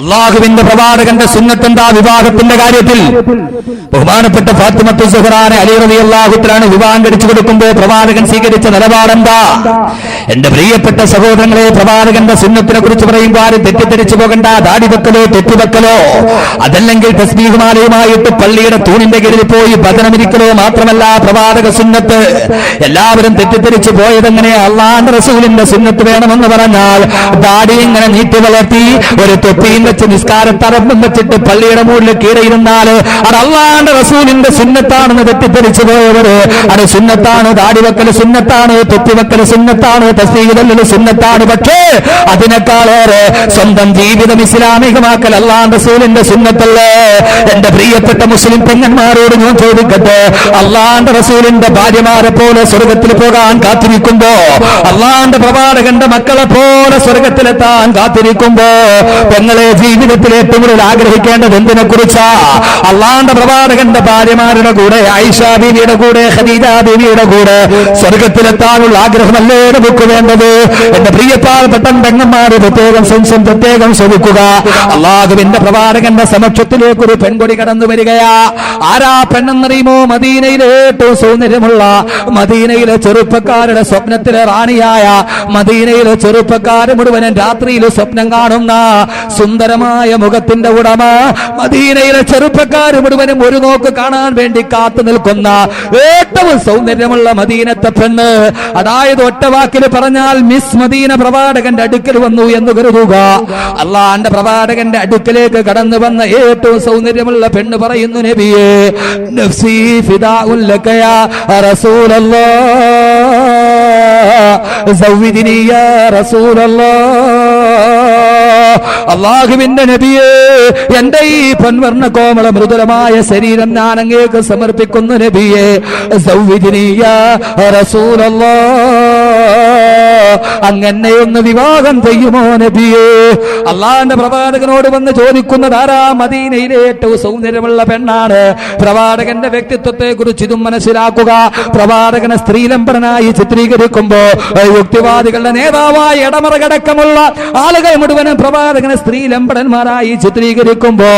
അള്ളാഹുവിന്റെ പ്രവാചകന്റെ സുന്നത്തെന്താ വിവാഹത്തിന്റെ കാര്യത്തിൽ? ബഹുമാനപ്പെട്ട ഫാത്തിമത്തു സുഹ്റാനെ അലി റളിയല്ലാഹു തആല വിവാഹം കഴിച്ചു കൊടുക്കുമ്പോൾ പ്രവാചകൻ സ്വീകരിച്ച നിലപാടെന്താ? എന്റെ പ്രിയപ്പെട്ട സഹോദരങ്ങളെ, പ്രവാചകന്റെ സുന്നത്തിനെ കുറിച്ച് പറയുമ്പോൾ ആരും തെറ്റിദ്ധരിച്ചു പോകണ്ട. ദാടി വെക്കലോ തെറ്റുവെക്കലോ അതല്ലെങ്കിൽ തസ്ബീഹുമാലയുമായിട്ട് പള്ളിയുടെ തൂണിന്റെ കീഴിൽ പോയി ഭജനമിരിക്കലോ മാത്രമല്ല പ്രവാചക സുന്നത്ത്. എല്ലാവരും തെറ്റിദ്ധരിച്ചു പോയതെങ്ങനെ? അള്ളാഹുവിന്റെ റസൂലിന്റെ സുന്നത്ത് വേണമെന്ന് പറഞ്ഞാൽ ദാടി ഇങ്ങനെ നീട്ടി വളർത്തി ഒരു തൊപ്പിയും വെച്ച് നിസ്കാരത്തറമ്പും വെച്ചിട്ട് പള്ളിയുടെ മുകളിൽ കീഴയിരുന്നാൽ അത് അള്ളാഹുവിന്റെ റസൂലിന്റെ സുന്നത്താണെന്ന് തെറ്റിദ്ധരിച്ചു പോയവര്. അത് സുന്നത്താണ്, ദാടി വെക്കൽ സുന്നത്താണ്, തൊപ്പി വെക്കൽ സുന്നത്താണ്, തസ്ബീഹ് ചൊല്ലൽ സുന്നത്താണ്. പക്ഷേ അതിനേക്കാളേറെ സ്വന്തം ജീവിതം ഇസ്ലാമികമാക്കൽ അള്ളാഹുവിന്റെ റസൂലിന്റെ സുന്നത്തല്ലേ? എന്റെ പ്രിയപ്പെട്ട മുസ്ലിം പെങ്ങന്മാരോട് ഞാൻ ചോദിക്കട്ടെ, അള്ളാഹുവിന്റെ റസൂലിന്റെ ഭാര്യമാരെ പോലെ സ്വർഗത്തിൽ പോകാൻ കാത്തിരിക്കുമ്പോ, അള്ളാഹുവിന്റെ പ്രവാചകന്റെ മക്കളെ പോലെ സ്വർഗത്തിലെത്താൻ കാത്തിരിക്കുമ്പോ പെങ്ങളെ ജീവിതത്തിൽ ഏറ്റവും കൂടുതൽ ആഗ്രഹിക്കേണ്ടത് എന്തിനെ കുറിച്ചാ? അള്ളാഹുവിന്റെ പ്രവാചകന്റെ ഭാര്യമാരുടെ കൂടെ, ആയിഷ ബീവിയുടെ കൂടെ, ഖദീജ ബീവിയുടെ കൂടെ സ്വർഗത്തിലെത്താനുള്ള ആഗ്രഹമല്ലേ നമുക്ക് വേണ്ടത്? എന്റെ പ്രിയപ്പെട്ട പെങ്ങന്മാര് പ്രത്യേകം ശ്രമിക്കുക. അള്ളാഹുവിന്റെ പ്രവാചകന്റെ സമക്ഷത്തിലേക്ക് ഒരു പെൺകൊടി കടന്നു വരികയാ. ആരാ പെണ്ണെന്നറിയുമോ? മദീനയിലെ ഏറ്റവും സൗന്ദര്യമുള്ള, മദീനയിലെ ചെറുപ്പക്കാരുടെ സ്വപ്നത്തിലെ റാണിയായ, മദീനയിലെ ചെറുപ്പക്കാർ മുഴുവനും രാത്രിയിൽ സ്വപ്നം കാണുന്ന സുന്ദരമായ മുഖത്തിന്റെ ഉടമ, മദീനയിലെ ചെറുപ്പക്കാർ മുഴുവനും ഒരു നോക്ക് കാണാൻ വേണ്ടി കാത്തു നിൽക്കുന്ന ഏറ്റവും സൗന്ദര്യമുള്ള മദീനത്തെ പെണ്ണ്. അതായത് ഒറ്റ വാക്കിൽ പറഞ്ഞാൽ മിസ് മദീന പ്രവാചകന്റെ അടുക്കൽ വന്നു എന്ന് കരുതുക. അള്ളാഹുവിന്റെ പ്രവാചകന്റെ അടുക്കലേക്ക് കടന്നു വന്ന ഏറ്റവും സൗന്ദര്യമുള്ള പെണ്ണ് പറയുന്നു, നബിയേ നഫ്സി ഫിദാഉൻ ലക യാ റസൂലല്ലാഹ് സവ്വിദിനി യാ റസൂലല്ലാഹ്. അള്ളാഹുവിന്റെ നബിയേ, എന്റെ ഈ പൊൻവർണ്ണ കോമള മൃദുലമായ ശരീരം ഞാൻ അങ്ങേക്ക് സമർപ്പിക്കുന്നു നബിയേ. സവ്വിദിനി യാ റസൂലല്ലാഹ്, അങ്ങനെ ഒന്ന് വിവാഹം ചെയ്യുമോ നബിയേ? അള്ളാഹുവിന്റെ പ്രവാചകനോട് വന്ന് ചോദിക്കുന്നത് ആരാ? മദീനയിലെ ഏറ്റവും സൗന്ദര്യമുള്ള പെണ്ണാണ്. പ്രവാചകന്റെ വ്യക്തിത്വത്തെ കുറിച്ച് ഇതും മനസ്സിലാക്കുക. പ്രവാചകനെ സ്ത്രീലംബനായി ചിത്രീകരിക്കുമ്പോ യുക്തിവാദികളുടെ നേതാവായ ഇടമറകടക്കമുള്ള ആളുകൾ മുഴുവനും പ്രവാചകനെ സ്ത്രീലംബടന്മാരായി ചിത്രീകരിക്കുമ്പോ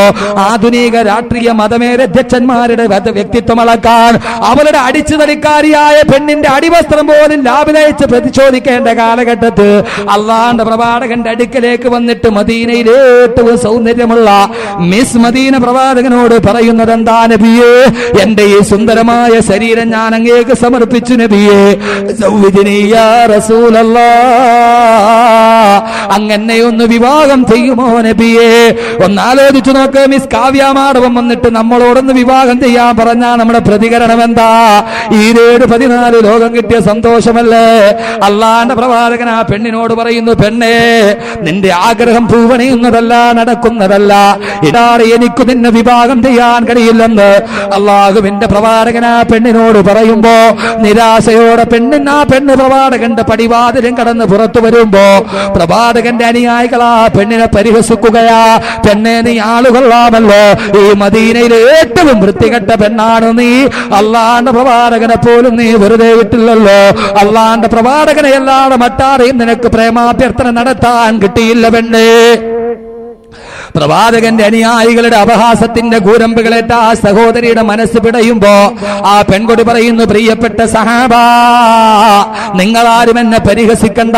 ആധുനിക രാഷ്ട്രീയ മതമേലധ്യക്ഷന്മാരുടെ വ്യക്തിത്വം അളക്കാൻ അവരുടെ അടിച്ചുതടിക്കാരിയായ പെണ്ണിന്റെ അടിവസ്ത്രം പോലും ലാഭിലയിച്ച് പ്രതിശോധിക്കേണ്ട കാലഘട്ടത്ത് അള്ളാഹുവിന്റെ പ്രവാചകന്റെ അടുക്കലേക്ക് വന്നിട്ട് മദീനയിലെ ഏറ്റവും സൗന്ദര്യമുള്ള മിസ് മദീന പ്രവാചകനോട് പറയുന്നത് എന്താ? നബിയേ, എന്റെ ഈ സുന്ദരമായ ശരീരം ഞാൻ അങ്ങേക്ക് സമർപ്പിച്ചു നബിയേ. സവ്വിദിനി യാ റസൂലല്ലാഹ്, അങ്ങനെ ഒന്ന് വിവാഹം ചെയ്യുമോ നബിയേ? ഒന്നാലോചിച്ചു നോക്ക്. മിസ് കാവ്യമാടവം വന്നിട്ട് നമ്മളോടൊന്ന് വിവാഹം ചെയ്യാൻ പറഞ്ഞാ നമ്മുടെ പ്രതികരണം എന്താ? ഈ 14 ലോകം കിട്ടിയ സന്തോഷമല്ലേ? അള്ളാഹുവിന്റെ പ്രവാചകൻ ആ പെണ്ണിനോട് പറയുന്നു, പെണ്ണേ, നിന്റെ ആഗ്രഹം പൂവണിയുന്നതല്ല, നടക്കുന്നതല്ല. ഇതാണ് എനിക്ക് നിന്നെ വിവാഹം ചെയ്യാൻ കഴിയില്ലെന്ന് അള്ളാഹുവിന്റെ പ്രവാചകൻ ആ പെണ്ണിനോട് പറയുമ്പോ നിരാശയോടെ ആ പെണ്ണ് പ്രവാചകന്റെ പടിവാതിലും കടന്ന് പുറത്തു വരുമ്പോ പ്രവാചകന്റെ അനുയായികൾ ആ പെണ്ണിനെ പരിഹസിക്കുകയാ. പെണ്ണെ, നീ ആളുകൊള്ളാമല്ലോ, ഈ മദീനയിലെ ഏറ്റവും വൃത്തികെട്ട പെണ്ണാണ് നീ. അള്ളാഹുവിന്റെ പ്രവാചകനെ പോലും നീ വെറുതെ വിട്ടില്ലല്ലോ. അള്ളാഹുവിന്റെ പ്രവാചകനെ അല്ലാതെ മറ്റാരെയും നിനക്ക് പ്രേമാഭ്യർത്ഥന നടത്താൻ കിട്ടിയില്ല പെണ്ണേ. പ്രവാചകന്റെ അനുയായികളുടെ അപഹാസത്തിന്റെ കൂരമ്പുകളേറ്റ ആ സഹോദരിയുടെ മനസ്സ് പിടയുമ്പോ ആ പെൺകൊടി പറയുന്നു, പ്രിയപ്പെട്ട സഹാബാ, നിങ്ങളാരും എന്നെ പരിഹസിക്കണ്ട.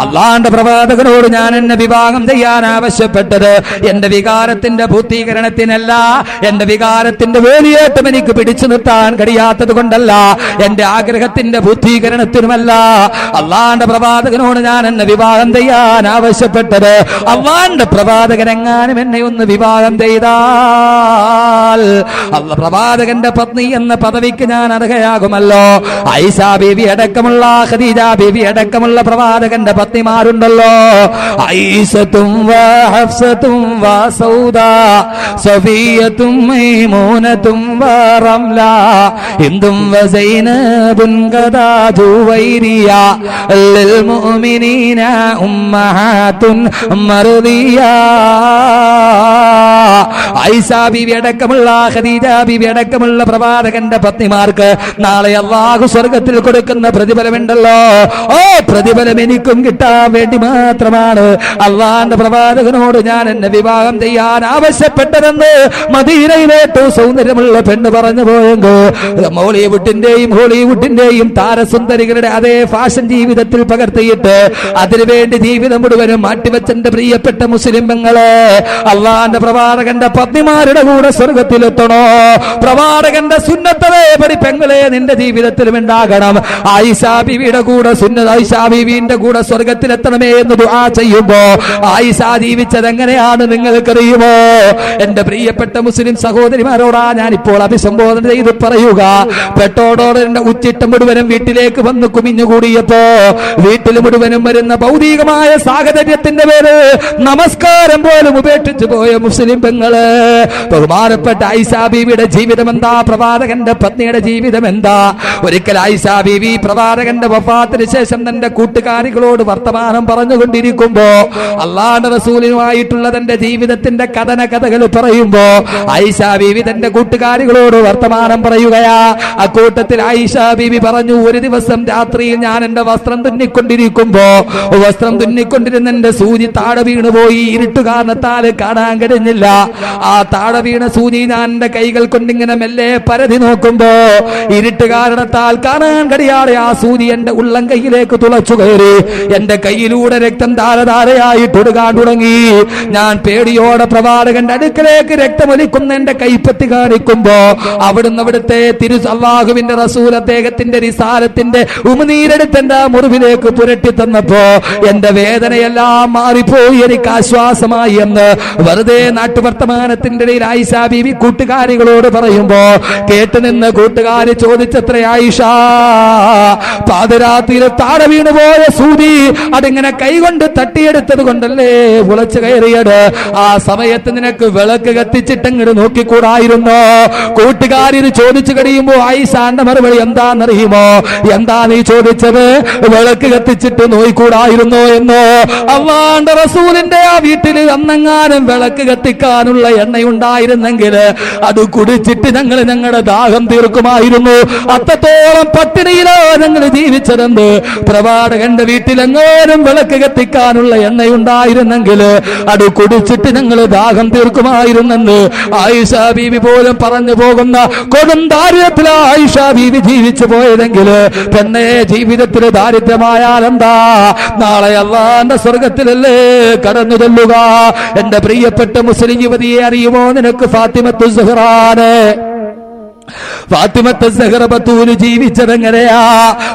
അള്ളാഹുവിന്റെ പ്രവാചകനോട് ഞാൻ എന്നെ വിവാഹം ചെയ്യാൻ ആവശ്യപ്പെട്ടത് എന്റെ വികാരത്തിന്റെ പൂർത്തീകരണത്തിനല്ല, എന്റെ വികാരത്തിന്റെ വേലിയേറ്റം എനിക്ക് പിടിച്ചു നിർത്താൻ കഴിയാത്തത് കൊണ്ടല്ല, എന്റെ ആഗ്രഹത്തിന്റെ പൂർത്തീകരണത്തിനുമല്ല. അള്ളാഹുവിന്റെ പ്രവാചകനോട് ഞാൻ എന്നെ വിവാഹം ചെയ്യാൻ ആവശ്യപ്പെട്ടത് അള്ളാഹുവിന്റെ പ്രവാചകൻ എന്നെ ഒന്ന് വിവാഹം ചെയ്താൽ പ്രവാചകന്റെ പത്നി എന്ന പദവിക്ക് ഞാൻ അർഹയാകുമല്ലോ. ഐഷ ബീവി അടക്കമുള്ള, ഖദീജ ബീവി അടക്കമുള്ള പ്രവാചകന്റെ പത്നിമാരുണ്ടല്ലോ. ഐസത്തും വ ഹഫ്സത്തും വ സൗദ സഫിയത്തും മൈമൂനത്തും വ റംല ഹിന്ദും വ സൈനബുൻ ഖദാ ജുവൈരിയ ലിൽ മുഅ്മിനീന ഉമ്മഹാത്തുൻ മർദിയ. ആയിഷാ ബീവി അടക്കമുള്ള ഖദീജ ബീവി അടക്കമുള്ള പ്രവാചകന്റെ പത്നിമാർക്ക് നാളെ അല്ലാഹു സ്വർഗ്ഗത്തിൽ കൊടുക്കുന്ന പ്രതിഫലമുണ്ടല്ലോ. ഓ പ്രതിഫലം എനിക്കും കിട്ടാൻ വേണ്ടി മാത്രമാണ് അള്ളാന്റെ പ്രവാചകനോട് ഞാൻ എന്നെ വിവാഹം ചെയ്യാൻ ആവശ്യപ്പെട്ടതെന്ന് മദീനയിലെ ഏറ്റവും സൗന്ദര്യമുള്ള പെണ്ണ് പറഞ്ഞു പോയെങ്കിൽ മോളിവുഡിന്റെയും ഹോളിവുഡിന്റെയും താരസുന്ദരികളുടെ അതേ ഫാഷൻ ജീവിതത്തിൽ പകർത്തിയിട്ട് അതിനുവേണ്ടി ജീവിതം മുഴുവനും മാറ്റിവെച്ചെന്റെ പ്രിയപ്പെട്ട മുസ്ലിം പെങ്ങളെ, അള്ളാന്റെ പ്രവാചകന്റെ പത്നിമാരുടെ കൂടെ സ്വർഗത്തിലെത്തണോ? പ്രവാചകന്റെ സുന്നത്തവേ പടി പെങ്ങളെ നിന്റെ ജീവിതത്തിലും ഉണ്ടാകണം. ആയിഷാ ബീവിയുടെ കൂടെ സുന്നത്ത് ആയിഷാ ബീവിന്റെ കൂടെ സ്വർഗത്തിലെത്തണമേ എന്ന് ദുആ ചെയ്യുമ്പോ ആയിഷാ ജീവിച്ചത് എങ്ങനെയാണ് നിങ്ങൾക്കറിയുമോ? എന്റെ പ്രിയപ്പെട്ട മുസ്ലിം സഹോദരിമാരോടാ ഞാൻ ഇപ്പോൾ അഭിസംബോധന ചെയ്ത് പറയുക. പെട്ടോടോടെ ഉച്ചിട്ടം മുഴുവനും വീട്ടിലേക്ക് വന്ന് കുമിഞ്ഞുകൂടിയപ്പോ വീട്ടിൽ മുഴുവനും വരുന്ന ഭൗതികമായ സാഹചര്യത്തിന്റെ പേര് നമസ്കാരം പോലും ഉപേക്ഷിച്ചു പോയ മുസ്ലിം പെങ്ങള്, ബഹുമാനപ്പെട്ട ആയിഷാ ബീവിയുടെ ജീവിതം എന്താ? പ്രവാചകന്റെ പത്നിയുടെ ജീവിതം എന്താ? ഒരിക്കൽ ആയിഷാ ബീവി പ്രവാചകന്റെ വഫാത്തിന് ശേഷം തന്റെ കൂട്ടുകാരികളോട് വർത്തമാനം പറഞ്ഞുകൊണ്ടിരിക്കുമ്പോ അള്ളാഹുവിന്റെ റസൂലുമായിട്ടുള്ള തന്റെ ജീവിതത്തിന്റെ കഥകൾ പറയുമ്പോ ആയിഷാ ബീവി തന്റെ കൂട്ടുകാരികളോട് വർത്തമാനം പറയുകയാ. അക്കൂട്ടത്തിൽ ആയിഷാ ബീവി പറഞ്ഞു, ഒരു ദിവസം രാത്രിയിൽ ഞാൻ എന്റെ വസ്ത്രം തുന്നിക്കൊണ്ടിരുന്ന എന്റെ സൂചി താഴെ വീണുപോയി. ഇരുട്ടു കാരണത്താൽ കാണാൻ കഴിഞ്ഞില്ല. ആ താഴെ വീണ സൂചി ഞാൻ എന്റെ കൈകൾ കൊണ്ടിങ്ങനെ മെല്ലെ പരതി നോക്കുമ്പോ ഇരുട്ട് കാരണത്താൽ കാണാൻ കഴിയാതെ ആ സൂചി എന്റെ ഉള്ളം കൈയിലേക്ക് തുളച്ചു കയറി. എന്റെ കൈയിലൂടെ രക്തം ധാരധാരയായി തൊടുകാൻ തുടങ്ങി. ഞാൻ പേടിയോടെ പ്രവാചകന്റെ അടുക്കലേക്ക് രക്തമൊലിക്കുന്ന എന്റെ കൈപ്പത്തി കാണിക്കുമ്പോ അവിടുത്തെ അല്ലാഹുവിന്റെ റസൂൽ അദ്ദേഹത്തിന്റെ റിസാലത്തിന്റെ ഉമിനീരെടുത്ത് എന്റെ മുറിവിലേക്ക് പുരട്ടി തന്നപ്പോ എന്റെ വേദനയെല്ലാം മാറിപ്പോയി, എനിക്ക് ആശ്വാസമായി എന്ന് വെറുതെ നാട്ടുവർത്തമാനത്തിന്റെ ഇടയിൽ ആയിഷാ ബീവി കൂട്ടുകാരികളോട് പറയുമ്പോ കേട്ടുനിന്ന് കൂട്ടുകാരി ചോദിച്ചത്ര, ആയിഷ പാതിരാത്രിയിൽ താഴെ വീണുപോയ സൂചി അതിങ്ങനെ കൈകൊണ്ട് തട്ടിയെടുത്തത് കൊണ്ടല്ലേ ഉളച്ചു കയറിയത്? ആ സമയത്ത് നിനക്ക് വിളക്ക് കത്തിച്ചിട്ടങ്ങോട്ട് നോക്കിക്കൂടായിരുന്നോ? കൂട്ടുകാരി ചോദിച്ചു കഴിയുമ്പോ ആയിഷാന്റെ മറുപടി എന്താണെന്നറിയുമോ? എന്താ നീ ചോദിച്ചത്? വിളക്ക് കത്തിച്ചിട്ട് നോക്കിക്കൂടായിരുന്നോ എന്നോ? അല്ലാഹുവിന്റെ റസൂലിന്റെ ആ വീട്ടിൽ അന്നെങ്ങാനും വിളക്ക് കത്തിക്കാനുള്ള എണ്ണയുണ്ടായിരുന്നെങ്കിൽ അത് കുടിച്ചിട്ട് ഞങ്ങളുടെ ദാഹം തീർക്കുമായിരുന്നു. അത്രത്തോളം പട്ടിണിയിലോ ഞങ്ങൾ ജീവിച്ചതെന്ന്. പ്രവാചകന്റെ വീട്ടിലെങ്ങാനും വിളക്ക് കത്തിക്കാനുള്ള എണ്ണയുണ്ടായിരുന്നെങ്കിൽ അത് കുടിച്ചിട്ട് ഞങ്ങൾ ദാഹം തീർക്കുമായിരുന്നെന്ന് ആയിഷാ ബീവി പോലും പറഞ്ഞു പോകുന്ന കൊടും ദാരിദ്ര്യത്തിലാ ആയിഷാ ബീവി ജീവിച്ചു പോയതെങ്കിൽ പെണ്ണെ ജീവിതത്തിൽ ദാരിദ്ര്യമായാൽ എന്താ? നാളെ അല്ലാഹുവിന്റെ സ്വർഗത്തിലല്ലേ കടന്നു ചെല്ലുക. എന്റെ പ്രിയപ്പെട്ട മുസ്ലിം യുവതിയെ അറിയുമോ നിനക്ക്? ഫാത്തിമത്തു സുഹ്റാനെ ഫാത്തിമത്ത് സഹറ ബത്തൂൽ ജീവിച്ചതെങ്ങനെയാ?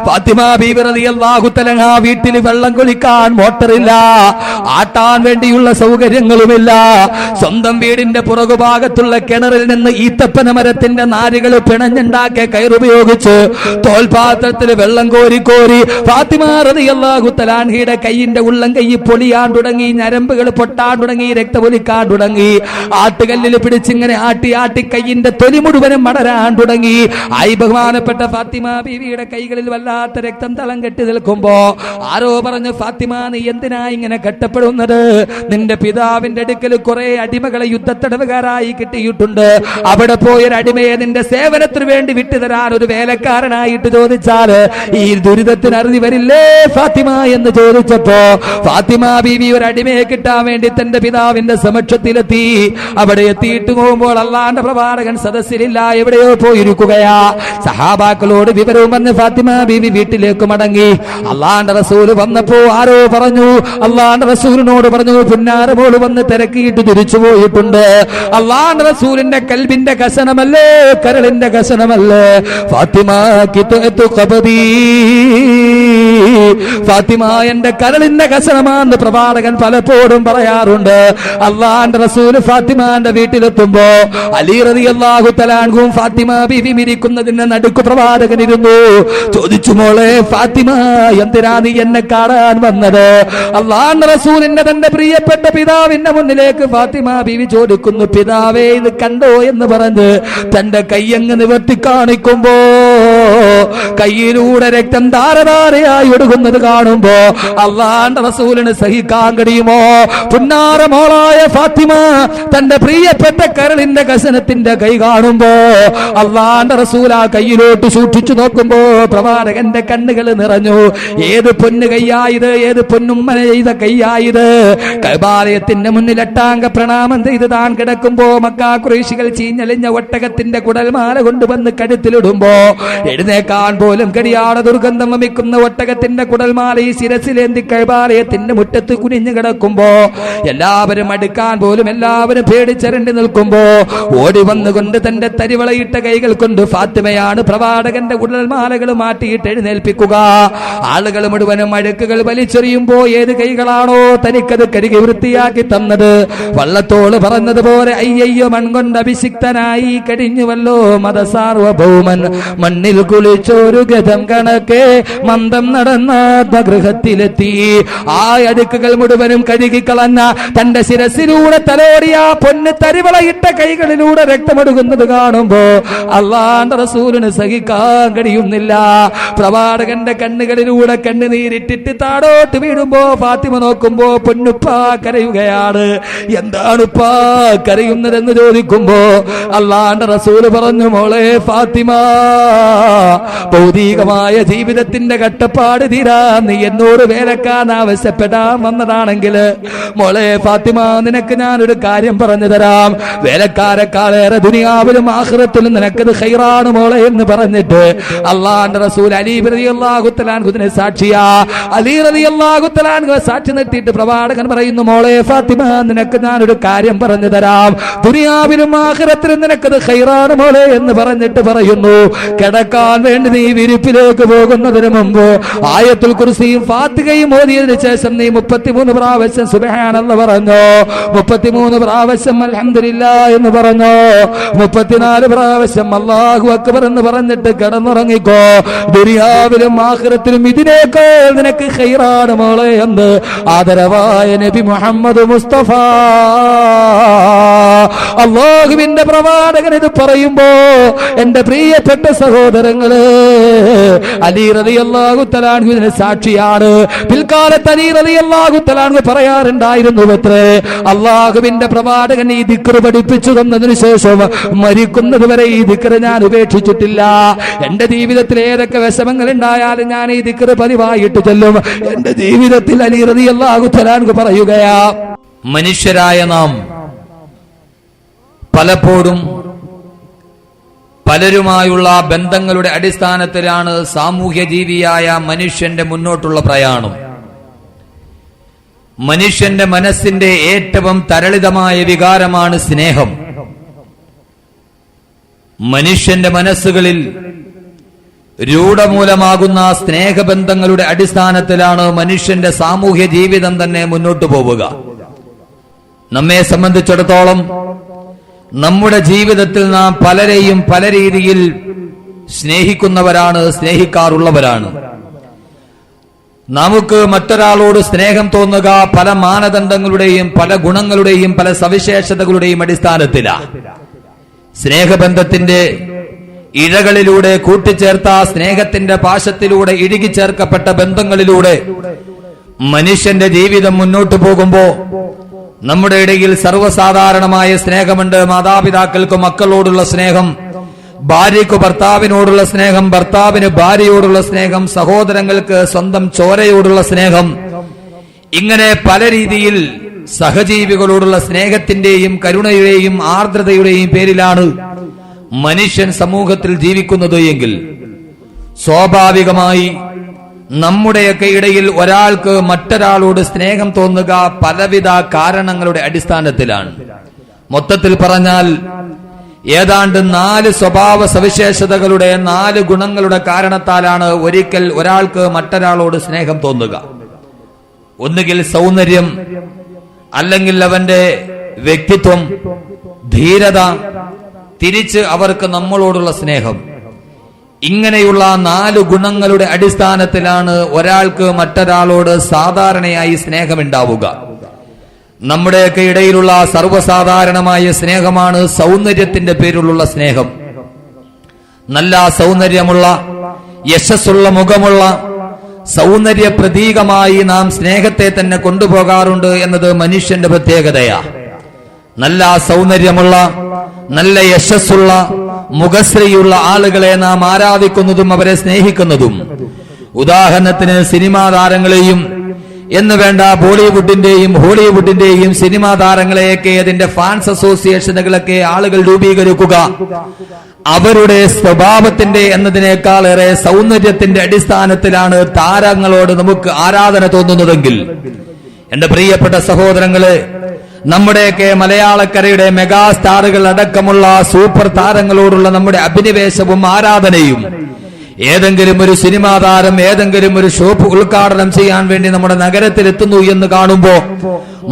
ഫാത്തിമ ബീബി റളിയല്ലാഹു തആല വീട്ടിൽ വെള്ളം കുളിക്കാൻ മോട്ടറില്ല, ആട്ടാൻ വേണ്ടിയുള്ള സൗകര്യങ്ങളുമില്ല. സ്വന്തം വീടിന്റെ പുറകുഭാഗത്തുള്ള കിണറിൽ നിന്ന് ഈത്തപ്പന മരത്തിന്റെ നാരുകൾ പിണഞ്ഞുണ്ടാക്കിയ കയറുപയോഗിച്ച് തോൽപാത്രത്തിൽ വെള്ളം കോരി ഫാത്തിമ റളിയല്ലാഹു തആലയുടെ കൈയിന്റെ ഉള്ളം കൈ പൊളിയാൻ തുടങ്ങി, ഞരമ്പുകൾ പൊട്ടാൻ തുടങ്ങി, രക്തമൊലിക്കാൻ തുടങ്ങി. ആട്ടുകല്ലിൽ പിടിച്ചിങ്ങനെ ആട്ടി കൈയിന്റെ തൊലി മുഴുവനും മടരാൻ തുടങ്ങി. ആയി ബഹുമാനപ്പെട്ട ഫാത്തിമ ബീവിയുടെ കൈകളിൽ വല്ലാത്ത രക്തം തളം കെട്ടി നിൽക്കുമ്പോ ആരോ പറഞ്ഞു, ഫാത്തിമ നീ എന്തിനാ ഇങ്ങനെ കെട്ടപ്പെടുന്നത്? നിന്റെ പിതാവിന്റെ അടുക്കൽ കുറെ അടിമകളെ യുദ്ധത്തടവുകാരായി കിട്ടിയിട്ടുണ്ട്. അവിടെ പോയൊരു അടിമയെ നിന്റെ സേവനത്തിന് വേണ്ടി വിട്ടുതരാൻ ഒരു വേലക്കാരനായിട്ട് ചോദിച്ചാൽ ഈ ദുരിതത്തിന് അറുതി വരില്ലേ ഫാത്തിമ എന്ന് ചോദിച്ചപ്പോ ഫാത്തിമ ബീവി ഒരു അടിമയെ കിട്ടാൻ വേണ്ടി തന്റെ പിതാവിന്റെ സമക്ഷത്തിലെത്തി. അവിടെ എത്തിയിട്ട് പോകുമ്പോൾ അല്ലാഹുവിന്റെ പ്രവാചകൻ സദസ്സിലില്ല, എവിടെയോ പോയിരിക്കുകയാ. സഹാബാക്കളോട് വിവരവും വന്ന് ഫാത്തിമ ബീവി വീട്ടിലേക്ക് മടങ്ങി. അല്ലാഹുവിന്റെ റസൂൽ വന്നപ്പോ ആരോ പറഞ്ഞു, അല്ലാഹുവിന്റെ റസൂലിനോട് പറഞ്ഞു, പുന്നാരമോള് വന്ന് തിരക്കിയിട്ട് തിരിച്ചു പോയിട്ടുണ്ട്. അല്ലാഹുവിന്റെ റസൂലിന്റെ കൽബിന്റെ കസനമല്ലേ, കരളിന്റെ കസനമല്ലേ ഫാത്തിമ കിത്തു ഖബദി. ഫാത്തിമ എന്റെ കരളിന്റെ കസനമാണെന്ന് പ്രവാചകൻ പലപ്പോഴും പറയാറുണ്ട്. അല്ലാഹുവിന്റെ റസൂൽ ഫാത്തിമാന്റെ വീട്ടിലെത്തുമ്പോ അലി റളിയല്ലാഹു തആല അൻഹു ഫാത്തിമ ബീവി ഇരിക്കുന്നതിന്റെ നടുക്ക് പ്രവാചകൻ ഇരുന്നു. ചോദിച്ചു, മോളെ ഫാത്തിമ എന്തിനാ നീ എന്നെ കാണാൻ വന്നത്? അല്ലാഹുവിന്റെ റസൂലിന്റെ തന്റെ പ്രിയപ്പെട്ട പിതാവിന്റെ മുന്നിലേക്ക് ഫാത്തിമ ബീവി ചോദിക്കുന്നു, പിതാവേ ഇത് കണ്ടോ എന്ന് പറഞ്ഞ് തന്റെ കൈയങ്ങ് നിവർത്തി കാണിക്കുമ്പോ കയ്യിലൂടെ രക്തം ധാരധാരയായി ഒഴുകുന്നത് കാണുമ്പോ അള്ളാന്റെ റസൂലിന് സഹിക്കാൻ കഴിയുമോ? പുന്നാര മോളായ ഫാത്തിമ തന്റെ പ്രിയപ്പെട്ട കരളിന്റെ കസനത്തിന്റെ കൈ കാണുമ്പോ അള്ളാന്റെ റസൂൽ ആ കയ്യിലോട്ട് സൂക്ഷിച്ചു നോക്കുമ്പോ പ്രവാചകന്റെ കണ്ണുകൾ നിറഞ്ഞു. ഏത് പൊന്നു കയ്യായത്, ഏത് പൊന്നുമ്മന ചെയ്ത കയ്യായത്. കഅബാലയത്തിന്റെ മുന്നിൽ എട്ടാംഗ പ്രണാമം ചെയ്ത് താൻ കിടക്കുമ്പോ മക്കാ ഖുറൈശികൾ ചീഞ്ഞളിഞ്ഞ ഒട്ടകത്തിന്റെ കുടൽമാല കൊണ്ടുവന്ന് കഴുത്തിലിടുമ്പോ എഴുന്നേക്കാൻ പോലും കഴിയാതെ ദുർഗന്ധം വമിക്കുന്ന ഒട്ടകത്തിന്റെ കുടൽമാല ഈ ശിരസിലേന്തി കഅബാലയത്തിന്റെ മുറ്റത്ത് കുനിഞ്ഞു കിടക്കുമ്പോ എല്ലാവരും അടുക്കാൻ പോലും എല്ലാവരും പേടിച്ചരണ്ടി നിൽക്കുമ്പോ ഓടി വന്നുകൊണ്ട് തന്റെ തരിവളയിട്ട കൈകൾ കൊണ്ട് ഫാത്തിമയാണ് പ്രവാചകന്റെ കുടൽമാലകൾ മാറ്റിയിട്ട് എഴുന്നേൽപ്പിക്കുക. ആളുകൾ മുഴുവനും അഴുക്കുകൾ വലിച്ചെറിയുമ്പോ ഏത് കൈകളാണോ തനിക്കത് കഴുകി വൃത്തിയാക്കി തന്നത്, വള്ളത്തോള് പറഞ്ഞതുപോലെ അയ്യയ്യോ മൺകൊണ്ട് അഭിഷിക്തനായി കഴിഞ്ഞുവല്ലോ മതസാർവഭൗമൻ. മണ്ണിൽ കുളിച്ചൊരു ഗജം കണക്കെ മന്ദം നടന്ന ഗൃഹത്തിലെത്തി. ആ അഴുക്കുകൾ മുഴുവനും കഴുകിക്കളഞ്ഞ തന്റെ ശിരസിലൂടെ തലോടിയ പൊന്ന് തരിവളയിട്ട കൈകളിലൂടെ രക്തമൊഴുകുന്നത് കാണുമ്പോ അള്ളാന്റെ റസൂലിന് സഹിക്കാൻ കഴിയുന്നില്ല. പ്രവാചകന്റെ കണ്ണുകളിലൂടെ കണ്ണുനീരിട്ടിട്ട് താടോട്ട് വീഴുമ്പോ ഫാത്തിമ നോക്കുമ്പോ പൊന്നുപ്പാ കരയുകയാണ്. എന്താണുപ്പാ കരയുന്നതെന്ന് ചോദിക്കുമ്പോ അള്ളാന്റെ റസൂല് പറഞ്ഞു, മോളെ ഫാത്തിമ, ഭൗതികമായ ജീവിതത്തിന്റെ കട്ടപ്പാട് തീരാ നീ എന്നോട് വേലക്കാൻ ആവശ്യപ്പെടാൻ വന്നതാണെങ്കിൽ മോളെ ഫാത്തിമ, നിനക്ക് ഞാനൊരു കാര്യം പറഞ്ഞു തരാം. വേലക്കാരെക്കാളേറെ ദുനിയാവിലും ആഖിറത്തിലും നിനക്കത് ഖൈറാണ് മോളെ എന്ന് പറഞ്ഞിട്ട് അള്ളാന്റെ റസൂൽ അലി റളിയല്ലാഹു തആല അൻഹുവിനെ സാക്ഷിയാ. അലി റളിയല്ലാഹു തആല അൻഹു സാക്ഷി നിർത്തിയിട്ട് പ്രവാചകൻ പറയുന്നു, മോളെ ഫാത്തിമ, നിനക്ക് ഞാനൊരു കാര്യം പറഞ്ഞു തരാം. ദുനിയാവിലും ആഖിറത്തിലും നിനക്കത് ഖൈറാണ് മോളെ എന്ന് പറഞ്ഞിട്ട് പറയുന്നു, കിടക്കാൻ വേണ്ടി നീ വിരിപ്പിലേക്ക് പോകുന്നതിന് മുമ്പ് ആയത്തുൽ കുർസിയും ഫാത്തിഹയും ഓതിയതിനു ശേഷം നീ 33 പ്രാവശ്യം സുബ്ഹാനല്ലാഹ് പറഞ്ഞു, 33 പ്രാവശ്യം അൽഹംദുലില്ലാഹ് എന്ന് പറഞ്ഞു, 34 പ്രാവശ്യം അല്ലാഹു അക്ബർ എന്ന് പറഞ്ഞിട്ട് കിടന്നുറങ്ങിക്കോ. ദുനിയാവിലും ആഖിറത്തിലും ഇതിനേക്കാൾ നിനക്ക് ഖൈറാണ് മോളെ എന്ന് ആദരവായ നബി മുഹമ്മദ് മുസ്തഫ അല്ലാഹുവിന്റെ പ്രവാചകൻ ഇത് പറയുമ്പോ എന്റെ പ്രിയപ്പെട്ട സഹോദരങ്ങളെ, അലി റളിയല്ലാഹു തആല അൻഹു ഇതിന് സാക്ഷിയാണ്. പിൽക്കാലത്ത് അലി റളിയല്ലാഹു തആല അൻഹു പറയാറുണ്ടായിരുന്നു അത്രേ, അല്ലാഹുവിന്റെ പ്രവാചകൻ ഈ ദിക്ർ പഠിപ്പിച്ചു തന്നതിനു ശേഷം മരിക്കുന്നത് വരെ ഈ ദിക്ർ ഞാൻ ഉപേക്ഷിച്ചിട്ടില്ല. എന്റെ ജീവിതത്തിൽ ഏതൊക്കെ വിഷമങ്ങൾ ഉണ്ടായാലും ഞാൻ ഈ ദിക്ർ പതിവായിട്ട് ചൊല്ലും. എന്റെ ജീവിതത്തിൽ അലി റളിയല്ലാഹു തആല അൻഹു പറയുകയാ, മനുഷ്യരായ നാം പലപ്പോഴും പലരുമായുള്ള ബന്ധങ്ങളുടെ അടിസ്ഥാനത്തിലാണ് സാമൂഹ്യ ജീവിയായ മനുഷ്യന്റെ മുന്നോട്ടുള്ള പ്രയാണം. മനുഷ്യന്റെ മനസ്സിന്റെ ഏറ്റവും തരളിതമായ വികാരമാണ് സ്നേഹം. മനുഷ്യന്റെ മനസ്സുകളിൽ രൂഢമൂലമാകുന്ന സ്നേഹബന്ധങ്ങളുടെ അടിസ്ഥാനത്തിലാണ് മനുഷ്യന്റെ സാമൂഹ്യ ജീവിതം തന്നെ മുന്നോട്ടു പോവുക. നമ്മെ സംബന്ധിച്ചിടത്തോളം നമ്മുടെ ജീവിതത്തിൽ നാം പലരെയും പല രീതിയിൽ സ്നേഹിക്കുന്നവരാണ്, സ്നേഹിക്കാറുള്ളവരാണ്. നമുക്ക് മറ്റൊരാളോട് സ്നേഹം തോന്നുക പല മാനദണ്ഡങ്ങളുടെയും പല ഗുണങ്ങളുടെയും പല സവിശേഷതകളുടെയും അടിസ്ഥാനത്തിലാണ്. സ്നേഹബന്ധത്തിന്റെ ഇഴകളിലൂടെ കൂട്ടിച്ചേർത്ത സ്നേഹത്തിന്റെ പാശത്തിലൂടെ ഇഴുകിച്ചേർക്കപ്പെട്ട ബന്ധങ്ങളിലൂടെ മനുഷ്യന്റെ ജീവിതം മുന്നോട്ടു പോകുമ്പോ നമ്മുടെ ഇടയിൽ സർവ്വസാധാരണമായ സ്നേഹമുണ്ട്. മാതാപിതാക്കൾക്ക് മക്കളോടുള്ള സ്നേഹം, ഭാര്യയ്ക്ക് ഭർത്താവിനോടുള്ള സ്നേഹം, ഭർത്താവിന് ഭാര്യയോടുള്ള സ്നേഹം, സഹോദരങ്ങൾക്ക് സ്വന്തം ചോരയോടുള്ള സ്നേഹം, ഇങ്ങനെ പല രീതിയിൽ സഹജീവികളോടുള്ള സ്നേഹത്തിന്റെയും കരുണയുടെയും ആർദ്രതയുടെയും പേരിലാണ് മനുഷ്യൻ സമൂഹത്തിൽ ജീവിക്കുന്നത് എങ്കിൽ സ്വാഭാവികമായി നമ്മുടെയൊക്കെ ഇടയിൽ ഒരാൾക്ക് മറ്റൊരാളോട് സ്നേഹം തോന്നുക പലവിധ കാരണങ്ങളുടെ അടിസ്ഥാനത്തിലാണ്. മൊത്തത്തിൽ പറഞ്ഞാൽ ഏതാണ്ട് 4 സ്വഭാവ സവിശേഷതകളുടെ 4 ഗുണങ്ങളുടെ കാരണത്താലാണ് ഒരിക്കൽ ഒരാൾക്ക് മറ്റൊരാളോട് സ്നേഹം തോന്നുക. ഒന്നുകിൽ സൗന്ദര്യം, അല്ലെങ്കിൽ അവന്റെ വ്യക്തിത്വം, ധീരത, തിരിച്ച് അവർക്ക് നമ്മളോടുള്ള സ്നേഹം. ഇങ്ങനെയുള്ള 4 ഗുണങ്ങളുടെ അടിസ്ഥാനത്തിലാണ് ഒരാൾക്ക് മറ്റൊരാളോട് സാധാരണയായി സ്നേഹമുണ്ടാവുക. നമ്മുടെയൊക്കെ ഇടയിലുള്ള സർവ്വസാധാരണമായ സ്നേഹമാണ് സൗന്ദര്യത്തിന്റെ പേരിലുള്ള സ്നേഹം. നല്ല സൗന്ദര്യമുള്ള യശസ്സുള്ള മുഖമുള്ള സൗന്ദര്യ പ്രതീകമായി നാം സ്നേഹത്തെ തന്നെ കൊണ്ടുപോകാറുണ്ട് എന്നത് മനുഷ്യന്റെ പ്രത്യേകതയാണ്. നല്ല സൗന്ദര്യമുള്ള, നല്ല യശസ്സുള്ള, മുഖശ്രീയുള്ള ആളുകളെ നാം ആരാധിക്കുന്നതും അവരെ സ്നേഹിക്കുന്നതും. ഉദാഹരണത്തിന് സിനിമാ താരങ്ങളെയും എന്ന് വേണ്ട ബോളിവുഡിന്റെയും ഹോളിവുഡിന്റെയും സിനിമാ താരങ്ങളെയൊക്കെ അതിന്റെ ഫാൻസ് അസോസിയേഷനുകളൊക്കെ ആളുകൾ രൂപീകരിക്കുക അവരുടെ സ്വഭാവത്തിന്റെ എന്നതിനേക്കാളേറെ സൗന്ദര്യത്തിന്റെ അടിസ്ഥാനത്തിലാണ് താരങ്ങളോട് നമുക്ക് ആരാധന തോന്നുന്നതെങ്കിൽ, എന്റെ പ്രിയപ്പെട്ട സഹോദരങ്ങളെ, നമ്മുടെയൊക്കെ മലയാളക്കരയുടെ മെഗാസ്റ്റാറുകൾ അടക്കമുള്ള സൂപ്പർ താരങ്ങളോടുള്ള നമ്മുടെ അഭിനിവേശവും ആരാധനയും ഏതെങ്കിലും ഒരു സിനിമാ താരം ഏതെങ്കിലും ഒരു ഷോപ്പ് ഉദ്ഘാടനം ചെയ്യാൻ വേണ്ടി നമ്മുടെ നഗരത്തിൽ എത്തുന്നു എന്ന് കാണുമ്പോ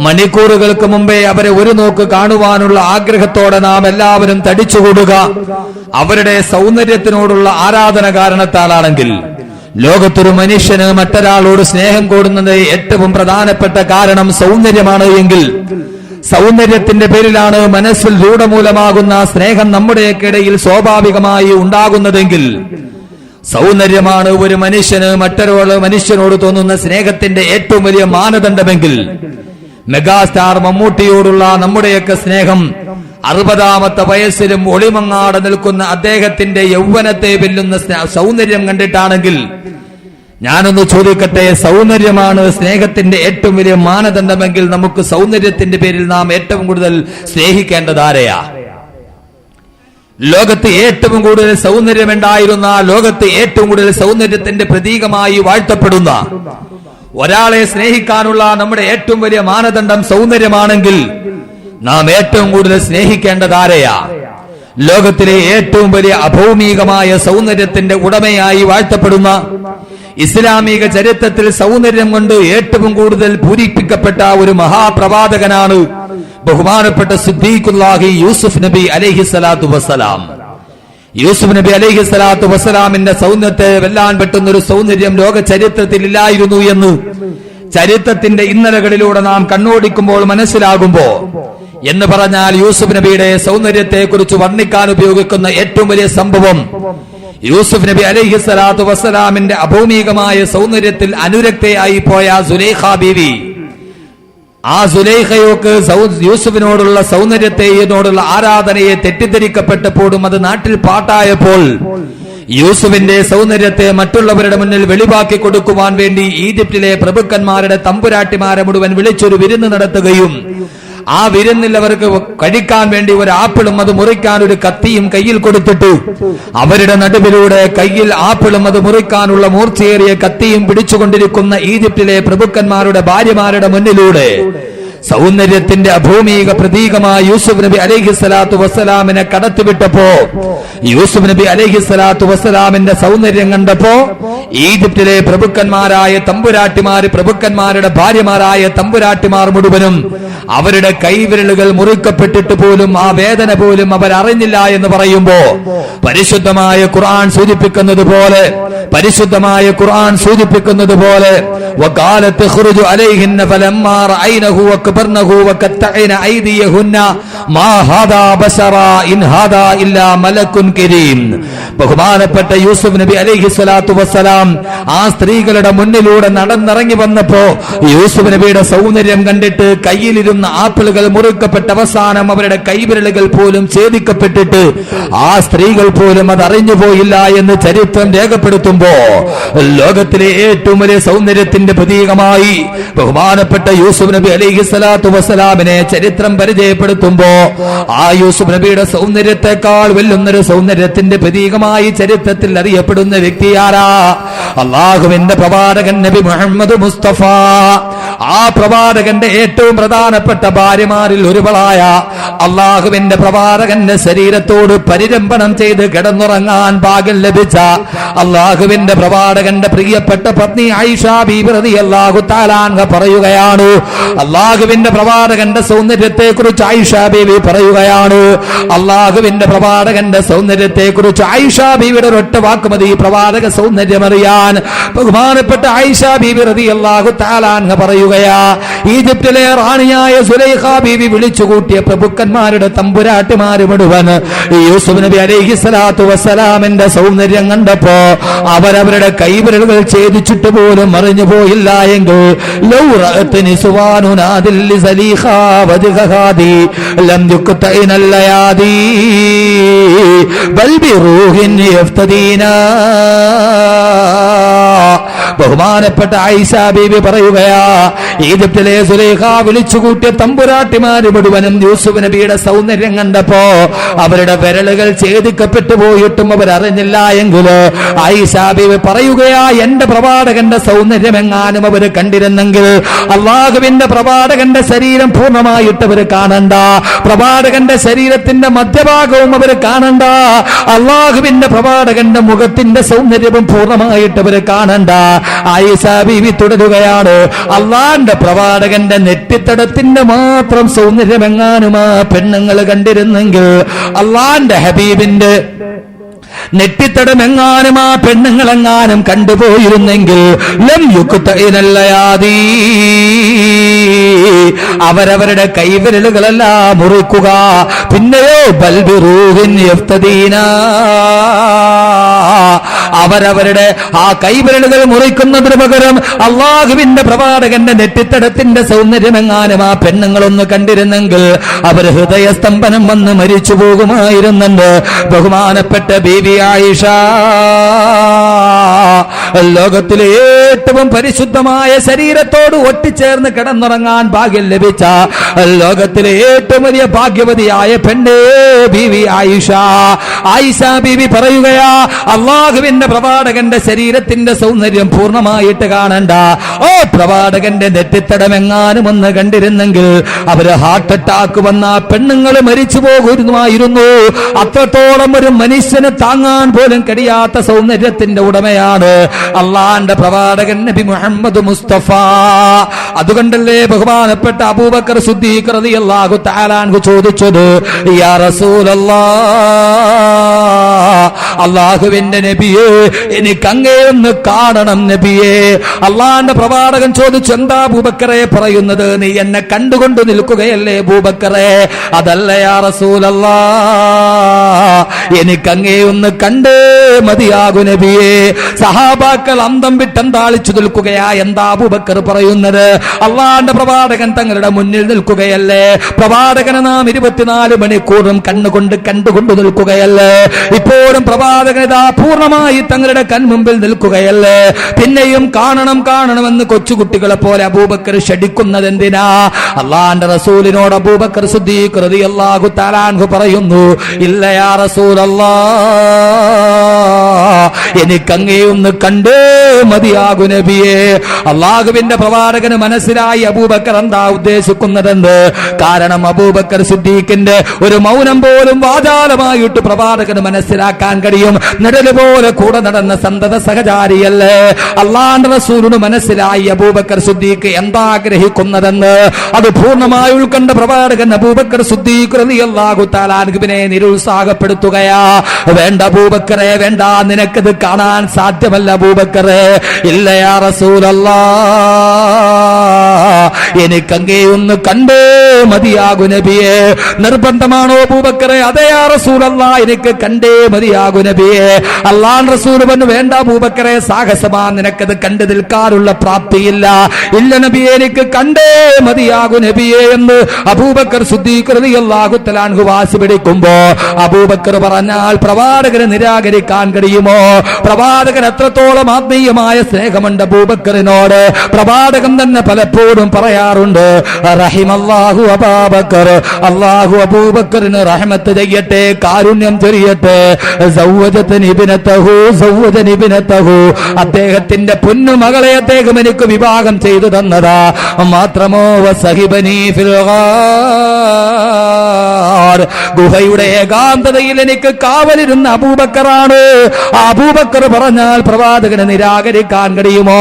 മണിക്കൂറുകൾക്ക് മുമ്പേ അവരെ ഒരു നോക്ക് കാണുവാനുള്ള ആഗ്രഹത്തോടെ നാം എല്ലാവരും തടിച്ചുകൂടുക അവരുടെ സൗന്ദര്യത്തിനോടുള്ള ആരാധന കാരണത്താലാണെങ്കിൽ, ലോകത്തൊരു മനുഷ്യന് മറ്റൊരാളോട് സ്നേഹം കൂടുന്നത് ഏറ്റവും പ്രധാനപ്പെട്ട കാരണം സൗന്ദര്യമാണ് എങ്കിൽ, സൗന്ദര്യത്തിന്റെ പേരിലാണ് മനസ്സിൽ രൂഢമൂലമാകുന്ന സ്നേഹം നമ്മുടെയൊക്കെ ഇടയിൽ സ്വാഭാവികമായി ഉണ്ടാകുന്നതെങ്കിൽ, സൗന്ദര്യമാണ് ഒരു മനുഷ്യന് മറ്റൊരു മനുഷ്യനോട് തോന്നുന്ന സ്നേഹത്തിന്റെ ഏറ്റവും വലിയ മാനദണ്ഡമെങ്കിൽ, മെഗാസ്റ്റാർ മമ്മൂട്ടിയോടുള്ള നമ്മുടെയൊക്കെ സ്നേഹം 60ാമത്തെ വയസ്സിലും ഒളിമങ്ങാട് നിൽക്കുന്ന അദ്ദേഹത്തിന്റെ യൗവനത്തെ വെല്ലുന്ന സൗന്ദര്യം കണ്ടിട്ടാണെങ്കിൽ, ഞാനൊന്ന് ചോദിക്കട്ടെ, സൗന്ദര്യമാണ് സ്നേഹത്തിന്റെ ഏറ്റവും വലിയ മാനദണ്ഡമെങ്കിൽ നമുക്ക് സൗന്ദര്യത്തിന്റെ പേരിൽ നാം ഏറ്റവും കൂടുതൽ സ്നേഹിക്കേണ്ടത് ആരെയാ? ലോകത്ത് ഏറ്റവും കൂടുതൽ സൗന്ദര്യമുണ്ടായിരുന്ന, ലോകത്ത് ഏറ്റവും കൂടുതൽ സൗന്ദര്യത്തിന്റെ പ്രതീകമായി വാഴ്ത്തപ്പെടുന്ന ഒരാളെ സ്നേഹിക്കാനുള്ള നമ്മുടെ ഏറ്റവും വലിയ മാനദണ്ഡം സൗന്ദര്യമാണെങ്കിൽ, നാം ഏറ്റവും കൂടുതൽ സ്നേഹിക്കേണ്ടത് ആരെയാ? ലോകത്തിലെ ഏറ്റവും വലിയ അഭൗമികമായ സൗന്ദര്യത്തിന്റെ ഉടമയായി വാഴ്ത്തപ്പെടുന്ന, ഇസ്ലാമിക ചരിത്രത്തിൽ സൗന്ദര്യം കൊണ്ട് ഏറ്റവും കൂടുതൽ പൂരിപ്പിക്കപ്പെട്ട ഒരു മഹാപ്രവാചകനാണ് ബഹുമാനപ്പെട്ട സിദ്ദീഖുല്ലാഹി യൂസുഫ് നബി അലൈഹിസ്സലാത്തു വസ്സലാം. യൂസുഫ് നബി അലൈഹിസ്സലാത്തു വസ്സലാമിന്റെ സൗന്ദര്യത്തെ വെല്ലാൻ പറ്റുന്ന ഒരു സൗന്ദര്യം ലോക ചരിത്രത്തിൽ ഇല്ലായിരുന്നു എന്ന് ചരിത്രത്തിന്റെ ഇന്നലകളിലൂടെ നാം കണ്ണോടിക്കുമ്പോൾ മനസ്സിലാകുമ്പോ, എന്ന് പറഞ്ഞാൽ യൂസുഫ് നബിയുടെ സൗന്ദര്യത്തെ കുറിച്ച് വർണ്ണിക്കാൻ ഉപയോഗിക്കുന്ന ഏറ്റവും വലിയ സംഭവം യൂസുഫ് നബി അലൈഹിസ്സലാത്തു വസ്സലാമിന്റെ അഭൗമികമായ സൗന്ദര്യത്തിൽ അനുരക്തയായി പോയ സുലൈഖ ബീവി. ആ സുലൈഖയൊക്കെ യൂസുഫിനോടുള്ള സൗന്ദര്യത്തോടുള്ള ആരാധനയെ തെറ്റിദ്ധരിക്കപ്പെട്ടപ്പോഴും അത് നാട്ടിൽ പാട്ടായപ്പോൾ യൂസുഫിന്റെ സൗന്ദര്യത്തെ മറ്റുള്ളവരുടെ മുന്നിൽ വെളിവാക്കി കൊടുക്കുവാൻ വേണ്ടി ഈജിപ്തിലെ പ്രഭുക്കന്മാരുടെ തമ്പുരാട്ടിമാരെ മുഴുവൻ വിളിച്ചൊരു വിരുന്ന് നടത്തുകയും ആ വിരുന്നിൽ അവർക്ക് കഴിക്കാൻ വേണ്ടി ഒരു ആപ്പിളും അത് മുറിക്കാൻ ഒരു കത്തിയും കയ്യിൽ കൊടുത്തിട്ട് അവരുടെ നടുവിലൂടെ കയ്യിൽ ആപ്പിളും അത് മുറിക്കാനുള്ള മൂർച്ചയേറിയ കത്തിയും പിടിച്ചുകൊണ്ടിരിക്കുന്ന ഈജിപ്തിലെ പ്രഭുക്കന്മാരുടെ ഭാര്യമാരുടെ മുന്നിലൂടെ സൗന്ദര്യത്തിന്റെ അഭൗമിക പ്രതീകമായ യൂസുഫ് നബി അലൈഹിസ്സലാത്തു വസ്സലാമിനെ കടത്തിവിട്ടപ്പോ, യൂസുഫ് നബി അലൈഹിസ്സലാത്തു വസ്സലാമിന്റെ സൗന്ദര്യം കണ്ടപ്പോ ഈജിപ്തിലെ പ്രഭുക്കന്മാരായ തമ്പുരാട്ടിമാർ, പ്രഭുക്കന്മാരുടെ ഭാര്യമാരായ തമ്പുരാട്ടിമാർ മുഴുവനും അവരുടെ കൈവിരലുകൾ മുറിക്കപ്പെട്ടിട്ട് പോലും ആ വേദന പോലും അവരറിഞ്ഞില്ല എന്ന് പറയുമ്പോ, പരിശുദ്ധമായ ഖുർആൻ സൂചിപ്പിക്കുന്നത് പോലെ വഖാലത്ത് ഖുറുജു അലൈഹിന്ന ഫലമ്മാ റഅയ്നഹു വകബർനഹു വകത്തഅന ഐദിയഹുന്ന മാ ഹാദാ ബശറാ ഇൻ ഹാദാ ഇല്ലാ മലക്കുൻ കരീം. ബഹുമാനപ്പെട്ട യൂസുഫ് നബി അലൈഹിസ്സലാത്തു വസ്സലാം ആ സ്ത്രീകളുടെ മുന്നിലൂടെ നടന്നിറങ്ങി വന്നപ്പോ യൂസുഫ് നബിയുടെ സൗന്ദര്യം കണ്ടിട്ട് കയ്യിലിരുന്ന ആപ്പിളുകൾ മുറിക്കപ്പെട്ട അവസാനം അവരുടെ കൈവിരലുകൾ പോലും ഛേദിക്കപ്പെട്ടിട്ട് ആ സ്ത്രീകൾ പോലും അത് അറിഞ്ഞു പോയില്ല എന്ന് ചരിത്രം രേഖപ്പെടുത്തുമ്പോ, ലോകത്തിലെ ഏറ്റവും വലിയ സൗന്ദര്യത്തിന്റെ പ്രതീകമായി ബഹുമാനപ്പെട്ട യൂസുഫ് നബി അലൈഹിസ്സലാത്തു വസ്സലാമിനെ ചരിത്രം പരിചയപ്പെടുത്തുമ്പോ, ആ യൂസുഫ് നബിയുടെ സൗന്ദര്യത്തെക്കാൾ വെല്ലുന്നൊരു സൗന്ദര്യത്തിന്റെ പ്രതീകമായി ചരിത്രത്തിൽ അറിയപ്പെടുന്ന വ്യക്തിയാരാ? അല്ലാഹുവിന്റെ പ്രവാചകൻ നബി മുഹമ്മദ് മുസ്തഫ. ആ പ്രവാചകന്റെ ഏറ്റവും പ്രധാനപ്പെട്ട ഭാര്യമാരിൽ ഒരുവളായ അല്ലാഹുവിന്റെ പ്രവാചകന്റെ ശരീരത്തോട് പരിരംഭണം ചെയ്ത് കിടന്നുറങ്ങാൻ ഭാഗ്യം ലഭിച്ച അല്ലാഹുവിന്റെ പ്രവാചകന്റെ പ്രിയപ്പെട്ട പത്നി ആയിഷ ബീബി റളിയല്ലാഹു തആല അൻഹ പറയുകയാണ്, അല്ലാഹുവിന്റെ പ്രവാചകന്റെ സൗന്ദര്യത്തെ കുറിച്ച് ആയിഷ ബീബി പറയുകയാണ്, അല്ലാഹുവിന്റെ പ്രവാചകന്റെ സൗന്ദര്യത്തെ കുറിച്ച് ആയിഷ ബീവിയുടെ ഒറ്റ വാക്ക് മതി പ്രവാചക സൗന്ദര്യം അറിയാൻ. ബഹുമാനപ്പെട്ട ആയിഷ ബീബി റളിയല്ലാഹു തആല അൻഹ പറയുക, പറയുകയാ, ഈജിപ്തിലെ റാണിയായ സുലൈഖ ബീവി വിളിച്ചുകൂട്ടിയ പ്രഭുക്കന്മാരുടെ തമ്പുരാട്ടിമാര് മുഴുവൻ യൂസുഫ് നബി അലൈഹിസ്സലാത്തു വസ്സലാമിന്റെ സൗന്ദര്യം കണ്ടപ്പോ അവരവരുടെ കൈവിരലുകൾ ഛേദിച്ചിട്ട് പോലും മറിഞ്ഞു പോയില്ല എങ്കിൽ ലൗ റഅത്നി സുവാനുനാദിൽ ലിസലീഖ വജ്ഹഹാദി ലം യുക്തൈനൽ ലയാദി ബൽ ബിറൂഹിൻ യഫ്തദീനാ. ബഹുമാനപ്പെട്ട ആയിഷ ബീബി പറയുകയാ, ഈജിപ്തിലെ സുലൈഖ വിളിച്ചുകൂട്ടിയ തമ്പുരാട്ടിമാര് മുഴുവനും യൂസുഫ് നബിയുടെ സൗന്ദര്യം കണ്ടപ്പോ അവരുടെ വിരലുകൾ ഛേദിക്കപ്പെട്ടു പോയിട്ടും അവരറിഞ്ഞില്ല എങ്കിൽ ആയിഷ ബീബി പറയുകയാ, എന്റെ പ്രവാചകന്റെ സൗന്ദര്യം എങ്ങാനും അവര് കണ്ടിരുന്നെങ്കിൽ അള്ളാഹുവിന്റെ പ്രവാചകന്റെ ശരീരം പൂർണ്ണമായിട്ട് അവര് കാണണ്ട, പ്രവാചകന്റെ ശരീരത്തിന്റെ മധ്യഭാഗവും അവര് കാണണ്ട, അള്ളാഹുവിന്റെ പ്രവാചകന്റെ മുഖത്തിന്റെ സൗന്ദര്യവും പൂർണ്ണമായിട്ട് അവര് കാണണ്ട. ആയിഷ ബീവി തുടരുകയാണ്, അള്ളാന്റെ പ്രവാചകന്റെ നെറ്റിത്തടത്തിന്റെ മാത്രം സൗന്ദര്യമെങ്ങാനുമാ പെണ്ണുങ്ങൾ കണ്ടിരുന്നെങ്കിൽ, അള്ളാന്റെ ഹബീബിന്റെ നെറ്റിത്തടമെങ്ങാനും ആ പെണ്ണുങ്ങളെങ്ങാനും കണ്ടുപോയിരുന്നെങ്കിൽ ലം യുക്തൈനല്ലയാദീ അവരവരുടെ കൈവിരലുകളെല്ലാം മുറിക്കുക, പിന്നെയോ ബൽബിറൂഹിൻ യഫ്തദീനാ അവരവരുടെ ആ കൈവിരലുകൾ മുറിക്കുന്നതിന് പകരം അള്ളാഹുവിന്റെ പ്രവാചകന്റെ നെറ്റിത്തടത്തിന്റെ സൗന്ദര്യമെങ്ങാനും ആ പെണ്ണുങ്ങളൊന്ന് കണ്ടിരുന്നെങ്കിൽ അവർ ഹൃദയസ്തംഭനം വന്ന് മരിച്ചു പോകുമായിരുന്നുണ്ട്. ബഹുമാനപ്പെട്ട ബീവി ആയിഷ ലോകത്തിലെ ഏറ്റവും പരിശുദ്ധമായ ശരീരത്തോട് ഒട്ടിച്ചേർന്ന് കിടന്നുറങ്ങാൻ ഭാഗ്യം ലഭിച്ച ലോകത്തിലെ ഏറ്റവും വലിയ ഭാഗ്യവതിയായ പെണ്ണേ ബീവി ആയിഷ. ആയിഷ ബീവി പറയുകയാ, അള്ളാഹുവിന്റെ പ്രവാചകന്റെ ശരീരത്തിന്റെ സൗന്ദര്യം പൂർണ്ണമായിട്ട് കാണണ്ട, ഓ പ്രവാചകന്റെ നെറ്റിത്തടമെങ്ങാനും ഒന്ന് കണ്ടിരുന്നെങ്കിൽ അവര് ഹാർട്ട് അറ്റാക്ക് വന്ന പെണ്ണുങ്ങൾ മരിച്ചു പോകുമായിരുന്നു. അത്രത്തോളം ഒരു മനുഷ്യന് താങ്ങാൻ പോലും കഴിയാത്ത സൗന്ദര്യത്തിന്റെ ഉടമയാണ് അള്ളാന്റെ പ്രവാചകൻ നബി മുഹമ്മദ് മുസ്തഫ. അതുകൊണ്ടല്ലേ ബഹുമാനപ്പെട്ട അബൂബക്കർ സിദ്ദീഖ് റളിയല്ലാഹു തആല അൻഹു ചോദിച്ചത്, യാ റസൂലല്ലാഹ്, അള്ളാഹുവിന്റെ നബിയേ എനിക്ക് അങ്ങേയൊന്ന് കാണണം നബിയേ. അള്ളാന്റെ പ്രവാചകൻ ചോദിച്ചു, എന്താ അബൂബക്കറെ പറയുന്നത്, നീ എന്നെ കണ്ടുകൊണ്ട് നിൽക്കുകയല്ലേ അബൂബക്കറെ? അതല്ല യാ റസൂലല്ലാഹ്, എനിക്ക് അങ്ങേയൊന്ന് കണ്ടേ മതിയാകു നബിയേ. സഹാബാക്കൾ അന്തം വിട്ടന്താളിച്ചു നിൽക്കുകയാ. എന്താ അബൂബക്കർ പറയുന്നത്? അള്ളാന്റെ പ്രവാചകൻ തങ്ങളുടെ മുന്നിൽ നിൽക്കുകയല്ലേ, പ്രവാചകനെ നാം 24 മണിക്കൂറും കണ്ണുകൊണ്ട് കണ്ടുകൊണ്ട് നിൽക്കുകയല്ലേ, ഇപ്പോഴും പ്രവാചകൻ ഇതാ പൂർണ്ണമായി തങ്ങളുടെ കൺമുമ്പിൽ നിൽക്കുകയല്ലേ, പിന്നെയും കാണണം കാണണമെന്ന് കൊച്ചുകുട്ടികളെ പോലെ അബൂബക്കർ ക്ഷണിക്കുന്നത് എന്തിനാ? അള്ളാന്റെ റസൂലിനോട് അബൂബക്കർ സിദ്ദീഖ് റളിയല്ലാഹു തആല അൻഹു പറയുന്നു, ഇല്ല യാ റസൂലല്ലാഹ്, എനിക്കങ്ങേയൊന്ന് കണ്ടേ മതിയാകു നബിയേ. അള്ളാഹുവിന്റെ പ്രവാചകന് മനസ്സിലായി അബൂബക്കർ എന്താ ഉദ്ദേശിക്കുന്നതെന്ന്. കാരണം അബൂബക്കർ സിദ്ദീഖിന്റെ ഒരു മൗനം പോലും വാചാലമായിട്ട് പ്രവാചകന് മനസ്സിലാക്കാൻ കഴിയും. നിഴല് പോലെ കൂടെ നടന്ന സന്തത സഹചാരിയല്ലേ. അള്ളാന്റെ റസൂലിന് മനസ്സിലായി അബൂബക്കർ സിദ്ദീഖ് എന്താ ആഗ്രഹിക്കുന്നതെന്ന്. അത് പൂർണ്ണമായി ഉൾക്കൊണ്ട പ്രവാചകൻ അബൂബക്കർ സിദ്ദീഖ് റളിയല്ലാഹു തആല അൻഹുവിനെ നിരുത്സാഹപ്പെടുത്തുകയാ. വേണ്ട അബൂബക്കറെ, വേണ്ട, നിനക്കത് കാണാൻ സാധ്യമല്ല അബൂബക്കറെ. ഇല്ല യാ റസൂലല്ലാഹ്, എനിക്കങ്ങേ ഒന്ന് കണ്ടേ മതിയാകു നബിയേ. നിർബന്ധമാണോ അബൂബക്കറെ? അതെ യാ റസൂലല്ലാഹ്, എനിക്ക് കണ്ടേ മതിയാകു നബിയേ. അല്ലാഹു റസൂൽ പറഞ്ഞു, വേണ്ട അബൂബക്കറെ, സാഹസമാ, നിനക്കത് കണ്ടു നിൽക്കാനുള്ള പ്രാപ്തിയില്ല. ഇല്ല നബിയേ, എനിക്ക് കണ്ടേ മതിയാകു നബിയേ എന്ന് അബൂബക്കർ സിദ്ദീഖ് റളിയല്ലാഹു തആല അൻഹു വാശി പിടിക്കുമ്പോ അബൂബക്കർ പറഞ്ഞാൽ പ്രവാചകനെ നിരാകരിക്കാൻ കഴിയുമോ? പ്രവാചകൻ എത്രത്തോളം ആത്മീയമായ സ്നേഹമുണ്ട് അബൂബക്കറിനോട്. പ്രവാചകൻ തന്നെ പലപ്പോഴും പറയാറുണ്ട്, റഹിമല്ലാഹു അബൂബക്കർ, അല്ലാഹു അബൂബക്കറിന് റഹ്മത്ത് ചെയ്യട്ടെ, കാരുണ്യം ചൊരിയട്ടെ. സൗവജതനി ഇബ്നതഹു, സൗവജനി ഇബ്നതഹു, അദ്ദേഹത്തിന്റെ പൊന്നു മകളെ അദ്ദേഹം എനിക്ക് വിവാഹം ചെയ്തു തന്നതാ. മാത്രമോ വസഹിബനി ഫിൽ ഗാർ, ഗുഹയുടെ ഏകാന്തതയിൽ എനിക്ക് കാവലിരുന്ന അബൂബക്കറാണ്. അബൂബക്കർ പറഞ്ഞാൽ പ്രവാചകനെ നിരാകരിക്കാൻ കഴിയുമോ?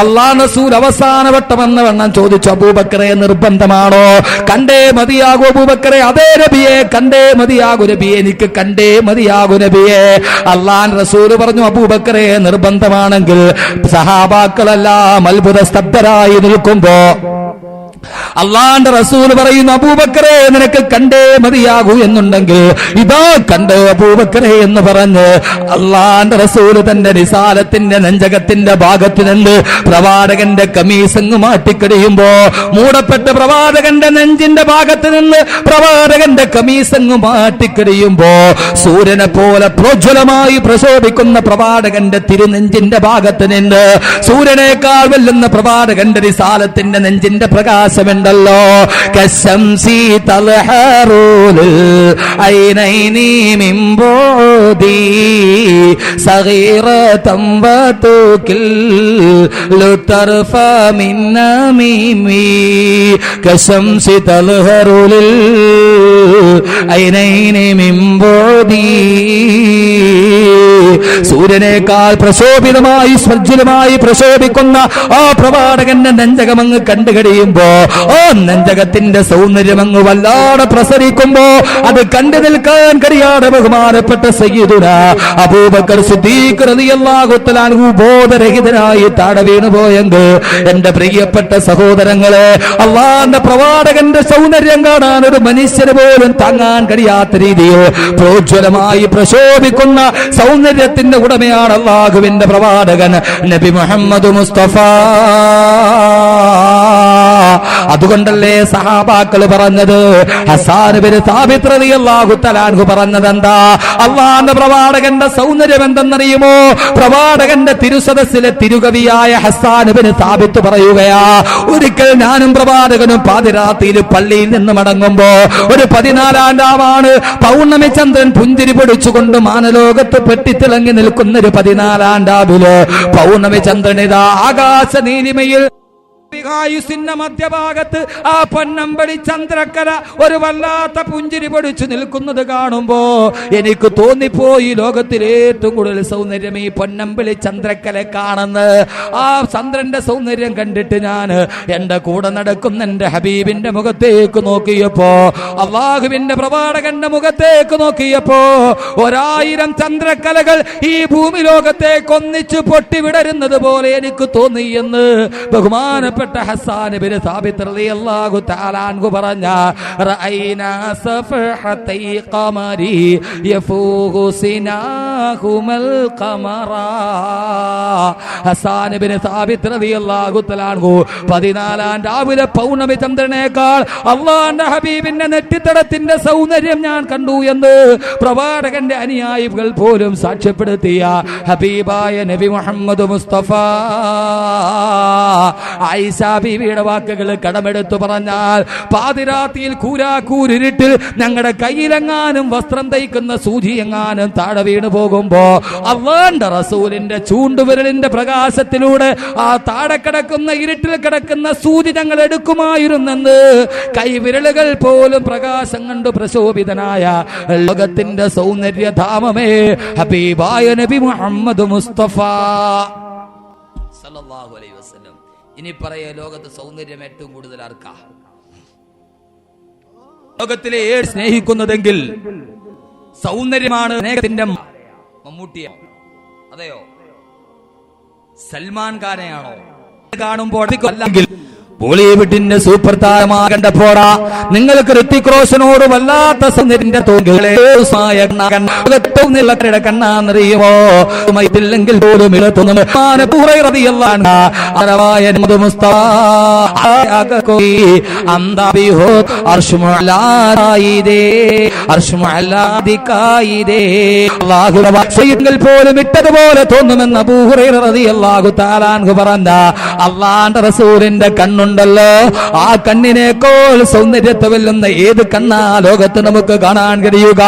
അല്ലാഹു റസൂൽ അവസാനവട്ടമെന്ന വണ്ണം ചോദിച്ചു, അബൂബക്കറെ നിർബന്ധമാണോ? കണ്ടേ മതിയാകൂ അബൂബക്കറെ. അതേ നബിയെ, കണ്ടേ മതിയാകൂ നബിയെ, എനിക്ക് കണ്ടേ മതിയാകൂ നബിയെ. അല്ലാഹു റസൂൽ പറഞ്ഞു, അബൂബക്കറെ നിർബന്ധമാണെങ്കിൽ. സഹാബാക്കളെല്ലാം അത്ഭുത സ്തബ്ധരായി നിൽക്കുമ്പോ അള്ളാന്റെ റസൂൽ പറയുന്നു, അബൂബക്കറെ നിനക്ക് കണ്ടേ മതിയാകൂ എന്നുണ്ടെങ്കിൽ ഇതാ കണ്ടോ അബൂബക്കറെ എന്ന് പറഞ്ഞ് അള്ളാന്റെ റസൂൽ തന്റെ നിസാലത്തിന്റെ നെഞ്ചകത്തിന്റെ ഭാഗത്ത് നിന്ന് പ്രവാചകന്റെ കമീസങ്ങ് മാറ്റിക്കഴിയുമ്പോ, മൂടപ്പെട്ട പ്രവാചകന്റെ നെഞ്ചിന്റെ ഭാഗത്ത് നിന്ന് പ്രവാചകന്റെ കമീസങ്ങ് മാറ്റിക്കഴിയുമ്പോ സൂര്യനെ പോലെ പ്രോജ്വലമായി പ്രശോഭിക്കുന്ന പ്രവാചകന്റെ തിരുനെഞ്ചിന്റെ ഭാഗത്ത് നിന്ന് സൂര്യനേക്കാൾ വെല്ലുന്ന പ്രവാചകന്റെ നിസാലത്തിന്റെ നെഞ്ചിന്റെ പ്രകാശമുണ്ടല്ലോ. കശംസി തൽഹറൂലിൽ ഐനൈനി മിൻ ബുദി സഗീറതൻ വതുകിൽ ലുതർഫ മിൻ നമീമി. കശംസി തൽഹറൂലിൽ ഐനൈനി മിൻ ബുദി. സൂര്യനേക്കാൾ പ്രശോഭിതമായി സ്വജ്ജലമായി പ്രശോഭിക്കുന്ന ആ പ്രവാചകന്റെ നെഞ്ചകമങ്ങ് കണ്ടു കഴിയുമ്പോ, ആ നെഞ്ചകത്തിന്റെ സൗന്ദര്യം അങ്ങ് വല്ലാതെ പ്രസരിക്കുമ്പോ അത് കണ്ടു നിൽക്കാൻ കഴിയാതെ ബഹുമാനപ്പെട്ട സയ്യിദുനാ അബൂബക്കർ സിദ്ദീഖ് റളിയല്ലാഹു തആല അൻഹു ബോധരഹിതനായി താഴെ വീണുപോയെങ്കിൽ എന്റെ പ്രിയപ്പെട്ട സഹോദരങ്ങളെ, അല്ലാഹുവിന്റെ പ്രവാചകന്റെ സൗന്ദര്യം കാണാൻ ഒരു മനുഷ്യന് പോലും താങ്ങാൻ കഴിയാത്ത രീതിയിൽ പ്രോജ്വലമായി പ്രശോഭിക്കുന്ന സൗന്ദര്യത്തിന്റെ ഉടമയാണ് അല്ലാഹുവിന്റെ പ്രവാചകൻ നബി മുഹമ്മദ് മുസ്തഫ. അതുകൊണ്ടല്ലേ സഹാബാക്കൾ പറഞ്ഞത്, ഹസ്സാൻ ബിൻ സാബിത്ത് റളിയല്ലാഹു തആല അൻഹു പറഞ്ഞത് എന്താ? അല്ലാഹുവിന്റെ പ്രവാചകന്റെ സൗന്ദര്യം എന്തെന്നറിയുമോ? പ്രവാചകന്റെ തിരുസദസ്സിലെ തിരുകവിയായ ഹസ്സാൻ ബിൻ സാബിത്ത് പറയുകയാ, ഒരിക്കൽ ഞാനും പ്രവാചകനും പാതിരാത്രിയിൽ പള്ളിയിൽ നിന്ന് മടങ്ങുമ്പോ ഒരു 14-ാം രാവാണ്. പൗർണമി ചന്ദ്രൻ പുഞ്ചിരി പൊടിച്ചുകൊണ്ട് മാനലോകത്ത് പെട്ടിത്തിളങ്ങി നിൽക്കുന്ന ഒരു 14-ാം രാവില് പൗർണമി ചന്ദ്രനിതാ ആകാശ നീലിമയിൽ ിന്റെ മധ്യഭാഗത്ത് ആ പൊന്നമ്പടി ചന്ദ്രക്കല ഒരു വല്ലാത്ത പുഞ്ചിരി പൊടിച്ചു നിൽക്കുന്നത് കാണുമ്പോ എനിക്ക് തോന്നിപ്പോയി, ലോകത്തിലെ ഏറ്റവും കൂടുതൽ സൗന്ദര്യം ഈ പൊന്നമ്പളി ചന്ദ്രക്കല കാണുന്ന ആ ചന്ദ്രന്റെ സൗന്ദര്യം കണ്ടിട്ട് ഞാൻ എന്റെ കൂടെ നടക്കുന്ന എന്റെ ഹബീബിന്റെ മുഖത്തേക്ക് നോക്കിയപ്പോ, അല്ലാഹുവിന്റെ പ്രവാചകന്റെ മുഖത്തേക്ക് നോക്കിയപ്പോ 1000 ചന്ദ്രക്കലകൾ ഈ ഭൂമി ലോകത്തേക്ക് ഒന്നിച്ചു പൊട്ടിവിടരുന്നത് പോലെ എനിക്ക് തോന്നി എന്ന് ബഹുമാനപ്പെട്ട ഹസ്സാൻ ബിൻ സാബിത്ത് റളിയല്ലാഹു തആല അൻഹു പറഞ്ഞ, റഅയ്നാ സഫഹതൈ ഖമരി യഫൂഹു സിനാഹുമൽ ഖമറാ. ഹസ്സാൻ ബിൻ സാബിത്ത് റളിയല്ലാഹു തആല അൻഹു 14-ാം രാവിലെ പൗർണമി ചന്ദ്രനേക്കാൾ അല്ലാഹുവിന്റെ ഹബീബിന്റെ നെറ്റിത്തടത്തിന്റെ സൗന്ദര്യം ഞാൻ കണ്ടു എന്ന് പ്രവാചകന്റെ അനുയായികൾ പോലും സാക്ഷ്യപ്പെടുത്തിയ ഹബീബായ നബി മുഹമ്മദ് മുസ്തഫ. ആയിഷ ബീവിയുടെ വാക്കുകൾ കടമെടുത്തു പറഞ്ഞാൽ, പാതിരാത്രിയിൽ കൂരാക്കൂരിട്ടിൽ ഞങ്ങളുടെ കയ്യിലെങ്ങാനും വസ്ത്രം തയ്ക്കുന്ന സൂചി എങ്ങാനും താഴെ വീണു പോകുമ്പോ അല്ലാഹുവിന്റെ റസൂലിന്റെ ചൂണ്ടുവിരലിന്റെ പ്രകാശത്തിലൂടെ ആ താഴെ കിടക്കുന്ന ഇരുട്ടിൽ കിടക്കുന്ന സൂചി ഞങ്ങൾ എടുക്കുമായിരുന്നെന്ന് കൈവിരലുകൾ പോലും പ്രകാശം കണ്ടു പ്രശോഭിതനായ ലോകത്തിന്റെ സൗന്ദര്യധാമമേ ഹബീബായ നബി മുഹമ്മദ് മുസ്തഫ സല്ലല്ലാഹു അലൈഹി വസല്ലം. ഇനി പറയ, ലോകത്ത് സൗന്ദര്യം ഏറ്റവും കൂടുതൽ ആർക്കാ? ലോകത്തിലെ സ്നേഹിക്കുന്നതെങ്കിൽ സൗന്ദര്യമാണ് സ്നേഹത്തിന്റെ. മമ്മൂട്ടിയോ? അതെയോ? സൽമാൻ ഖാനെയാണോ? കാണുമ്പോൾ അല്ലെങ്കിൽ ബോളിവുഡിന്റെ സൂപ്പർ താരമായി കണ്ടപ്പോടാ നിങ്ങൾക്ക് ഋത്തിക് റോഷനോട് വല്ലാത്ത സൗന്ദര്യത്തിന്റെ കണ്ണാന്നറിയുമോ? മൈത്തില്ലെങ്കിൽ പോലും പോലും ഇട്ടതുപോലെ തോന്നുമെന്ന് അബൂ ഹുറൈറ റളിയല്ലാഹു തആല അൻഹു പറഞ്ഞ അല്ലാഹുവിന്റെ റസൂലിന്റെ കണ്ണുണ്ട് കണ്ണുണ്ടല്ലോ, ആ കണ്ണിനേക്കാൾ സൗന്ദര്യത്തെ വെല്ലുന്ന ഏത് കണ്ണാ ലോകത്ത് നമുക്ക് കാണാൻ കഴിയുക?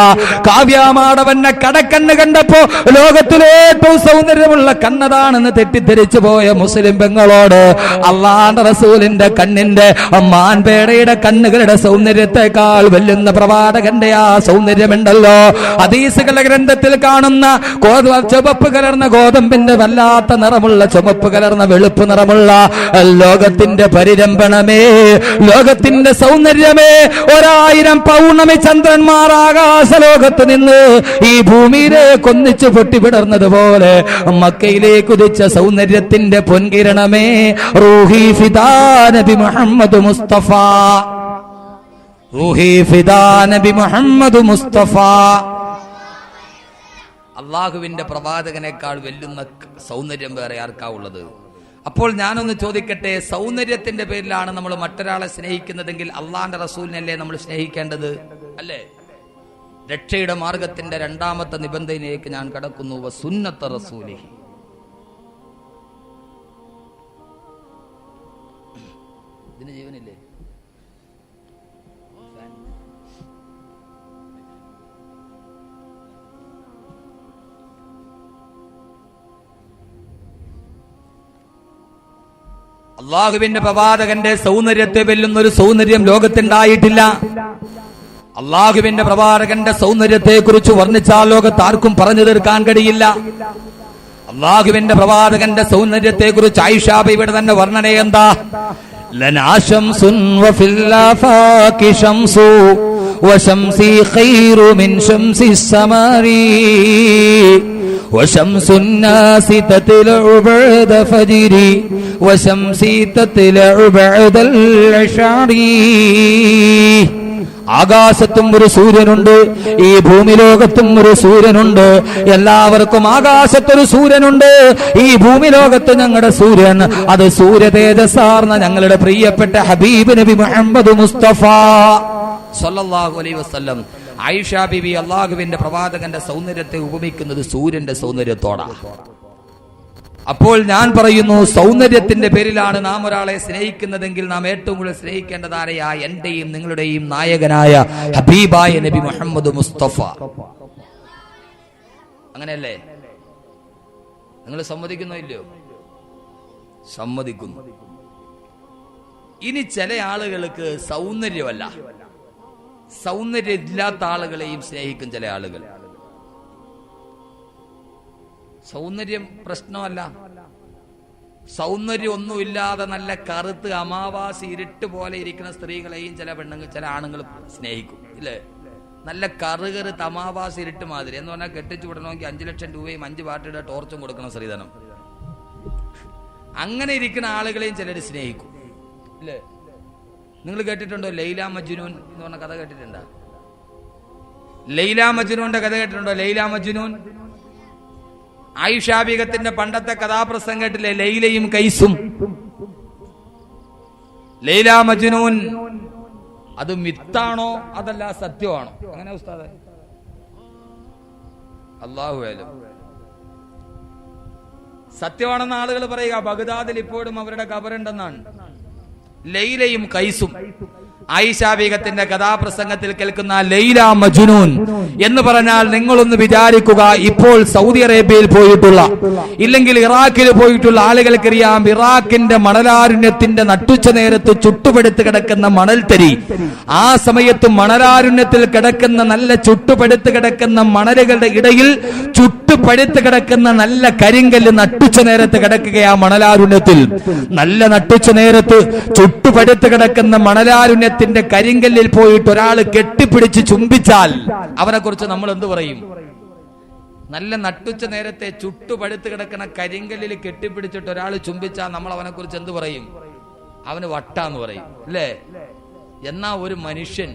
കാവ്യാമാടവന്റെ കടക്കണ്ണ് കണ്ടപ്പോ ലോകത്തിലെ ഏറ്റവും സൗന്ദര്യമുള്ള കണ്ണതാണെന്ന് തെറ്റിദ്ധരിച്ചു പോയ മുസ്ലിം പെങ്ങളോട് അള്ളാന്റെ റസൂലിന്റെ കണ്ണിന്റെ മാൻപേടയുടെ കണ്ണുകളുടെ സൗന്ദര്യത്തെക്കാൾ വെല്ലുന്ന പ്രവാചകന്റെ ആ സൗന്ദര്യമുണ്ടല്ലോ. ഹദീസുകളുടെ ഗ്രന്ഥത്തിൽ കാണുന്ന ചുവപ്പ് കലർന്ന ഗോതമ്പിന്റെ വല്ലാത്ത നിറമുള്ള ചുവപ്പ് കലർന്ന വെളുപ്പ് നിറമുള്ള ലോകത്തിന്റെ പരിരംഭണമേ, ലോകത്തിന്റെ സൗന്ദര്യമേ, 1000 പൗർണമി ചന്ദ്രന്മാർ ആകാശലോകത്ത് നിന്ന് ഈ ഭൂമിയിലേക്ക് ഒന്നിച്ച് പൊട്ടിവിടർന്നതുപോലെ മക്കയിലേക്ക് ഉദിച്ച സൗന്ദര്യത്തിന്റെ പൊൻകിരണമേ, റൂഹി ഫിദാ നബി മുഹമ്മദ് മുസ്തഫ, റൂഹി ഫിദാ നബി മുഹമ്മദ് മുസ്തഫ. അള്ളാഹുവിന്റെ പ്രവാചകനേക്കാൾ വെല്ലുന്ന സൗന്ദര്യം വേറെ ആർക്കാ ഉള്ളത്? അപ്പോൾ ഞാനൊന്ന് ചോദിക്കട്ടെ, സൗന്ദര്യത്തിന്റെ പേരിലാണ് നമ്മൾ മറ്റൊരാളെ സ്നേഹിക്കുന്നതെങ്കിൽ അള്ളാന്റെ റസൂലിനല്ലേ നമ്മൾ സ്നേഹിക്കേണ്ടത്? അല്ലേ? രക്ഷയുടെ മാർഗത്തിന്റെ 2ാമത്തെ നിബന്ധനയിലേക്ക് ഞാൻ കടക്കുന്നു. വസുന്നത്ത റസൂലിഹി. ഇതിന് ജീവനില്ലേ? അള്ളാഹുവിന്റെ പ്രവാചകന്റെ സൗന്ദര്യത്തെ വെല്ലുന്ന ഒരു സൗന്ദര്യം ലോകത്തുണ്ടായിട്ടില്ല. അള്ളാഹുവിന്റെ പ്രവാചകന്റെ സൗന്ദര്യത്തെ കുറിച്ച് വർണ്ണിച്ചാൽ ലോകത്ത് ആർക്കും പറഞ്ഞു തീർക്കാൻ കഴിയില്ല. അള്ളാഹുവിന്റെ പ്രവാചകന്റെ സൗന്ദര്യത്തെ കുറിച്ച് ആയിഷ ബീവിയുടെ തന്നെ വർണ്ണന എന്താ? ലനാശംസുൻ വഫിൽ ആഫാഖി ശംസു വശംസി ഖൈറു മിൻ ശംസിസ് സമാരി وشمس الناس تطلع بعد فجري وشمسي تطلع بعد العشر. ആകാശത്തും ഒരു സൂര്യനുണ്ട്, ഈ ഭൂമി ലോകത്തും ഒരു സൂര്യനുണ്ട്. എല്ലാവർക്കും ആകാശത്തൊരു സൂര്യനുണ്ട്, ഈ ഭൂമി ലോകത്ത് ഞങ്ങളുടെ സൂര്യൻ അത് സൂര്യ തേജസ്സാർന്ന ഞങ്ങളുടെ പ്രിയപ്പെട്ട ഹബീബ് നബി മുഹമ്മദ് മുസ്തഫ സല്ലല്ലാഹു അലൈഹി വസല്ലം. ആയിഷ ബീവി അള്ളാഹുവിന്റെ പ്രവാചകന്റെ സൗന്ദര്യത്തെ ഉപമിക്കുന്നത് സൂര്യന്റെ സൗന്ദര്യത്തോടാണ്. അപ്പോൾ ഞാൻ പറയുന്നു, സൗന്ദര്യത്തിന്റെ പേരിലാണ് നാം ഒരാളെ സ്നേഹിക്കുന്നതെങ്കിൽ നാം ഏറ്റവും കൂടുതൽ സ്നേഹിക്കേണ്ടത് ആരെയാ? എന്റെയും നിങ്ങളുടെയും നായകനായ ഹബീബായ നബി മുഹമ്മദ് മുസ്തഫ. അങ്ങനെയല്ലേ? നിങ്ങൾ സമ്മതിക്കുന്നോ ഇല്ലയോ? സമ്മതിക്കുന്നു. ഇനി ചില ആളുകൾക്ക് സൗന്ദര്യമല്ല, സൗന്ദര്യം ഇല്ലാത്ത ആളുകളെയും സ്നേഹിക്കും ചില ആളുകൾ. സൗന്ദര്യം പ്രശ്നമല്ല, സൗന്ദര്യം ഒന്നുമില്ലാതെ നല്ല കറുത്ത് അമാവാസി ഇരുട്ട് പോലെ ഇരിക്കുന്ന സ്ത്രീകളെയും ചില ആണുങ്ങൾ സ്നേഹിക്കും, ഇല്ലേ? നല്ല കറുകറുത്ത് അമാവാസി ഇരുട്ട് മാതിരി എന്ന് പറഞ്ഞാൽ കെട്ടിച്ചു വിടണമെങ്കിൽ 5 ലക്ഷം രൂപയും 5 പാർട്ടിയുടെ ടോർച്ചും കൊടുക്കണം സ്ത്രീധനം. അങ്ങനെ ഇരിക്കുന്ന ആളുകളെയും ചിലർ സ്നേഹിക്കും, ഇല്ലേ? നിങ്ങൾ കേട്ടിട്ടുണ്ടോ ലൈല മജ്നൂൻ എന്ന് പറഞ്ഞ കഥ കേട്ടിട്ടുണ്ടോ? ലൈല മജ്നൂന്റെ കഥ കേട്ടിട്ടുണ്ടോ? ലൈല മജ്നൂൻ ആയിഷ ബീഗത്തിന്റെ പണ്ടത്തെ കഥാപ്രസംഗം കേട്ടില്ലേ? ലൈലയും കൈസും. ലൈല മജ്നൂൻ അത് മിത്താണോ അതല്ല സത്യമാണോ? അങ്ങനെ ഉസ്താദേ, അല്ലാഹു അലം. സത്യമാണെന്ന് ആളുകൾ പറയുക. ബഗ്ദാദിൽ ഇപ്പോഴും അവരുടെ ഖബറുണ്ടെന്നാണ്. ലൈലയും കൈസും ആയിഷ ബീഗത്തിന്റെ കഥാപ്രസംഗത്തിൽ കേൾക്കുന്ന ലൈല മജ്നൂൻ എന്ന് പറഞ്ഞാൽ നിങ്ങളൊന്ന് വിചാരിക്കുക, ഇപ്പോൾ സൗദി അറേബ്യയിൽ പോയിട്ടുള്ള ഇല്ലെങ്കിൽ ഇറാഖിൽ പോയിട്ടുള്ള ആളുകൾക്കറിയാം, ഇറാഖിന്റെ മണലാരുണ്യത്തിന്റെ നട്ടുച്ച നേരത്ത് ചുട്ടുപെടുത്ത് കിടക്കുന്ന മണൽത്തരി, ആ സമയത്ത് മണലാരുണ്യത്തിൽ കിടക്കുന്ന നല്ല ചുട്ടുപെടുത്ത് കിടക്കുന്ന മണലുകളുടെ ഇടയിൽ ചുട്ടുപഴുത്ത് കിടക്കുന്ന നല്ല കരിങ്കല്ല് നട്ടുച്ച നേരത്ത് കിടക്കുകയാ. മണലാരുണ്യത്തിൽ നല്ല നട്ടുച്ച നേരത്ത് ചുട്ടുപഴുത്ത് കിടക്കുന്ന മണലാരുണ്യ ത്തിന്റെ കരിങ്കല്ലിൽ പോയിട്ട് ഒരാൾ കെട്ടിപ്പിടിച്ച് ചുംബിച്ചാൽ അവനെ കുറിച്ച് നമ്മൾ എന്ത് പറയും? നല്ല നട്ടുച്ച നേരത്തെ ചുട്ടുപഴുത്ത് കിടക്കുന്ന കരിങ്കല്ലിൽ കെട്ടിപ്പിടിച്ചിട്ട് ഒരാൾ ചുംബിച്ചാൽ നമ്മൾ അവനെ കുറിച്ച് എന്ത് പറയും? അവന് വട്ടാന്ന് പറയും, അല്ലേ? എന്നാ ഒരു മനുഷ്യൻ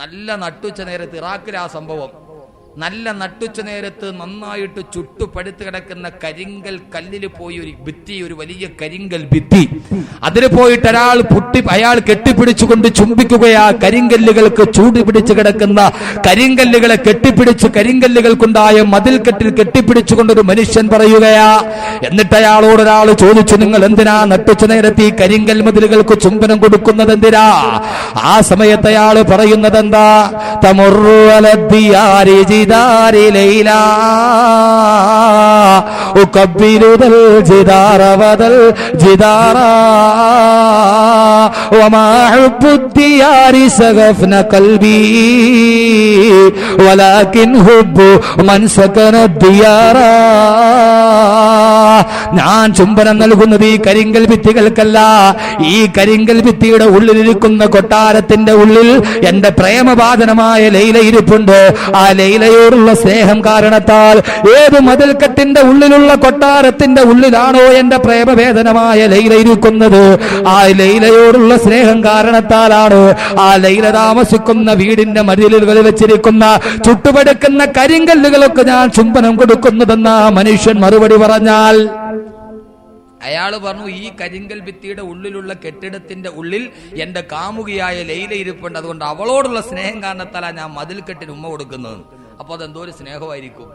നല്ല നട്ടുച്ച നേരത്ത്, ഇറാഖിലെ ആ സംഭവം, നല്ല നട്ടുച്ച നേരത്ത് നന്നായിട്ട് ചുട്ടുപഴുത്ത് കിടക്കുന്ന കരിങ്കൽ കല്ലിൽ പോയി ഒരു ഭിത്തി, ഒരു വലിയ കരിങ്കൽ ഭിത്തി, അതിൽ പോയിട്ട് അയാൾ കെട്ടിപ്പിടിച്ചുകൊണ്ട് ചുംബിക്കുകയാ. കരിങ്കല്ലുകൾക്ക് ചൂട് പിടിച്ചു കിടക്കുന്ന കരിങ്കല്ലുകളെ കെട്ടിപ്പിടിച്ച് കരിങ്കല്ലുകൾക്കുണ്ടായ മതിൽക്കെട്ടിൽ കെട്ടിപ്പിടിച്ചുകൊണ്ടൊരു മനുഷ്യൻ പറയുകയാ. എന്നിട്ട് അയാളോട് ഒരാൾ ചോദിച്ചു, നിങ്ങൾ എന്തിനാ നട്ടുച്ച നേരത്ത് ഈ കരിങ്കൽ മതിലുകൾക്ക് ചുംബനം കൊടുക്കുന്നത് എന്തിനാ? ആ സമയത്ത് അയാൾ പറയുന്നത് എന്താ? തമുറുഅലദ്ദിയാരി ജിദാരി ലൈലാ ഉകബ്ബിലുദൽ ജിദാര വദൽ ജിദാര വമാ ഹുബ്ബുദ്ദിയാരി സഗഫ്ന ഖൽബി വലാകിൻ ഹുബ്ബു മൻ സകനദ്ദിയാര. ഞാൻ ചുംബനം നൽകുന്നത് ഈ കരിങ്കൽ ഭിത്തികൾക്കല്ല. ഈ കരിങ്കൽ ഭിത്തിയുടെ ഉള്ളിലിരിക്കുന്ന കൊട്ടാരത്തിന്റെ ഉള്ളിൽ എന്റെ പ്രേമബാധനമായ ലൈല ഇരിപ്പുണ്ട്. ആ ലൈലയോടുള്ള സ്നേഹം കാരണത്താൽ ഏത് മതിൽക്കെട്ടിന്റെ ഉള്ളിലുള്ള കൊട്ടാരത്തിന്റെ ഉള്ളിലാണോ എന്റെ പ്രേമവേദനമായ ലൈല ഇരിക്കുന്നത്, ആ ലൈലയോടുള്ള സ്നേഹം കാരണത്താലാണ് ആ ലൈല താമസിക്കുന്ന വീടിന്റെ മതിലുകളിൽ വെച്ചിരിക്കുന്ന ചുട്ടുപെടുക്കുന്ന കരിങ്കല്ലുകളൊക്കെ ഞാൻ ചുംബനം കൊടുക്കുന്നതെന്ന മനുഷ്യൻ മറുപടി പറഞ്ഞാൽ, അയാൾ പറഞ്ഞു, ഈ കരിങ്കൽ ഭിത്തിയുടെ ഉള്ളിലുള്ള കെട്ടിടത്തിന്റെ ഉള്ളിൽ എന്റെ കാമുകിയായ ലൈല ഇരിപ്പുണ്ട്, അതുകൊണ്ട് അവളോടുള്ള സ്നേഹം കാരണത്താലാണ് ഞാൻ മതിൽക്കെട്ടിന് ഉമ്മ കൊടുക്കുന്നത്. അപ്പൊ അതെന്തോ ഒരു സ്നേഹമായിരിക്കും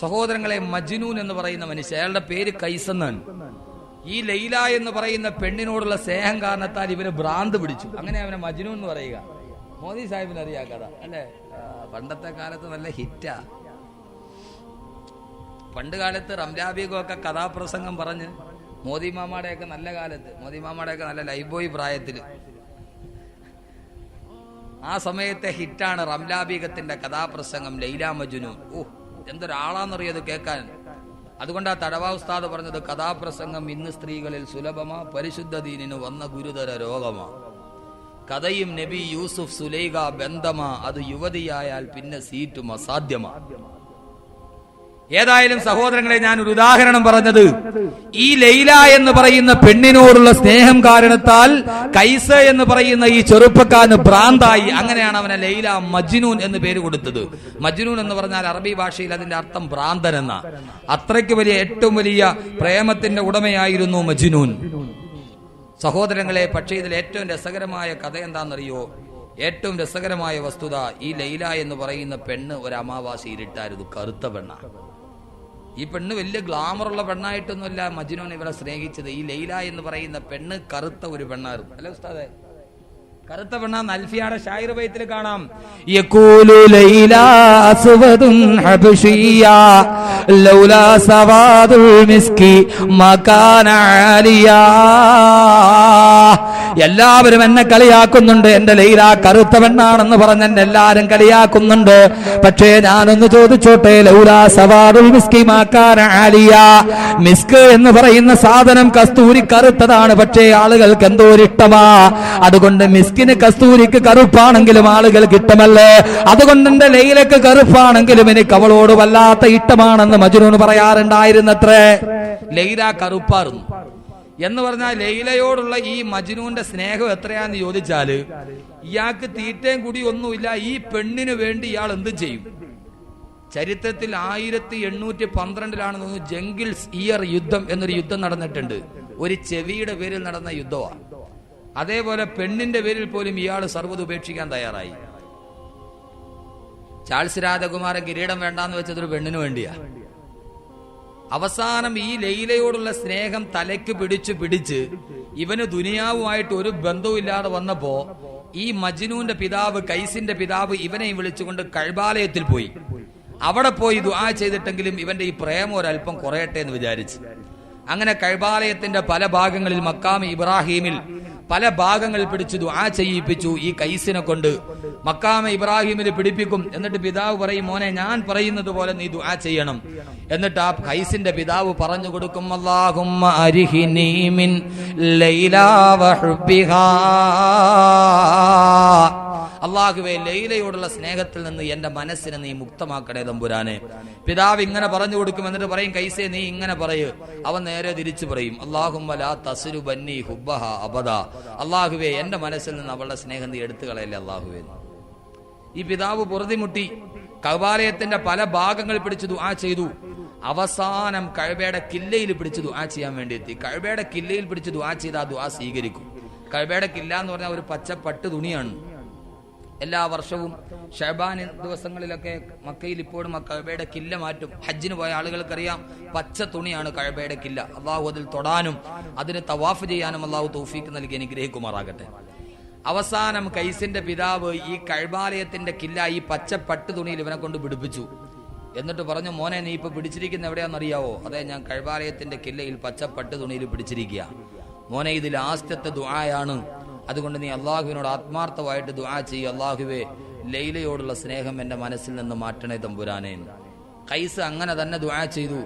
സഹോദരങ്ങളെ. മജ്നൂൻ എന്ന് പറയുന്ന മനുഷ്യൻ, അയാളുടെ പേര് കൈസെന്നാണ്. ഈ ലൈല എന്ന് പറയുന്ന പെണ്ണിനോടുള്ള സ്നേഹം കാരണത്താൽ ഇവന് ഭ്രാന്ത് പിടിച്ചു. അങ്ങനെ അവനെ മജ്നൂൻ എന്ന് പറയുക. മോദി സാഹിബിന് അറിയാ കഥ അല്ലെ? പണ്ടത്തെ കാലത്ത് നല്ല ഹിറ്റാ. പണ്ട് കാലത്ത് റംലാബീഗൊക്കെ കഥാപ്രസംഗം പറഞ്ഞ് മോദി മാമാടെയൊക്കെ നല്ല കാലത്ത്, മോദി മാമാടെയൊക്കെ നല്ല ലൈഫ് ബോയ് പ്രായത്തില്, ആ സമയത്തെ ഹിറ്റാണ് റംലാബീഗത്തിന്റെ കഥാപ്രസംഗം ലൈല മജ്നൂൻ. ഓ, എന്തൊരാളാന്നറിയത് കേൾക്കാൻ. അതുകൊണ്ട് ആ തടവാ ഉസ്താദ് പറഞ്ഞത്, കഥാപ്രസംഗം ഇന്ന് സ്ത്രീകളിൽ സുലഭമാ, പരിശുദ്ധ ദീനിന് വന്ന ഗുരുതര രോഗമാ. കഥയും നബി യൂസുഫ് സുലൈഖ ബന്ധമാ, അത് യുവതിയായാൽ പിന്നെ സീറ്റും അസാധ്യമാ. ഏതായാലും സഹോദരങ്ങളെ, ഞാൻ ഒരു ഉദാഹരണം പറഞ്ഞത്, ഈ ലൈല എന്ന് പറയുന്ന പെണ്ണിനോടുള്ള സ്നേഹം കാരണത്താൽ കൈസ എന്ന് പറയുന്ന ഈ ചെറുപ്പക്കാരന് ഭ്രാന്തായി. അങ്ങനെയാണ് അവനെ ലൈല മജ്നൂൻ എന്ന് പേര് കൊടുത്തത്. മജ്നൂൻ എന്ന് പറഞ്ഞാൽ അറബി ഭാഷയിൽ അതിന്റെ അർത്ഥം ഭ്രാന്തൻ എന്ന. അത്രയ്ക്ക് വലിയ, ഏറ്റവും വലിയ പ്രേമത്തിന്റെ ഉടമയായിരുന്നു മജ്നൂൻ. സഹോദരങ്ങളെ, പക്ഷേ ഇതിൽ ഏറ്റവും രസകരമായ കഥ എന്താണെന്നറിയോ? ഏറ്റവും രസകരമായ വസ്തുത, ഈ ലൈല എന്ന് പറയുന്ന പെണ്ണ് ഒരു അമാവാസി ഇരുട്ടായിരുന്നു, കറുത്ത പെണ്ണ. ഈ പെണ്ണ് വലിയ ഗ്ലാമറുള്ള പെണ്ണായിട്ടൊന്നുമല്ല മജ്നൂൻ ഇവളെ സ്നേഹിച്ചത്. ഈ ലൈല എന്ന് പറയുന്ന പെണ്ണ് കറുത്ത ഒരു പെണ്ണായിരുന്നു. അല്ലെ ഉസ്താദേ? കറുത്ത പെണ്ണാന്ന് അൽഫിയാടെ ഷായിർ ബൈത്തിൽ കാണാം. യഖൂലു ലൈല അസ്വദുൻ ഹബശിയ ലൗലാ സവാദുൽ മിസ്കി മകാന ആലിയ. എല്ലാവരും എന്നെ കളിയാക്കുന്നുണ്ട്, എന്റെ ലൈല കറുത്ത പെണ്ണാണെന്ന് പറഞ്ഞ് എന്നെ എല്ലാരും കളിയാക്കുന്നുണ്ട്. പക്ഷേ ഞാനൊന്ന് ചോദിച്ചോട്ടെ, ലൗലാ സവാദുൽ മിസ്കി മകാന ആലിയ. മിസ്ക് എന്ന് പറയുന്ന സാധനം കസ്തൂരി കറുത്തതാണ്, പക്ഷേ ആളുകൾക്ക് എന്തോ ഒരു ഇഷ്ടമാ. അതുകൊണ്ട് മിസ്കിന് കസ്തൂരിക്ക് കറുപ്പാണെങ്കിലും ആളുകൾക്ക് ഇഷ്ടമല്ലേ. അതുകൊണ്ട് എന്റെ ലൈലക്ക് കറുപ്പാണെങ്കിലും എനിക്ക് അവളോട് വല്ലാത്ത ഇഷ്ടമാണെന്ന് മജ്നൂൻ പറയാറുണ്ടായിരുന്നത്രേ. ലൈല കറുപ്പായിരുന്നു എന്ന് പറഞ്ഞാൽ ലൈലയോടുള്ള ഈ മജ്നൂന്റെ സ്നേഹം എത്രയാന്ന് ചോദിച്ചാല്, ഇയാൾക്ക് തീറ്റയും കൂടി ഒന്നുമില്ല. ഈ പെണ്ണിന് വേണ്ടി ഇയാൾ എന്തും ചെയ്യും. ചരിത്രത്തിൽ 1812 തോന്നുന്നു ജംഗിൾസ് ഇയർ യുദ്ധം എന്നൊരു യുദ്ധം നടന്നിട്ടുണ്ട്. ഒരു ചെവിയുടെ പേരിൽ നടന്ന യുദ്ധമാണ്. അതേപോലെ പെണ്ണിന്റെ പേരിൽ പോലും ഇയാൾ സർവ്വത് ഉപേക്ഷിക്കാൻ തയ്യാറായി. ചാൾസ് രാജകുമാരൻ കിരീടം വേണ്ടാന്ന് വെച്ചതൊരു പെണ്ണിന് വേണ്ടിയാ. അവസാനം ഈ ലൈലയോടുള്ള സ്നേഹം തലയ്ക്ക് പിടിച്ച് ഇവന് ദുനിയാവുമായിട്ട് ഒരു ബന്ധവുമില്ലാതെ വന്നപ്പോ ഈ മജ്നൂന്റെ പിതാവ്, കൈസിന്റെ പിതാവ്, ഇവനെ വിളിച്ചുകൊണ്ട് കഅബാലയത്തിൽ പോയി. അവിടെ പോയി ദുആ ചെയ്തിട്ടെങ്കിലും ഇവന്റെ ഈ പ്രേമം ഒരല്പം കുറയട്ടെ എന്ന് വിചാരിച്ചു. അങ്ങനെ കഅബാലയത്തിന്റെ പല ഭാഗങ്ങളിൽ, മക്കാം ഇബ്രാഹിമിൽ പല ഭാഗങ്ങളിൽ പിടിച്ച് ദുആ ചെയ്യിപ്പിച്ചു ഈ കൈസിനെ കൊണ്ട്. മക്കാം ഇബ്രാഹിമിൽ പിടിപ്പിക്കും. എന്നിട്ട് പിതാവ് പറയും, മോനെ ഞാൻ പറയുന്നത് പോലെ നീ ദുആ ചെയ്യണം. എന്നിട്ട് ആ കൈസിന്റെ പിതാവ് പറഞ്ഞു കൊടുക്കും, അല്ലാഹുമ്മ അരിഹിനി മിൻ ലൈലാ വഹുബ്ബിഹാ. അല്ലാഹുവേ, ലൈലയോടുള്ള സ്നേഹത്തിൽ നിന്ന് എന്റെ മനസ്സിനെ നീ മുക്തമാക്കണേ തമ്പുരാനെ. പിതാവ് ഇങ്ങനെ പറഞ്ഞു കൊടുക്കും. എന്നിട്ട് പറയും, കൈസേ നീ ഇങ്ങനെ പറയൂ. അവൻ നേരെ തിരിച്ചു പറയും, അല്ലാഹുമ്മ ലാ തസ്ലു ബന്നി ഹുബ്ബഹാ അബദാ. അല്ലാഹുവേ, എന്റെ മനസ്സിൽ നിന്ന് അവളുടെ സ്നേഹം നീ എടുത്തു കളയല്ലേ അല്ലാഹുവേ. ഈ പിതാവ് പൊറുതിമുട്ടി. കഅബാലയത്തിന്റെ പല ഭാഗങ്ങൾ പിടിച്ച് ദുആ ചെയ്തു. അവസാനം കഅബയുടെ കില്ലയിൽ പിടിച്ച് ദുആ ചെയ്യാൻ വേണ്ടി എത്തി. കഅബയുടെ കില്ലയിൽ പിടിച്ച് ദുആ ചെയ്ത് ആ ദുആ സ്വീകരിക്കും. കഅബയുടെ കില്ല എന്ന് പറഞ്ഞാൽ ഒരു പച്ച പട്ട് തുണിയാണ്. എല്ലാ വർഷവും ഷഅബാൻ ദിവസങ്ങളിലൊക്കെ മക്കയിൽ ഇപ്പോഴും ആ കഅബയുടെ കില്ല മാറ്റും. ഹജ്ജിന് പോയ ആളുകൾക്കറിയാം, പച്ച തുണിയാണ് കഅബയുടെ കില്ല. അള്ളാഹു അതിൽ തൊടാനും അതിന് തവാഫ് ചെയ്യാനും അള്ളാഹു തൗഫീക്ക് നൽകി അനുഗ്രഹിക്കുമാറാകട്ടെ. അവസാനം കൈസിന്റെ പിതാവ് ഈ കഅബാലയത്തിന്റെ കില്ല ഈ പച്ച പട്ട് തുണിയിൽ ഇവനെ കൊണ്ട് പിടിപ്പിച്ചു. എന്നിട്ട് പറഞ്ഞു, മോനെ നീ ഇപ്പൊ പിടിച്ചിരിക്കുന്ന എവിടെയാണെന്നറിയാവോ? അതെ, ഞാൻ കഅബാലയത്തിന്റെ കില്ലയിൽ പച്ച പട്ട് തുണിയിൽ പിടിച്ചിരിക്കുക. മോനെ, ഇത് ലാസ്റ്റത്തെ ദുആയാണ്, അതുകൊണ്ട് നീ അള്ളാഹുവിനോട് ആത്മാർത്ഥമായിട്ട് ദുആ ചെയ്യ്. അള്ളാഹുവേ, ലൈലയോടുള്ള സ്നേഹം എന്റെ മനസ്സിൽ നിന്ന് മാറ്റണേ തമ്പുരാനേ. കൈസ് അങ്ങനെ തന്നെ ദുആ ചെയ്തു.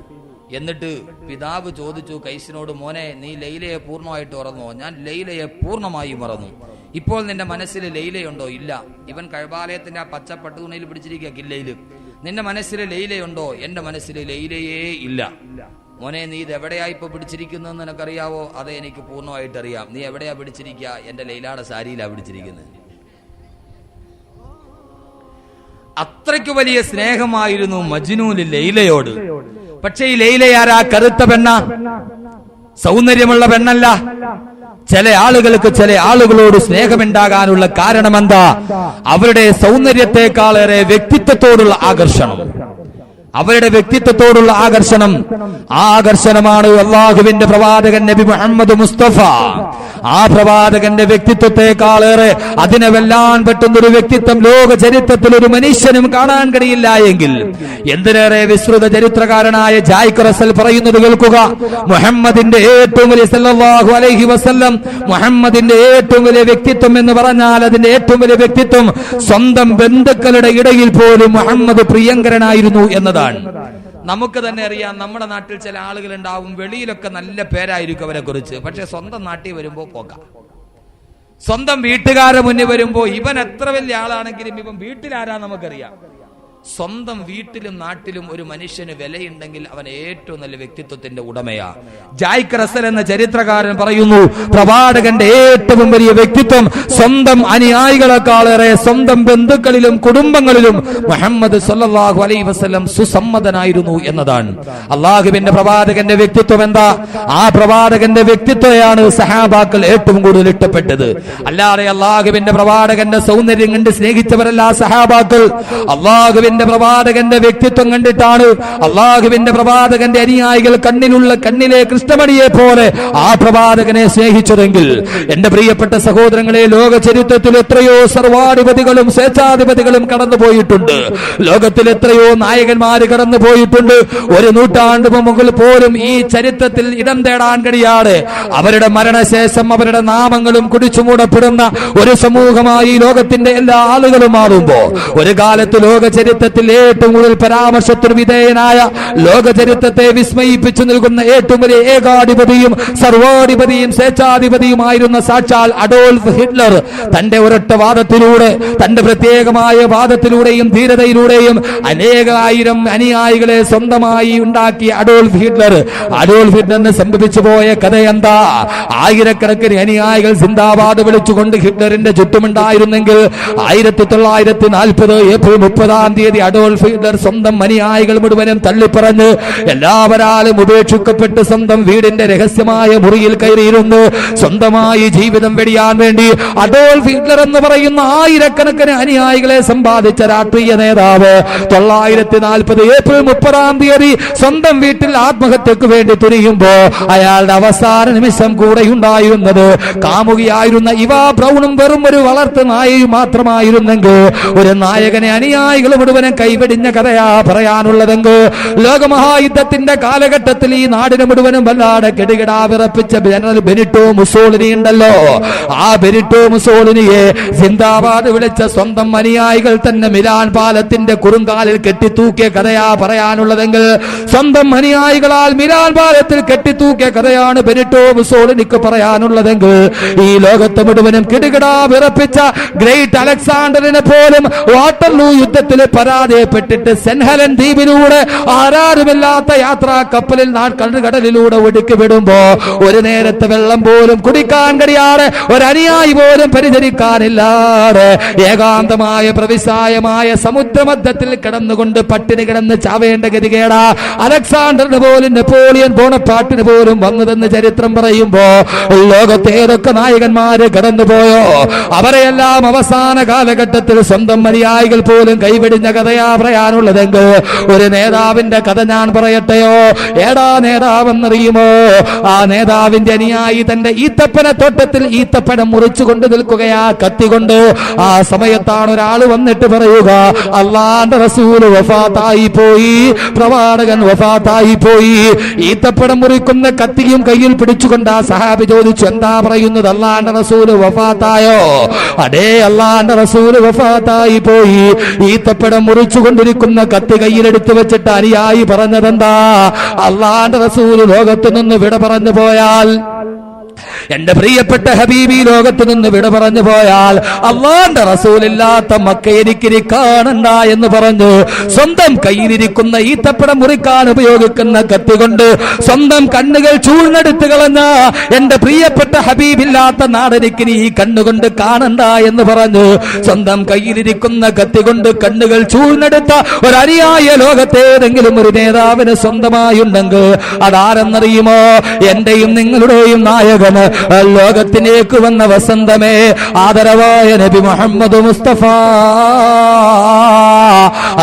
എന്നിട്ട് പിതാവ് ചോദിച്ചു കൈസിനോട്, മോനെ നീ ലൈലയെ പൂർണ്ണമായിട്ട് മറന്നോ? ഞാൻ ലൈലയെ പൂർണ്ണമായി മറന്നു. ഇപ്പോൾ നിന്റെ മനസ്സിൽ ലൈലയുണ്ടോ? ഇല്ല. ഇവൻ കഅബാലയത്തിന്റെ ആ പച്ച പട്ടുതുണിയിൽ പിടിച്ചിരിക്കുക കില്ലയിൽ. നിന്റെ മനസ്സിൽ ലൈലയുണ്ടോ? എന്റെ മനസ്സിൽ ലൈലയേ ഇല്ല. മോനെ, നീ ഇത് എവിടെയാ ഇപ്പൊ പിടിച്ചിരിക്കുന്നതെന്ന് നിനക്കറിയാവോ? അതെ, എനിക്ക് പൂർണ്ണമായിട്ട് അറിയാം. നീ എവിടെയാ പിടിച്ചിരിക്കുക? എന്റെ ലൈലയുടെ സാരിയിലാ പിടിച്ചിരിക്കുന്നത്. അത്രയ്ക്ക് വലിയ സ്നേഹമായിരുന്നു മജ്നൂന് ലൈലയോട്. പക്ഷേ ഈ ലൈലയാരാ? കറുത്ത പെണ്ണ, സൗന്ദര്യമുള്ള പെണ്ണല്ല. ചില ആളുകൾക്ക് ചില ആളുകളോട് സ്നേഹമുണ്ടാകാനുള്ള കാരണമെന്താ? അവരുടെ സൗന്ദര്യത്തെക്കാളേറെ വ്യക്തിത്വത്തോടുള്ള ആകർഷണം. അവരുടെ വ്യക്തിത്വത്തോടുള്ള ആകർഷണം. ആ ആകർഷണമാണ് അള്ളാഹുവിന്റെ പ്രവാചകൻ നബി മുഹമ്മദ് മുസ്തഫ. ആ പ്രവാചകന്റെ വ്യക്തിത്വത്തെക്കാളേറെ അതിനെ വെല്ലാൻ പറ്റുന്നൊരു വ്യക്തിത്വം ലോക ചരിത്രത്തിൽ ഒരു മനുഷ്യനും കാണാൻ കഴിയില്ല എങ്കിൽ എന്തിനേറെ വിശ്രുത ചരിത്രകാരനായ ജായ്ക്ക് റസൽ പറയുന്നത് കേൾക്കുക. മുഹമ്മദിന്റെ ഏറ്റവും വലിയ സല്ലല്ലാഹു അലൈഹി വസല്ലം, മുഹമ്മദിന്റെ ഏറ്റവും വലിയ വ്യക്തിത്വം എന്ന് പറഞ്ഞാൽ അതിന്റെ ഏറ്റവും വലിയ വ്യക്തിത്വം സ്വന്തം ബന്ധുക്കളുടെ ഇടയിൽ പോലും മുഹമ്മദ് പ്രിയങ്കരനായിരുന്നു എന്നതാണ്. നമുക്ക് തന്നെ അറിയാം, നമ്മുടെ നാട്ടിൽ ചില ആളുകൾ ഉണ്ടാവും, വെളിയിലൊക്കെ നല്ല പേരായിരിക്കും അവരെ കുറിച്ച്, പക്ഷെ സ്വന്തം നാട്ടിൽ വരുമ്പോ പോകാം. സ്വന്തം വീട്ടുകാരെ മുന്നിൽ വരുമ്പോ ഇവൻ എത്ര വലിയ ആളാണെങ്കിലും ഇവൻ വീട്ടിലാരാ നമുക്കറിയാം. സ്വന്തം വീട്ടിലും നാട്ടിലും ഒരു മനുഷ്യന് വിലയുണ്ടെങ്കിൽ അവൻ ഏറ്റവും നല്ല വ്യക്തിത്വത്തിന്റെ ഉടമയാ. ജായ്ക്ക് റസൽ എന്ന ചരിത്രകാരൻ പറയുന്നു, പ്രവാചകന്റെ ഏറ്റവും വലിയ വ്യക്തിത്വം സ്വന്തം അനുയായികളെക്കാളേറെ സ്വന്തം ബന്ധുക്കളിലും കുടുംബങ്ങളിലും മുഹമ്മദ് സല്ലല്ലാഹു അലൈഹി വസല്ലം സുസമ്മതനായിരുന്നു എന്നതാണ്. അള്ളാഹുവിന്റെ പ്രവാചകന്റെ വ്യക്തിത്വം എന്താ? ആ പ്രവാചകന്റെ വ്യക്തിത്വമാണ് സഹാബാക്കൾ ഏറ്റവും കൂടുതൽ ഇഷ്ടപ്പെട്ടത്. അല്ലാതെ അള്ളാഹുവിന്റെ പ്രവാചകന്റെ സൗന്ദര്യം കണ്ട് സ്നേഹിച്ചവരല്ല സഹാബാക്കൾ. അള്ളാഹുവിന്റെ പ്രവാചകന്റെ വ്യക്തിത്വം കണ്ടിട്ടാണ് അള്ളാഹുവിന്റെ പ്രവാചകന്റെ അനുയായികൾ കണ്ണിലെ കൃഷ്ണമണിയെ പോലെ ആ പ്രവാചകനെ സ്നേഹിച്ചതെങ്കിൽ എന്റെ പ്രിയപ്പെട്ട സഹോദരങ്ങളെ, ലോക ചരിത്രത്തിൽ എത്രയോ സർവാധിപതികളും സ്വേച്ഛാധിപതികളും കടന്നുപോയിട്ടുണ്ട്. ലോകത്തിൽ എത്രയോ നായകന്മാര് കടന്നുപോയിട്ടുണ്ട്. ഒരു നൂറ്റാണ്ട് മുമ്പ് പോലും ഈ ചരിത്രത്തിൽ ഇടം തേടാൻ കഴിയാതെ അവരുടെ മരണശേഷം അവരുടെ നാമങ്ങളും കുടിച്ചുമൂടപ്പെടുന്ന ഒരു സമൂഹമായി ലോകത്തിന്റെ എല്ലാ ആളുകളും മാറുമ്പോ ഒരു കാലത്ത് ലോക ചരിത്രത്തിൽ ഏറ്റവും കൂടുതൽ പരാമർശത്തിന് വിധേയനായ, ലോക ചരിത്രത്തെ വിസ്മയിപ്പിച്ചു നൽകുന്ന ഏറ്റവും വലിയ ഏകാധിപതിയും സർവാധിപതിയും സ്വേച്ഛാധിപതിയുമായിരുന്ന സാക്ഷാൽ അഡോൾഫ് ഹിറ്റ്ലർ തന്റെ ഒരൊറ്റ വാദത്തിലൂടെ, തന്റെ പ്രത്യേകമായ വാദത്തിലൂടെയും ധീരതയിലൂടെയും അനേകായിരം അനുയായികളെ സ്വന്തമായി ഉണ്ടാക്കിയ അഡോൾഫ് ഹിറ്റ്ലറിന് സംഭവിച്ചു പോയ കഥ എന്താ? ആയിരക്കണക്കിന് അനുയായികൾ സിന്ദാബാദ് വിളിച്ചുകൊണ്ട് ഹിറ്റ്ലറിന്റെ ചുറ്റുമുണ്ടായിരുന്നെങ്കിൽ 1940 ഏപ്രിൽ 30 അഡോൾഫ് ഹിറ്റ്ലർ സ്വന്തം അനുയായികൾ മുഴുവനും തള്ളിപ്പറഞ്ഞ് എല്ലാവരാലും ഉപേക്ഷിക്കപ്പെട്ട് സ്വന്തം വീടിന്റെ രഹസ്യമായ മുറിയിൽ കയറിയിരുന്നു സ്വന്തമായി ജീവിതം വെടിയാൻ വേണ്ടി. അഡോൾഫ് ഹിറ്റ്ലർ എന്ന് പറയുന്ന ആയിരക്കണക്കിന് അനുയായികളെ സമ്പാദിച്ച രാഷ്ട്രീയ നേതാവ് 1940 ഏപ്രിൽ 30 സ്വന്തം വീട്ടിൽ ആത്മഹത്യക്ക് വേണ്ടി തുനിയുമ്പോ അയാളുടെ അവസാന നിമിഷം കൂടെ ഉണ്ടായിരുന്നത് കാമുകിയായിരുന്ന ഇവാ ബ്രൗണും വെറും ഒരു വളർത്തു നായയും മാത്രമായിരുന്നെങ്കിൽ ഒരു നായകനെ അനുയായികൾ മുഴുവനും കൈവെടിഞ്ഞ കഥയാ പറയാനുള്ളതെങ്കിൽ ലോകമഹായുദ്ധത്തിന്റെ കാലഘട്ടത്തിൽ ഈ നാടിന് മുഴുവനും വല്ലാതെ കെടുകിടാ വിറപ്പിച്ച ജനറൽ ബെനിറ്റോ മുസോളിനി ഉണ്ടല്ലോ. ആ ബെനിറ്റോ മുസോളിനിയെ സിന്ദാബാദ് വിളിച്ച സ്വന്തം അനുയായികൾ തന്നെ മിലാൻ പാലത്തിന്റെ കുറുങ്കാലിൽ കെട്ടിത്തൂക്കിയ കഥയാ പറയാനുള്ളതെങ്കിൽ സ്വന്തം അനുയായികളാൽ മിലാൻ പാലത്തിൽ കെട്ടിത്തൂക്കിയ കഥയാണ് ബെനിറ്റോ മുസോളിനിക്ക് പറയാനുള്ളതെങ്കിൽ ഈ ലോകത്ത് മുഴുവനും കിടുകിടാ വിറപ്പിച്ച ഗ്രേറ്റ് അലക്സാണ്ടറിനെ പോലും വാട്ടർലൂ യുദ്ധത്തിൽ പരാജയപ്പെട്ടിട്ട് സെൻഹലൻ ദ്വീപിലൂടെ ആരാരുമില്ലാത്ത യാത്രാ കപ്പലിൽ കടലിലൂടെ ഒടുക്കി വിടുമ്പോ ഒരു നേരത്തെ വെള്ളം പോലും കുടിക്കാൻ കഴിയാതെ ഒരനുയായി പോലും പരിചരിക്കാനില്ലാതെ ഏകാന്തമായ പ്രവിശായമായ സമുദ്രമധ്യത്തിൽ കിടന്നുകൊണ്ട് പട്ടിണി കിടന്ന് ചാവേണ്ട ഗതികേടാ അലക്സാണ്ടറിന് പോലും നെപ്പോളിയൻ ബോണപ്പാർട്ടിന് പോലും വന്നതെന്ന് ചരിത്രം പറയുമ്പോ ലോകത്തെ ഏതൊക്കെ നായകന്മാര് കടന്നുപോയോ അവരെയെല്ലാം അവസാന കാലഘട്ടത്തിൽ സ്വന്തം അനുയായികൾ പോലും കൈവെടിഞ്ഞ കഥയാ പറയാനുള്ളതെങ്കിൽ ഒരു നേതാവിന്റെ കഥ ഞാൻ പറയട്ടെയോ. ഏടാ നേതാവെന്നറിയുമോ? ആ നേതാവിന്റെ അനുയായി തന്റെ ഈത്തപ്പന തോട്ടത്തിൽ ഈത്തപ്പനം മുറിച്ചു കൊണ്ട് നിൽക്കുകയാ കത്തികൊണ്ട്. ആ സമയത്താണ് ഒരാൾ വന്നിട്ട് പറയുക, അല്ലാഹുവിന്റെ റസൂല് വഫാത്തായി പോയി, പ്രവാചകൻ വഫാത്തായി പോയി. ഈത്തപ്പനം മുറിക്കുന്ന കത്തിയും കയ്യിൽ പിടിച്ചുകൊണ്ട് ആ സഹാബി ചോദിച്ചു, എന്താ പറയുന്നത്? അല്ലാഹുവിന്റെ റസൂല് വഫാത്തായോ? അടേ, അല്ലാഹുവിന്റെ റസൂല് വഫാത്തായി പോയി. ഈത്തപ്പനം മുറിച്ചു കൊണ്ടിരിക്കുന്ന കത്തി കയ്യിലെടുത്ത് വെച്ചിട്ട് അനുയായി പറഞ്ഞതെന്താ? അല്ലാഹുവിന്റെ റസൂല് ലോകത്തു നിന്ന് വിട പറഞ്ഞു പോയാൽ, എന്റെ പ്രിയപ്പെട്ട ഹബീബി ലോകത്ത് നിന്ന് വിട പറഞ്ഞു പോയാൽ അല്ലാഹുവിന്റെ റസൂലില്ലാത്ത മക്ക എനിക്കിനി കാണണ്ട എന്ന് പറഞ്ഞു സ്വന്തം കയ്യിലിരിക്കുന്ന ഈത്തപ്പഴം മുറിക്കാൻ ഉപയോഗിക്കുന്ന കത്തി കൊണ്ട് സ്വന്തം കണ്ണുകൾ ചൂഴ്ന്നെടുത്ത് കളഞ്ഞ എന്റെ പ്രിയപ്പെട്ട ഹബീബില്ലാത്ത നാടെനിക്കിനി ഈ കണ്ണുകൊണ്ട് കാണണ്ട എന്ന് പറഞ്ഞു സ്വന്തം കയ്യിലിരിക്കുന്ന കത്തി കൊണ്ട് കണ്ണുകൾ ചൂഴ്ന്നെടുത്ത ഒരനുയായ ലോകത്തെ ഏതെങ്കിലും ഒരു നേതാവിന് സ്വന്തമായുണ്ടെങ്കിൽ അതാരെന്നറിയുമോ? എന്റെയും നിങ്ങളുടെയും നായകന്, ലോകത്തിലേക്ക് വന്ന വസന്തമേ, ആദരവായ നബി മുഹമ്മദ് മുസ്തഫ.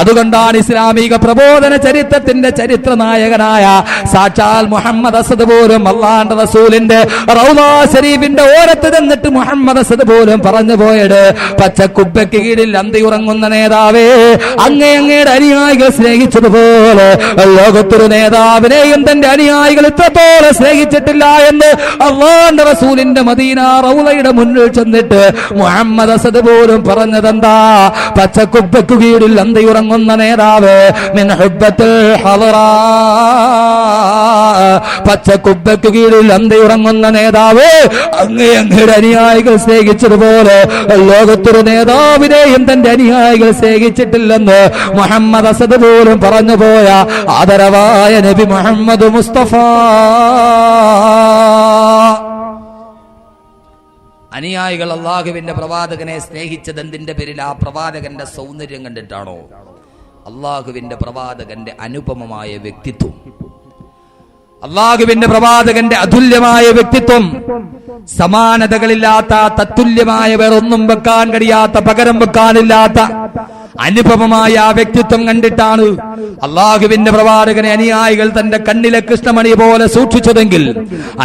അതുകൊണ്ടാണ് ഇസ്ലാമിക പ്രബോധന ചരിത്രത്തിന്റെ ചരിത്ര നായകനായ സാക്ഷാൽ മുഹമ്മദ് അസദ് പോലും അല്ലാഹുവിന്റെ റസൂലിന്റെ റൗളാ ശരീഫിന്റെ ഓരത്ത് നിന്നിട്ട് മുഹമ്മദ് അസദ് പോലും പറഞ്ഞു പോയത്, പച്ചക്കുബ്ബയ്ക്ക് കീഴിൽ അന്തിയുറങ്ങുന്ന നേതാവേ, അങ്ങയുടെ അനുയായികൾ സ്നേഹിച്ചതുപോലെ ലോകത്തൊരു നേതാവിനെയും തന്റെ അനുയായികൾ ഇത്രത്തോളം സ്നേഹിച്ചിട്ടില്ല എന്ന് അല്ലാഹുവിന്റെ റസൂലിന്റെ മദീന റൗളയുടെ മുന്നിൽ ചെന്നിട്ട് മുഹമ്മദ് അസദ് പോലും പറഞ്ഞതെന്താ? പച്ചക്കുബ്ബയ്ക്ക് കീഴിൽ അന്തിയുറങ്ങുന്ന നേതാവ് മിൻ ഹുബ്ബത്തിൽ ഹളറാ, പച്ചക്കുബ്ബയ്ക്ക് കീഴിൽ അന്തിയുറങ്ങുന്ന നേതാവ് അങ്ങയുടെ അനുയായികൾ സ്നേഹിച്ചതുപോലെ ലോകത്തൊരു നേതാവിനെയും തന്റെ അനുയായികൾ സ്നേഹിച്ചിട്ടില്ലെന്ന് മുഹമ്മദ് അസദ് പോലും പറഞ്ഞു പോയ ആദരവായ നബി മുഹമ്മദ് മുസ്തഫ. അനുയായികൾ അള്ളാഹുവിന്റെ പ്രവാചകനെ സ്നേഹിച്ചത് എന്തിന്റെ പേരിൽ? ആ പ്രവാചകന്റെ സൗന്ദര്യം കണ്ടിട്ടാണോ? അള്ളാഹുവിന്റെ പ്രവാചകന്റെ അനുപമമായ വ്യക്തിത്വം, അള്ളാഹുവിന്റെ പ്രവാചകന്റെ അതുല്യമായ വ്യക്തിത്വം, സമാനതകളില്ലാത്ത തത്തുല്യമായ വേറൊന്നും വെക്കാൻ കഴിയാത്ത, പകരം വെക്കാനില്ലാത്ത അനുപമമായ ആ വ്യക്തിത്വം കണ്ടിട്ടാണ് അള്ളാഹുവിന്റെ പ്രവാചകനെ അനുയായികൾ തന്റെ കണ്ണിലെ കൃഷ്ണമണി പോലെ സൂക്ഷിച്ചതെങ്കിൽ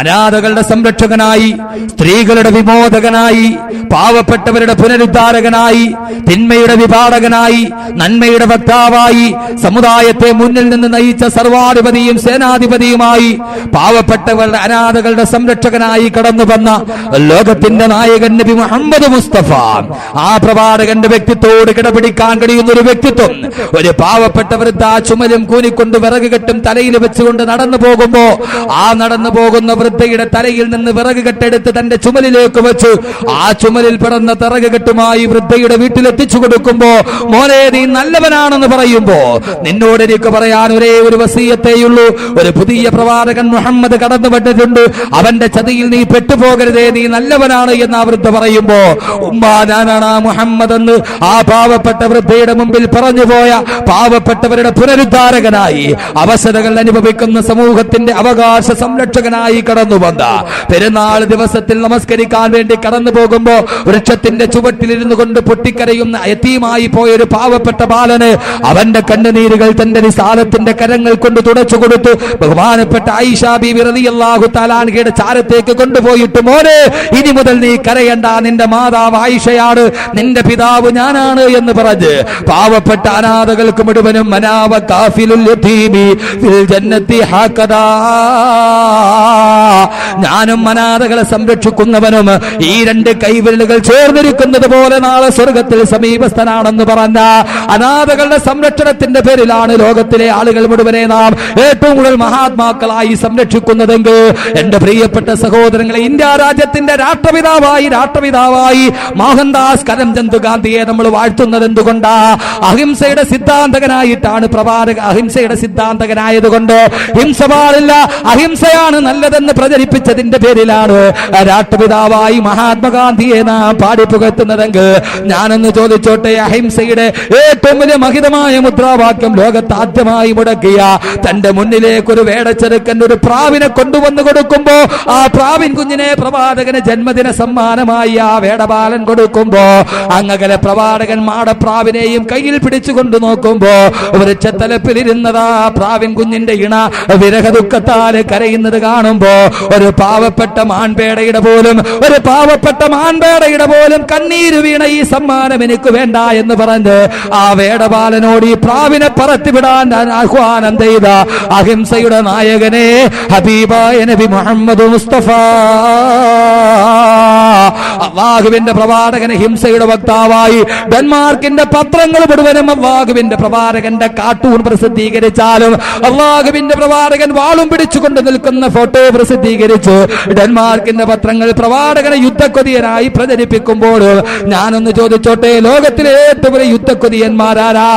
അനാഥകളുടെ സംരക്ഷകനായി, സ്ത്രീകളുടെ വിമോചകനായി, പാവപ്പെട്ടവരുടെ പുനരുദ്ധാരകനായി, തിന്മയുടെ വിപാടകനായി, നന്മയുടെ വക്താവായി, സമുദായത്തെ മുന്നിൽ നിന്ന് നയിച്ച സർവാധിപതിയും സേനാധിപതിയുമായി, പാവപ്പെട്ടവരുടെ അനാഥകളുടെ സംരക്ഷകനായി കടന്നു വന്ന ലോകത്തിന്റെ നായകൻ നബി മുഹമ്മദ് മുസ്തഫ. ആ പ്രവാചകന്റെ വ്യക്തിത്വത്തോട് കിടപിടിക്കാൻ കഴിയുന്ന ഒരു വ്യക്തിത്വം, ഒരു പാവപ്പെട്ട വൃദ്ധ ചുമലും കൂനിക്കൊണ്ട് വിറക് കെട്ടും തലയിൽ വെച്ചുകൊണ്ട് നടന്നു പോകുമ്പോ ആ നടന്നു പോകുന്ന വൃദ്ധയുടെ തലയിൽ നിന്ന് വിറക് കെട്ടെടുത്ത് തന്റെ ചുമലിലേക്ക് വെച്ച് ആ ചുമലിൽ പിറന്ന വിറക് കെട്ടുമായി വൃദ്ധയുടെ വീട്ടിലെത്തിച്ചു കൊടുക്കുമ്പോ, മോനെ നീ നല്ലവനാണെന്ന് പറയുമ്പോ നിന്നോട് എനിക്ക് പറയാൻ ഒരേ ഒരു വസീയത്തേയുള്ളൂ. ഒരു പുതിയ പ്രവാചകൻ മുഹമ്മദ് കടന്നു വന്നിട്ടുണ്ട്, അവന്റെ ചതിയിൽ നീ പെട്ടുപോകരുതേ, നീ നല്ലവനാണ് എന്ന് ആ വൃദ്ധ പറയുമ്പോ, ഉമ്മാ ഞാനാണ് മുഹമ്മദ് എന്ന് ആ പാവപ്പെട്ട വൃദ്ധയുടെ മുമ്പിൽ പറഞ്ഞുപോയ പാവപ്പെട്ടവരുടെ പുനരുദ്ധാരകനായി, അവശതകൾ അനുഭവിക്കുന്ന സമൂഹത്തിന്റെ അവകാശ സംരക്ഷകനായി കടന്നു വന്ന, പെരുന്നാൾ ദിവസത്തിൽ നമസ്കരിക്കാൻ വേണ്ടി കടന്നു പോകുമ്പോ വൃക്ഷത്തിന്റെ ചുവട്ടിലിരുന്നു കൊണ്ട് പൊട്ടിക്കരയുന്ന യതീമായി പോയൊരു പാവപ്പെട്ട ബാലന് അവന്റെ കണ്ണുനീരുകൾ തന്റെ നിസാലത്തിന്റെ കരങ്ങൾ കൊണ്ട് തുടച്ചു കൊടുത്ത് ബഹുമാനപ്പെട്ട ആയിഷ ബീവി റളിയല്ലാഹു തആല അൻഹയുടെ ചാരത്തേക്ക് കൊണ്ടുപോയിട്ട്, മോനെ ഇനി മുതൽ നീ കരയണ്ട, നിന്റെ മാതാവ് ആയിഷയാണ്, നിന്റെ പിതാവ് ഞാനാണ് എന്ന് പറഞ്ഞ് പാവപ്പെട്ട അനാഥകൾക്ക് മുഴുവനും മനാവ കാഫിലുൽ യതീമി ഫിൽ ജന്നത്തി ഹഖദാ, ഞാനും അനാഥകളെ സംരക്ഷിക്കുന്നവനും ഈ രണ്ട് കൈവിരലുകൾ ചേർന്നിരിക്കുന്നത് പോലെ നാളെ സ്വർഗത്തിൽ സമീപസ്ഥനാണെന്ന് പറഞ്ഞ അനാഥകളുടെ സംരക്ഷണത്തിന്റെ പേരിലാണ് ലോകത്തിലെ ആളുകൾ മുഴുവനെ നാം ഏറ്റവും കൂടുതൽ മഹാത്മാക്കളായി സംരക്ഷിക്കുന്നതെങ്കിൽ എന്റെ പ്രിയപ്പെട്ട സഹോദരങ്ങളെ, ഇന്ത്യ രാജ്യത്തിന്റെ രാഷ്ട്രപിതാവായി മോഹൻദാസ് കരംചന്ദ് ഗാന്ധിയെ നമ്മൾ വാഴ്ത്തുന്നത് എന്തുകൊണ്ടാ? എന്താ? അഹിംസയുടെ സിദ്ധാന്തകനായിട്ടാണ് പ്രവാചകൻ. അഹിംസയുടെ സിദ്ധാന്തകനായതുകൊണ്ട് ഹിംസ പാടില്ല, അഹിംസയാണ് നല്ലതെന്ന് പ്രചരിപ്പിച്ചതിന്റെ പേരിലാണ് രാഷ്ട്രപിതാവായി മഹാത്മാഗാന്ധിയെ നാം പാടിപ്പുകത്തുന്നതെങ്കിൽ ഞാനൊന്ന് ചോദിച്ചോട്ടെ, അഹിംസയുടെ ഏറ്റവും വലിയ മഹിതമായ മുദ്രാവാക്യം ലോകത്ത് ആദ്യമായി മുടക്കിയ തന്റെ മുന്നിലേക്ക് ഒരു വേടച്ചെറുക്കൻ ഒരു പ്രാവിനെ കൊണ്ടുവന്നു കൊടുക്കുമ്പോ ആ പ്രാവിൻ കുഞ്ഞിനെ പ്രവാചകന് ജന്മദിന സമ്മാനമായി ആ വേടബാലൻ കൊടുക്കുമ്പോ അങ്ങകലെ പ്രവാചകൻ മാടപ്രാവിനെയും കയ്യിൽ പിടിച്ചുകൊണ്ട് നോക്കുമ്പോ വൃക്ഷത്തലപ്പിലിരുന്നതാ പ്രാവിൻ കുഞ്ഞിന്റെ ഇണ വിരഹ ദുഃഖത്താല് കരയുന്നത് കാണുമ്പോ ഒരു പാവപ്പെട്ട മാൻപേടയുടെ പോലും കണ്ണീര് വീണ ഈ സമ്മാനം എനിക്ക് വേണ്ട എന്ന് പറഞ്ഞ് ആ വേടബാലനോട് ഈ പ്രാവിനെ പറത്തിവിടാൻ ആഹ്വാനം ചെയ്ത അഹിംസയുടെ നായകനെ ഹബീബായ നബി മുഹമ്മദ് മുസ്തഫ അല്ലാഹുവിന്റെ പ്രവാചകൻ ഹിംസയുടെ വക്താവായി ഡെൻമാർക്കിന്റെ പത്രങ്ങൾ മുഴുവനും അല്ലാഹുവിന്റെ പ്രവാചകന്റെ കാർട്ടൂൺ പ്രസിദ്ധീകരിച്ചാലും അല്ലാഹുവിന്റെ പ്രവാചകൻ വാളും പിടിച്ചുകൊണ്ട് നിൽക്കുന്ന ഫോട്ടോ പ്രസിദ്ധീകരിച്ചു ഡെൻമാർക്കിന്റെ പത്രങ്ങൾ പ്രവാചകനെ യുദ്ധക്കൊതിയനായി പ്രചരിപ്പിക്കുമ്പോൾ ഞാനൊന്ന് ചോദിച്ചോട്ടെ, ലോകത്തിലെ ഏറ്റവും വലിയ യുദ്ധക്കൊതിയന്മാരാരാ?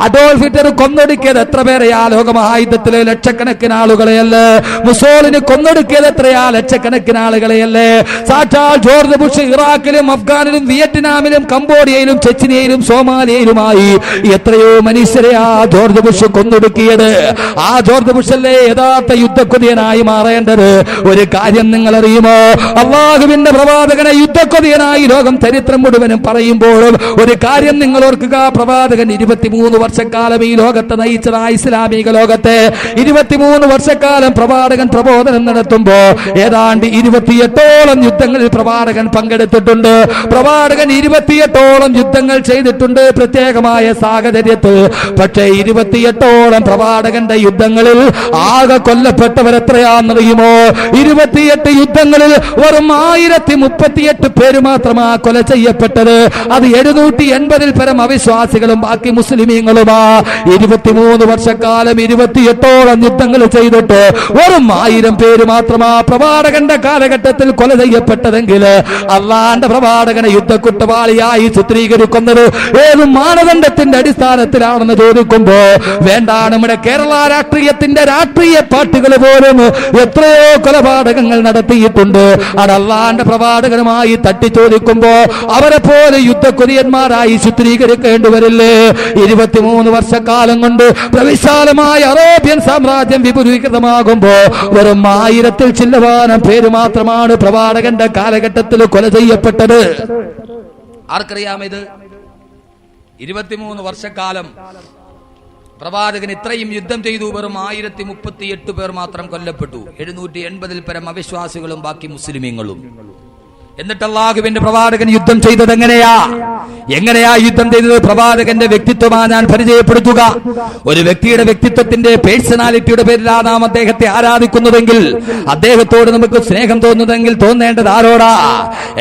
അഡോൾഫ് ഹിറ്റ്ലർ കൊന്നൊടുക്കിയത് എത്ര പേരെയാ? ലോകമഹായുദ്ധത്തിലെ ലക്ഷക്കണക്കിന് ആളുകളെയല്ലേ? മുസോളിനി കൊന്നൊടുക്കിയത് എത്രയാ? ലക്ഷക്കണക്കിന് ആളുകളെയല്ലേ? സാക്ഷാൽ ജോർജ് ബുഷ് ഇറാഖിലും അഫ്ഗാനിലും വിയറ്റ്നാമിലും കംബോഡിയയിലും ചെച്ചിനിയയിലും സോമാലിയയിലുമായി എത്രയോ മനുഷ്യരെയാ ജോർജ് ബുഷ് കൊന്നൊടുക്കിയത്. ആ ജോർജ് ബുഷല്ലേ യഥാർത്ഥ യുദ്ധക്കൊതിയനായി മാറേണ്ടത്. ഒരു കാര്യം നിങ്ങൾ അറിയുമോ? അല്ലാഹുവിന്റെ പ്രവാചകനെ യുദ്ധക്കൊതിയനായി ലോകം ചരിത്രം മുഴുവനും പറയുമ്പോഴും ഒരു കാര്യം നിങ്ങൾ ഓർക്കുക, പ്രവാചകൻ 23 വർഷക്കാലം ഈ ലോകത്തെ നയിച്ചത് ഇസ്ലാമിക ലോകത്തെ 23 വർഷക്കാലം പ്രവാചകൻ പ്രബോധനം നടത്തുമ്പോ ഏതാണ്ട് 28ഓളം യുദ്ധങ്ങളിൽ പ്രവാചകൻ പങ്കെടുത്തിട്ടുണ്ട്. പ്രവാചകൻ 28ഓളം യുദ്ധങ്ങൾ ചെയ്തിട്ടുണ്ട് പ്രത്യേകമായ സാഹചര്യത്തിൽ. പക്ഷേ 28ഓളം പ്രവാചകന്റെ യുദ്ധങ്ങളിൽ ആകെ കൊല്ലപ്പെട്ടവർ എത്രയാണെന്നറിയുമോ? 28 യുദ്ധങ്ങളിൽ വെറും 1038 പേര് മാത്രമാ കൊല ചെയ്യപ്പെട്ടത്. അത് 780 പരം അവിശ്വാസികളും ബാക്കി മുസ്ലിമീങ്ങളുമാ. 23 വർഷക്കാലം 28ഓളം യുദ്ധങ്ങൾ ചെയ്തിട്ട് വെറും 1000 പേര് മാത്രമാ പ്രവാചകന്റെ കാലഘട്ടത്തിൽ കൊല ചെയ്യപ്പെട്ടതെങ്കിൽ അള്ളാന്റെ പ്രവാചകനെ യുദ്ധക്കുറ്റവാളിയായി ചിത്രീകരിക്കുന്നത് ഏത് മാനദണ്ഡത്തിന്റെ അടിസ്ഥാനത്തിലാണെന്ന് ചോദിക്കുമ്പോ വേണ്ട, നമ്മുടെ കേരള രാഷ്ട്രീയത്തിന്റെ രാഷ്ട്രീയ പാർട്ടികൾ പോലും എത്രയോ കൊലപാതകങ്ങൾ നടത്തിയിട്ടുണ്ട്. അത് അള്ളാന്റെ പ്രവാചകനുമായി തട്ടി ചോദിക്കുമ്പോ അവരെ പോലെ യുദ്ധക്കൊതിയന്മാരായി ചിത്രീകരിക്കേണ്ടി വരില്ലേ? 23 വർഷക്കാലം കൊണ്ട് പ്രവിശാലമായ അറേബ്യൻ സാമ്രാജ്യം വിപുലീകൃതമാകുമ്പോ വെറും 1000-ൽ ചില്ലവാനം പേര് മാത്രമാണ് പ്രവാചകന്റെ കാലഘട്ടത്തിൽ കൊല ചെയ്യപ്പെട്ടത്. ആർക്കറിയാം ഇത്? 23 വർഷക്കാലം പ്രവാചകൻ ഇത്രയും യുദ്ധം ചെയ്തു, വെറും 1038 പേർ മാത്രം കൊല്ലപ്പെട്ടു. 780-ൽ പരം അവിശ്വാസികളും ബാക്കി മുസ്ലിമീങ്ങളും. എന്നിട്ട് അല്ലാഹുവിന്റെ പ്രവാചകൻ യുദ്ധം ചെയ്തത് എങ്ങനെയാ യുദ്ധം ചെയ്തത്? പ്രവാചകന്റെ വ്യക്തിത്വമാ ഞാൻ പരിചയപ്പെടുത്തുക. ഒരു വ്യക്തിയുടെ വ്യക്തിത്വത്തിന്റെ പേഴ്സണാലിറ്റിയുടെ പേരിലാണ് നാം അദ്ദേഹത്തെ ആരാധിക്കുന്നതെങ്കിൽ, അദ്ദേഹത്തോട് നമുക്ക് സ്നേഹം തോന്നുന്നതെങ്കിൽ തോന്നേണ്ടത് ആരോടാ?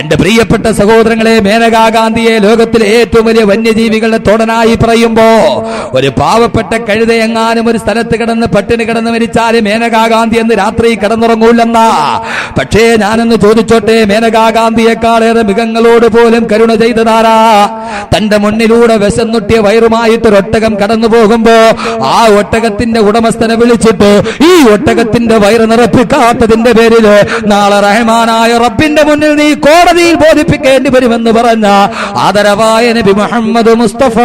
എന്റെ പ്രിയപ്പെട്ട സഹോദരങ്ങളെ, മേനകാ ഗാന്ധിയെ ലോകത്തിലെ ഏറ്റവും വലിയ വന്യജീവികളുടെ തോടനായി പറയുമ്പോ ഒരു പാവപ്പെട്ട കഴുതയെങ്ങാനും ഒരു സ്ഥലത്ത് കിടന്ന് പട്ടിണി കിടന്ന് മരിച്ചാല് മേനകാ ഗാന്ധി എന്ന് രാത്രി കിടന്നുറങ്ങൂല്ലെന്നാ. പക്ഷേ ഞാനൊന്ന് ചോദിച്ചോട്ടെ, മേനകാ ഗാന്ധിയെക്കാളേറെ മൃഗങ്ങളോട് പോലും കരുണ ചെയ്തതാരാ? തന്റെ മുന്നിലൂടെ വിശന്നുട്ടിയ വയറുമായിട്ട് ഒരു ഒട്ടകം കടന്നു പോകുമ്പോ ആ ഒട്ടകത്തിന്റെ ഉടമസ്ഥനെ വിളിച്ചിട്ട് ഈ ഒട്ടകത്തിന്റെ വയറ് നിറപ്പിക്കാത്തതിന്റെ പേരിൽ നാളെ റഹ്മാനായ റബ്ബിന്റെ മുന്നിൽ നീ കോടതിയിൽ ബോധിപ്പിക്കേണ്ടി വരുമെന്ന് പറഞ്ഞ ആദരവായ നബി മുഹമ്മദ് മുസ്തഫ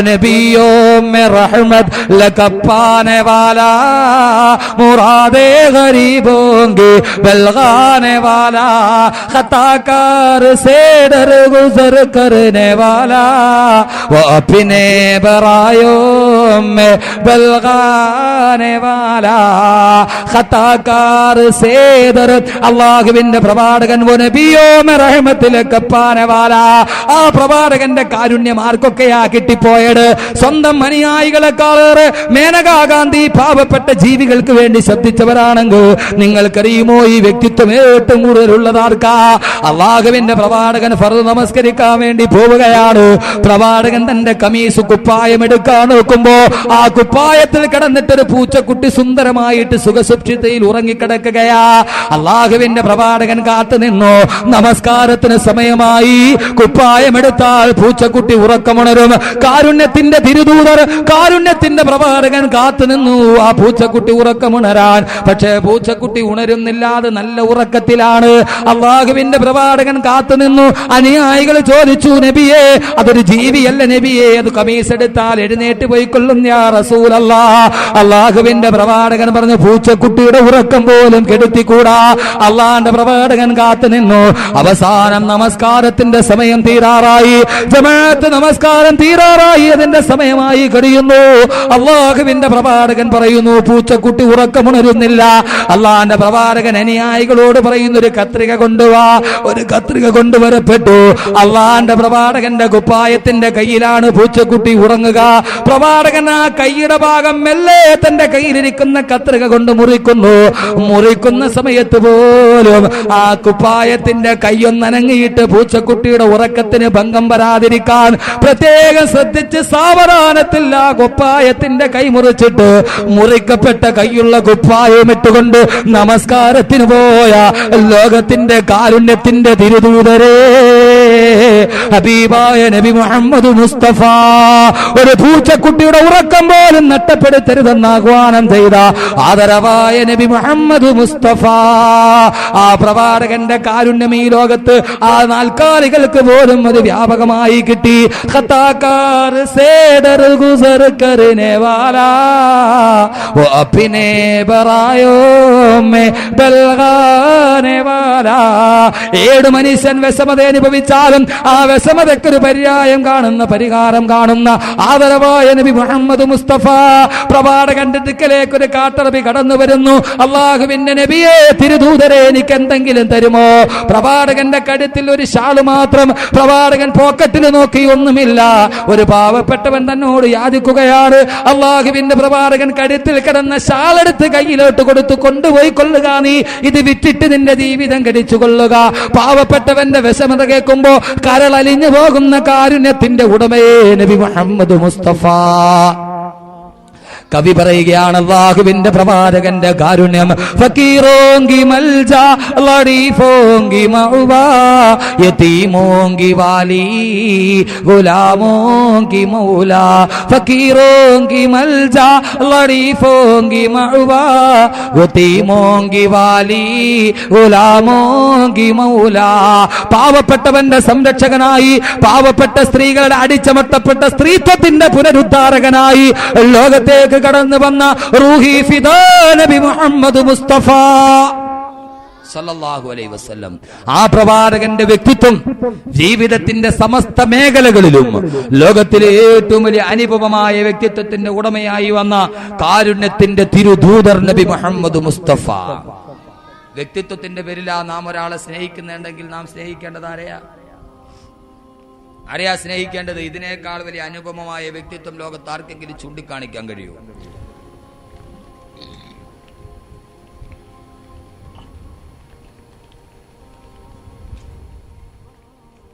നബിയോ മേ റഹ്മത്ത് ലകപ്പാനെ വാലാ മുറാദേ ഗരീബോംഗി ബൽഗാനെ വാലാ ഖതാകാർ से डर गुजर करने वाला वो अपने बरायों में बलगाने वाला खताकार से डर അല്ലാഹുവിന്റെ പ്രവാചകൻ വോ നബിയോ മേ റഹ്മത്തിലേക്ക് പാനെ വാല. ആ പ്രവാചകന്റെ കാരുണ്യം ആർക്കൊക്കെയാ കിട്ടിപ്പോ? പോയത് സ്വന്തം അനുയായികളെക്കാളേറെ മേനകാ ഗാന്ധി പാവപ്പെട്ട ജീവികൾക്ക് വേണ്ടി ശബ്ദിച്ചവരാണെങ്കിൽ നിങ്ങൾക്കറിയുമോ ഈ വ്യക്തിത്വം ഏറ്റവും കൂടുതലുള്ളതാർക്കാ? അള്ളാഹുവിന്റെ പ്രവാചകൻ ഫർദ് നമസ്കരിക്കാൻ വേണ്ടി പോവുകയാണ്. പ്രവാചകൻ തന്റെ കമീസ് കുപ്പായം എടുക്കാൻ നോക്കുമ്പോ ആ കുപ്പായത്തിൽ കിടന്നിട്ടൊരു പൂച്ചക്കുട്ടി സുന്ദരമായിട്ട് സുഖസുപ്ഷിതയിൽ ഉറങ്ങിക്കിടക്കുകയാ. അള്ളാഹുവിന്റെ പ്രവാചകൻ കാത്തു നിന്നു. നമസ്കാരത്തിന് സമയമായി. കുപ്പായം എടുത്താൽ പൂച്ചക്കുട്ടി ഉറക്കമുണരും. കാരുണ്യത്തിന്റെ തിരുദൂതർ, കാരുണ്യത്തിന്റെ പ്രവാചകൻ കാത്തു നിന്നു ആ പൂച്ചക്കുട്ടി ഉറക്കമുണരാൻ. പക്ഷേ പൂച്ചക്കുട്ടി ഉണരുന്നില്ല, അത് നല്ല ഉറക്കത്തിലാണ്. അള്ളാഹുവിന്റെ പ്രവാചകൻ കാത്തു നിന്നു. അനുയായികൾ ചോദിച്ചു, നബിയേ അതൊരു ജീവിയല്ല നബിയേ, അത് കമീസ് എടുത്താൽ എഴുന്നേറ്റ് പോയിക്കൊള്ളും യാ റസൂലല്ലാഹ്. അള്ളാഹുവിന്റെ പ്രവാചകൻ പറഞ്ഞു, പൂച്ചക്കുട്ടിയുടെ ഉറക്കം പോലും കെടുത്തിക്കൂടാ. അള്ളാന്റെ പ്രവാചകൻ കാത്തു നിന്നു. അവസാനം നമസ്കാരത്തിന്റെ സമയം തീരാറായി. ജമാഅത്ത് നമസ്കാരം തീരാറായി, അതിന്റെ സമയമായി കഴിയുന്നു. അള്ളാഹുവിന്റെ പ്രവാചകൻ പറയുന്നു, പൂച്ചക്കുട്ടി ഉറക്കമുണരുന്നില്ല. അള്ളാന്റെ പ്രവാചകൻ അനുയായികളോട് പറയുന്നു, ഒരു കത്രിക കൊണ്ടുവാ. ഒരു കത്രിക കൊണ്ടുവരപ്പെട്ടു. അള്ളാന്റെ പ്രവാചകന്റെ കുപ്പായത്തിന്റെ കയ്യിലാണ് പൂച്ചക്കുട്ടി ഉറങ്ങുക. പ്രവാചകൻ ആ കൈയുടെ ഭാഗം മെല്ലെ തന്റെ കയ്യിലിരിക്കുന്ന കത്രിക കൊണ്ട് മുറിക്കുന്നു. മുറിക്കുന്ന സമയത്ത് പോലും ആ കുപ്പായത്തിന്റെ കൈയൊന്നനങ്ങിയിട്ട് പൂച്ചക്കുട്ടിയുടെ ഉറക്കത്തിന് ഭംഗം വരാതിരിക്കാൻ പ്രത്യേകം ശ്രദ്ധിച്ച് സാവധാനത്തിൽ ആ കുപ്പായത്തിന്റെ കൈ മുറിച്ചിട്ട് മുറിക്കപ്പെട്ട കൈയുള്ള കുപ്പായം ഇട്ടുകൊണ്ട് നമസ്കാരത്തിന് പോയ ലോകത്തിന്റെ കാരുണ്യത്തിന്റെ തിരുദൂതരേ, ഹബീബായ നബി മുഹമ്മദ് മുസ്തഫ, ഒരു പൂച്ചക്കുട്ടിയുടെ ഉറക്കം പോലും നഷ്ടപ്പെടുത്തരുതെന്ന് ആഹ്വാനം ചെയ്ത ആദരവായ നബി മുഹമ്മദ് മുസ്തഫ, ആ പ്രവാചകന്റെ കാരുണ്യം ഈ ലോകത്ത് ആ നാൽക്കാലികൾക്ക് പോലും അത് വ്യാപകമായി കിട്ടി. ഖതാകാർ സേ ദർ ഗുസർ കർനെ വാലാ വോ അപ്നെ ബറായോ മേ ബൽഗാനെ വാലാ. ഏഴ് മനുഷ്യൻ വിഷമത അനുഭവിച്ചാലും ആ വിഷമതയ്ക്കൊരു പര്യായം കാണുന്ന, പരിഹാരം കാണുന്ന ആദരവായ നബി മുഹമ്മദ് മുസ്തഫ പ്രവാചകന്റെ അടുക്കലേക്ക് ഒരു കാട്ടറബി കടന്നു വരുന്നു. അള്ളാഹുവിന്റെ നബിയെ, തിരുദൂതരെ, എനിക്ക് എന്തെങ്കിലും തരുമോ? പ്രവാചകന്റെ കഴുത്തിൽ ഒരു ഷാള് മാത്രം. പ്രവാചകൻ പോക്കറ്റിൽ നോക്കി, ഒന്നുമില്ല. ഒരു പാവപ്പെട്ടവൻ തന്നോട് യാചിക്കുകയാണ്. അള്ളാഹുവിന്റെ പ്രവാചകൻ കഴുത്തിൽ കിടന്ന ഷാളെടുത്ത് കയ്യിലോട്ട് കൊടുത്തു, കൊണ്ടുപോയി കൊള്ളുക, നീ ഇത് വിറ്റിട്ട് നിന്റെ ജീവിതം കടിച്ചു കൊള്ളുക. പാവപ്പെട്ടവന്റെ വിഷമത കേൾക്കുമ്പോ കരളലിഞ്ഞു പോകുന്ന കാരുണ്യത്തിന്റെ ഉടമയെ നബി മുഹമ്മദ് മുസ്തഫ. കവി പറയുകയാണ്, അല്ലാഹുവിന്റെ പ്രവാചകന്റെ കാരുണ്യം. ഫക്കീറോങ്കി മൽജ ലഡീഫോങ്കി മഅവാ യതീമോങ്കി വാലി ഗുലാമോങ്കി മൗലാ. ഫക്കീറോങ്കി മൽജ ലഡീഫോങ്കി മഅവാ യതീമോങ്കി വാലി ഗുലാമോങ്കി മൗലാ. പാവപ്പെട്ടവന്റെ സംരക്ഷകനായി, പാവപ്പെട്ട സ്ത്രീകളുടെ അടിച്ചമർത്തപ്പെട്ട സ്ത്രീത്വത്തിന്റെ പുനരുദ്ധാരകനായി ലോകത്തേക്ക് കടന്നു വന്ന റൂഹി ഫിദാ നബി മുഹമ്മദ് മുസ്തഫ സല്ലല്ലാഹു അലൈഹി വസല്ലം. ആ പ്രവാചകന്റെ വ്യക്തിത്വം ജീവിതത്തിന്റെ സമസ്ത മേഖലകളിലും ലോകത്തിലെ ഏറ്റവും വലിയ അനുഭവമായ വ്യക്തിത്വത്തിന്റെ ഉടമയായി വന്ന കാരുണ്യത്തിന്റെ തിരുദൂതർ നബി മുഹമ്മദ് മുസ്തഫ. വ്യക്തിത്വത്തിന്റെ പേരിലാ നാം ഒരാളെ സ്നേഹിക്കുന്നുണ്ടെങ്കിൽ നാം സ്നേഹിക്കേണ്ടത് ആരെയാ സ്നേഹിക്കേണ്ടത്? ഇതിനേക്കാൾ വലിയ അനുപമമായ വ്യക്തിത്വം ലോകത്ത് ആർക്കെങ്കിലും ചൂണ്ടിക്കാണിക്കാൻ കഴിയൂ?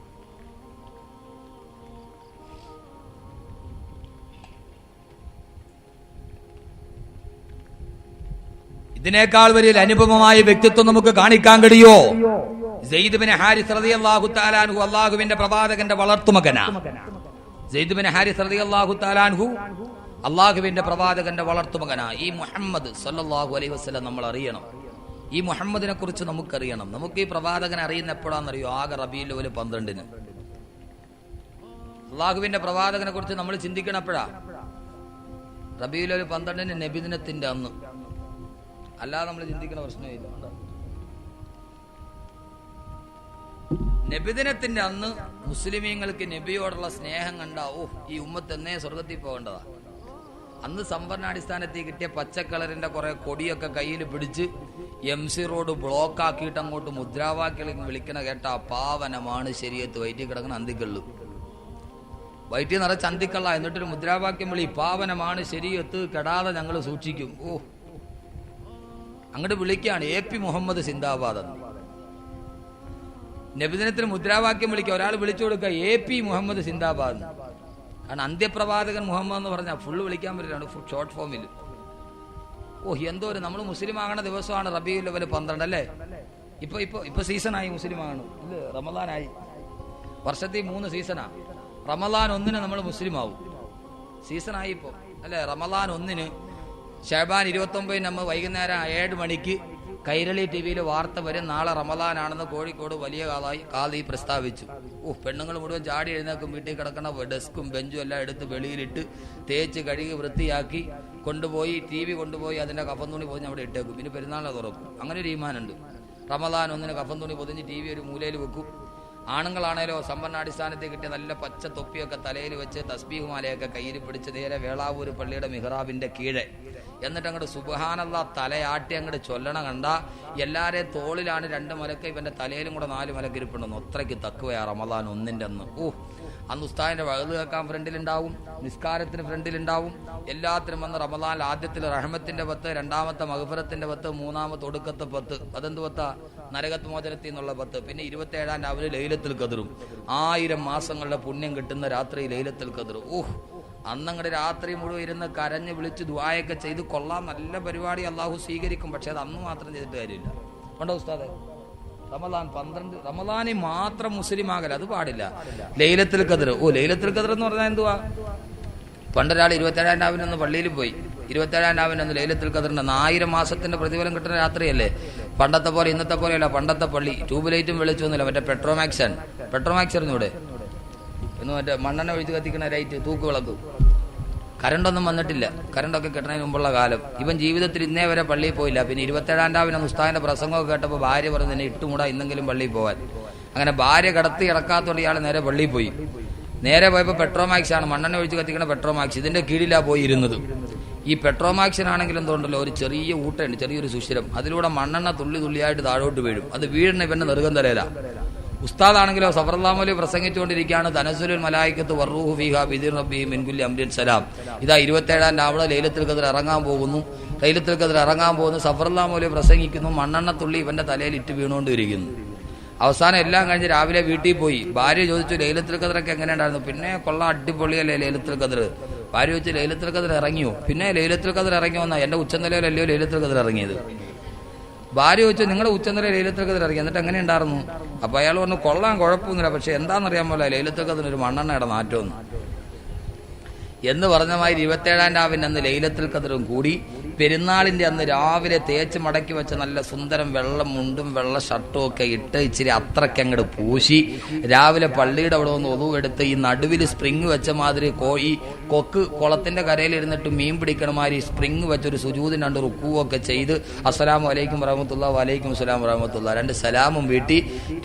ഇതിനേക്കാൾ വലിയ അനുപമമായ വ്യക്തിത്വം നമുക്ക് കാണിക്കാൻ കഴിയോ? സെയ്ദ് ബിൻ ഹാരിസ് റളിയല്ലാഹു തആല അൻഹു അല്ലാഹുവിന്റെ പ്രവാചകന്റെ വളർത്തുമകനാ. സെയ്ദ് ബിൻ ഹാരിസ് റളിയല്ലാഹു തആല അൻഹു അല്ലാഹുവിന്റെ പ്രവാചകന്റെ വളർത്തുമകനാ. ഈ മുഹമ്മദ് സല്ലല്ലാഹു അലൈഹി വസല്ലം നമ്മൾ അറിയണം. ഈ മുഹമ്മദിനെ കുറിച്ച് നമുക്കറിയണം. നമുക്ക് ഈ പ്രവാചകനെ അറിയുന്ന എപ്പോഴാണെന്നറിയോ? ആകെ റബീഉൽ അവ്വൽ 12-ന്. അല്ലാഹുവിന്റെ പ്രവാചകനെ കുറിച്ച് നമ്മൾ ചിന്തിക്കണം എപ്പോഴാ? റബീഉൽ അവ്വൽ 12-ന്, നബിദിനത്തിന്റെ അന്ന്. അല്ലാതെ നമ്മൾ ചിന്തിക്കുന്ന പ്രശ്നമില്ല. നബിദിനത്തിന്റെ അന്ന് മുസ്ലിമീങ്ങൾക്ക് നബിയോടുള്ള സ്നേഹം കണ്ടാ, ഓ, ഈ ഉമ്മത്ത് എന്നേ സ്വർഗത്തിൽ പോകേണ്ടതാ. അന്ന് സംവരണാടിസ്ഥാനത്തിൽ കിട്ടിയ പച്ചക്കളറിന്റെ കുറെ കൊടിയൊക്കെ കയ്യിൽ പിടിച്ച് MC റോഡ് ബ്ലോക്ക് ആക്കിയിട്ട് അങ്ങോട്ട് മുദ്രാവാക്യം വിളിക്കണ കേട്ട പാവനമാണ് ശരീഅത്ത് വയറ്റി കിടക്കുന്ന അന്തിക്കള്ളു. വയറ്റിൽ നിറച്ച് അന്തിക്കള്ള. എന്നിട്ടൊരു മുദ്രാവാക്യം വിളി, പാവനമാണ് ശരീഅത്ത് കെടാതെ ഞങ്ങൾ സൂക്ഷിക്കും. ഓ, അങ്ങോട്ട് വിളിക്കുകയാണ് AP മുഹമ്മദ് സിന്ദാബാദ് എന്ന്. നബിദിനത്തിന് മുദ്രാവാക്യം വിളിക്കുക, ഒരാൾ വിളിച്ചു കൊടുക്കുക AP മുഹമ്മദ് സിന്ദാബാദ്. കാരണം അന്ത്യപ്രവാചകൻ മുഹമ്മദ് എന്ന് പറഞ്ഞാൽ ഫുള്ള് വിളിക്കാൻ പറ്റില്ലാണ്, ഷോർട്ട് ഫോമിൽ. ഓ, എന്തോ ഒരു നമ്മൾ മുസ്ലിം ആകണ ദിവസമാണ് റബീഉൽ അവ്വൽ 12 അല്ലേ? ഇപ്പൊ സീസണായി മുസ്ലിം ആണ്, ഇല്ലേ? റമദാനായി. വർഷത്തിൽ 3 സീസണാ. റമദാൻ 1 നമ്മൾ മുസ്ലിം ആവും, സീസണായി ഇപ്പോ അല്ലേ? റമദാൻ 1 ശഅബാൻ 29 നമ്മൾ വൈകുന്നേരം 7 മണിക്ക് കൈരളി TV വാർത്ത വരും, നാളെ റമദാനാണെന്ന് കോഴിക്കോട് വലിയ കാളി പ്രസ്താവിച്ചു. ഓ, പെണ്ണുങ്ങൾ മുഴുവൻ ചാടി എഴുന്നേക്കും, വീട്ടിൽ കിടക്കുന്ന ഡെസ്കും ബെഞ്ചും എല്ലാം എടുത്ത് വെളിയിലിട്ട് തേച്ച് കഴുകി വൃത്തിയാക്കി കൊണ്ടുപോയി TV കൊണ്ടുപോയി അതിന്റെ കഫൻ തുണി പൊതിഞ്ഞ് അവിടെ ഇട്ടേക്കും. പിന്നെ പെരുന്നാളിനെ തുറക്കും. അങ്ങനെ ഒരു ഈമാനുണ്ട്. റമദാൻ 1 കഫൻ തുണി പൊതിഞ്ഞ് TV ഒരു മൂലയിൽ വെക്കും. ആണുങ്ങളാണേലോ സമ്പന്നാടിസ്ഥാനത്തിൽ കിട്ടിയ നല്ല പച്ച തൊപ്പിയൊക്കെ തലയിൽ വെച്ച് തസ്ബീഹ് മാലയൊക്കെ കയ്യിൽ പിടിച്ച് നേരെ വേളാവൂർ പള്ളിയുടെ മിഹ്റാബിന്റെ കീഴെ എന്നിട്ട് അങ്ങോട്ട് സുബ്ഹാനല്ലാഹ് തലയാട്ടി അങ്ങോട്ട് ചൊല്ലണ കണ്ട എല്ലാരെയും തോളിലാണ് 2 മലക്ക്, ഇവന്റെ തലയിലും കൂടെ 4 മലക്ക് ഇരിപ്പുണ്ടെന്ന്. അത്രയ്ക്ക് തക്കുവയാ റമദാൻ 1 അന്ന്. ഓ, അന്ന് ഉസ്താദിന്റെ വഅദ് കേൾക്കാൻ ഫ്രണ്ടിലുണ്ടാവും, നിസ്കാരത്തിന് ഫ്രണ്ടിലുണ്ടാവും, എല്ലാത്തിനും വന്ന് റമദാനിൽ ആദ്യത്തിൽ റഹ്മത്തിന്റെ 10, രണ്ടാമത്തെ മഗ്ഫിറത്തിന്റെ 10, മൂന്നാമത്തെ ഒടുക്കത്തെ 10. അതെന്ത് 10? നരകത്ത് മോചനത്തിൽ നിന്നുള്ള 10. പിന്നെ 27-ാം രാവിലെ ലൈലത്തുൽ ഖദ്റും. 1000 മാസങ്ങളുടെ പുണ്യം കിട്ടുന്ന രാത്രി ലൈലത്തുൽ ഖദ്ർ. ഓഹ്, അന്നങ്ങടെ രാത്രി മുഴുവൻ ഇരുന്ന് കരഞ്ഞ് വിളിച്ച് ദുആയൊക്കെ ചെയ്ത് കൊള്ളാം, നല്ല പരിപാടി, അള്ളാഹു സ്വീകരിക്കും. പക്ഷെ അത് അന്ന് മാത്രം ചെയ്തിട്ട് കാര്യമില്ല. കണ്ടോ ഉസ്താദെ? റമദാൻ 12 റമദാനിൽ മാത്രം മുസ്ലിം ആകല, അത് പാടില്ല. ലൈലത്തുൽ ഖദ്ർ. ഓ, ലൈലത്തുൽ ഖദ്ർ എന്ന് പറഞ്ഞാൽ എന്തുവാ? പണ്ടൊരാൾ 27-ാം രാവിലെ പള്ളിയിൽ പോയി, 27-ാം രാവിലെ ലൈലത്തുൽ ഖദ്റിന്റെ 1000 മാസത്തിന്റെ പ്രതിഫലം കിട്ടുന്ന രാത്രിയല്ലേ? പണ്ടത്തെ പോലെ ഇന്നത്തെ പോലെയല്ല. പണ്ടത്തെ പള്ളി ട്യൂബ് ലൈറ്റും വെളിച്ചൊന്നുമില്ല, മറ്റേ പെട്രോമാക്സ് ആണ്. പെട്രോമാക്സ് ആയിരുന്നു ഇവിടെ. ഇന്ന് മറ്റേ മണ്ണെണ്ണ ഒഴിച്ച് കത്തിക്കുന്ന ലൈറ്റ്, തൂക്ക് വിളക്ക്. കറണ്ടൊന്നും വന്നിട്ടില്ല. കറണ്ടൊക്കെ കിട്ടുന്നതിന് മുമ്പുള്ള കാലം. ഇവൻ ജീവിതത്തിൽ ഇന്നേ വരെ പള്ളിയിൽ പോയില്ല. പിന്നെ 27-ാം രാവിലെ ഉസ്താദിന്റെ പ്രസംഗമൊക്കെ കേട്ടപ്പോൾ ഭാര്യ പറഞ്ഞു, നിന്നെ ഇട്ടുകൂടാ ഇന്നെങ്കിലും പള്ളിയിൽ പോകാൻ. അങ്ങനെ ഭാര്യ കിടത്തി ഇറക്കാത്തോണ്ട് ഇയാൾ നേരെ പള്ളിയിൽ പോയി. നേരെ പോയപ്പോൾ പെട്രോമാക്സ് ആണ്, മണ്ണെണ്ണ ഒഴിച്ച് കത്തിക്കുന്ന പെട്രോമാക്സ്. ഇതിന്റെ കീഴിലാണ് പോയി ഇരുന്നത്. ഈ പെട്രോമാക്സിനാണെങ്കിൽ എന്തുകൊണ്ടല്ലോ ഒരു ചെറിയ ഊട്ടുണ്ട്, ചെറിയൊരു സുഷിരം. അതിലൂടെ മണ്ണെണ്ണ തുള്ളി തുള്ളിയായിട്ട് താഴോട്ട് വീഴും. അത് വീഴുന്ന ഇവന്റെ നെറുകം തരയില. ഉസ്താദാണെങ്കിലോ സഫറല്ലാഹു അലൈഹി പ്രസംഗിച്ചുകൊണ്ടിരിക്കുകയാണ്. തനസ്സുലുൽ മലായികത്തു വറൂഹു ഫീഹാ ബിഇദ്നി റബ്ബിഹിം മിൻ കുല്ലി അംരിൻ സലാം. ഇതാ 27-ാം രാവിലെ ലൈലത്തുൽ ഖദ്ർ ഇറങ്ങാൻ പോകുന്നു. ലൈലത്തുൽ ഖദ്ർ ഇറങ്ങാൻ പോകുന്നു. സഫറല്ലാഹു അലൈഹി പ്രസംഗിക്കുന്നു. മണ്ണെണ്ണ തുള്ളി ഇവന്റെ തലയിൽ ഇട്ട് വീണുകൊണ്ടിരിക്കുന്നു. അവസാനം എല്ലാം കഴിഞ്ഞ് രാവിലെ വീട്ടിൽ പോയി. ഭാര്യ ചോദിച്ചു, ലൈലത്തുൽ ഖദ്റൊക്കെ എങ്ങനെയുണ്ടായിരുന്നു? പിന്നെ കൊള്ളാം, അടിപൊളിയല്ലേ ലൈലത്തുൽ ഖദ്ർ. ഭാര്യ ചോദിച്ചു, ലൈലത്തുൽ ഖദ്ർ ഇറങ്ങിയോ? പിന്നെ ലൈലത്തുൽ ഖദ്ർ ഇറങ്ങിയോന്നാ, എന്റെ ഉച്ചനിലയിലല്ലയോ ലൈലത്തുൽ ഖദ്ർ ഇറങ്ങിയത്? ഭാര്യ ചോദിച്ചു, നിങ്ങളുടെ ഉച്ചനില ലൈലത്തുൽ ഖദ്ർ ഇറങ്ങി, എന്നിട്ട് എങ്ങനെ ഉണ്ടായിരുന്നു? അപ്പൊ അയാൾ പറഞ്ഞു, കൊള്ളാൻ കുഴപ്പമൊന്നുമില്ല, പക്ഷെ എന്താണെന്നറിയാൻ പോലെ ലൈലത്തുൽ ഖദ്റിന് ഒരു മണ്ണെണ്ണയുടെ നാറ്റമൊന്നും എന്ന് പറഞ്ഞ മാതിരി 27-ാം രാവിലെ അന്ന് ലൈലത്തുൽ ഖദ്റും കൂടി. പെരുന്നാളിന്റെ അന്ന് രാവിലെ തേച്ച് മടക്കി വെച്ച നല്ല സുന്ദരം വെള്ള മുണ്ടും വെള്ള ഷർട്ടും ഒക്കെ ഇട്ട് ഇച്ചിരി അത്രയ്ക്ക് അങ്ങോട്ട് പൂശി രാവിലെ പള്ളിയുടെ അവിടെ ഒന്ന് ഒതുവെടുത്ത് ഈ നടുവിൽ സ്പ്രിങ് വെച്ച മാതിരി ഈ കൊക്ക് കുളത്തിന്റെ കരയിലിരുന്നിട്ട് മീൻ പിടിക്കണ മാതിരി സ്പ്രിങ് വെച്ചൊരു സുജൂദിന് 2 റുക്കുവൊക്കെ ചെയ്ത് അസ്സലാമു അലൈക്കും വറഹ്മത്തുള്ളാഹി വലൈക്കും അസ്സലാം വറഹ്മത്തുള്ളാഹി 2 സലാമും വീട്ടി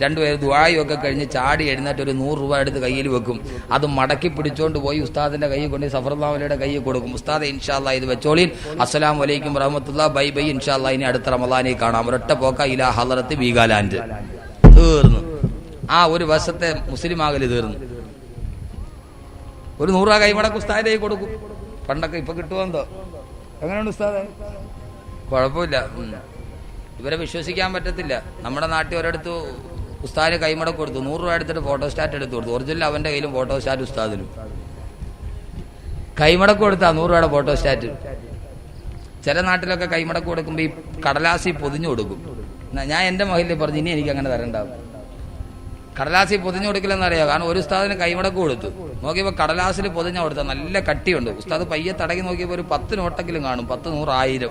2 പേര് ദുആയും ഒക്കെ കഴിഞ്ഞ് ചാടി എഴുന്നേറ്റ് ഒരു 100 രൂപ എടുത്ത് കയ്യിൽ വെക്കും. അത് മടക്കി പിടിച്ചോണ്ട് പോയി ഉസ്താദിന്റെ കയ്യിൽ കൊണ്ട് സഫറല്ലാഹു അലൈഹിയുടെ കയ്യിൽ കൊടുക്കും. ഉസ്താദെ ഇൻഷാല്ലാഹ് ഇത് വെച്ചോളീൻ, അസ്സലാമു അലൈക്കും വറഹ്മത്തുള്ളാഹി, ബൈ ബൈ, ഇൻഷാല്ലാഹ് ഇനി അടുത്ത റമദാനിൽ കാണാം. ഒരൊറ്റ പോക്ക ഇലാ ഹളറത്ത് വീഗാലാൻഡ്. തീർന്നു. ആ ഒരു വർഷത്തെ മുസ്ലിം ആകല് തീർന്നു. ഒരു 100 രൂപ കൈമടക്ക് ഉസ്താദിന്റെ കൈ കൊടുക്കും. പണ്ടൊക്കെ ഇപ്പൊ കിട്ടുമെന്തോ. എങ്ങനെയുണ്ട് ഉസ്താദെ? കുഴപ്പമില്ല. ഇവരെ വിശ്വസിക്കാൻ പറ്റത്തില്ല. നമ്മുടെ നാട്ടിൽ ഒരിടത്ത് ഉസ്താദിന് കൈമടക്ക് കൊടുത്തു. 100 രൂപ എടുത്തിട്ട് ഫോട്ടോസ്റ്റാറ്റ് എടുത്ത് കൊടുത്തു. ഒറിജിനൽ അവന്റെ കയ്യിലും ഫോട്ടോസ്റ്റാറ്റ് ഉസ്താദിനും. കൈമടക്ക് കൊടുത്താ 100 രൂപയുടെ ഫോട്ടോസ്റ്റാറ്റ്. ചില നാട്ടിലൊക്കെ കൈമടക്ക് കൊടുക്കുമ്പോൾ ഈ കടലാസി പൊതിഞ്ഞു കൊടുക്കും. ഞാൻ എന്റെ മഹിലിൽ പറഞ്ഞു, ഇനി എനിക്ക് അങ്ങനെ തരണ്ടാവും. കടലാസി പൊതിഞ്ഞു കൊടുക്കില്ലെന്ന് അറിയാം. കാരണം ഒരു ഉസ്താദിന് കൈമടക്ക് കൊടുത്തു. നോക്കിയപ്പോൾ കടലാസിൽ പൊതിഞ്ഞ കൊടുത്താൽ നല്ല കട്ടിയുണ്ട്. ഉസ്താദ് പയ്യെ തടകി നോക്കിയപ്പോൾ ഒരു 10 നോട്ടെങ്കിലും കാണും. 10, 100, 1000.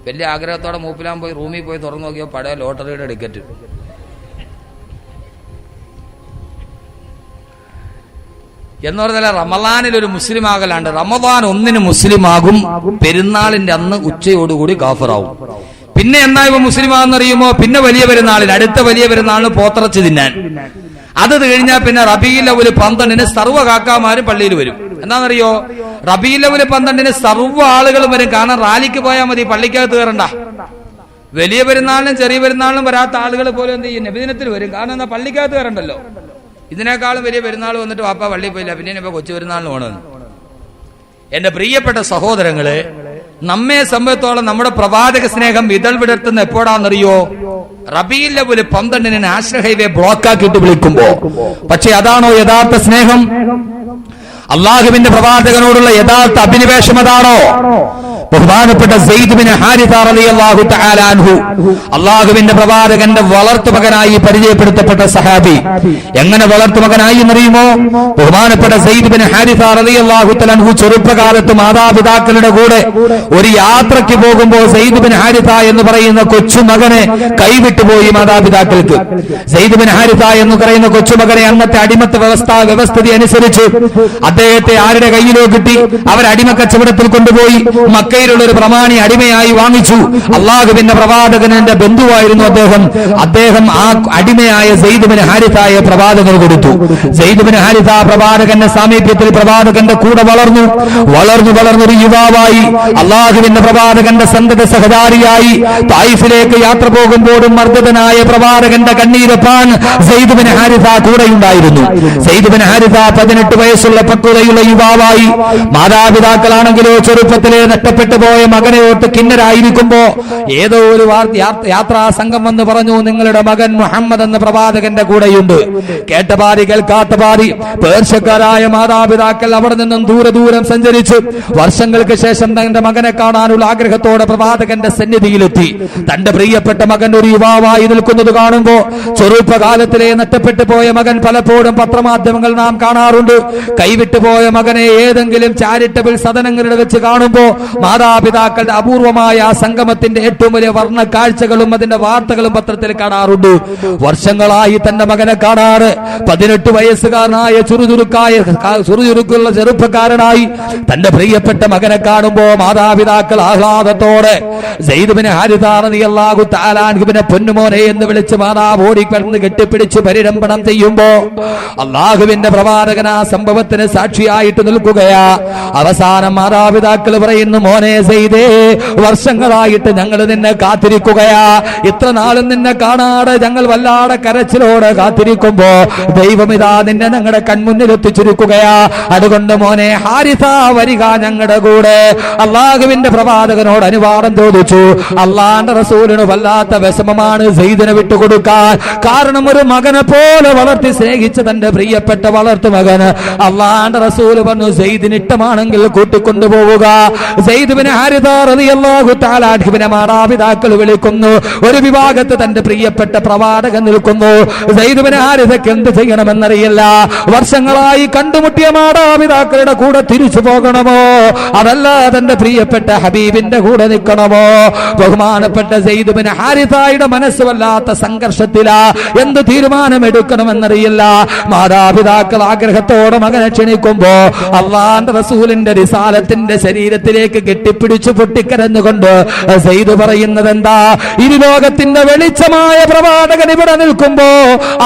വലിയ ആഗ്രഹത്തോടെ മൂപ്പിലാൻ പോയി റൂമിൽ പോയി തുറന്നു നോക്കിയപ്പോൾ പഴയ ലോട്ടറിയുടെ ടിക്കറ്റ്. എന്ന് പറഞ്ഞാൽ റമദാനിൽ ഒരു മുസ്ലിം ആകലാണ്ട്. റമദാൻ 1 മുസ്ലിമാകും, പെരുന്നാളിന്റെ അന്ന് ഉച്ചയോടുകൂടി കാഫിറാവും. പിന്നെ എന്നാ ഇവ മുസ്ലിം ആണെന്നറിയുമോ? പിന്നെ വലിയ പെരുന്നാളിൽ, അടുത്ത വലിയ പെരുന്നാളിന് പോത്തിറച്ചി തിന്നാൻ. അത് കഴിഞ്ഞാൽ പിന്നെ റബീഉൽ അവ്വൽ 12 സർവ്വ കാക്കാമാരും പള്ളിയിൽ വരും. എന്താണെന്നറിയോ? റബീഉൽ അവ്വൽ 12 സർവ്വ ആളുകളും വരും. കാരണം റാലിക്ക് പോയാൽ മതി, പള്ളിക്കകത്ത് കയറണ്ട. വലിയ പെരുന്നാളിനും ചെറിയ പെരുന്നാളിനും വരാത്ത ആളുകൾ പോലും എന്ത് ചെയ്യും? നബിദിനത്തിൽ വരും. കാരണം എന്താ? പള്ളിക്കകത്ത് കയറണ്ടല്ലോ. ഇതിനേക്കാളും വലിയ പെരുന്നാൾ വന്നിട്ട് വാപ്പ പള്ളിയിൽ പോയില്ല, പിന്നെ ഇപ്പൊ കൊച്ചു പെരുന്നാളിന് പോകണമെന്ന്. എന്റെ പ്രിയപ്പെട്ട സഹോദരങ്ങളെ, നമ്മെ സംബന്ധിച്ചോളം നമ്മുടെ പ്രവാചക സ്നേഹം ഇതൾ വിടർത്തുന്ന എപ്പോഴാണെന്നറിയോ? റബീഉൽ അവ്വൽ 12 നാഷണൽ ഹൈവേ ബ്ലോക്ക് ആക്കിയിട്ട് വിളിക്കുമ്പോ. പക്ഷെ അതാണോ യഥാർത്ഥ സ്നേഹം? അള്ളാഹുവിന്റെ പ്രവാചകനോടുള്ള യഥാർത്ഥ അഭിനിവേശം അതാണോ? ബഹുമാനപ്പെട്ട സെയ്ദ് ബിൻ ഹാരിസ റളിയല്ലാഹു തആല അൻഹു, അള്ളാഹുവിന്റെ പ്രവാചകന്റെ വളർത്തുമകനായി പരിചയപ്പെടുത്തപ്പെട്ട സഹാബി. എങ്ങനെ വളർത്തുമകനായി എന്നറിയുമോ? ബഹുമാനപ്പെട്ട സെയ്ദ് ബിൻ ഹാരിസ റളിയല്ലാഹു തആല അൻഹു ചെറുപ്പകാലത്ത് മാതാപിതാക്കളുടെ കൂടെ ഒരു യാത്രയ്ക്ക് പോകുമ്പോൾ സെയ്ദ് ബിൻ ഹാരിസ എന്ന് പറയുന്ന കൊച്ചുമകനെ കൈവിട്ടുപോയി മാതാപിതാക്കൾക്ക്. സെയ്ദ് ബിൻ ഹാരിസ എന്ന് പറയുന്ന കൊച്ചുമകനെ അന്നത്തെ അടിമത്ത വ്യവസ്ഥിതി അനുസരിച്ച് അദ്ദേഹത്തെ ആരുടെ കയ്യിലോ കിട്ടി? അവർ അടിമക്കച്ചവടത്തിൽ കൊണ്ടുപോയി മക്കയിലുള്ള ഒരു പ്രമാണി അടിമയായി വാങ്ങിച്ചു. അള്ളാഹുവിന്റെ പ്രവാചകന്റെ ബന്ധുവായിരുന്നു അദ്ദേഹം ആ അടിമയായ സെയ്ദ് ബിൻ ഹാരിസയെ പ്രവാചകന് കൊടുത്തു. സെയ്ദ് ബിൻ ഹാരിസ പ്രവാചകന്റെ സാമീപ്യത്തിൽ പ്രവാചകന്റെ കൂടെ വളർന്നൊരു യുവാവായി അള്ളാഹുവിന്റെ പ്രവാചകന്റെ സന്തത സഹചാരിയായി തായിഫിലേക്ക് യാത്ര പോകുമ്പോഴും മർദ്ദനായ പ്രവാചകന്റെ കണ്ണീരപ്പാൻ സെയ്ദ് ബിൻ ഹാരിസ കൂടെയുണ്ടായിരുന്നു. സെയ്ദ് ബിൻ ഹാരിസ 18 വയസ്സുള്ള പക്വതയുള്ള യുവാവായി, മാതാപിതാക്കളാണെങ്കിലോ ചെറുപ്പത്തിലെ നഷ്ടപ്പെട്ടു പോയ മകനെ ഓർത്ത് കിന്നരായിരിക്കുമ്പോ ഏതോ ഒരു യാത്രാ സംഘം വന്ന് പറഞ്ഞു, നിങ്ങളുടെ മകൻ മുഹമ്മദ് എന്ന പ്രവാചകന്റെ കൂടെയുണ്ട്. കേട്ട പാതി കേൾക്കാത്ത പാതി പേർഷ്യക്കാരായ മാതാപിതാക്കൾ അവിടെ നിന്നും ദൂരം സഞ്ചരിച്ച് വർഷങ്ങൾക്ക് ശേഷം തന്റെ മകനെ കാണാനുള്ള ആഗ്രഹത്തോടെ പ്രവാചകന്റെ സന്നിധിയിലെത്തി. തന്റെ പ്രിയപ്പെട്ട മകൻ ഒരു യുവാവായി നിൽക്കുന്നത് കാണുമ്പോ, ചെറുപ്പകാലത്തിലെ നഷ്ടപ്പെട്ടു പോയ മകൻ പലപ്പോഴും പത്രമാധ്യമങ്ങൾ നാം കാണാറുണ്ട്. കൈവിട്ടുപോയ മകനെ ഏതെങ്കിലും ചാരിറ്റബിൾ സദനങ്ങളുടെ വെച്ച് കാണുമ്പോ മാതാപിതാക്കളുടെ അപൂർവമായ ആ സംഗമത്തിന്റെ ഏറ്റവും വലിയ വർണ്ണ കാഴ്ചകളും അതിന്റെ വാർത്തകളും പത്രത്തിൽ കാണാറുണ്ട്. വർഷങ്ങളായി തന്റെ മകനെ കാണാറ് 18 വയസ്സുകാരനായ ചുറുചുറുക്കുള്ള ചെറുപ്പക്കാരനായി തന്റെ പ്രിയപ്പെട്ട മകനെ കാണുമ്പോ മാതാപിതാക്കൾ ആഹ്ലാദത്തോടെ സെയ്ദ് ബിൻ ഹാരിസ റളിയല്ലാഹു തആല അൻഹുവിനെ പൊന്നുമോനെ എന്ന് വിളിച്ച് മാതാവ് ഓടിക്കടന്ന് കെട്ടിപ്പിടിച്ച് പരിരംഭണം ചെയ്യുമ്പോ അള്ളാഹുവിന്റെ പ്രവാചകൻ ആ സംഭവത്തിന് സാക്ഷിയായിട്ട് നിൽക്കുകയാ. അവസാനം മാതാപിതാക്കൾ പറയുന്നു, മോനെ സെയ്ദേ, വർഷങ്ങളായിട്ട് ഞങ്ങൾ നിന്നെ കാത്തിരിക്കുകയാ. ഇത്ര നാളും നിന്നെ കാണാതെ ഞങ്ങൾ വല്ലാതെ കരച്ചിലോടെ കാത്തിരിക്കുമ്പോ ദൈവം ഇതാ നിന്നെ ഞങ്ങളുടെ കൺമുന്നിൽ എത്തിച്ചിരിക്കുകയാ. അതുകൊണ്ട് മോനെ ഹാരിസ വരിക ഞങ്ങളുടെ കൂടെ. അള്ളാഹുവിന്റെ പ്രവാചകനോട് അനുവാദം ചോദിച്ചു. അള്ളാന്റെ റസൂലിന് വല്ലാത്ത വിഷമമാണ് സെയ്ദിനെ വിട്ടുകൊടുക്കാൻ. കാരണം ഒരു മകനെ പോലെ വളർത്തി സ്നേഹിച്ച തന്റെ പ്രിയപ്പെട്ട വളർത്തു മകന് അള്ളാന്റെ റസൂല് പറഞ്ഞു, സെയ്ദിന് ഇഷ്ടമാണെങ്കിൽ കൂട്ടിക്കൊണ്ടുപോവുക. സെയ്ദ് ബിൻ ഹാരിസ റളിയല്ലാഹു തആല അൻഹുവിനെ മാതാപിതാക്കൾ വിളിക്കുന്നു. ഒരു വിഭാഗത്ത് തന്റെ പ്രിയപ്പെട്ട പ്രവാചകൻ നിൽക്കുന്നു. സെയ്ദ് ബിൻ ഹാരിസയ്ക്ക് എന്ത് ചെയ്യണമെന്നറിയില്ല. വർഷങ്ങളായി കണ്ടുമുട്ടിയ മാതാപിതാക്കളുടെ കൂടെ തിരിച്ചു പോകണമോ, അതല്ല തന്റെ പ്രിയപ്പെട്ട ഹബീബിന്റെ കൂടെ നിൽക്കണമോ? ബഹുമാനപ്പെട്ട സെയ്ദ് ബിൻ ഹാരിസയുടെ മനസ്സ് വല്ലാത്ത സംഘർഷത്തിലാ. എന്ത് തീരുമാനമെടുക്കണമെന്നറിയില്ല. മാതാപിതാക്കൾ ആഗ്രഹത്തോടെ മകനെ ക്ഷണിക്കുമ്പോ അള്ളാന്റെ റസൂലിന്റെ റിസാലത്തിന്റെ ശരീരത്തിലേക്ക് കെട്ടിപ്പിടിച്ചു പൊട്ടിക്കരഞ്ഞുകൊണ്ട് സെയ്ദ് പറയുന്നത് എന്താ? ഇരുലോകത്തിന്റെ വെളിച്ചമായ പ്രവാചകൻ ഇവിടെ നിൽക്കുമ്പോ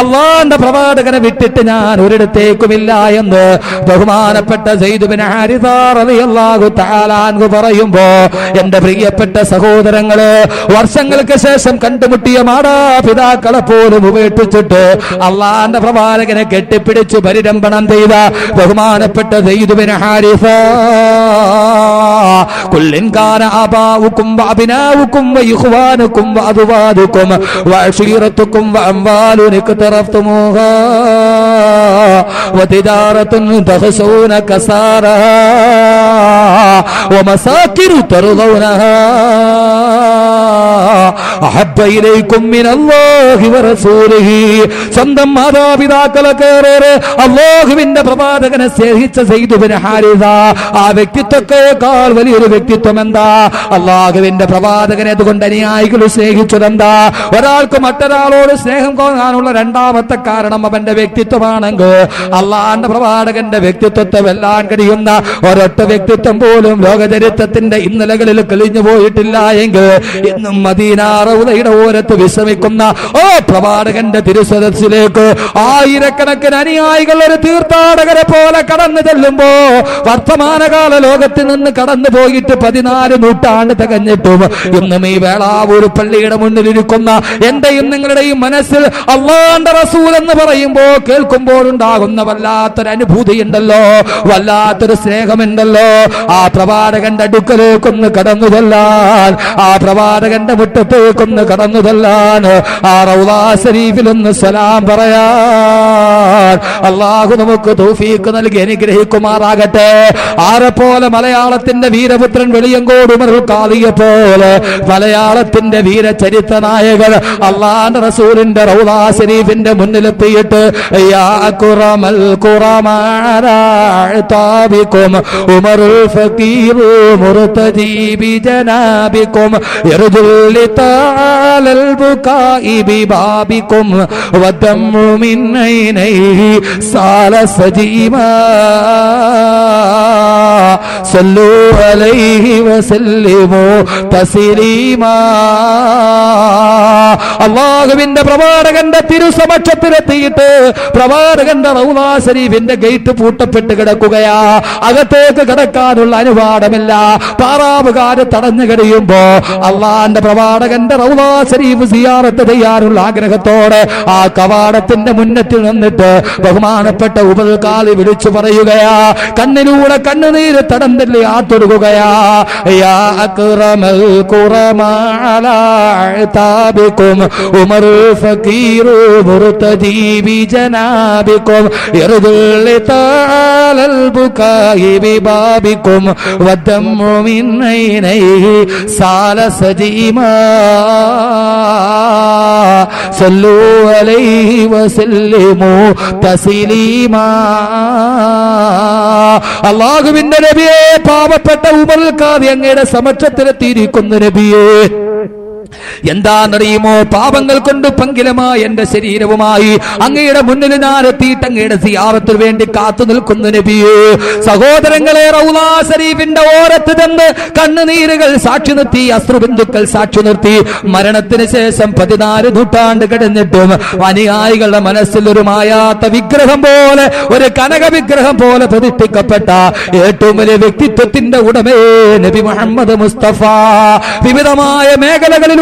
അള്ളാന്റെ പ്രവാചകനെ വിട്ടിട്ട് ഞാൻ ഒരിടത്തേക്കുമില്ല എന്ന് ബഹുമാനപ്പെട്ട സെയ്ദ് ബിൻ ഹാരിസ റളിയല്ലാഹു തആല അൻഹു പറയുമ്പോ, എന്റെ പ്രിയപ്പെട്ട സഹോദരങ്ങള്, വർഷങ്ങൾക്ക് ശേഷം കണ്ടുമുട്ടിയ മാതാപിതാക്കളെ പോലും ഉപേക്ഷിച്ചിട്ട് അള്ളാന്റെ പ്രവാചകനെ കെട്ടിപ്പിടിച്ചു പരിരംഭണം ചെയ്ത ബഹുമാനപ്പെട്ട സെയ്ദ് ബിൻ ഹാരിസ, കുല്ലിൻ കാന ആബാഉകും വഅബ്നാഉകും വഇഖ്വാനുകും വഅദ്വാദുകും വഅശീറത്തുകും വഅംവാലുൻ ഇക്തറഫ്തുമുഹാ വതിജാറത്തുൻ തഖശൂന കസാറഹാ വമസാകിറു തർദൗനഹാ അഹബ്ബ ഇലൈകും മിനല്ലാഹി വറസൂലിഹി. സ്വന്തം മാതാപിതാക്കളൊക്കെ അല്ലാഹുവിന്റെ പ്രവാചകനെ സ്നേഹിച്ച സെയ്ദ് ബിൻ ഹാരിസ, ആ വ്യക്തിത്വത്തേക്കാൾ വലിയൊരു വ്യക്തിത്വം എന്താ? അല്ലാഹുവിന്റെ പ്രവാചകനെ അതുകൊണ്ട് അനുയായികൾ സ്നേഹിച്ചതെന്താ? ഒരാൾക്ക് മറ്റൊരാളോട് സ്നേഹം തോന്നാനുള്ള രണ്ടാമത്തെ കാരണം അവന്റെ വ്യക്തിത്വമാണെങ്കിൽ അള്ളാന്റെ പ്രവാചകന്റെ വ്യക്തിത്വത്തെ വെല്ലാൻ കഴിയുന്ന ഒരൊറ്റ വ്യക്തിത്വം പോലും ലോകചരിത്രത്തിന്റെ ഇന്നലകളിൽ കഴിഞ്ഞു പോയിട്ടില്ല എങ്കിൽ ഇന്നും മദീന റൗളയുടെ ഓരത്ത് വിശ്രമിക്കുന്ന ഓ പ്രവാചകന്റെ തിരുസദസ്സിലേക്ക് ആയിരക്കണക്കിന് അനുയായികൾ ഒരു തീർത്ഥാടകരെ പോലെ കടന്നു ചെല്ലുമ്പോ വർത്തമാനകാല ലോകത്തിൽ നിന്ന് കടന്നു പോയിട്ട് 14 നൂറ്റാണ്ട് തികഞ്ഞിട്ടും ഇന്നും ഈ വേളാവൂർ പള്ളിയുടെ മുന്നിലിരിക്കുന്ന എന്റെയും നിങ്ങളുടെയും മനസ്സിൽ അല്ലാഹുവിന്റെ റസൂൽ എന്ന് പറയുമ്പോ കേൾക്കുമ്പോൾ ഉണ്ടാകുന്ന വല്ലാത്തൊരു അനുഭൂതി ഉണ്ടല്ലോ, വല്ലാത്തൊരു സ്നേഹമുണ്ടല്ലോ. ആ പ്രവാചകന്റെ അടുക്കലേക്കൊന്ന് കടന്നു ചെല്ലാൻ, ആ പ്രവാചകന്റെ മുറ്റത്തേക്കൊന്ന് കടന്നു ചെല്ലാൻ, ആ റൗളാ ശരീഫിലൊന്ന് സലാം പറയാൻ അല്ലാഹു നമുക്ക് തൗഫീഖ് നൽകി അനുഗ്രഹിക്കുമാറാകട്ടെ. ആരെപ്പോലെ മലയാളത്തിന്റെ വീരപുത്രൻ വെളിയങ്കോട് ഉമർ ഖാദിയെ പോലെ മലയാളത്തിന്റെ വീരചരിത്ര നായകർ അല്ലാഹുവിന്റെ റസൂലിന്റെ റൗളാ ശരീഫിന്റെ മുന്നിലെത്തിയിട്ട് യാ അക്റമൽ ഖുറമാനാതാബികും ഉമറുൽ ഫഖീർ മുർതദി ബിജനാബികും യർജുൽ തആലൽ ബുകാഇ ബിബാബികും വദമ്മു മിൻ ഐനൈഹി സാല സജീമാ സല്ലു അലൈഹി വസല്ലിമു തസ്ലീമാ. അല്ലാഹുവിന്റെ പ്രവാചകന്റെ തിരുസമക്ഷത്തിലെത്തിയിട്ട് പ്രവാചകന്റെ റൗളാ ശരീഫിന്റെ ഗേറ്റ് പൂട്ടപ്പെട്ട് കിടക്കുകയാ. അകത്തേക്ക് കിടക്കാനുള്ള അനുവാദമില്ല. പാറാവുകാര് തടഞ്ഞു കഴിയുമ്പോ അള്ളാന്റെ പ്രവാചകന്റെ റൗളാ ശരീഫ് സിയാറത്ത് ചെയ്യാനുള്ള ആഗ്രഹത്തോടെ ആ കവാടത്തിന്റെ മുന്നത്തിൽ നിന്നിട്ട് ബഹുമാനപ്പെട്ട ഉമർ ഖാദി വിളിച്ചു പറയുകയാ, കണ്ണിലൂടെ കണ്ണുനീര് തടന്നില്ലേ ആത്തൊടുകയാ. യാ അക്റമൽ ഖുറമാനാതാബികും ഉമറുൽ ഫഖീർ മുർതദി ബിജനാബികും യർജുൽ തആലൽ ബുകാഇ ബിബാബികും വദമ്മു മിൻ ഐനൈഹി സാല സജീമാ സല്ലു അലൈഹി വസല്ലിമു തസ്ലീമാ. അല്ലാഹുവിന്റെ നബിയെ, പാവപ്പെട്ട ഉമർ ഖാദി അങ്ങയുടെ സമക്ഷത്തിലെത്തിയിരിക്കുന്ന നബിയെ, എന്താണെന്നറിയുമോ? പാപങ്ങൾ കൊണ്ട് പങ്കിലമായ എന്റെ ശരീരവുമായി അങ്ങയുടെ മുന്നിൽ ഞാൻ എത്തിയിട്ട് അങ്ങയുടെ സിയാറത്തിന് വേണ്ടി കാത്തു നിൽക്കുന്ന നബിയേ, സഹോദരങ്ങളെ, റൗളാ ശരീഫിന്റെ ഓരത്ത് നിന്ന് കണ്ണുനീരുകൾ സാക്ഷി നിർത്തി, അശ്രുബിന്ദുക്കൾ സാക്ഷി നിർത്തി. മരണത്തിന് ശേഷം 14 നൂറ്റാണ്ട് കഴിഞ്ഞിട്ടും അനുയായികളുടെ മനസ്സിൽ ഒരു മായാത്ത വിഗ്രഹം പോലെ, ഒരു കനക വിഗ്രഹം പോലെ പ്രതിഷ്ഠിക്കപ്പെട്ട ഏറ്റവും വലിയ വ്യക്തിത്വത്തിന്റെ ഉടമേ നബി മുഹമ്മദ് മുസ്തഫ വിവിധമായ മേഖലകളിൽ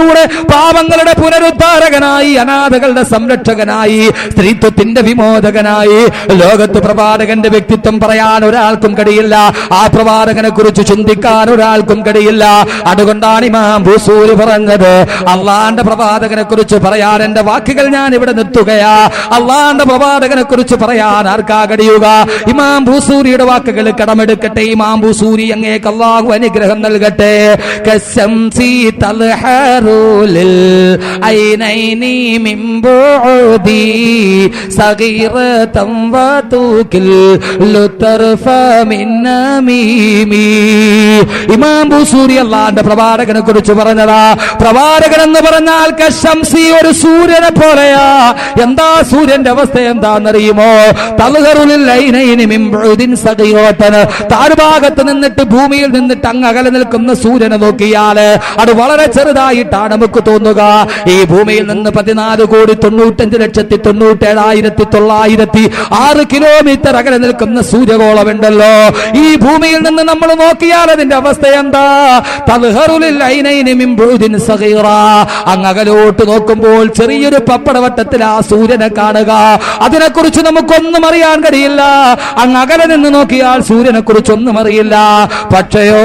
പാവങ്ങളുടെ പുനരുദ്ധാരകനായി, അനാഥകളുടെ സംരക്ഷകനായി, സ്ത്രീത്വത്തിന്റെ വിമോചകനായി ലോകത്ത് പ്രവാചകന്റെ വ്യക്തിത്വം പറയാൻ ഒരാൾക്കും കഴിയില്ല. ആ പ്രവാചകനെ കുറിച്ച് ചിന്തിക്കാൻ ഒരാൾക്കും കഴിയില്ല. അതുകൊണ്ടാണ് ഇമാം ബൂസൂരി പറഞ്ഞത്, അള്ളാന്റെ പ്രവാചകനെ കുറിച്ച് പറയാൻ എന്റെ വാക്കുകൾ ഞാൻ ഇവിടെ നിർത്തുകയാ. അള്ളാന്റെ പ്രവാചകനെ കുറിച്ച് പറയാൻ ആർക്കാ കഴിയുക? ഇമാം ബൂസൂരിയുടെ വാക്കുകൾ കടമെടുക്കട്ടെ. ഇമാം ബൂസൂരി അങ്ങേക്ക് അല്ലാഹു അനുഗ്രഹം നൽകട്ടെ. കശംസി തൽഹറു للعينين من بعدي صغيرة وتكل الطرف من نميمي. ഇമാം ബൂസൂരി അല്ലാഹുവിന്റെ പ്രവാചകനെ കുറിച്ച് പറഞ്ഞതാ. പ്രവാചകൻ എന്ന് പറഞ്ഞാൽ കശംസി, ഒരു സൂര്യനെ പോലെയാ. എന്താ സൂര്യന്റെ അവസ്ഥ എന്താണെന്നറിയുമോ? തൽഹറുൽ ഐനൈനി മിൻ ബുഅദിൻ സഗീറതൻ, താഴ്ഭാഗത്ത് നിന്നിട്ട് ഭൂമിയിൽ നിന്നിട്ട് അങ്ങ് അകലെ നിൽക്കുന്ന സൂര്യനെ നോക്കിയാൽ അത് വളരെ ചെറുതായിട്ടാണ് നമുക്ക് തോന്നുക. ഈ ഭൂമിയിൽ നിന്ന് 14,95,97,906 കിലോമീറ്റർ അകലെ നിൽക്കുന്ന സൂര്യഗോളമുണ്ടല്ലോ. ഈ ഭൂമിയിൽ നിന്ന് നമ്മൾ നോക്കിയാൽ അതിന്റെ അവസ്ഥ എന്താ? തൽഹറുൽ ഐനൈനി മിൻ ബുഅദിൻ സഗീറ, അങ്ങകലോട്ട് നോക്കുമ്പോൾ ചെറിയൊരു പപ്പടവട്ടത്തിൽ ആ സൂര്യനെ കാണുക. അതിനെക്കുറിച്ച് നമുക്കൊന്നും അറിയാൻ കഴിയില്ല. അങ്ങകലെ നിന്ന് നോക്കിയാൽ സൂര്യനെ കുറിച്ചൊന്നും അറിയില്ല. പക്ഷയോ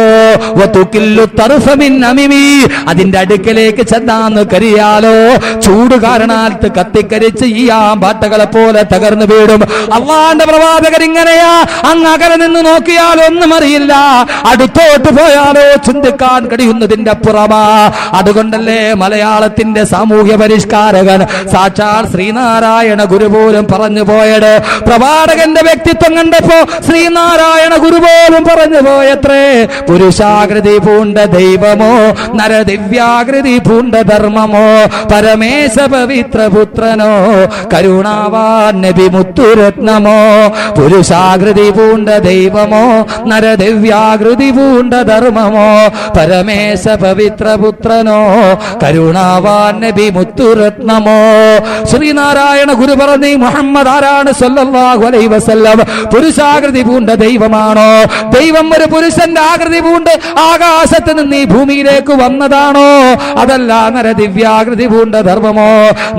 വതുകില്ലു തർഫ മിൻ നമിമി, അതിന്റെ അടുക്കലേക്ക് ചെന്നാന്ന് കരിയാലോ ചൂട് കാരണാൽ കത്തിക്കരിച്ച് ഈ ആമ്പാട്ടകളെ പോലെ തകർന്നു വീടും. അള്ളാന്റെ പ്രവാചകർ ഇങ്ങനെയാ. അങ്ങ് അകലെ നിന്ന് നോക്കിയാൽ ഒന്നും അറിയില്ല, അടുത്തോട്ട് പോയാലോ ചിന്തിക്കാൻ കഴിയുന്നതിന്റെ അപ്പുറമാ. അതുകൊണ്ടല്ലേ മലയാളത്തിന്റെ സാമൂഹ്യ പരിഷ്കാരകൻ സാക്ഷാൽ ശ്രീനാരായണ ഗുരു പോലും പറഞ്ഞു പോയത്, പ്രവാചകന്റെ വ്യക്തിത്വം കണ്ടപ്പോ ശ്രീനാരായണ ഗുരു പോലും പറഞ്ഞു പോയത്രേ, പുരുഷാകൃതി പൂണ്ട ദൈവമോ നരദിവ്യാകൃതി പുരുഷാകൃതി പൂണ്ട ധർമ്മമോ പരമേശ പവിത്രപുത്രനോ കരുണാവാൻ നബി മുത്തുരത്നമോ പുരുഷാകൃതി പൂണ്ട ദൈവമോ നരദിവ്യാകൃതി പൂണ്ട ധർമ്മമോ പരമേശ പവിത്രപുത്രനോ കരുണാവാൻ നബി മുത്തുരത്നമോ. ശ്രീനാരായണ ഗുരു പറഞ്ഞ മുഹമ്മദ് ആരാണ് സല്ലല്ലാഹു അലൈഹി വസല്ലം? പുരുഷാകൃതി പൂണ്ട ദൈവമാണോ? ദൈവം ഒരു പുരുഷന്റെ ആകൃതി പൂണ്ട് ആകാശത്ത് നിന്ന് ഈ ഭൂമിയിലേക്ക് വന്നതാണോ? അതല്ല നരദിവ്യാകൃതി പൂണ്ട ധർമ്മമോ?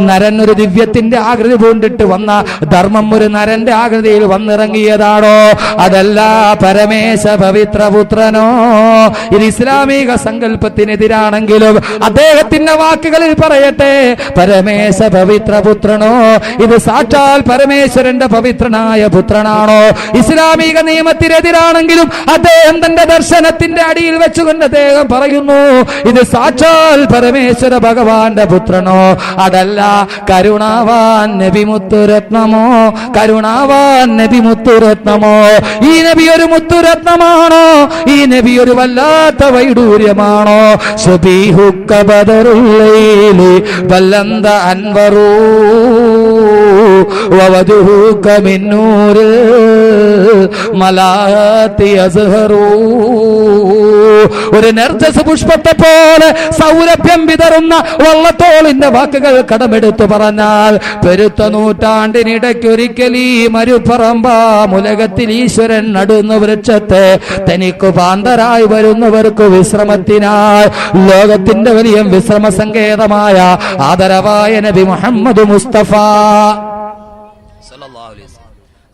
നരൻ ഒരു ദിവ്യത്തിന്റെ ആകൃതി പൂണ്ടിട്ട് വന്ന ധർമ്മം ഒരു നരന്റെ ആകൃതിയിൽ വന്നിറങ്ങിയതാണോ? അതല്ല പരമേശ പവിത്രപുത്രനോ? ഇത് ഇസ്ലാമിക സങ്കല്പത്തിനെതിരാണെങ്കിലും അദ്ദേഹത്തിന്റെ വാക്കുകളിൽ പറയട്ടെ, പരമേശ പവിത്രപുത്രനോ? ഇത് സാക്ഷാൽ പരമേശ്വരന്റെ പവിത്രനായ പുത്രനാണോ? ഇസ്ലാമിക നിയമത്തിനെതിരാണെങ്കിലും അദ്ദേഹം തന്റെ ദർശനത്തിന്റെ അടിയിൽ വെച്ചുകൊണ്ട് അദ്ദേഹം പറയുന്നു, ഇത് സാക്ഷാൽ പരമേശ്വര ഭഗവാന്റെ പുത്രനോ? അതല്ല കരുണാവാൻ നബി മുത്തുരത്നമോ? കരുണാവാൻ നബി മുത്തുരത്നമോ? ഈ നബി ഒരു മുത്തുരത്നമാണോ? ഈ നബി ഒരു വല്ലാത്ത വൈഡൂര്യമാണോ? ശബീഹുക്ക ബദറുല്ലൈലി ബല്ലന്ത അൻവറൂ വവജുഹുക മിൻ നൂരിൽ മലാത്തി അസ്ഹറൂ. ഒരു നർജസ് പുഷ്പത്തെ പോലെ സൗരഭ്യം വിതറുന്ന വള്ളത്തോളിന്റെ വാക്കുകൾ കടമെടുത്തു പറഞ്ഞാൽ, പെരുത്ത നൂറ്റാണ്ടിനിടയ്ക്കൊരിക്കൽ ഈ മരുപ്പറമ്പാമുലകത്തിൽ ഈശ്വരൻ നടുന്ന വൃക്ഷത്തെ തനിക്ക് പാന്തരായി വരുന്നവർക്ക് വിശ്രമത്തിനായി ലോകത്തിന്റെ വലിയ വിശ്രമ സങ്കേതമായ ആദരവായ നബി മുഹമ്മദ് മുസ്തഫ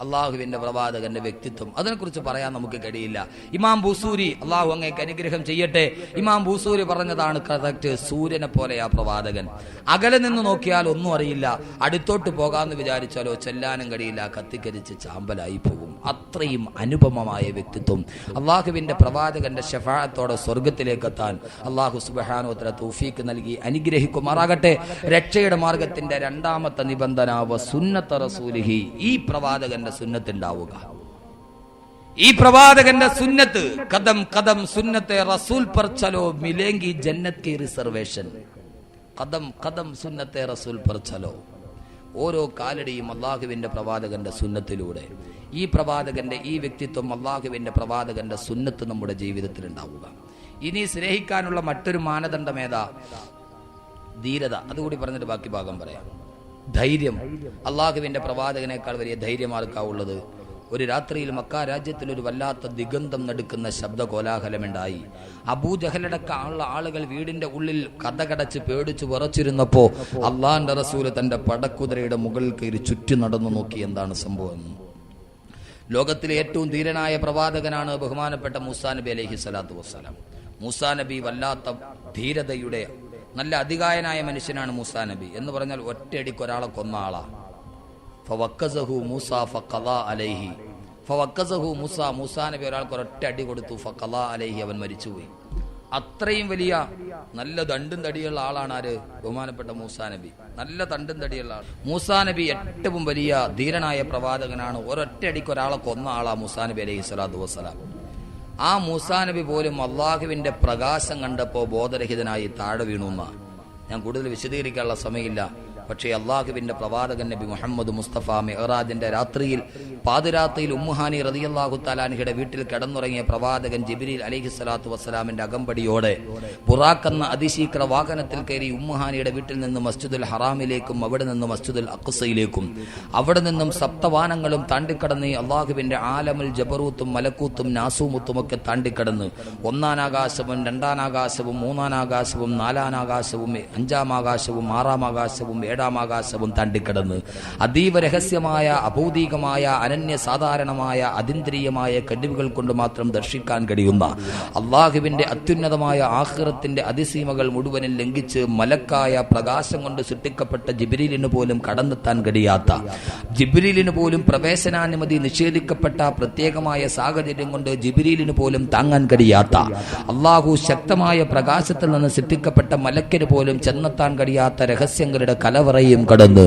അള്ളാഹുവിന്റെ പ്രവാചകന്റെ വ്യക്തിത്വം അതിനെക്കുറിച്ച് പറയാൻ നമുക്ക് കഴിയില്ല. ഇമാം ബൂസൂരി, അള്ളാഹു അങ്ങേക്ക് അനുഗ്രഹം ചെയ്യട്ടെ, ഇമാം ബൂസൂരി പറഞ്ഞതാണ് കറക്റ്റ്. സൂര്യനെ പോലെയാ പ്രവാചകൻ. അകലെ നിന്ന് നോക്കിയാൽ ഒന്നും അറിയില്ല, അടുത്തോട്ട് പോകാമെന്ന് വിചാരിച്ചാലോ ചെല്ലാനും കഴിയില്ല, കത്തിക്കരിച്ച് ചാമ്പലായി പോകും. അത്രയും അനുപമമായ വ്യക്തിത്വം. അള്ളാഹുവിന്റെ പ്രവാചകന്റെ ശഫാഅത്തോടെ സ്വർഗത്തിലേക്ക് എത്താൻ അള്ളാഹു സുബ്ഹാനഹു വ തആല തൗഫീഖ് നൽകി അനുഗ്രഹിക്കുമാറാകട്ടെ. രക്ഷയുടെ മാർഗത്തിന്റെ രണ്ടാമത്തെ നിബന്ധന വസുന്നത്ത റസൂലിഹി, ഈ പ്രവാചകന്റെ സുന്നത്ത് ഉണ്ടാവുക. ഈ പ്രവാചകന്റെ സുന്നത്ത് കദം കദം സുന്നത്തെ റസൂൽ पर चलो मिलेंगी जन्नत की रिजर्वेशन. കദം കദം സുന്നത്തെ റസൂൽ पर चलो. ഓരോ കാലടിയും അള്ളാഹുവിന്റെ പ്രവാചകന്റെ സുന്നത്തിലൂടെ, ഈ പ്രവാചകന്റെ ഈ വ്യക്തിത്വം, അള്ളാഹുവിന്റെ പ്രവാചകന്റെ സുന്നത്ത് നമ്മുടെ ജീവിതത്തിൽ ഉണ്ടാവുക. ഇനി സ്നേഹിക്കാനുള്ള മറ്റൊരു മാനദണ്ഡം ഏതാ? ധീരത. അതുകൂടി പറഞ്ഞിട്ട് ബാക്കി ഭാഗം പറയാം. ധൈര്യം. അള്ളാഹുവിന്റെ പ്രവാചകനേക്കാൾ വലിയ ധൈര്യം ആർക്കാവുള്ളത്? ഒരു രാത്രിയിൽ മക്ക രാജ്യത്തിൽ ഒരു വല്ലാത്ത ദിഗന്ധം നടുക്കുന്ന ശബ്ദ കോലാഹലമുണ്ടായി. അബൂജഹലടക്കമുള്ള ആളുകൾ വീടിന്റെ ഉള്ളിൽ കഥകടച്ച് പേടിച്ചു വിറച്ചിരുന്നപ്പോ അള്ളാന്റെ റസൂല് തന്റെ പടക്കുതിരയുടെ മുകളിൽ കയറി ചുറ്റി നടന്നു നോക്കി എന്താണ് സംഭവം. ലോകത്തിലെ ഏറ്റവും ധീരനായ പ്രവാചകനാണ് ബഹുമാനപ്പെട്ട മൂസാ നബി അലൈഹി സ്വലാത്തു വസ്സലാം. മൂസാ നബി വല്ലാത്ത ധീരതയുടെ നല്ല അധികായനായ മനുഷ്യനാണ് മൂസാ നബി. എന്ന് പറഞ്ഞാൽ ഒറ്റയടിക്ക് ഒരാളെ കൊന്ന ആളാ. ഫവക്കസഹു മൂസാ ഫഖളാ അലൈഹി. ഫവക്കസഹു മൂസാ, മൂസാ നബി ഒരാൾക്ക് ഒരൊറ്റ അടി കൊടുത്തു. ഫഖളാ അലൈഹി, അവൻ മരിച്ചുപോയി. അത്രയും വലിയ നല്ല തണ്ടും തടിയുള്ള ആളാണ് ആര്? ബഹുമാനപ്പെട്ട മൂസാ നബി. നല്ല തണ്ടും തടിയുള്ള ആൾ. മൂസാ നബി ഏറ്റവും വലിയ ധീരനായ പ്രവാചകനാണ്. ഒരൊറ്റ അടിക്ക് ഒരാളെ കൊന്ന ആളാ മൂസാ നബി അലൈഹി സ്വലാത്തു വസ്സലാം. ആ മൂസാ നബി പോലും അള്ളാഹുവിന്റെ പ്രകാശം കണ്ടപ്പോൾ ബോധരഹിതനായി താഴെ വീണുന്ന. ഞാൻ കൂടുതൽ വിശദീകരിക്കാനുള്ള സമയമില്ല. പക്ഷേ അള്ളാഹുവിന്റെ പ്രവാചകൻ നബി മുഹമ്മദ് മുസ്തഫ മിഅ്റാജിന്റെ രാത്രിയിൽ പാതിരാത്രിയിൽ ഉമ്മുഹാനി റളിയല്ലാഹു തആല അൻഹയുടെ വീട്ടിൽ കിടന്നുറങ്ങിയ പ്രവാചകൻ ജിബ്രീൽ അലൈഹിസ്സലാത്തു വസ്സലാമിന്റെ അകമ്പടിയോടെ ബുറാഖ് എന്ന അതിശീഘ്ര വാഹനത്തിൽ കയറി ഉമ്മുഹാനിയുടെ വീട്ടിൽ നിന്ന് മസ്ജിദുൽ ഹറാമിലേക്കും അവിടെ നിന്ന് മസ്ജിദുൽ അഖ്സയിലേക്കും അവിടെ നിന്നും സപ്തവാനങ്ങളും താണ്ടിക്കടന്ന് അള്ളാഹുവിന്റെ ആലമുൽ ജബറൂത്തും മലക്കൂത്തും നാസൂമുത്തും ഒക്കെ താണ്ടിക്കടന്ന് ഒന്നാനാകാശവും രണ്ടാനാകാശവും മൂന്നാനാകാശവും നാലാനാകാശവും അഞ്ചാമാകാശവും ആറാമാകാശവും ഏഴാമാകാശവും താണ്ടിക്കടന്ന് അതീവ രഹസ്യമായ അഭൗതികമായ അനന്യ സാധാരണമായ അതീന്ദ്രിയമായ കഴിവുകൾ കൊണ്ട് മാത്രം ദർശിക്കാൻ കഴിയുന്ന അള്ളാഹുവിന്റെ അത്യുന്നതമായ ആഖിറത്തിന്റെ അതിസീമകൾ മുഴുവനും ലംഘിച്ച് മലക്കായ പ്രകാശം കൊണ്ട് സൃഷ്ടിക്കപ്പെട്ട ജിബ്രീലിന് പോലും കടന്നെത്താൻ കഴിയാത്ത, ജിബ്രീലിന് പോലും പ്രവേശനാനുമതി നിഷേധിക്കപ്പെട്ട പ്രത്യേകമായ സാഹചര്യം കൊണ്ട് ജിബ്രീലിന് പോലും താങ്ങാൻ കഴിയാത്ത, അള്ളാഹു ശക്തമായ പ്രകാശത്തിൽ നിന്ന് സൃഷ്ടിക്കപ്പെട്ട മലക്കിന് പോലും ചെന്നെത്താൻ കഴിയാത്ത രഹസ്യങ്ങളുടെ കലവറ കലവറയും കടന്ന്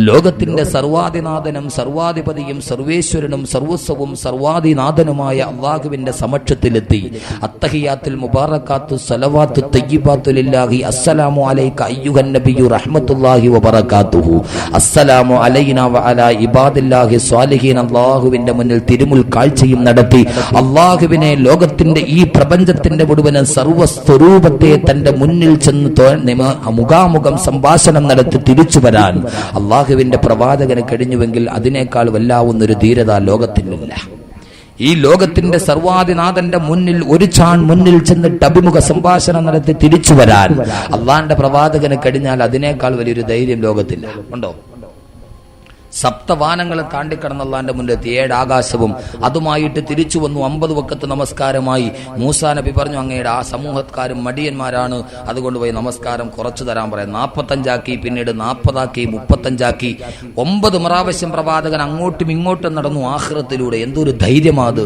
ലോകത്തിന്റെ സർവാധിനാഥനും സർവാധിപതിയും സർവേശ്വരനും സർവസ്വവും സർവാധിനാഥനുമായ അല്ലാഹുവിന്റെ സമക്ഷത്തിലെത്തി അത്തഹിയാത്തുൽ മുബാറകാത്തു സലവാത്തു തയ്യിബാത്തു ലില്ലാഹി അസ്സലാമു അലൈക അയ്യുഹൻ നബിയ്യു റഹ്മത്തുള്ളാഹി വബറകാതുഹു അസ്സലാമു അലൈനാ വഅലാ ഇബാദില്ലാഹി സ്വാലിഹീൻ അല്ലാഹുവിന്റെ മുന്നിൽ തിരുമുൽ കാഴ്ചയും നടത്തി അല്ലാഹുവിനെ ലോകത്തിന്റെ ഈ പ്രപഞ്ചത്തിന്റെ മുഴുവൻ സർവസ്വരൂപത്തെ തന്റെ മുന്നിൽ ചെന്ന് മുഖാമുഖം സംഭാഷണം നടത്തി തിരിച്ചു വരാൻ അല്ലാഹുവിന്റെ പ്രവാചകന് കഴിഞ്ഞുവെങ്കിൽ അതിനേക്കാൾ വല്ലാവുന്നൊരു ധീരത ലോകത്തിനില്ല. ഈ ലോകത്തിന്റെ സർവാധിനാഥന്റെ മുന്നിൽ ഒരു ചാൺ മുന്നിൽ ചെന്നിട്ട് അഭിമുഖ സംഭാഷണം നടത്തി തിരിച്ചു വരാൻ അള്ളാന്റെ പ്രവാചകന് കഴിഞ്ഞാൽ അതിനേക്കാൾ വലിയൊരു ധൈര്യം ലോകത്തില്ല. ഉണ്ടോ? സപ്തവാനങ്ങളെ താണ്ടിക്കടന്ന അള്ളാന്റെ മുന്നിലെത്തി 7 ആകാശവും അതുമായിട്ട് തിരിച്ചു വന്നു. 50 വക്കത്ത് നമസ്കാരമായി. മൂസാ നബി പറഞ്ഞു, അങ്ങയുടെ ആ സമൂഹക്കാരും മടിയന്മാരാണ്, അതുകൊണ്ട് പോയി നമസ്കാരം കുറച്ചു തരാൻ പറയാം. 45 പിന്നീട് 40 35 9 പ്രാവശ്യം പ്രവാചകൻ അങ്ങോട്ടും ഇങ്ങോട്ടും നടന്നു ആഖിറത്തിലൂടെ. എന്തൊരു ധൈര്യമാത്!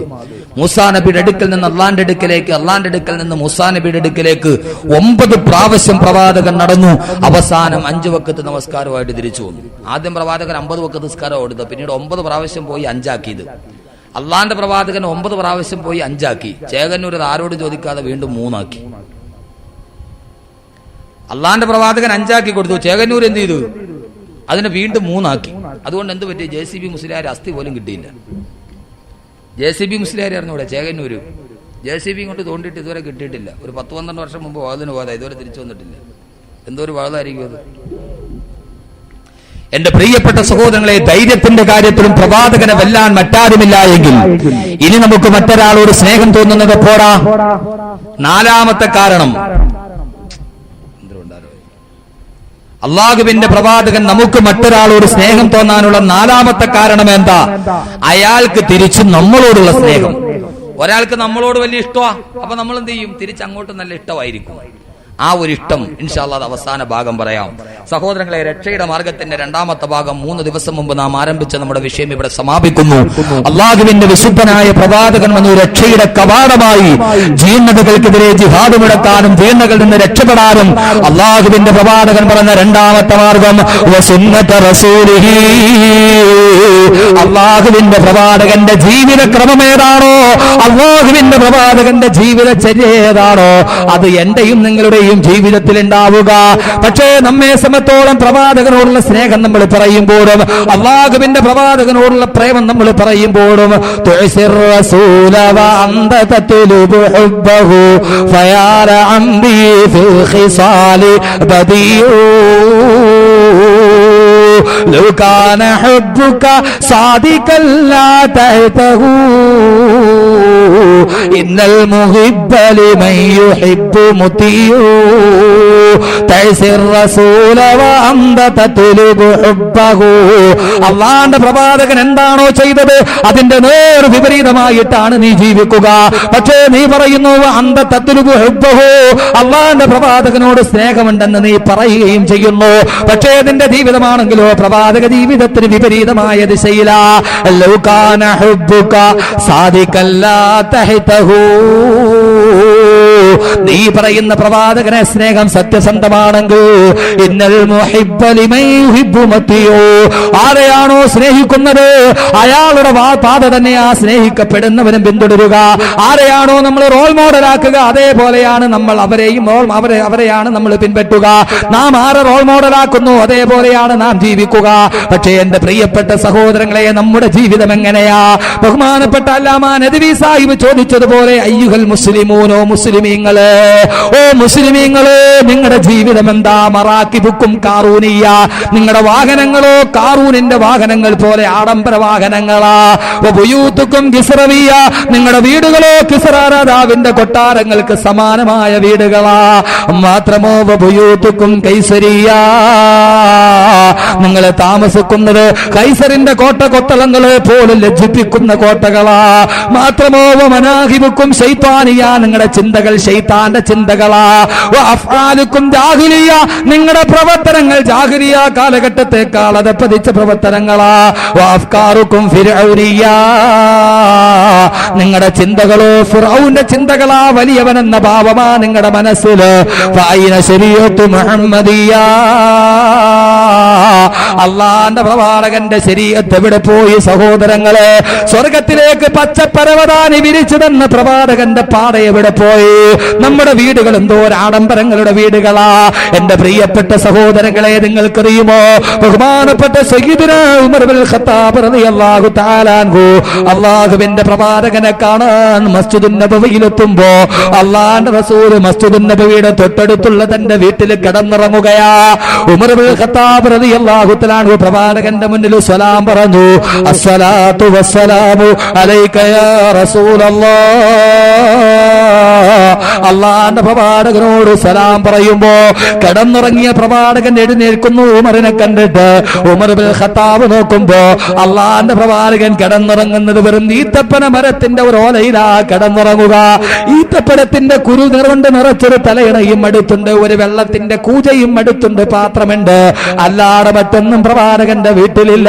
മൂസാ നബിയുടെ അടുക്കൽ നിന്ന് അള്ളാന്റെ അടുക്കലേക്ക്, അള്ളാന്റെ അടുക്കൽ നിന്ന് മൂസാ നബിയുടെ അടുക്കലേക്ക് 9 പ്രാവശ്യം പ്രവാചകൻ നടന്നു. അവസാനം 5 വക്കത്ത് നമസ്കാരമായിട്ട് തിരിച്ചു വന്നു. ആദ്യം പ്രവാചകൻ 50 വക്കത്ത് നിസ്കാരം ഓടുന്നത്, പിന്നീട് 9 പ്രാവശ്യം പോയി 5 ആക്കിയത്. അള്ളാന്റെ പ്രവാചകൻ 9 പ്രാവശ്യം പോയി 5 ആക്കി. ചേകന്നൂർ ആരോട് ചോദിക്കാതെ വീണ്ടും 3 ആക്കി. അള്ളാന്റെ പ്രവാചകൻ 5 ആക്കി കൊടുത്തു. ചേകന്നൂർ എന്ത് ചെയ്തു? അതിനെ വീണ്ടും 3 ആക്കി. അതുകൊണ്ട് എന്ത് പറ്റി? JCB മുസ്ലിയാർ അസ്ഥി പോലും കിട്ടിയില്ല. JCB മുസ്ലിയാർ അറിഞ്ഞൂടെ? ചേകന്നൂര് JCB ഇങ്ങോട്ട് തോണ്ടിയിട്ട് ഇതുവരെ കിട്ടിയിട്ടില്ല. ഒരു 10-12 വർഷം മുമ്പ് വാതിന് പോയതാ, ഇതുവരെ തിരിച്ചു വന്നിട്ടില്ല. എന്തോ ഒരു വാതായിരിക്കും അത്. എന്റെ പ്രിയപ്പെട്ട സഹോദരങ്ങളെ, ധൈര്യത്തിന്റെ കാര്യത്തിലും പ്രവാചകനെ വെല്ലാൻ മറ്റാരുമില്ല എങ്കിൽ ഇനി നമുക്ക് മറ്റൊരാളോട് സ്നേഹം തോന്നുന്നത് പോരാ. 4ാമത്തെ കാരണം, അല്ലാഹുവിന്റെ പ്രവാചകൻ നമുക്ക് മറ്റൊരാളോട് സ്നേഹം തോന്നാനുള്ള 4ാമത്തെ കാരണം എന്താ? അയാൾക്ക് തിരിച്ചും നമ്മളോടുള്ള സ്നേഹം. ഒരാൾക്ക് നമ്മളോട് വലിയ ഇഷ്ടമാണ്, അപ്പൊ നമ്മൾ എന്ത് ചെയ്യും? തിരിച്ചങ്ങോട്ട് നല്ല ഇഷ്ടമായിരിക്കും. ആ ഒരു ഇഷ്ടം ഇൻഷാ അല്ലാഹ് അവസാന ഭാഗം പറയാം. സഹോദരങ്ങളെ, രക്ഷയുടെ മാർഗത്തിന്റെ 2ാമത്തെ ഭാഗം 3 ദിവസം മുമ്പ് നാം ആരംഭിച്ച നമ്മുടെ വിഷയം ഇവിടെ സമാപിക്കുന്നു. അല്ലാഹുവിന്റെ വിശുദ്ധനായ പ്രവാചകൻ വന്നു രക്ഷയുടെ കവാടമായി ജീർണതകൾക്കെതിരെ ജിഹാദ് മുടക്കാനും ജീർണകളിൽ നിന്ന് രക്ഷപ്പെടാനും അല്ലാഹുവിന്റെ പ്രവാചകൻ പറഞ്ഞ 2ാമത്തെ മാർഗം വസുന്നത റസൂലിഹി. അല്ലാഹുവിന്റെ പ്രവാചകന്റെ ജീവിത ക്രമം ഏതാണോ, അല്ലാഹുവിന്റെ പ്രവാചകന്റെ ജീവിതചര്യ ഏതാണോ, അത് എന്റെയും നിങ്ങളുടെ ജീവിതത്തിൽ ഉണ്ടാവുക. പക്ഷേ നമ്മെ സമത്തോളം പ്രവാചകനോടുള്ള സ്നേഹം നമ്മൾ പറയുമ്പോഴും അല്ലാഹുവിന്റെ പ്രവാചകനോടുള്ള പ്രേമം നമ്മൾ പറയുമ്പോഴും لو كان حبك صادقا لا تهته إن المحب لمن يحب مطيع تعسر الرسول وأنت تطلب حبه. അള്ളാന്റെ പ്രവാചകൻ എന്താണോ ചെയ്തത് അതിന്റെ നേർ വിപരീതമായിട്ടാണ് നീ ജീവിക്കുക. പക്ഷേ നീ പറയുന്നു അന്ത തത്ലുബു ഹുബ്ബഹു, അള്ളാന്റെ പ്രവാചകനോട് സ്നേഹമുണ്ടെന്ന് നീ പറയുകയും ചെയ്യുന്നു. പക്ഷേ നിന്റെ ജീവിതമാണെങ്കിലോ പ്രവാചക ജീവിതത്തിന് വിപരീതമായ ദിശയിലാ. ലൗ കാന ഹുബ്ബുക സാദിഖൻ ലാ തഹ്തഹു, നീ പറയുന്ന പ്രവാചകനെ സ്നേഹം സത്യസന്ധമാണെങ്കിൽ ഇന്നൽ മുഹിബ്ബ ലിമൻ യുഹിബ്ബു മത്തിയോ, ആരെയാണോ സ്നേഹിക്കുന്നത് അയാളുടെ പാത തന്നെയാ സ്നേഹിക്കപ്പെടുന്നവനും പിന്തുടരുക. ആരെയാണോ നമ്മൾ റോൾ മോഡലാക്കുക അതേപോലെയാണ് നമ്മൾ അവരെയാണ് നമ്മൾ പിൻപറ്റുക. നാം ആരെ റോൾ മോഡലാക്കുന്നു അതേപോലെയാണ് നാം ജീവിക്കുക. പക്ഷേ എന്റെ പ്രിയപ്പെട്ട സഹോദരങ്ങളെ, നമ്മുടെ ജീവിതം എങ്ങനെയാ? ബഹുമാനപ്പെട്ട അല്ലാമാ നദ്വി സാഹിബ് ചോദിച്ചതുപോലെ അയ്യുഹൽ മുസ്ലിമൂനോ, മുസ്ലിമീങ്ങള്, ഓ മുസ്ലിമീങ്ങള്, നിങ്ങളുടെ ജീവിതം എന്താ? മറാക്കിബുക്കും കാറൂനിയ, നിങ്ങളുടെ വാഹനങ്ങളോ കാറൂനിന്റെ വാഹനങ്ങൾ പോലെ ആഡംബര വാഹനങ്ങളാ. ബുയൂത്തുക്കും കിസ്റവിയ, നിങ്ങളുടെ വീടുകളോ കിസ്റ രാജാവിന്റെ കൊട്ടാരങ്ങൾക്ക് സമാനമായ വീടുകളാ. മാത്രമോ ബുയൂത്തുക്കും കൈസരിയ, നിങ്ങൾ താമസിക്കുന്നത് കൈസറിന്റെ കോട്ടകൊത്തളങ്ങളെ പോലെ ലജ്ജിപ്പിക്കുന്ന കോട്ടകളാ. മാത്രമോ മനാഹിബുക്കും ശൈത്താനിയ, നിങ്ങളുടെ ചിന്തകൾ ശൈത്താന്റെ ചിന്തകളാ. വഅഫ്ആലുക്കും ജാഹിലിയ, നിങ്ങളുടെ പ്രവർത്തനങ്ങൾ ജാഹിലിയ കാലഘട്ടത്തെക്കാൾ അതപ്പതിച്ച പ്രവർത്തനങ്ങളാ. വഅഫ്കാറുക്കും ഫിർഔനിയ, നിങ്ങളുടെ ചിന്തകളോ ഫിർഔന്റെ ചിന്തകളാ. വലിയവനെന്ന ഭാവമാ നിങ്ങളുടെ മനസ്സില്. ഫഅയ്ന ശരീഅത്തു മുഹമ്മദിയ, അള്ളാന്റെ പ്രവാചകന്റെ ശരീഅത്ത് എവിടെ പോയി സഹോദരങ്ങളെ? സ്വർഗത്തിലേക്ക് പച്ചപ്പരവതാനി വിരിച്ചു തന്ന പ്രവാചകന്റെ പാത എവിടെ പോയി? നമ്മുടെ വീടുകൾ എന്തോ ആഡംബരങ്ങളുടെ വീടുകളാ. എന്റെ പ്രിയപ്പെട്ട സഹോദരങ്ങളെ, നിങ്ങൾക്കറിയുമോ ബഹുമാനപ്പെട്ട സയ്യിദുനാ ഉമർ ഇബ്നുൽ ഖത്താബ് റളിയല്ലാഹു തആല അൻഹു അല്ലാഹുവിന്റെ പ്രവാചകനെ കാണാൻ മസ്ജിദുൻ നബവിയിലെത്തുമ്പോ അല്ലാഹുവിന്റെ റസൂൽ മസ്ജിദുൻ നബവിയുടെ തൊട്ടടുത്തുള്ള തന്റെ വീട്ടിൽ കിടന്നിറങ്ങുകയാ. ഉമർ ഇബ്നുൽ ഖത്താബ് റളിയല്ലാഹു തആല അൻഹു പ്രവാചകന്റെ മുന്നിൽ സലാം പറഞ്ഞു. അസ്സലാത്തു വസ്സലാമു അലൈക യാ റസൂലല്ലാഹ്. അല്ലാഹുവിന്റെ പ്രവാചകനോട് സലാം പറയുമ്പോ കിടന്നിറങ്ങിയ പ്രവാചകൻ എഴുന്നേൽക്കുന്നു. ഉമറിനെ കണ്ടിട്ട് ഉമർ ഇബ്നുൽ ഖത്താബ് നോക്കുമ്പോ അല്ലാഹുവിന്റെ പ്രവാചകൻ കിടന്നിറങ്ങുന്നത് വെറും ഈത്തപ്പന മരത്തിന്റെ ഒരു ഓലയിലാ കിടന്നിറങ്ങുക. ഈത്തപ്പനത്തിന്റെ കുരു കൊണ്ട് നിറച്ചൊരു തലയിണയും അടുത്തുണ്ട്, ഒരു വെള്ളത്തിന്റെ കൂജയും അടുത്തുണ്ട്, പാത്രമുണ്ട്. അല്ലാതെ മറ്റൊന്നും പ്രവാചകന്റെ വീട്ടിലില്ല.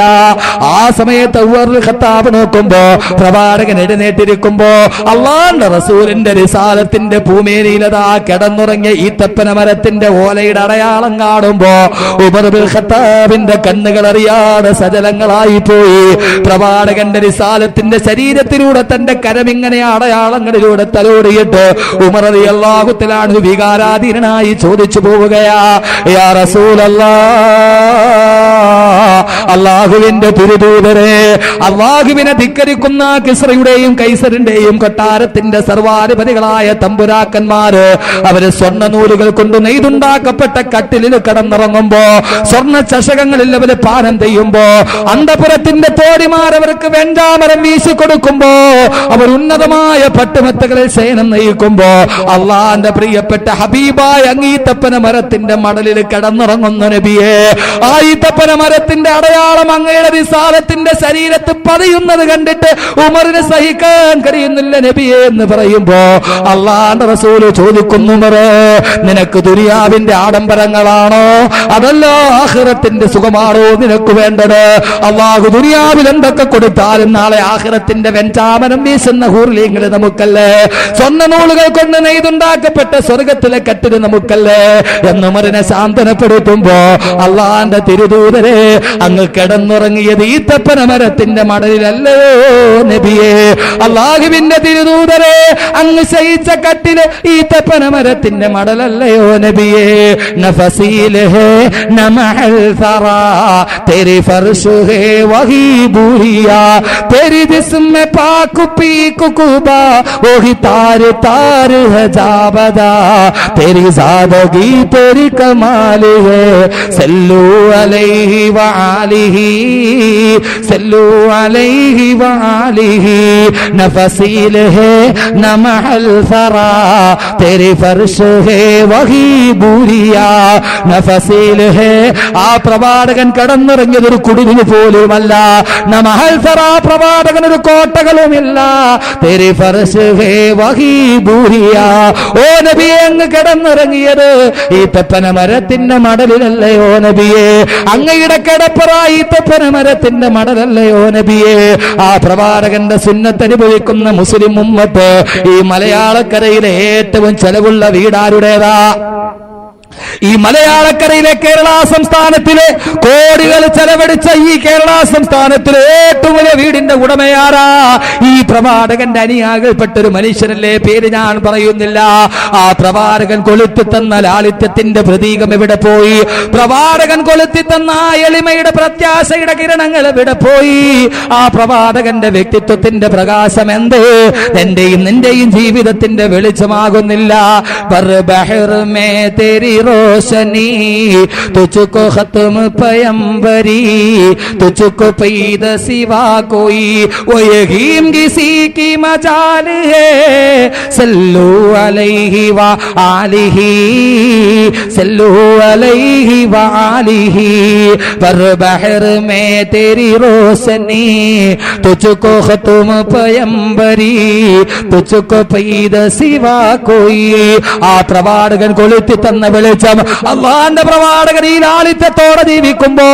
ആ സമയത്ത് ഉമർ ഇബ്നുൽ ഖത്താബ് നോക്കുമ്പോ പ്രവാചകൻ എഴുന്നേറ്റിരിക്കുമ്പോ അല്ലാഹുവിന്റെ റസൂലിന്റെ റിസാലത്തിന്റെ ഭൂമിയിലതാ കിടന്നുറങ്ങിയ ഈത്തപ്പന മരത്തിന്റെ ഓലയുടെ അടയാളം കാണുമ്പോ ഉമർ ഇബ്നുൽ ഖത്താബിന്റെ കണ്ണുകൾ അറിയാതെ സജലങ്ങളായി പോയി. പ്രവാചകന്റെ റിസാലത്തിന്റെ ശരീരത്തിലൂടെ തന്റെ കരമിങ്ങനെ അടയാളങ്ങളിലൂടെ തലോടിയിട്ട് ഉമർ റളിയല്ലാഹു തആല അൻഹു വികാരാധീനനായി ചോദിച്ചു പോവുകയാ, യാ റസൂലല്ലാഹ്, അല്ലാഹുവിന്റെ തിരുദൂതരെ, അല്ലാഹുവിനെ ധിക്കരിക്കുന്ന കിസ്റയുടെയും കൈസറിന്റെയും കൊട്ടാരത്തിന്റെ സർവാധിപതികളായ തമ്പുരാക്കന്മാര് അവര് സ്വർണ്ണ നൂലുകൾ കൊണ്ട് നെയ്തുണ്ടാക്കപ്പെട്ട കട്ടിലിൽ കിടന്നിറങ്ങുമ്പോ, സ്വർണ്ണ ചഷകങ്ങളിൽ അവര് പാനം ചെയ്യുമ്പോ, അന്തപുരത്തിന്റെ തോടിമാർ അവർക്ക് വെഞ്ചാമരം വീശിക്കൊടുക്കുമ്പോ, അവർ ഉന്നതമായ പട്ടുമെത്തകളിൽ ശയനം നയിക്കുമ്പോ അള്ളാന്റെ പ്രിയപ്പെട്ട ഹബീബായ അങ്ങീത്തപ്പന മരത്തിന്റെ മടലിൽ കിടന്നിറങ്ങുന്ന നബിയെ, ആ ഈത്തപ്പന മരത്തിന്റെ അടയാളം അങ്ങയുടെ റിസാലത്തിന്റെ ശരീരത്ത് പതിയുന്നത് കണ്ടിട്ട് ഉമറിന് സഹിക്കാൻ കഴിയുന്നില്ല നബിയെ എന്ന് പറയുമ്പോ അള്ളാന്റെ റസൂല് ചോദിക്കുന്നു, ഉമറേ, നിനക്ക് ദുനിയാവിന്റെ ആഡംബരങ്ങളാണോ അതല്ല ആഖിറത്തിന്റെ സുഖമാണോ നിനക്ക് വേണ്ടത്? അള്ളാഹു ദുനിയാവിൽ എന്തൊക്കെ കൊടുത്താലും നാളെ ആഖിറത്തിന്റെ വെഞ്ചാമരം വീശുന്ന ഹൂർലിങ്ങൾ നമുക്കല്ലേ, സ്വർണ്ണ നൂലുകൾ കൊണ്ട് നെയ്തുണ്ടാക്കപ്പെട്ട സ്വർഗത്തിലെ കട്ടില് നമുക്കല്ലേ എന്ന് ഉമറിനെ സാന്ത്വനപ്പെടുത്തുമ്പോ അള്ളാന്റെ തിരുദൂതരെ, അങ്ങ് കിടന്നുറങ്ങിയത് ഈത്തപ്പന മരത്തിന്റെ മടലിലല്ലയോ നബിയെ? അള്ളാഹുവിന്റെ തിരുദൂതരെ, അങ്ങ് ശയിച്ച കട്ടില് ഈത്തപ്പന മരത്തിന്റെ മടലല്ലയോ നബിയെ? നഫസീൽ ഹേ നമഹൽ സറാ तेरी फर्श है वही बूढ़िया, तेरी जिस्म में पाक पीक कुबा वही तार तार है जाबदा, तेरी ज़ादगी तेरी कमाल है, सल्लू अलैहि व आलिही, सल्लू अलैहि व आलिही, नफसील है नमहल सरा तेरी फर्श है वही बूढ़िया, नफसील है. ആ പ്രവാചകൻ കടന്നിറങ്ങിയത് ഒരു കുടിലിന് പോലുമല്ല. നമഹൽസറ, പ്രവാചകൻ ഒരു കോട്ടകളുമില്ല. തെരി ഫർശ് ഹേ വഹീ ബൂരിയ, ഓ നബിയെ, അങ്ങ് കിടന്നിറങ്ങിയത് ഈ തെപ്പന മരത്തിന്റെ മടലിലല്ലയോ നബിയെ? അങ്ങയുടെ കിടപ്പറ ഈ തെപ്പന മരത്തിന്റെ മടലല്ലയോ നബിയെ? ആ പ്രവാചകന്റെ സുന്നത്ത് അനുഭവിക്കുന്ന മുസ്ലിം ഉമ്മത്ത് ഈ മലയാളക്കരയിലെ ഏറ്റവും ചെലവുള്ള വീടാരുടേതാ? ഈ മലയാളക്കരയിലെ കേരള സംസ്ഥാനത്തിലെ കോടികൾ ചെലവഴിച്ച ഈ കേരള സംസ്ഥാനത്തിലെ ഏറ്റവും വലിയ വീടിന്റെ ഉടമയാരാ? ഈ പ്രവാചകന്റെ അനുയായികൾപ്പെട്ട ഒരു മനുഷ്യനല്ലേ, പേര് ഞാൻ പറയുന്നില്ല. ആ പ്രവാചകൻ കൊളുത്തി തന്ന ലാളിത്യത്തിന്റെ പ്രതീകം എവിടെ പോയി? പ്രവാചകൻ കൊളുത്തി തന്ന ആ എളിമയുടെ പ്രത്യാശയുടെ കിരണങ്ങൾ എവിടെ പോയി? ആ പ്രവാചകന്റെ വ്യക്തിത്വത്തിന്റെ പ്രകാശം എന്ത് എന്റെയും നിന്റെയും ജീവിതത്തിന്റെ വെളിച്ചമാകുന്നില്ല? रोशनी, तुझको खत्म पैगंबरी, तुझको पैदा सिवा कोई, वो यकीन किसी की मजाल है, सल्लू अलैहि व आलिही, सल्लू अलैहि व आलिही, पर बहर में तेरी रोशनी, तुझको खत्म पैगंबरी, तुझको पैदा सिवा कोई. ആ പ്രവാചകൻ കൊളുത്തി തന്ന വെളിച്ചം, അള്ളാന്റെ പ്രവാചകൻ ഈ ലാളിത്യത്തോടെ ജീവിക്കുമ്പോ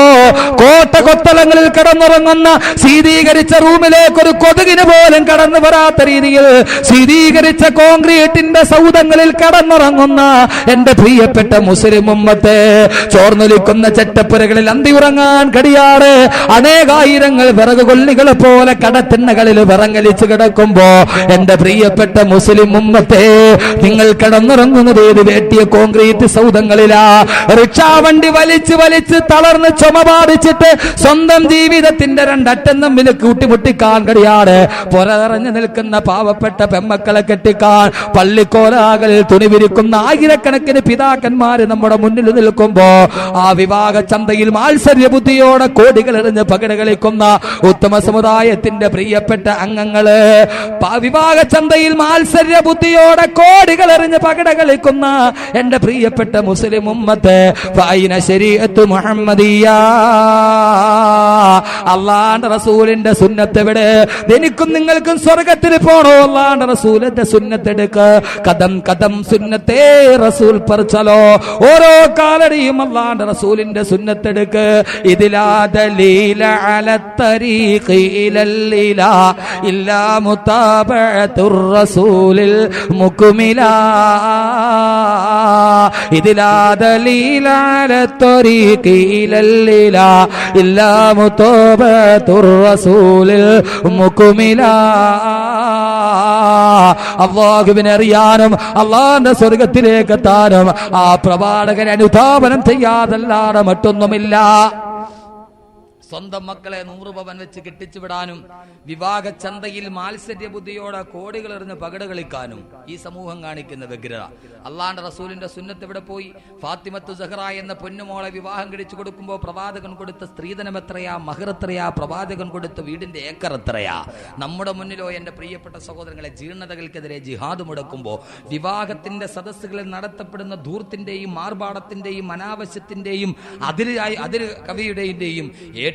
കോട്ട കൊത്തളങ്ങളിൽ കിടന്നുറങ്ങുന്ന ശീതീകരിച്ച റൂമിലേക്ക് ഒരു കൊതുകിന് പോലും കടന്നു വരാത്ത രീതിയിൽ ശീതീകരിച്ച കോൺക്രീറ്റിന്റെ സൗധങ്ങളിൽ കടന്നുറങ്ങുന്ന എന്റെ പ്രിയപ്പെട്ട മുസ്ലിം ഉമ്മത്തെ, ചോർന്നൊലിക്കുന്ന ചെറ്റപ്പുരകളിൽ അന്തി ഉറങ്ങാൻ കഴിയാറ് അനേകായിരങ്ങൾ വിറക് കൊള്ളികളെ പോലെ കടത്തിണ്ണകളിൽ വിറങ്ങലിച്ച് കിടക്കുമ്പോ എന്റെ പ്രിയപ്പെട്ട മുസ്ലിം ഉമ്മത്തെ, നിങ്ങൾ കിടന്നുറങ്ങുന്നത് ഏത് വേട്ടിയ കോൺക്രീറ്റ് സൗധങ്ങളിലാ. റിക്ഷാവണ്ടി വലിച്ച് വലിച്ച് തളർന്ന് ചുമ ബാധിച്ചിട്ട് സ്വന്തം ജീവിതത്തിന്റെ രണ്ടറ്റം തമ്മിൽ കൂട്ടിമുട്ടിക്കാൻ കഴിയാതെ പുററിഞ്ഞു നിൽക്കുന്ന പാവപ്പെട്ട പെമ്മക്കളെ കെട്ടിക്കാൻ പള്ളിക്കോലാകളിൽ തുണി വിരിക്കുന്ന ആയിരക്കണക്കിന് പിതാക്കന്മാര് നമ്മുടെ മുന്നിൽ നിൽക്കുമ്പോ ആ വിവാഹ ചന്തയിൽ മാത്സര്യ ബുദ്ധിയോടെ കോടികൾ എറിഞ്ഞ് പകിട കളിക്കുന്ന ഉത്തമ സമുദായത്തിന്റെ പ്രിയപ്പെട്ട അംഗങ്ങള്, വിവാഹ ചന്തയിൽ മാത്സര്യ ബുദ്ധിയോടെ കോടികൾ എറിഞ്ഞ് പകിട കളിക്കുന്ന എന്റെ പ്രിയപ്പെട്ട മുസ്ലിം ഉമ്മത്ത്, ഫൈന ശരീഅത്ത് മുഹമ്മദിയ്യ, അല്ലാഹുവിന്റെ റസൂലിന്റെ സുന്നത്ത് എവിടെ? എനിക്കും നിങ്ങൾക്കും സ്വർഗ്ഗത്തിൽ പോണോ? അല്ലാഹുവിന്റെ റസൂലിന്റെ സുന്നത്ത് എടുക്ക, കദം കദം സുന്നത്തേ റസൂൽ പർ ചലോ, ഓരോ കാലടിയും അല്ലാഹുവിന്റെ റസൂലിന്റെ സുന്നത്ത് എടുക്ക. ഇതിലാ ദലീല അല തരീഖി ഇലല്ലാ ഇല്ലാ മുതാബഅത്തുർ റസൂലിൽ മുക്മിലാ, ഇതിലാ ദലീല അല തരീഖി ഇലല്ലാ ഇല്ലാ മുതാബഅത്തുർ റസൂലിൽ മുക്മിലാ. അല്ലാഹുവിനെ അറിയാനും അല്ലാഹുവിന്റെ സ്വർഗ്ഗത്തിലേക്ക് എത്താനും ആ പ്രവാചകനെ അനുധാവനം ചെയ്യാതല്ലാതെ മറ്റൊന്നുമില്ല. സ്വന്തം മക്കളെ 100 പവൻ വെച്ച് കെട്ടിച്ചു വിടാനും വിവാഹ ചന്തയിൽ മാത്സര്യ ബുദ്ധിയോടെ കോടികൾ എറിഞ്ഞ് പകിട കളിക്കാനും ഈ സമൂഹം കാണിക്കുന്ന വ്യഗ്രത. അള്ളാന്റെ റസൂലിന്റെ സുന്നത്ത് എവിടെ പോയി? ഫാത്തിമത്തു സഹറ എന്ന പൊന്നുമോളെ വിവാഹം കഴിച്ചു കൊടുക്കുമ്പോൾ പ്രവാചകൻ കൊടുത്ത സ്ത്രീധനം എത്രയാ, മഹർ എത്രയാ, പ്രവാചകൻ കൊടുത്ത വീടിന്റെ ഏക്കർ എത്രയാ? നമ്മുടെ മുന്നിലോ എന്റെ പ്രിയപ്പെട്ട സഹോദരങ്ങളെ, ജീർണതകൾക്കെതിരെ ജിഹാദ് മുടക്കുമ്പോൾ വിവാഹത്തിന്റെ സദസ്സുകളിൽ നടത്തപ്പെടുന്ന ധൂർത്തിന്റെയും മാർപാടത്തിന്റെയും അനാവശ്യത്തിന്റെയും അതിര് കവിയുടെയും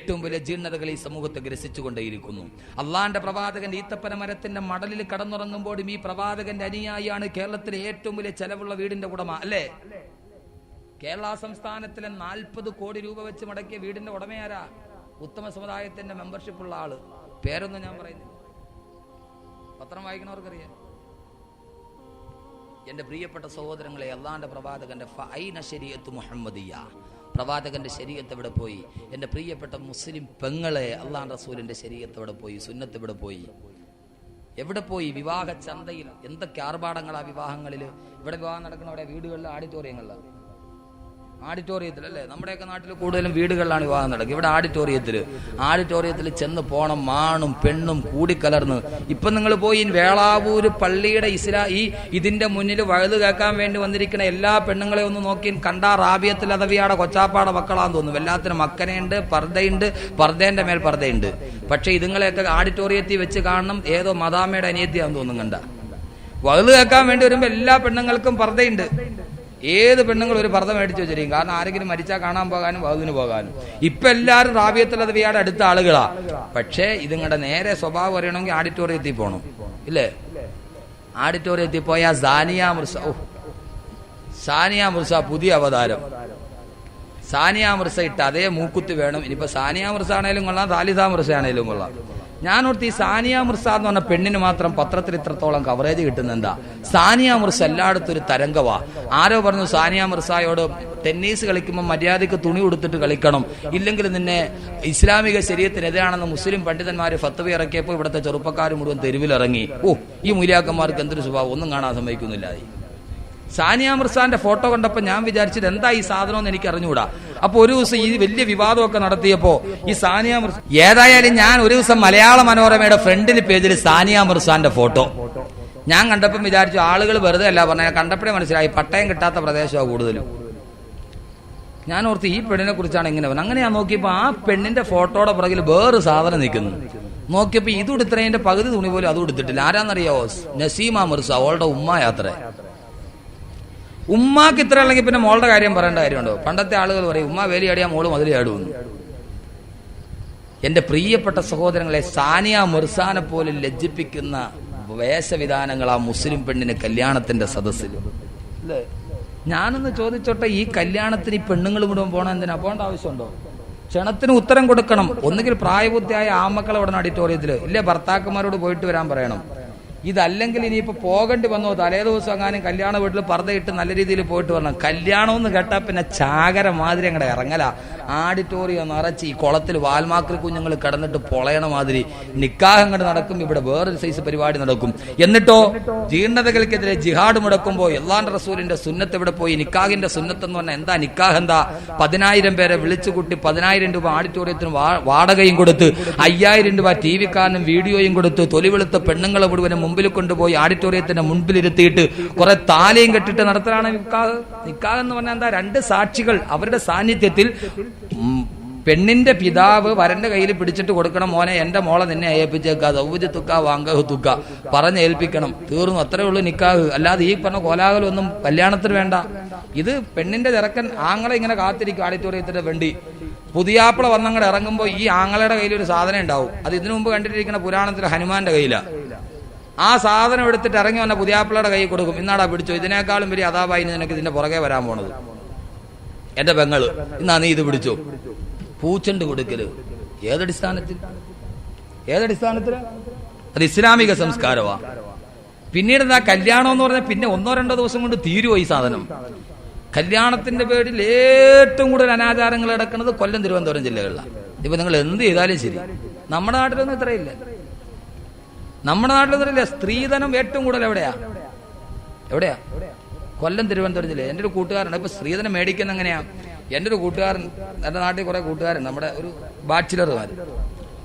ഏറ്റവും വലിയ ജീർണതകൾ ഈ സമൂഹത്തെ ഗ്രസിച്ചുകൊണ്ടേയിരിക്കുന്നു. അള്ളാന്റെ പ്രവാചകന്റെ ഈത്തപ്പന മരത്തിന്റെ മടലിൽ കടന്നുറങ്ങുമ്പോഴും ഈ പ്രവാചകന്റെ അനുയായിയാണ് കേരളത്തിലെ ഏറ്റവും വലിയ ചെലവുള്ള വീടിന്റെ ഉടമ, അല്ലേ? കേരള സംസ്ഥാനത്തിലെ 40 കോടി രൂപ വെച്ച് മുടക്കിയ വീടിന്റെ ഉടമയാരാ? ഉത്തമ സമുദായത്തിന്റെ മെമ്പർഷിപ്പ് ഉള്ള ആള്. പേരൊന്നും ഞാൻ പറയുന്നില്ല, പത്രം വായിക്കണവർക്കറിയാം. എന്റെ പ്രിയപ്പെട്ട സഹോദരങ്ങളെ, അള്ളാന്റെ പ്രവാചകന്റെ ഫൈന ശരീഅത്ത് മുഹമ്മദിയ്യ, പ്രവാചകന്റെ ശരീഅത്ത് എവിടെ പോയി? എന്റെ പ്രിയപ്പെട്ട മുസ്ലിം പെങ്ങളെ, അള്ളാഹ് റസൂലിന്റെ ശരീഅത്ത് എവിടെ പോയി? സുന്നത്ത് എവിടെ പോയി? എവിടെ പോയി? വിവാഹ ചന്തയിൽ എന്തൊക്കെ ആർഭാടങ്ങളാ വിവാഹങ്ങളിൽ. ഇവിടെ വിവാഹം നടക്കുന്ന അവിടെ വീടുകളിലെ ആഡിറ്റോറിയത്തിൽ അല്ലേ? നമ്മുടെയൊക്കെ നാട്ടിൽ കൂടുതലും വീടുകളിലാണ് വിവാഹം നടക്കുക. ഇവിടെ ആഡിറ്റോറിയത്തിൽ ചെന്ന് പോണം, മാണും പെണ്ണും കൂടിക്കലർന്ന്. ഇപ്പൊ നിങ്ങൾ പോയി വേളാവൂര് പള്ളിയുടെ ഇതിന്റെ മുന്നിൽ വഴുത് കേൾക്കാൻ വേണ്ടി വന്നിരിക്കുന്ന എല്ലാ പെണ്ണുങ്ങളെ ഒന്ന് നോക്കി കണ്ടാ റാബിയത്തിൽ അദവിയാടെ കൊച്ചാപ്പാടെ മക്കളാന്ന് തോന്നും. എല്ലാത്തിനും മക്കനുണ്ട്, പർദ്ദയുണ്ട്, പർദ്ദേന്റെ മേൽ പർദ്ദയുണ്ട്. പക്ഷെ ഇതുങ്ങളെയൊക്കെ ആഡിറ്റോറിയത്തിൽ വെച്ച് കാണണം ഏതോ മദാമയുടെ അനിയത്തിയാന്ന് തോന്നും. കണ്ട വഴുത് കേൾക്കാൻ വേണ്ടി വരുമ്പോ എല്ലാ പെണ്ണുങ്ങൾക്കും പർദ്ദയുണ്ട്. ഏത് പെണ്ണുങ്ങൾ ഒരു പർദ്ദ മേടിച്ചു വെച്ചിരിക്കും. കാരണം ആരെങ്കിലും മരിച്ചാൽ കാണാൻ പോകാനും വകുതിന് പോകാനും. ഇപ്പൊ എല്ലാവരും റാബിയത്തുള്ളത് വിയാടെ അടുത്ത ആളുകളാ. പക്ഷേ ഇതിങ്ങളുടെ നേരെ സ്വഭാവം അറിയണമെങ്കിൽ ആഡിറ്റോറിയത്തിൽ പോകണം, ഇല്ലേ? ആഡിറ്റോറിയത്തിൽ പോയാൽ സാനിയ മുർസ പുതിയ അവതാരം. സാനിയ മുർസ ഇട്ട് അതേ മൂക്കുത്ത് വേണം. ഇനിയിപ്പോ സാനിയ മുർസ ആണേലും കൊള്ളാം, താലിദ മുർസ ആണേലും കൊള്ളാം. ഞാനോർത്ത് ഈ സാനിയ മുർസ എന്ന് പറഞ്ഞ പെണ്ണിന് മാത്രം പത്രത്തിൽ ഇത്രത്തോളം കവറേജ് കിട്ടുന്ന എന്താ? സാനിയ മുർസ എല്ലായിടത്തും ഒരു തരംഗവാ. ആരോ പറഞ്ഞു സാനിയ മുർസയോട് ടെന്നീസ് കളിക്കുമ്പോൾ മര്യാദയ്ക്ക് തുണി ഉടുത്തിട്ട് കളിക്കണം, ഇല്ലെങ്കിൽ നിന്നെ ഇസ്ലാമിക ശരീഅത്തിനെതിരാണെന്ന് മുസ്ലിം പണ്ഡിതന്മാര് ഫത്വ ഇറക്കിയപ്പോൾ ഇവിടുത്തെ ചെറുപ്പക്കാർ മുഴുവൻ തെരുവിലിറങ്ങി. ഈ മൂല്യാക്കന്മാർക്ക് എന്തൊരു സ്വഭാവം, ഒന്നും കാണാൻ സമ്മതിക്കുന്നില്ല. സാനിയ മിർസാന്റെ ഫോട്ടോ കണ്ടപ്പോൾ ഞാൻ വിചാരിച്ചത് എന്താ ഈ സാധനം എന്ന് എനിക്ക് അറിഞ്ഞുകൂടാ. അപ്പൊ ഒരു ദിവസം ഈ വലിയ വിവാദമൊക്കെ നടത്തിയപ്പോ ഈ സാനിയ മിർസ, ഏതായാലും ഞാൻ ഒരു ദിവസം മലയാള മനോരമയുടെ ഫ്രണ്ടിൽ പേജിൽ സാനിയ മിർസാന്റെ ഫോട്ടോ ഞാൻ കണ്ടപ്പം വിചാരിച്ചു ആളുകൾ വെറുതെ അല്ല പറഞ്ഞ, കണ്ടപ്പോഴേ മനസ്സിലായി പട്ടയം കിട്ടാത്ത പ്രദേശമാണ് കൂടുതലും. ഞാൻ ഓർത്ത് ഈ പെണ്ണിനെ കുറിച്ചാണ് ഇങ്ങനെ പറഞ്ഞത്. അങ്ങനെ ഞാൻ നോക്കിയപ്പോൾ ആ പെണ്ണിന്റെ ഫോട്ടോയുടെ പുറകിൽ വേറൊരു സാധനം നിൽക്കുന്നു. നോക്കിയപ്പോൾ ഇത് എടുത്തതിന്റെ പകുതി തുണി പോലും അതും എടുത്തിട്ടില്ല. ആരാന്നറിയാവോ? നസീമ മിർസ, അവളുടെ ഉമ്മ യാത്ര. ഉമ്മാക്ക് ഇത്ര അല്ലെങ്കിൽ പിന്നെ മോളുടെ കാര്യം പറയേണ്ട കാര്യമുണ്ടോ? പണ്ടത്തെ ആളുകൾ പറയും ഉമ്മ വേലിയാടിയാ മോള് മതിലിയാടുമെന്ന്. എന്റെ പ്രിയപ്പെട്ട സഹോദരങ്ങളെ, സാനിയ മിർസാനെ പോലെ ലജ്ജിപ്പിക്കുന്ന വേഷവിധാനങ്ങൾ ആ മുസ്ലിം പെണ്ണിന് കല്യാണത്തിന്റെ സദസ്സിൽ അല്ലേ? ഞാനൊന്ന് ചോദിച്ചോട്ടെ, ഈ കല്യാണത്തിന് ഈ പെണ്ണുങ്ങൾ മുഴുവൻ പോകണം എന്തിനാ? പോകേണ്ട ആവശ്യമുണ്ടോ? ക്ഷണത്തിന് ഉത്തരം കൊടുക്കണം. ഒന്നുകിൽ പ്രായപൂർത്തിയായ ആമക്കളെ ഉടനെ ഓഡിറ്റോറിയത്തിൽ, ഇല്ലേ ഭർത്താക്കന്മാരോട് പോയിട്ട് വരാൻ പറയണം. ഇതല്ലെങ്കിൽ ഇനിയിപ്പോ പോകേണ്ടി വന്നോ, തലേ ദിവസം എങ്ങാനും കല്യാണ വീട്ടിൽ പർദ്ദയിട്ട് നല്ല രീതിയിൽ പോയിട്ട് വരണം. കല്യാണം എന്ന് കേട്ടാൽ പിന്നെ ചാകര മാതിരി അങ്ങടെ ഇറങ്ങല. ആഡിറ്റോറിയം നിറച്ച് ഈ കുളത്തിൽ വാൽമാക്രി കുഞ്ഞുങ്ങൾ കിടന്നിട്ട് പൊളയണ മാതിരി നിക്കാഹ് അങ്ങോട്ട് നടക്കും. ഇവിടെ വേറൊരു സൈസ് പരിപാടി നടക്കും. എന്നിട്ടോ ജീർണതകൾക്കെതിരെ ജിഹാഡ് മുടക്കുമ്പോൾ അല്ലാഹുവിന്റെ റസൂലിന്റെ സുന്നത്ത് ഇവിടെ പോയി. നിക്കാഹിന്റെ സുന്നത്ത് എന്ന് പറഞ്ഞാൽ എന്താ? നിക്കാഹ് എന്താ? 10,000 പേരെ വിളിച്ചു കൂട്ടി 10,000 രൂപ ആഡിറ്റോറിയത്തിന് വാടകയും കൊടുത്ത് 5,000 രൂപ ടി വിക്കാരനും വീഡിയോയും കൊടുത്ത് തൊലിവെളുത്ത പെണ്ണുങ്ങളെ മുഴുവനും മുമ്പിൽ കൊണ്ടുപോയി ആഡിറ്റോറിയത്തിന്റെ മുൻപിലിരുത്തിയിട്ട് കുറെ താലയും കെട്ടിട്ട് നടത്തലാണ് നിക്കാഹ്. നിക്കാഹ് എന്ന് പറഞ്ഞാൽ എന്താ? 2 സാക്ഷികൾ അവരുടെ സാന്നിധ്യത്തിൽ പെണ്ണിന്റെ പിതാവ് വരന്റെ കയ്യിൽ പിടിച്ചിട്ട് കൊടുക്കണം, മോനെ എന്റെ മോളെ നിന്നെ ഏൽപ്പിച്ചേക്കാ, ദൗവ്ജ് തുക്ക വാങ്കഹ് തുക്ക പറഞ്ഞ് ഏൽപ്പിക്കണം. തീർന്നു, അത്രേ ഉള്ളൂ നിക്കാഹ്. അല്ലാതെ ഈ പറഞ്ഞ കോലാഹലമൊന്നും കല്യാണത്തിന് വേണ്ട. ഇത് പെണ്ണിന്റെ ചെറുക്കൻ ആങ്ങളെ ഇങ്ങനെ കാത്തിരിക്കും ആഡിറ്റോറിയത്തിന്റെ വേണ്ടി. പുതിയാപ്പിള വന്നങ്ങടെ ഇറങ്ങുമ്പോൾ ഈ ആങ്ങളയുടെ കയ്യിൽ ഒരു സാധനം ഉണ്ടാവും. അത് ഇതിനു മുമ്പ് കണ്ടിട്ടിരിക്കുന്ന പുരാണത്തിൽ ഹനുമാന്റെ കയ്യിലാണ്. ആ സാധനം എടുത്തിട്ട് ഇറങ്ങി വന്ന പുതിയാപ്പിളയുടെ കൈ കൊടുക്കും. ഇന്നാടാ പിടിച്ചോ, ഇതിനേക്കാളും വലിയ അതാപായി നിനക്ക് ഇതിന്റെ പുറകെ വരാൻ പോണത്. എന്റെ പെങ്ങള് ഇന്നാ നീ ഇത് പിടിച്ചോ. പൂച്ചണ്ട് കൊടുക്കല് ഏതടിസ്ഥാനത്തിൽ? അത് ഇസ്ലാമിക സംസ്കാരമാ. പിന്നീട് എന്താ കല്യാണം എന്ന് പറഞ്ഞാൽ പിന്നെ 1-2 ദിവസം കൊണ്ട് തീരുവോ ഈ സാധനം? കല്യാണത്തിന്റെ പേരിൽ ഏറ്റവും കൂടുതൽ അനാചാരങ്ങൾ നടക്കുന്നത് കൊല്ലം, തിരുവനന്തപുരം ജില്ലകളിലാണ്. ഇപ്പൊ നിങ്ങൾ എന്ത് ചെയ്താലും ശരി. നമ്മുടെ നാട്ടിലൊന്നും ഇത്രയില്ല. നമ്മുടെ നാട്ടിലൊന്നുമില്ല. സ്ത്രീധനം ഏറ്റവും കൂടുതൽ എവിടെയാ? കൊല്ലം, തിരുവനന്തപുരം ജില്ല. എൻ്റെ ഒരു കൂട്ടുകാരൻ ഇപ്പൊ സ്ത്രീധനം മേടിക്കുന്ന എങ്ങനെയാ? എൻ്റെ ഒരു കൂട്ടുകാരൻ, എൻ്റെ നാട്ടിൽ കുറെ കൂട്ടുകാരൻ, നമ്മുടെ ഒരു ബാച്ചിലർമാർ.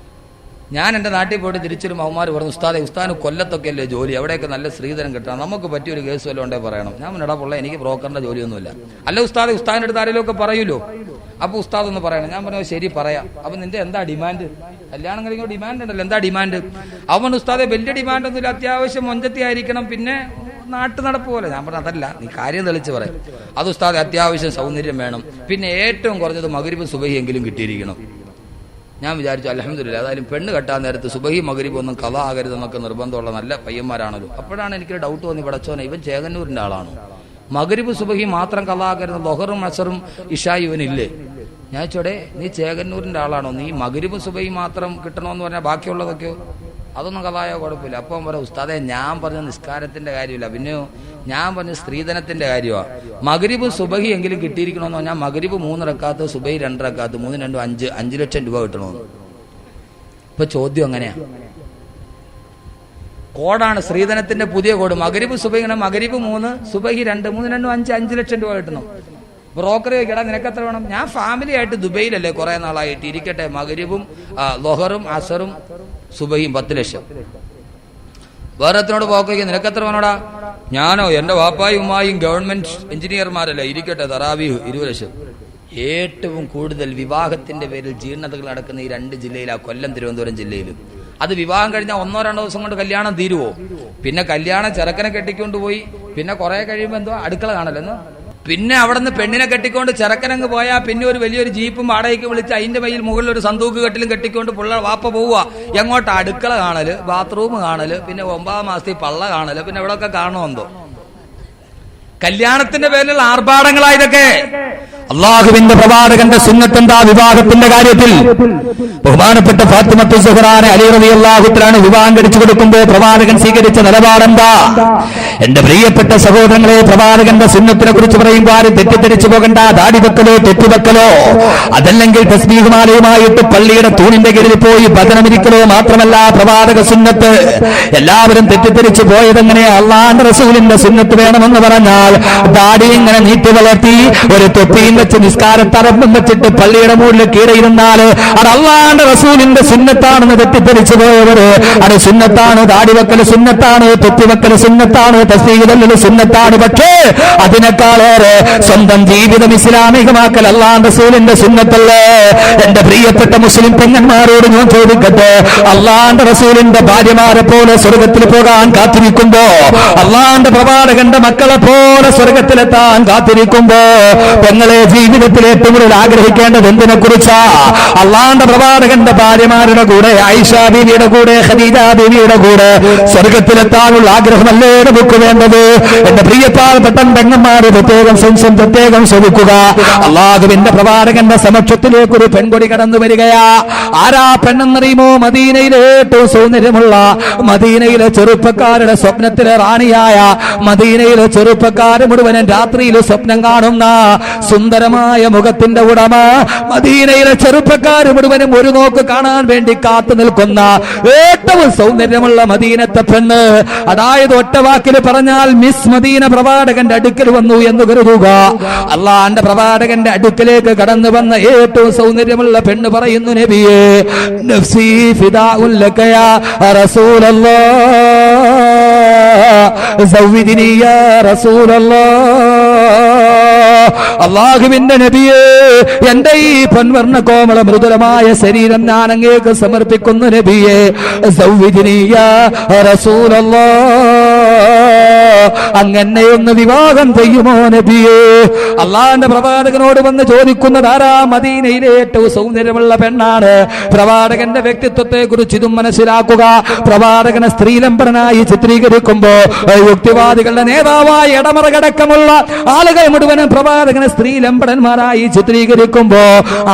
ഞാൻ എൻ്റെ നാട്ടിൽ പോയിട്ട് തിരിച്ചൊരു മൗമാർ പറഞ്ഞു, ഉസ്താദിന് കൊല്ലത്തൊക്കെ അല്ലേ ജോലി, എവിടെയൊക്കെ നല്ല സ്ത്രീധനം കിട്ടണം, നമുക്ക് പറ്റിയൊരു കേസ് വല്ലതും ഉണ്ടേ പറയണം. ഞാൻ എടാ പൊള്ള, എനിക്ക് ബ്രോക്കറിന്റെ ജോലിയൊന്നുമില്ല. അല്ല ഉസ്താദിന്റെ അടുത്ത് ആരെങ്കിലും ഒക്കെ പറയൂലോ, അപ്പൊ ഉസ്താദ് ഒന്ന് പറയണം. ഞാൻ പറഞ്ഞു ശരി പറയാം. അപ്പൊ നിന്റെ എന്താ ഡിമാൻഡ്? കല്യാണം കഴിഞ്ഞ ഡിമാൻഡ് ഉണ്ടല്ലോ, എന്താ ഡിമാൻഡ്? അവൻ ഉസ്താദെ വലിയ ഡിമാൻഡ് ഒന്നുമില്ല, അത്യാവശ്യം മൊഞ്ചത്തി ആയിരിക്കണം, പിന്നെ നാട്ടു നടപ്പ് പോലെ. ഞാൻ പറഞ്ഞു അതല്ല, നീ കാര്യം തെളിച്ച് പറയും. അത് ഉസ്താദെ അത്യാവശ്യം സൗന്ദര്യം വേണം, പിന്നെ ഏറ്റവും കുറഞ്ഞത് മഗ്‌രിബ് സുബഹി എങ്കിലും കിട്ടിയിരിക്കണം. ഞാൻ വിചാരിച്ചു അൽഹംദുലില്ലാ, ഏതായാലും പെണ്ണ് കെട്ടാൻ നേരത്ത് സുബഹി മഗ്‌രിബ് ഒന്നും ഖളാ ആകരുതെന്നൊക്കെ നിർബന്ധമുള്ള നല്ല പയ്യന്മാരാണല്ലോ. അപ്പോഴാണ് എനിക്കൊരു ഡൗട്ട് തോന്നി, പടച്ചോനെ ഇവൻ ചേകന്നൂരിന്റെ ആളാണോ? മഗ്‌രിബ് സുബഹി മാത്രം ഖളാ ആകരുത്, ലൊഹറും അസറും ഇശായും ഇവനില്ലേ? ഞാൻ ചോടെ നീ ചേകന്നൂരിന്റെ ആളാണോ? നീ മഗ്‌രിബ് സുബഹി മാത്രം കിട്ടണമെന്ന് പറഞ്ഞാൽ ബാക്കിയുള്ളതൊക്കെയോ? അതൊന്നും കഥായോ കുഴപ്പമില്ല. അപ്പം പറയാം ഉസ്താദെ ഞാൻ പറഞ്ഞ നിസ്കാരത്തിന്റെ കാര്യമില്ല, പിന്നെയോ ഞാൻ പറഞ്ഞ സ്ത്രീധനത്തിന്റെ കാര്യമാണ്. മഗ്‌രിബ് സുബഹി എങ്കിലും കിട്ടിയിരിക്കണമെന്ന് പറഞ്ഞാൽ മഗ്‌രിബ് 3 റക്അത്ത്, സുബഹി 2 റക്അത്ത്, 3 2 5 ലക്ഷം രൂപ കിട്ടണമെന്ന്. ഇപ്പൊ ചോദ്യം അങ്ങനെയാ, കോഡാണ് സ്ത്രീധനത്തിന്റെ പുതിയ കോഡ്. മഗ്‌രിബ് സുബഹി മഗ്‌രിബ് 3, സുബഹി 2, 3 2 5 ലക്ഷം രൂപ കിട്ടണം. ബ്രോക്കർ ചോദിക്കടാ നിനക്ക് എത്ര വേണം? ഞാൻ ഫാമിലി ആയിട്ട് ദുബൈയിലല്ലേ കുറെ നാളായിട്ട്, ഇരിക്കട്ടെ മഗ്‌രിബും ലൊഹറും അസറും സുബഹിയും 10 ലക്ഷം. വേറെ എത്രനോട് പോക്കയ്ക്ക് നിനക്ക് എത്ര വേണോടാ? ഞാനോ എന്റെ വാപ്പായും ഉമ്മായും ഗവൺമെന്റ് എഞ്ചിനീയർമാരല്ലേ, ഇരിക്കട്ടെ തറാവീഹ് 20 ലക്ഷം. ഏറ്റവും കൂടുതൽ വിവാഹത്തിന്റെ പേരിൽ ജീർണതകൾ നടക്കുന്ന ഈ 2 ജില്ലയിലാ, കൊല്ലം തിരുവനന്തപുരം ജില്ലയിലും. അത് വിവാഹം കഴിഞ്ഞാൽ 1-2 ദിവസം കൊണ്ട് കല്യാണം തീരുവോ? പിന്നെ കല്യാണം ചെറുക്കനെ കെട്ടിക്കൊണ്ടുപോയി പിന്നെ കുറെ കഴിയുമ്പോ എന്തോ അടുക്കള കാണല്ലോ. പിന്നെ അവിടെ നിന്ന് പെണ്ണിനെ കെട്ടിക്കൊണ്ട് ചെറുക്കനങ്ങ് പോയാൽ പിന്നെ ഒരു വലിയൊരു ജീപ്പും വാടകയ്ക്ക് വിളിച്ച് അതിന്റെ മേൽ മുകളിൽ ഒരു സന്തൂക്ക് കെട്ടിലും കെട്ടിക്കൊണ്ട് പുള്ള വാപ്പ പോവുക. എങ്ങോട്ട്? അടുക്കള കാണല്, ബാത്റൂം കാണല്, പിന്നെ 9 മാസത്തിൽ പള്ള കാണല്, പിന്നെ എവിടെയൊക്കെ കാണുമെന്തോ. കല്യാണത്തിന്റെ പേരിലുള്ള ആർഭാടങ്ങളായതൊക്കെ. അള്ളാഹുവിന്റെ പ്രവാചകന്റെ സുന്നത്തെന്താ വിവാഹത്തിന്റെ കാര്യത്തിൽ? ബഹുമാനപ്പെട്ട ഫാത്തിമത്തു സുഹ്റാനെ അലി റളിയല്ലാഹു തആല വിവാഹം കഴിച്ചു കൊടുക്കുമ്പോൾ പ്രവാചകൻ സ്വീകരിച്ച നിലപാടെന്താ? എന്റെ പ്രിയപ്പെട്ട സഹോദരങ്ങളെ, പ്രവാചകന്റെ സുന്നത്തിനെ കുറിച്ച് പറയുമ്പോൾ ആരും തെറ്റിദ്ധരിച്ചു പോകണ്ട. ദാടി വെക്കലോ തെറ്റുവെക്കലോ അതല്ലെങ്കിൽ തസ്ബീഹുമാലയുമായിട്ട് പള്ളിയുടെ തൂണിന്റെ കീഴിൽ പോയി ഭജനമിരിക്കലോ മാത്രമല്ല പ്രവാചക സുന്നത്ത്. എല്ലാവരും തെറ്റിദ്ധരിച്ചു പോയതെങ്ങനെയാ? അള്ളാഹുവിന്റെ റസൂലിന്റെ സുന്നത്ത് വേണമെന്ന് പറഞ്ഞാൽ ദാടി ഇങ്ങനെ നീട്ടി വളർത്തി ഒരു തൊപ്പിയും പെട്ടിയും വെച്ച് നിസ്കാരത്തറമ്പും വെച്ചിട്ട് പള്ളിയുടെ മുകളിൽ കീഴയിരുന്നാല് അത് അള്ളാന്റെ റസൂലിന്റെ സുന്നത്താണെന്ന് തെറ്റിദ്ധരിച്ചു പോയവര് അത് സുന്നത്താണ്, താടിവെക്കല് സുന്നത്താണ്, തൊത്തിവെക്കല് സുന്നത്താണ്, തസ്ബീഹ് സുന്നത്താണ്. പക്ഷേ അതിനേക്കാളേറെ സ്വന്തം ജീവിതം ഇസ്ലാമികമാക്കൽ അള്ളാന്റെ റസൂലിന്റെ സുന്നത്തല്ലേ? എന്റെ പ്രിയപ്പെട്ട മുസ്ലിം പെങ്ങന്മാരോട് ഞാൻ ചോദിക്കട്ടെ, അള്ളാന്റെ റസൂലിന്റെ ഭാര്യമാരെ പോലെ സ്വർഗത്തിൽ പോകാൻ കാത്തിരിക്കുമ്പോ, അള്ളാന്റെ പ്രവാചകന്റെ മക്കളെ പോലെ സ്വർഗത്തിലെത്താൻ കാത്തിരിക്കുമ്പോ പെങ്ങളെ ജീവിതത്തിൽ ഏറ്റവും കൂടുതൽ ആഗ്രഹിക്കേണ്ടത് എന്തിനെ കുറിച്ചാ? അള്ളാന്റെ പ്രവാചകന്റെ ഭാര്യമാരുടെ കൂടെ, ആയിഷ ബീവിയുടെ കൂടെ, ഖദീജ ബീവിയുടെ കൂടെ സ്വർഗത്തിലെത്താനുള്ള ആഗ്രഹമല്ലേ നമുക്ക് വേണ്ടത്? എന്റെ പ്രിയപ്പെട്ട പെങ്ങന്മാര് പ്രത്യേകം ശ്രമിക്കുക. അള്ളാഹുവിന്റെ പ്രവാചകന്റെ സമക്ഷത്തിലേക്ക് ഒരു പെൺകൊടി കടന്നു വരികയാ. ആരാ പെണ്ണെന്നറിയുമോ? മദീനയിലെ ഏറ്റവും സൗന്ദര്യമുള്ള, മദീനയിലെ ചെറുപ്പക്കാരുടെ സ്വപ്നത്തിലെ റാണിയായ, മദീനയിലെ ചെറുപ്പക്കാര് മുഴുവനും രാത്രിയിൽ സ്വപ്നം കാണുന്ന സുന്ദരമായ മുഖത്തിന്റെ ഉടമ, മദീനയിലെ ചെറുപ്പക്കാര് മുഴുവനും ഒരു നോക്ക് കാണാൻ വേണ്ടി കാത്തു നിൽക്കുന്ന ഏറ്റവും സൗന്ദര്യമുള്ള മദീനത്തെ പെണ്ണ്. അതായത് ഒറ്റ വാക്കിൽ പറഞ്ഞാൽ മിസ് മദീന പ്രവാചകന്റെ അടുക്കൽ വന്നു എന്ന് കരുതുക. അള്ളാന്റെ പ്രവാചകന്റെ അടുക്കലേക്ക് കടന്നു വന്ന ഏറ്റവും സൗന്ദര്യമുള്ള പെണ്ണ് പറയുന്നു, നബിയേ നഫ്സി ഫിദാഉൻ ലക യാ റസൂലല്ലാഹ് സവ്വിദിനി യാ റസൂലല്ലാഹ്. അല്ലാഹുവിന്റെ നബിയേ, എന്റെ ഈ പൊൻവർണ്ണ കോമള മൃദുലമായ ശരീരം ഞാൻ അങ്ങേക്ക് സമർപ്പിക്കുന്നു നബിയേ. സവ്വിദിനി യാ റസൂലല്ലാഹ്, അങ്ങനെ ഒന്ന് വിവാഹം ചെയ്യുമോ നബിയേ? അള്ളാന്റെ പ്രവാചകനോട് വന്ന് ചോദിക്കുന്നത് ആരാ? മദീനയിലെ ഏറ്റവും സൗന്ദര്യമുള്ള പെണ്ണാണ്. പ്രവാചകന്റെ വ്യക്തിത്വത്തെ കുറിച്ച് ഇതും മനസ്സിലാക്കുക. പ്രവാചകനെ സ്ത്രീലംബടനായി ചിത്രീകരിക്കുമ്പോ യുക്തിവാദികളുടെ നേതാവായ ഇടമറകടക്കമുള്ള ആളുകൾ മുഴുവനും പ്രവാചകനെ സ്ത്രീലംബടന്മാരായി ചിത്രീകരിക്കുമ്പോ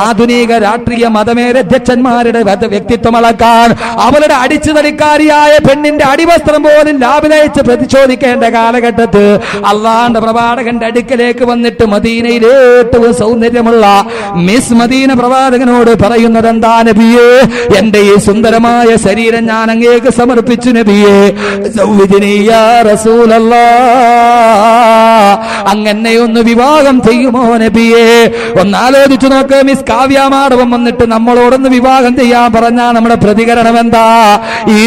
ആധുനിക രാഷ്ട്രീയ മതമേലധ്യക്ഷന്മാരുടെ വ്യക്തിത്വം അളക്കാൻ അവരുടെ അടിച്ചുതടിക്കാരിയായ പെണ്ണിന്റെ അടിവസ്ത്രം പോലും ലാഭിലയച്ച് പ്രതിശോധിക്കേണ്ട കാലഘട്ടത്ത് അള്ളാന്റെ പ്രവാചകന്റെ അടുക്കലേക്ക് വന്നിട്ട് മദീനയിലെ ഏറ്റവും സൗന്ദര്യമുള്ള മിസ് മദീന പ്രവാചകനോട് പറയുന്നത് എന്താ നബിയേ? എന്റെ ഈ സുന്ദരമായ ശരീരം ഞാൻ അങ്ങേക്ക് സമർപ്പിച്ചു നബിയേ. സവ്വിദിനി യാ റസൂലല്ലാഹ്, അങ്ങനെ ഒന്ന് വിവാഹം ചെയ്യുമോ നബിയേ? ഒന്നാലോചിച്ചു നോക്ക്. മിസ് കാവ്യാമാടവം വന്നിട്ട് നമ്മളോടൊന്ന് വിവാഹം ചെയ്യാൻ പറഞ്ഞാ നമ്മുടെ പ്രതികരണം എന്താ? ഈ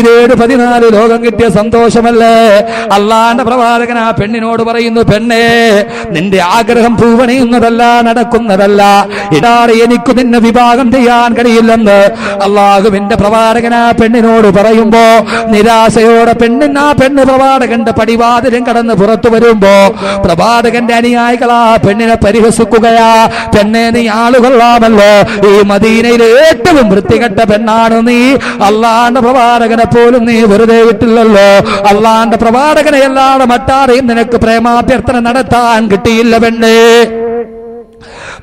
14 ലോകം കിട്ടിയ സന്തോഷമല്ലേ? അള്ളാന്റെ പ്രവാചകൻ ആ പെണ്ണിനോട് പറയുന്നു, പെണ്ണേ, നിന്റെ ആഗ്രഹം പൂവണിയുന്നതല്ല, നടക്കുന്നതല്ല. ഇടാറ് എനിക്ക് നിന്നെ വിവാഹം ചെയ്യാൻ കഴിയില്ലെന്ന് അള്ളാഹുവിന്റെ പ്രവാചകൻ ആ പെണ്ണിനോട് പറയുമ്പോ നിരാശയോടെ ആ പെണ്ണ് പ്രവാചകന്റെ പടിവാതിലും കടന്ന് പുറത്തു വരുമ്പോ പ്രവാചകന്റെ അനുയായികൾ ആ പെണ്ണിനെ പരിഹസിക്കുകയാ. പെണ്ണെ, നീ ആളുകൊള്ളാമല്ലോ, ഈ മദീനയിലെ ഏറ്റവും വൃത്തികെട്ട പെണ്ണാണ് നീ. അള്ളാന്റെ പ്രവാചകനെ പോലും നീ വെറുതെ വിട്ടില്ലല്ലോ. അള്ളാന്റെ പ്രവാചകനെ അല്ലാതെ മറ്റാരെയും നിനക്ക് പ്രേമാഭ്യർത്ഥന നടത്താൻ കിട്ടിയില്ല പെണ്ണേ.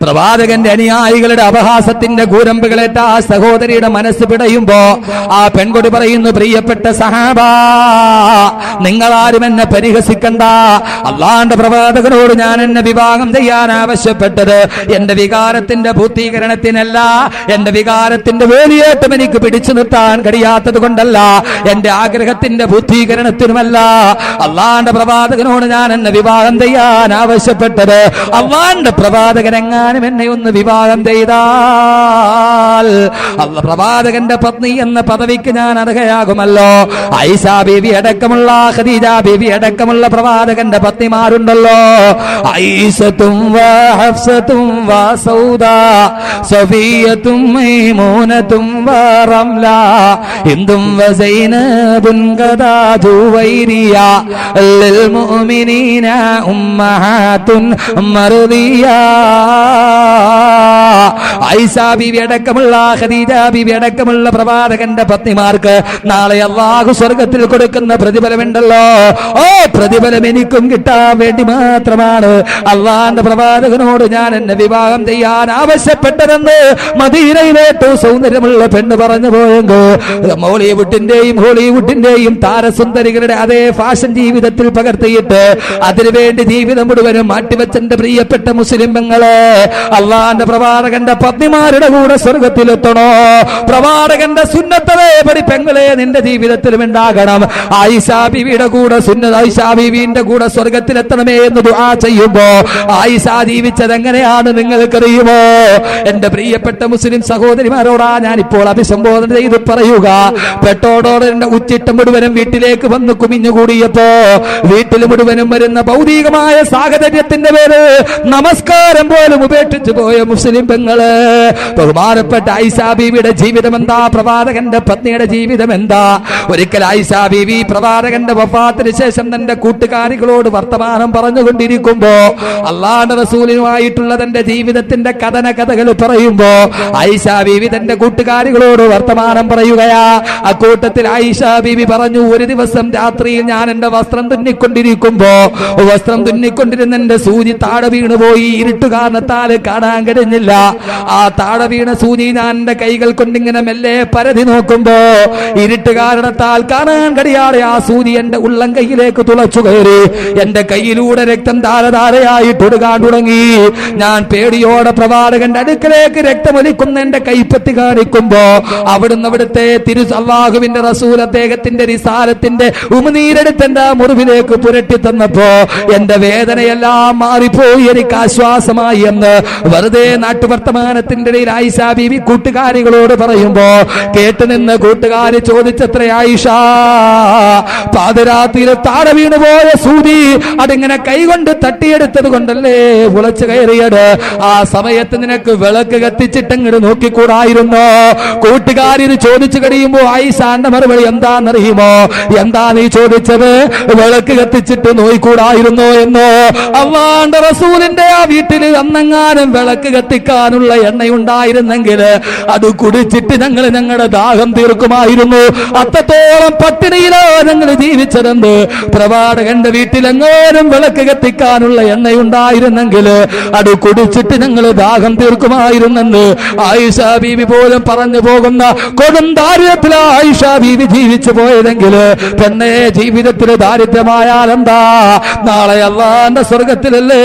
പ്രവാചകന്റെ അനുയായികളുടെ അപഹാസത്തിന്റെ കൂരമ്പുകളേറ്റ ആ സഹോദരിയുടെ മനസ്സ് പിടയുമ്പോ ആ പെൺകൊടി പറയുന്നു, പ്രിയപ്പെട്ട സഹാബാ, നിങ്ങളാരും എന്നെ പരിഹസിക്കണ്ട. അള്ളാന്റെ പ്രവാചകനോട് ഞാൻ എന്നെ വിവാഹം ചെയ്യാൻ ആവശ്യപ്പെട്ടത് എന്റെ വികാരത്തിന്റെ പൂർത്തീകരണത്തിനല്ല, എന്റെ വികാരത്തിന്റെ വേലിയേറ്റം എനിക്ക് പിടിച്ചു നിർത്താൻ കഴിയാത്തത് കൊണ്ടല്ല, എന്റെ ആഗ്രഹത്തിന്റെ പൂർത്തീകരണത്തിനുമല്ല. അള്ളാന്റെ പ്രവാചകനോട് ഞാൻ എന്നെ വിവാഹം ചെയ്യാൻ ആവശ്യപ്പെട്ടത് അള്ളാന്റെ പ്രവാചകൻ എങ്ങാനും എന്നെ ഒന്ന് വിവാഹം ചെയ്താൽ പ്രവാചകന്റെ പത്നി എന്ന പദവിക്ക് ഞാൻ അർഹയാകുമല്ലോ. ഐസ ബീവി അടക്കമുള്ള, ഖദീജ ബീവി അടക്കമുള്ള പ്രവാചകന്റെ പത്നിമാരുണ്ടല്ലോ. ഐസത്തും വാ ഹഫ്സത്തും വാ സൗദാ സഫിയത്തും മൈമൂനത്തും വാ റംല ഹിന്ദും വ സൈനബുൻ ഖദാ ജുവൈരിയ ലിൽ മുഅ്മിനീന ഉമ്മഹാത്തുൻ മർദിയ. ഐസ ബീവി അടക്കമുള്ള, ഖദീജ ബീവി അടക്കമുള്ള പ്രവാചകന്റെ പത്നിമാർക്ക് നാളെ അല്ലാഹു സ്വർഗത്തിൽ കൊടുക്കുന്ന പ്രതിഫലമുണ്ടല്ലോ. ഓ പ്രതിഫലം എനിക്കും കിട്ടാൻ വേണ്ടി മാത്രമാണ് അള്ളാന്റെ പ്രവാചകനോട് ഞാൻ എന്നെ വിവാഹം ചെയ്യാൻ ആവശ്യപ്പെട്ടതെന്ന് മദീനയിലെ ഏറ്റവും സൗന്ദര്യമുള്ള പെണ്ണ് പറഞ്ഞു പോയെങ്കിൽ ഹോളിവുഡിന്റെയും താരസുന്ദരികളുടെ അതേ ഫാഷൻ ജീവിതത്തിൽ പകർത്തിയിട്ട് അതിനുവേണ്ടി ജീവിതം മുഴുവനും മാറ്റിവെച്ചെന്റെ പ്രിയപ്പെട്ട മുസ്ലിം പെങ്ങളെ, അള്ളാന്റെ പ്രവാചകൻ പ്രവാചകന്റെ പത്നിമാരുടെ കൂടെ സ്വർഗത്തിലെത്തണോ? പ്രവാചകന്റെ സുന്നത്തവേ പടി പെങ്ങളെ നിന്റെ ജീവിതത്തിലും ഉണ്ടാകണം. ആയിഷാ ബീവിയുടെ കൂടെ ആയിഷാ ബീവിന്റെ കൂടെ സ്വർഗത്തിലെത്തണമേ എന്ന് ദുആ ചെയ്യുമ്പോ ആയിഷാ ജീവിച്ചത് എങ്ങനെയാണ് നിങ്ങൾക്കറിയുമോ? എന്റെ പ്രിയപ്പെട്ട മുസ്ലിം സഹോദരിമാരോടാ ഞാനിപ്പോൾ അഭിസംബോധന ചെയ്ത് പറയുക. പെട്ടോടോടെ ഉച്ചിട്ടം മുഴുവനും വീട്ടിലേക്ക് വന്ന് കുമിഞ്ഞുകൂടിയപ്പോ വീട്ടിൽ മുഴുവനും വരുന്ന ഭൗതികമായ സാഹചര്യത്തിന്റെ പേര് നമസ്കാരം പോലും ഉപേക്ഷിച്ചു പോയ മുസ്ലിം പെങ്ങള്. ബഹുമാനപ്പെട്ട ആയിഷാ ബീവിയുടെ ജീവിതം എന്താ? പ്രവാചകന്റെ പത്നിയുടെ ജീവിതം എന്താ? ഒരിക്കൽ ആയിഷാ ബീവി പ്രവാചകന്റെ വഫാത്തിന് ശേഷം തന്റെ കൂട്ടുകാരികളോട് വർത്തമാനം പറഞ്ഞുകൊണ്ടിരിക്കുമ്പോ അല്ലാഹുവിന്റെ റസൂലുമായിട്ടുള്ള തന്റെ ജീവിതത്തിന്റെ കഥകൾ പറയുമ്പോ ആയിഷാ ബീവി തന്റെ കൂട്ടുകാരികളോട് വർത്തമാനം പറയുകയാ. അക്കൂട്ടത്തിൽ ആയിഷാ ബീവി പറഞ്ഞു, ഒരു ദിവസം രാത്രിയിൽ ഞാൻ എന്റെ വസ്ത്രം തുന്നിക്കൊണ്ടിരിക്കുമ്പോ വസ്ത്രം തുന്നിക്കൊണ്ടിരുന്ന എന്റെ സൂചി താഴെ വീണുപോയി. ഇരുട്ട് കാരണത്താൽ കാണാൻ കഴിഞ്ഞില്ല. ആ താഴെ വീണ സൂചി ഞാൻ എന്റെ കൈകൾ കൊണ്ടിങ്ങനെ മെല്ലെ പരതി നോക്കുമ്പോ ഇരുട്ട് കാരണത്താൽ കാണാൻ കഴിയാതെ ആ സൂചി എന്റെ ഉള്ളം കൈയിലേക്ക് തുളച്ചു കയറി. എന്റെ കൈയിലൂടെ രക്തം ധാരധാരയായിട്ട് ഒഴുകാൻ തുടങ്ങി. ഞാൻ പേടിയോടെ പ്രവാചകന്റെ അടുക്കലേക്ക് രക്തമൊലിക്കുന്ന എന്റെ കൈപ്പത്തി കാണിക്കുമ്പോ അവിടുത്തെ അല്ലാഹുവിന്റെ റസൂൽ അദ്ദേഹത്തിന്റെ റിസാലത്തിന്റെ ഉമിനീരെടുത്ത് എന്റെ മുറിവിലേക്ക് പുരട്ടി തന്നപ്പോ എന്റെ വേദനയെല്ലാം മാറിപ്പോയി, എനിക്ക് ആശ്വാസമായി എന്ന് വെറുതെ നാട്ടുവർത്തമാനത്തിന്റെ ഇടയിൽ ആയിഷാ ബീവി കൂട്ടുകാരികളോട് പറയുമ്പോ കേട്ടുനിന്ന് കൂട്ടുകാരി ചോദിച്ചത്ര, ആയിഷ പാതിരാത്രിയിൽ താഴെ വീണുപോയ സൂചി അതിങ്ങനെ കൈകൊണ്ട് തട്ടിയെടുത്തത് കൊണ്ടല്ലേ ഉളച്ചു കയറിയത്? ആ സമയത്ത് നിനക്ക് വിളക്ക് കത്തിച്ചിട്ടങ്ങോട്ട് നോക്കിക്കൂടായിരുന്നോ? കൂട്ടുകാരി ചോദിച്ചു കഴിയുമ്പോ ആയിഷാന്റെ മറുപടി എന്താണെന്നറിയുമോ? എന്താ നീ ചോദിച്ചത്? വിളക്ക് കത്തിച്ചിട്ട് നോയിക്കൂടായിരുന്നോ എന്നോ? അല്ലാഹുവിന്റെ റസൂലിന്റെ ആ വീട്ടിൽ അന്നെങ്ങാനും വിളക്ക് കത്തിക്കാനുള്ള എണ്ണയുണ്ടായിരുന്നെങ്കിൽ അത് കുടിച്ചിട്ട് ഞങ്ങളുടെ ദാഹം തീർക്കുമായിരുന്നു. അത്രത്തോളം പട്ടിണിയിലോ ഞങ്ങൾ ജീവിച്ചതെന്ന്. പ്രവാചകന്റെ വീട്ടിലെങ്ങാനും വിളക്ക് കത്തിക്കാനുള്ള എണ്ണയുണ്ടായിരുന്നെങ്കിൽ അത് കുടിച്ചിട്ട് ഞങ്ങൾ ദാഹം തീർക്കുമായിരുന്നെന്ന് ആയിഷാ ബീവി പോലും പറഞ്ഞു പോകുന്ന കൊടും ദാരിദ്ര്യത്തിലാ ആയിഷാ ബീവി ജീവിച്ചു പോയതെങ്കിൽ പെണ്ണെ ജീവിതത്തിൽ ദാരിദ്ര്യമായാൽ എന്താ? നാളെ അല്ലാഹുവിന്റെ സ്വർഗത്തിലല്ലേ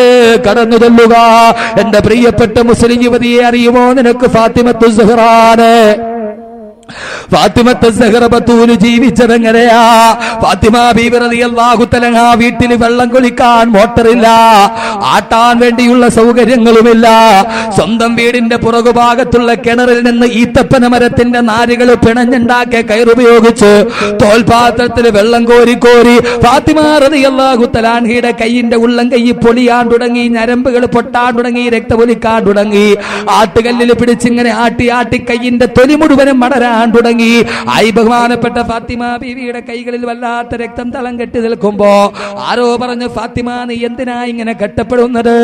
കടന്നു ചെല്ലുക. എന്റെ പ്രിയപ്പെട്ട മുസ്ലിം യുവതിയെ അറിയുമോ നിനക്ക്? ഫാത്തിമത്തു സുഹ്റാനെ ഫാത്തിമത്ത് സഹറ ബത്തൂല് ജീവിച്ചതെങ്ങനെയാ? ഫാത്തിമ ബീവി റളിയല്ലാഹു തആല വീട്ടിൽ വെള്ളം കുളിക്കാൻ മോട്ടറില്ല, ആട്ടാൻ വേണ്ടിയുള്ള സൗകര്യങ്ങളുമില്ല. സ്വന്തം വീടിന്റെ പുറകുഭാഗത്തുള്ള കിണറിൽ നിന്ന് ഈത്തപ്പന മരത്തിന്റെ നാരുകൾ പിണഞ്ഞുണ്ടാക്കിയ കയറുപയോഗിച്ച് തോൽപാത്രത്തിൽ വെള്ളം കോരി ഫാത്തിമ റളിയല്ലാഹു തആല അൻഹയുടെ കൈയിന്റെ ഉള്ളം കൈ പൊളിയാൻ തുടങ്ങി, ഞരമ്പുകൾ പൊട്ടാൻ തുടങ്ങി, രക്തമൊലിക്കാൻ തുടങ്ങി. ആട്ടുകല്ലിൽ പിടിച്ചിങ്ങനെ ആട്ടി കൈയിന്റെ തൊലി മുഴുവനും മടരാൻ തുടങ്ങി. ബഹുമാനപ്പെട്ട ഫാത്തിമ ബീവിയുടെ കൈകളിൽ വല്ലാത്ത രക്തം തളം കെട്ടി നിൽക്കുമ്പോ ആരോ പറഞ്ഞു, ഫാത്തിമ നീ എന്തിനാ ഇങ്ങനെ കെട്ടപ്പെടുന്നത്?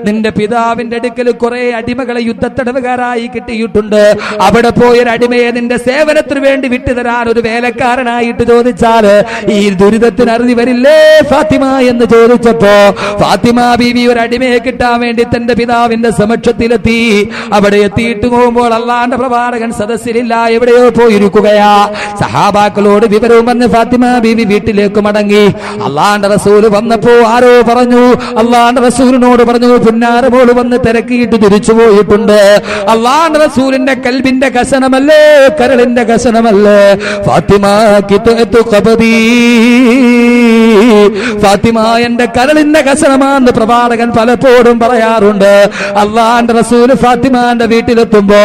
നിന്റെ പിതാവിന്റെ അടുക്കൽ കുറെ അടിമകളെ യുദ്ധത്തടവുകാരായി കിട്ടിയിട്ടുണ്ട്. അവിടെ പോയൊരു അടിമയെ നിന്റെ സേവനത്തിന് വേണ്ടി വിട്ടുതരാൻ ഒരു വേലക്കാരനായിട്ട് ചോദിച്ചാൽ ഈ ദുരിതത്തിന് അറുതി വരില്ലേ ഫാത്തിമ എന്ന് ചോദിച്ചപ്പോ ഫാത്തിമ ബീവി ഒരു അടിമയെ കിട്ടാൻ വേണ്ടി തന്റെ പിതാവിന്റെ സമക്ഷത്തിലെത്തി. അവിടെ എത്തിയിട്ട് പോകുമ്പോൾ അല്ലാഹുവിന്റെ പ്രവാചകൻ സദസ്സിലില്ല, എവിടെയോ പോയിരിക്കുകയാ. സഹാബാക്കളോട് വിവരവും പറഞ്ഞ് ഫാത്തിമ ബീവി വീട്ടിലേക്ക് മടങ്ങി. അല്ലാഹുവിന്റെ റസൂൽ വന്നപ്പോ ആരോ പറഞ്ഞു, അല്ലാഹുവിന്റെ റസൂലിനോട് പറഞ്ഞു, പുന്നാരമോള് വന്ന് തിരക്കിയിട്ട് തിരിച്ചു പോയിട്ടുണ്ട്. അല്ലാഹുവിന്റെ റസൂലിന്റെ കൽബിന്റെ കസനമല്ലേ, കരളിന്റെ കസനമല്ലേ ഫാത്തിമ കിത്തു ഖബദി. ഫാത്തിമ എന്റെ കരളിന്റെ കസനമാണെന്ന് പ്രവാചകൻ പലപ്പോഴും പറയാറുണ്ട്. അല്ലാഹുവിന്റെ റസൂൽ ഫാത്തിമാന്റെ വീട്ടിലെത്തുമ്പോ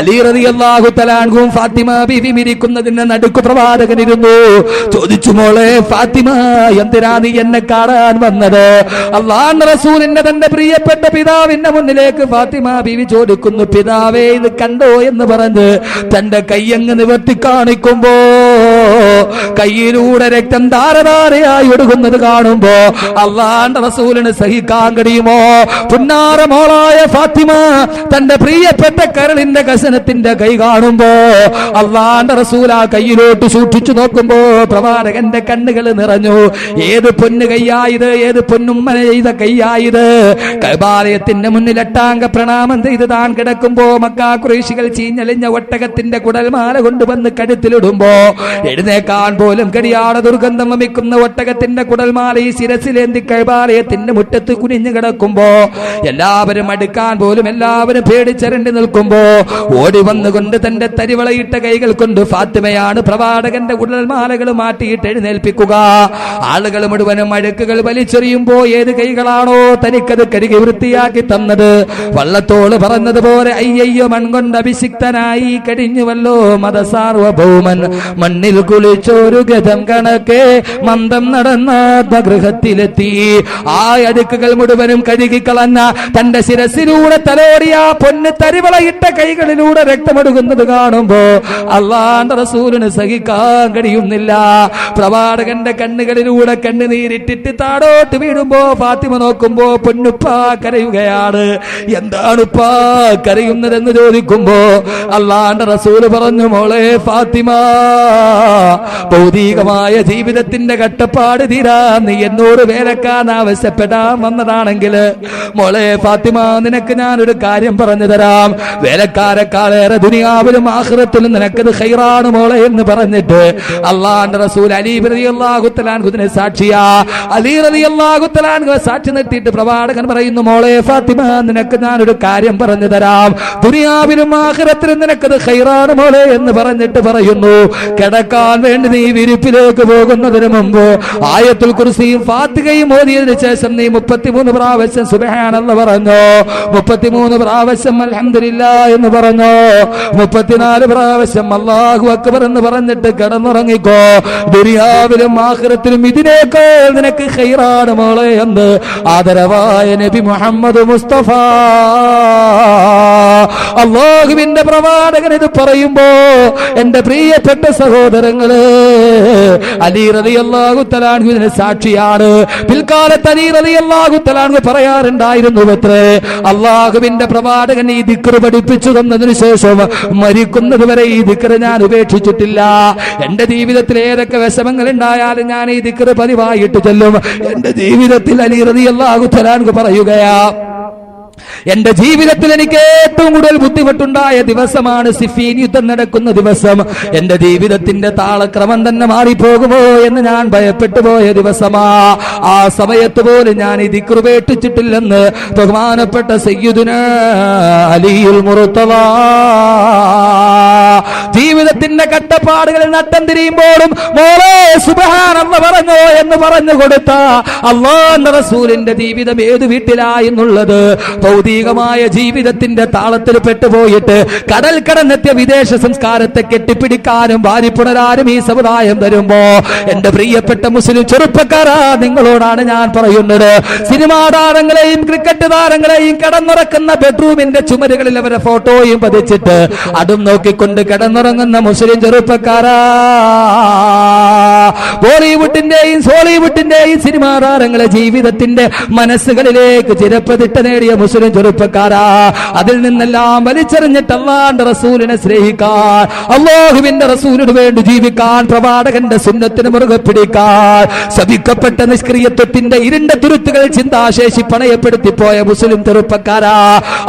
അലി റളിയല്ലാഹു തആല അൻഹും ഫാത്തിമ ബീവി ഇരിക്കുന്നതിന് നടുക്ക് പ്രവാചകൻ ഇരുന്നു. ചോദിച്ചു, മോളെ ഫാത്തിമ എന്തിനാ നീ എന്നെ കാണാൻ വന്നത്? അല്ലാഹുവിന്റെ റസൂലിന്റെ തന്റെ പ്രിയപ്പെട്ട പിതാവിന്റെ മുന്നിലേക്ക് ഫാത്തിമ ബീവി ചോദിക്കുന്നു. പിതാവേ ഇത് കണ്ടോ എന്ന് പറഞ്ഞ് തന്റെ കൈയങ്ങ് നിവർത്തി കാണിക്കുമ്പോ കയ്യിലൂടെ രക്തം ധാരധാരയായി ഒഴുകുന്നത് കാണുമ്പോ അല്ലാഹുവിന്റെ റസൂലിന് സഹിക്കാൻ കഴിയുമോ? പുന്നാര മോളായ ഫാത്തിമ തന്റെ പ്രിയപ്പെട്ട കരളിന്റെ കസനത്തിന്റെ കൈ കാണുമ്പോ അല്ലാഹുവിന്റെ റസൂൽ ആ കയ്യിലോട്ട് സൂക്ഷിച്ചു നോക്കുമ്പോ പ്രവാചകന്റെ കണ്ണുകൾ നിറഞ്ഞു. ഏത് പൊന്നു കയ്യായത്, ഏത് പൊന്നുമ്മന ചെയ്ത കയ്യായത്? കഅബാലയത്തിന്റെ മുന്നിൽ എട്ടാംഗ പ്രണാമം ചെയ്ത് താൻ കിടക്കുമ്പോ മക്കാ ഖുറൈശികൾ ചീഞ്ഞലിഞ്ഞ ഒട്ടകത്തിന്റെ കുടൽമാല കൊണ്ടുവന്ന് കഴുത്തിലിടുമ്പോ എഴുന്നേക്കാൻ കേൾക്കാൻ പോലും കഴിയാതെ ദുർഗന്ധം വമിക്കുന്ന ഒട്ടകത്തിന്റെ കുടൽമാല ഈ ശിരസിലേന്തി കൈബാലയത്തിന്റെ മുറ്റത്ത് കുനിഞ്ഞു കിടക്കുമ്പോ എല്ലാവരും അടുക്കാൻ പോലും എല്ലാവരും പേടിച്ചരണ്ടി നിൽക്കുമ്പോ ഓടി വന്നുകൊണ്ട് തന്റെ തരിവളയിട്ട കൈകൾ കൊണ്ട് ഫാത്തിമയാണ് പ്രവാചകന്റെ കുടൽമാലകൾ മാറ്റിയിട്ട് എഴുന്നേൽപ്പിക്കുക. ആളുകൾ മുഴുവനും അഴുക്കുകൾ വലിച്ചെറിയുമ്പോ ഏത് കൈകളാണോ തനിക്കത് കഴുകി വൃത്തിയാക്കി തന്നത് വള്ളത്തോള് പറഞ്ഞതുപോലെ അയ്യയ്യോ മൺകൊണ്ട് അഭിഷിക്തനായി കഴിഞ്ഞുവല്ലോ മതസാർവഭൗമൻ മണ്ണിൽ കുളിച്ചൊരു ഗതം കണക്കെ മന്ദം നടന്ന ഗൃഹത്തിലെത്തി. ആ അഴുക്കുകൾ മുഴുവനും കഴുകിക്കളഞ്ഞ തന്റെ ശിരസിലൂടെ തലോടിയ പൊന്ന് തരിവളയിട്ട കൈകളിലൂടെ രക്തമൊഴുകുന്നത് കാണുമ്പോ അല്ലാഹുവിന്റെ റസൂലിന് സഹിക്കാൻ കഴിയുന്നില്ല. പ്രവാചകന്റെ കണ്ണുകളിലൂടെ കണ്ണുനീരിട്ടിട്ട് താടോട്ട് വീഴുമ്പോ ഫാത്തിമ നോക്കുമ്പോ പൊന്നുപ്പാ കരയുകയാണ്. എന്താണുപ്പാ കരയുന്നതെന്ന് ചോദിക്കുമ്പോ അല്ലാഹുവിന്റെ റസൂല് പറഞ്ഞു, മോളെ ഫാത്തിമ, ഭൗതികമായ ജീവിതത്തിന്റെ കട്ടപ്പാട് തീരാ നീ എന്നോട് വേലക്കാൻ ആവശ്യപ്പെടാൻ വന്നതാണെങ്കിൽ മോളെ ഫാത്തിമ, നിനക്ക് ഞാനൊരു കാര്യം പറഞ്ഞു തരാം. വേലക്കാരെക്കാളേറെ ദുനിയാവിലും ആഖിറത്തിലും നിനക്കത് ഖൈറാണ് മോളെ എന്ന് പറഞ്ഞിട്ട് അല്ലാഹുവിന്റെ റസൂൽ അലി റളിയല്ലാഹു തആല അൻഹുവിനെ സാക്ഷിയാ അലി റളിയല്ലാഹു തആല അൻഹു സാക്ഷി നിർത്തിയിട്ട് പ്രവാചകൻ പറയുന്നു, മോളെ ഫാത്തിമ, നിനക്ക് ഞാനൊരു കാര്യം പറഞ്ഞു തരാം. ദുനിയാവിലും ആഖിറത്തിലും നിനക്കത് ഖൈറാണ് മോളെ എന്ന് പറഞ്ഞിട്ട് പറയുന്നു, കിടക്കാൻ വേണ്ടി നീ വിരിപ്പിലേക്ക് പോകുന്നതിന് മുമ്പ് ആയത്തുൽ കുർസിയും ഫാത്തിഹയും ഓതിയതിനു ശേഷം നീ 33 പ്രാവശ്യം സുബ്ഹാനല്ലാഹ് പറഞ്ഞോ, 33 പ്രാവശ്യം അൽഹംദുലില്ലാഹ് എന്ന് പറഞ്ഞോ, 34 പ്രാവശ്യം അല്ലാഹു അക്ബർ എന്ന് പറഞ്ഞിട്ട് കിടന്നുറങ്ങിക്കോ. ദുനിയാവിലും ആഖിറത്തിലും ഇതിനേക്കാൾ നിനക്ക് ഖൈറാണ് മോളെ എന്ന് ആദരവായ നബി മുഹമ്മദ് മുസ്തഫ അല്ലാഹുവിന്റെ പ്രവാചകൻ ഇത് പറയുമ്പോ എന്റെ പ്രിയപ്പെട്ട സഹോദരങ്ങളെ, അലി റളിയല്ലാഹു തആല അൻഹുവിനെ സാക്ഷിയാണ്. പിൽക്കാലത്ത് അലി റളിയല്ലാഹു തആല അൻഹു പറയാറുണ്ടായിരുന്നു അത്രേ, അല്ലാഹുവിന്റെ പ്രവാചകൻ ഈ ദിക്ർ പഠിപ്പിച്ചു തന്നതിനു ശേഷം മരിക്കുന്നത് വരെ ഈ ദിക്ർ ഞാൻ ഉപേക്ഷിച്ചിട്ടില്ല. എന്റെ ജീവിതത്തിൽ ഏതൊക്കെ വിഷമങ്ങൾ ഉണ്ടായാലും ഞാൻ ഈ ദിക്ർ പതിവായിട്ട് ചൊല്ലും. എന്റെ ജീവിതത്തിൽ അലി റളിയല്ലാഹു തആല അൻഹു പറയുകയാ, എന്റെ ജീവിതത്തിൽ എനിക്ക് ഏറ്റവും കൂടുതൽ ബുദ്ധിമുട്ടുണ്ടായ ദിവസമാണ് സിഫീൻ യുദ്ധം നടക്കുന്ന ദിവസം. എന്റെ ജീവിതത്തിന്റെ താളക്രമം തന്നെ മാറിപ്പോകുമോ എന്ന് ഞാൻ ഭയപ്പെട്ടു പോയ ദിവസമാ. ആ സമയത്ത് പോലും ഞാൻ ഈ ദിക്ർ ഉപേക്ഷിച്ചിട്ടില്ലെന്ന് ബഹുമാനപ്പെട്ട സയ്യിദുനാ അലിയുൽ മുർത്തള ജീവിതത്തിന്റെ കട്ടപ്പാടുകളിൽ നട്ടം തിരിയുമ്പോഴും മോളെ സുബ്ഹാനല്ലാഹ് പറഞ്ഞോ എന്ന് പറഞ്ഞു കൊടുത്ത അല്ലാഹുവിന്റെ റസൂലിന്റെ ജീവിതം ഏത് വീട്ടിലായെന്നുള്ളത് ഭൗതികമായ ജീവിതത്തിന്റെ താളത്തിൽ പെട്ടുപോയിട്ട് കടൽ കടന്നെത്തിയ വിദേശ സംസ്കാരത്തെ കെട്ടിപ്പിടിക്കാനും വാരിപ്പുണരാനും ഈ സമുദായം തരുമ്പോ എന്റെ പ്രിയപ്പെട്ട മുസ്ലിം ചെറുപ്പക്കാരാ, നിങ്ങളോടാണ് ഞാൻ പറയുന്നത്, സിനിമാ താരങ്ങളെയും ക്രിക്കറ്റ് താരങ്ങളെയും കിടന്നുറക്കുന്ന ബെഡ്റൂമിന്റെ ചുമരുകളിൽ അവരുടെ ഫോട്ടോയും പതിച്ചിട്ട് അതും നോക്കിക്കൊണ്ട് കിടന്നുറങ്ങുന്ന മുസ്ലിം ചെറുപ്പക്കാരാ, ബോളിവുഡിന്റെയും ഹോളിവുഡിന്റെയും സിനിമാ താരങ്ങളെ ജീവിതത്തിന്റെ മനസ്സുകളിലേക്ക് ചിരപ്പതിട്ട് നേടിയ മുസ്ലിം ചെറുപ്പക്കാരാ, അതിൽ നിന്നെല്ലാം വലിച്ചെറിഞ്ഞിട്ട് അല്ലാഹുവിന്റെ റസൂലിനെ സ്നേഹിക്കാൻ, അല്ലാഹുവിന്റെ റസൂലിന് വേണ്ടി ജീവിക്കാൻ, പ്രവാചകന്റെ സുന്നത്തിന് മുറുകെ പിടിക്കാൻ, ശപിക്കപ്പെട്ട നിഷ്ക്രിയത്വത്തിന്റെ ഇരുണ്ട തുരുത്തുകൾ ചിന്താശേഷി പണയപ്പെടുത്തി പോയ മുസ്ലിം ചെറുപ്പക്കാരാ,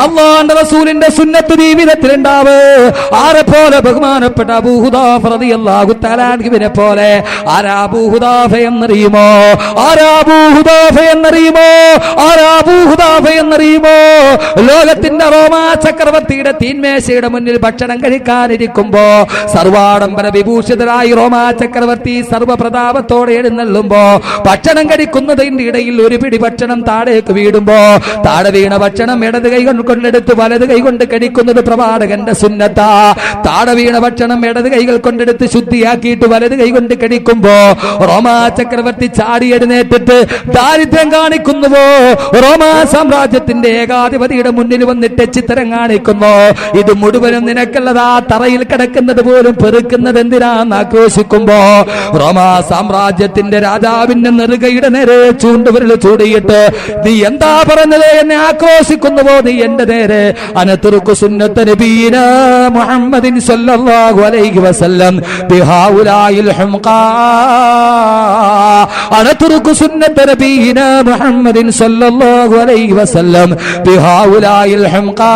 അല്ലാഹുവിന്റെ റസൂലിന്റെ സുന്നത്ത് ജീവിതത്തിൽ ഉണ്ടാവ്. ആരെ പോലെ? ബഹുമാനപ്പെട്ട അബൂ ഹുദാഫ റളിയല്ലാഹു തആല അൻഹുവിനെ പോലെ. ആരാ അബൂ ഹുദാഫ എന്നറിയുമോ? ആരാ അബൂ ഹുദാഫ എന്നറിയുമോ? ആരാ അബൂ ഹുദാഫ എന്നറിയുമോ? ലോകത്തിന്റെ റോമാ ചക്രവർത്തിയുടെ തീന്മേശയുടെ മുന്നിൽ ഭക്ഷണം കഴിക്കാനിരിക്കുമ്പോ സർവാഡംബര വിഭൂഷിതരായി റോമാ ചക്രവർത്തി സർവപ്രതാപത്തോടെ എഴുന്നള്ളുമ്പോ ഭക്ഷണം കഴിക്കുന്നതിന്റെ ഇടയിൽ ഒരു പിടി ഭക്ഷണം താഴേക്ക് വീടുമ്പോ താഴെ വീണ ഭക്ഷണം ഇടത് കൈ കൊണ്ടെടുത്ത് വലത് കൈ കൊണ്ട് കഴിക്കുന്നത് പ്രവാചകന്റെ സുന്നത്താ. താഴെ വീണ ഭക്ഷണം ഇടത് കൈകൾ കൊണ്ടെടുത്ത് ശുദ്ധിയാക്കിയിട്ട് വലത് കൈ കൊണ്ട് കഴിക്കുമ്പോ റോമാ ചക്രവർത്തി ചാടി എഴുന്നേറ്റിട്ട് ദാരിദ്ര്യം കാണിക്കുന്നുവോ? റോമാ സാമ്രാജ്യത്തിന്റെ ഏകാധിപതിയുടെ മുന്നിൽ വന്നിട്ട് ചിത്രം കാണിക്കുന്നു. ഇത് മുഴുവനും നിനക്കുള്ളതാ, തറയിൽ കിടക്കുന്നത് പോലും പെറുക്കുന്നത് എന്തിനാന്ന് ആക്രോശിക്കുമ്പോ റോമാ സാമ്രാജ്യത്തിന്റെ രാജാവിന്റെ നെറുകയുടെ നേരെ ചൂണ്ടുവിരൽ ചൂടിയിട്ട് നീ എന്താ പറഞ്ഞത് എന്നെ ആക്രോശിക്കുന്നുവോ? നീ എന്റെ നേരെ അനതുറുക്കു സുന്നത്ത നബീന മുഹമ്മദിൻ സല്ലല്ലാഹു അലൈഹി വസല്ലം ബിഹാഉലായിൽ ഹുംഖാ, അനതുറുക്കു സുന്നത്ത നബീന മുഹമ്മദിൻ സല്ലല്ലാഹു അലൈഹി വസല്ലം ബിഹാഉലായിൽ ഹംഖാ.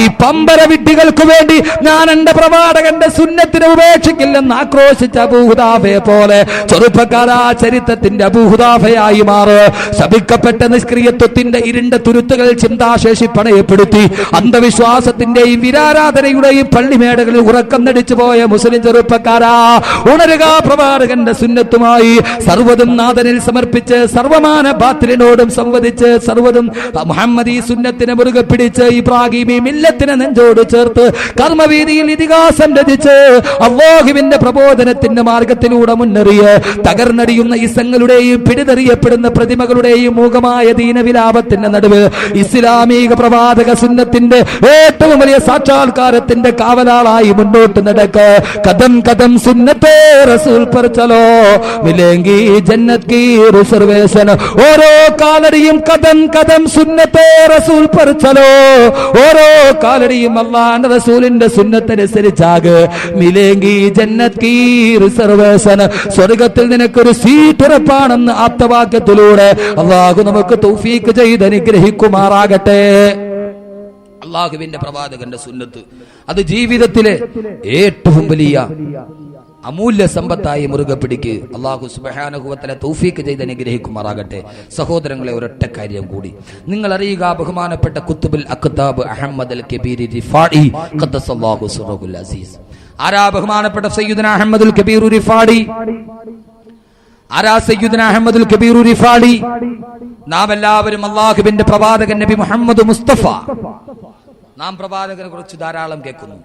ഈ പമ്പര വിഡ്ഢികൾക്ക് വേണ്ടി ഞാൻ എന്റെ പ്രവാചകന്റെ സുന്നത്തിനെ ഉപേക്ഷിക്കില്ലെന്ന് ആക്രോശിച്ച അബൂഹുദാഫയെ പോലെ ചെറുപ്പക്കാരാ ചരിത്രത്തിന്റെ അബൂഹുദാഫയായി മാറ്. ശപിക്കപ്പെട്ട നിഷ്ക്രിയത്വത്തിന്റെ ഇരുണ്ട തുരുത്തുകൾ ചിന്താശേഷി പണയപ്പെടുത്തി അന്ധവിശ്വാസത്തിന്റെയും വിരാരാധനയുടെയും പള്ളിമേടകളിൽ ഉറക്കം നടിച്ചു പോയ മുസ്ലിം ചെറുപ്പക്കാരാ, ഉണരുക. പ്രവാചകന്റെ സുന്നത്തുമായി സർവ്വതും നാഥനിൽ സമർപ്പിച്ച് സർവമാന ബാത്തിലിനോടും സംവദിച്ച് സർവ്വതും മുഹമ്മദി സുന്നത്തിനെ മുറുകെ പിടിച്ച് ഇബ്രാഹിമി മില്ലത്തിനെ നെഞ്ചോട് ചേർത്ത് കർമ്മവീതിയിൽ ഇതിഹാസം രചിച്ച് അല്ലാഹുവിന്റെ പ്രബോധനത്തിന്റെ മാർഗത്തിലൂടെ മുന്നേറിയ തകർന്നടിയുന്ന ഇസങ്ങളുടെയും പിടിതെറിയപ്പെടുന്ന പ്രതിമകളുടെയും മൂകമായ ദീനവിലാപത്തിന്റെ നടുവ് ഇസ്ലാമിക പ്രവാചക സുന്നത്തിന്റെ ഏറ്റവും വലിയ സാക്ഷാത്കാരത്തിന്റെ കാവലാളായി മുന്നോട്ട് നടക്ക. കദം കദം സുന്നത്തെ റസൂൽ पर चलो मिलेंगी जन्नत की रिजर्वेशन. ഓരോ കാലടിയും കദം കദം സുന്നത്തെ റസൂൽ पर चलो. ഓരോ കാലടിയും അല്ലാഹുവിന്റെ റസൂലിന്റെ സുന്നത്തനുസരിച്ചാകെ മിലേങ്കി ജന്നത്ത് കീ റിസർവേഷൻ. സ്വർഗ്ഗത്തിൽ നിനക്കൊരു സീറ്റ് ഉറപ്പാണെന്ന് ആപ്തവാക്യത്തിലൂടെ അല്ലാഹു നമുക്ക് തൗഫീഖ് ചെയ്ത് അനുഗ്രഹിക്കുമാറാകട്ടെ. അല്ലാഹുവിന്റെ പ്രവാചകന്റെ സുന്നത്ത് അത് ജീവിതത്തിലെ ഏറ്റവും വലിയ അമൂല്യ സമ്പത്തായി മുറുകെ പിടിക്ക്. അല്ലാഹു സുബ്ഹാനഹു വ തആല തൗഫീഖ് ചെയ്ത് അനുഗ്രഹിക്കുമാറാകട്ടെ. സഹോദരങ്ങളെ, ഒരൊറ്റ കാര്യം കൂടി നിങ്ങൾ അറിയുക. ബഹുമാനപ്പെട്ട കുത്തുബുൽ അഖ്താബ് അഹമ്മദ് അൽ കബീർ റിഫാഇ ഖദ്ദസല്ലാഹു സിറഹുൽ അസീസ്. ആരാ ബഹുമാനപ്പെട്ട സയ്യിദുനാ അഹമ്മദുൽ കബീർ റിഫാഇ? ആരാ സയ്യിദുനാ അഹമ്മദുൽ കബീർ റിഫാഇ? നാം എല്ലാവരും അല്ലാഹുവിന്റെ പ്രവാചകൻ നബി മുഹമ്മദ് മുസ്തഫ, നാം പ്രവാചകനെ കുറിച്ച് ധാരാളം കേൾക്കുന്നു.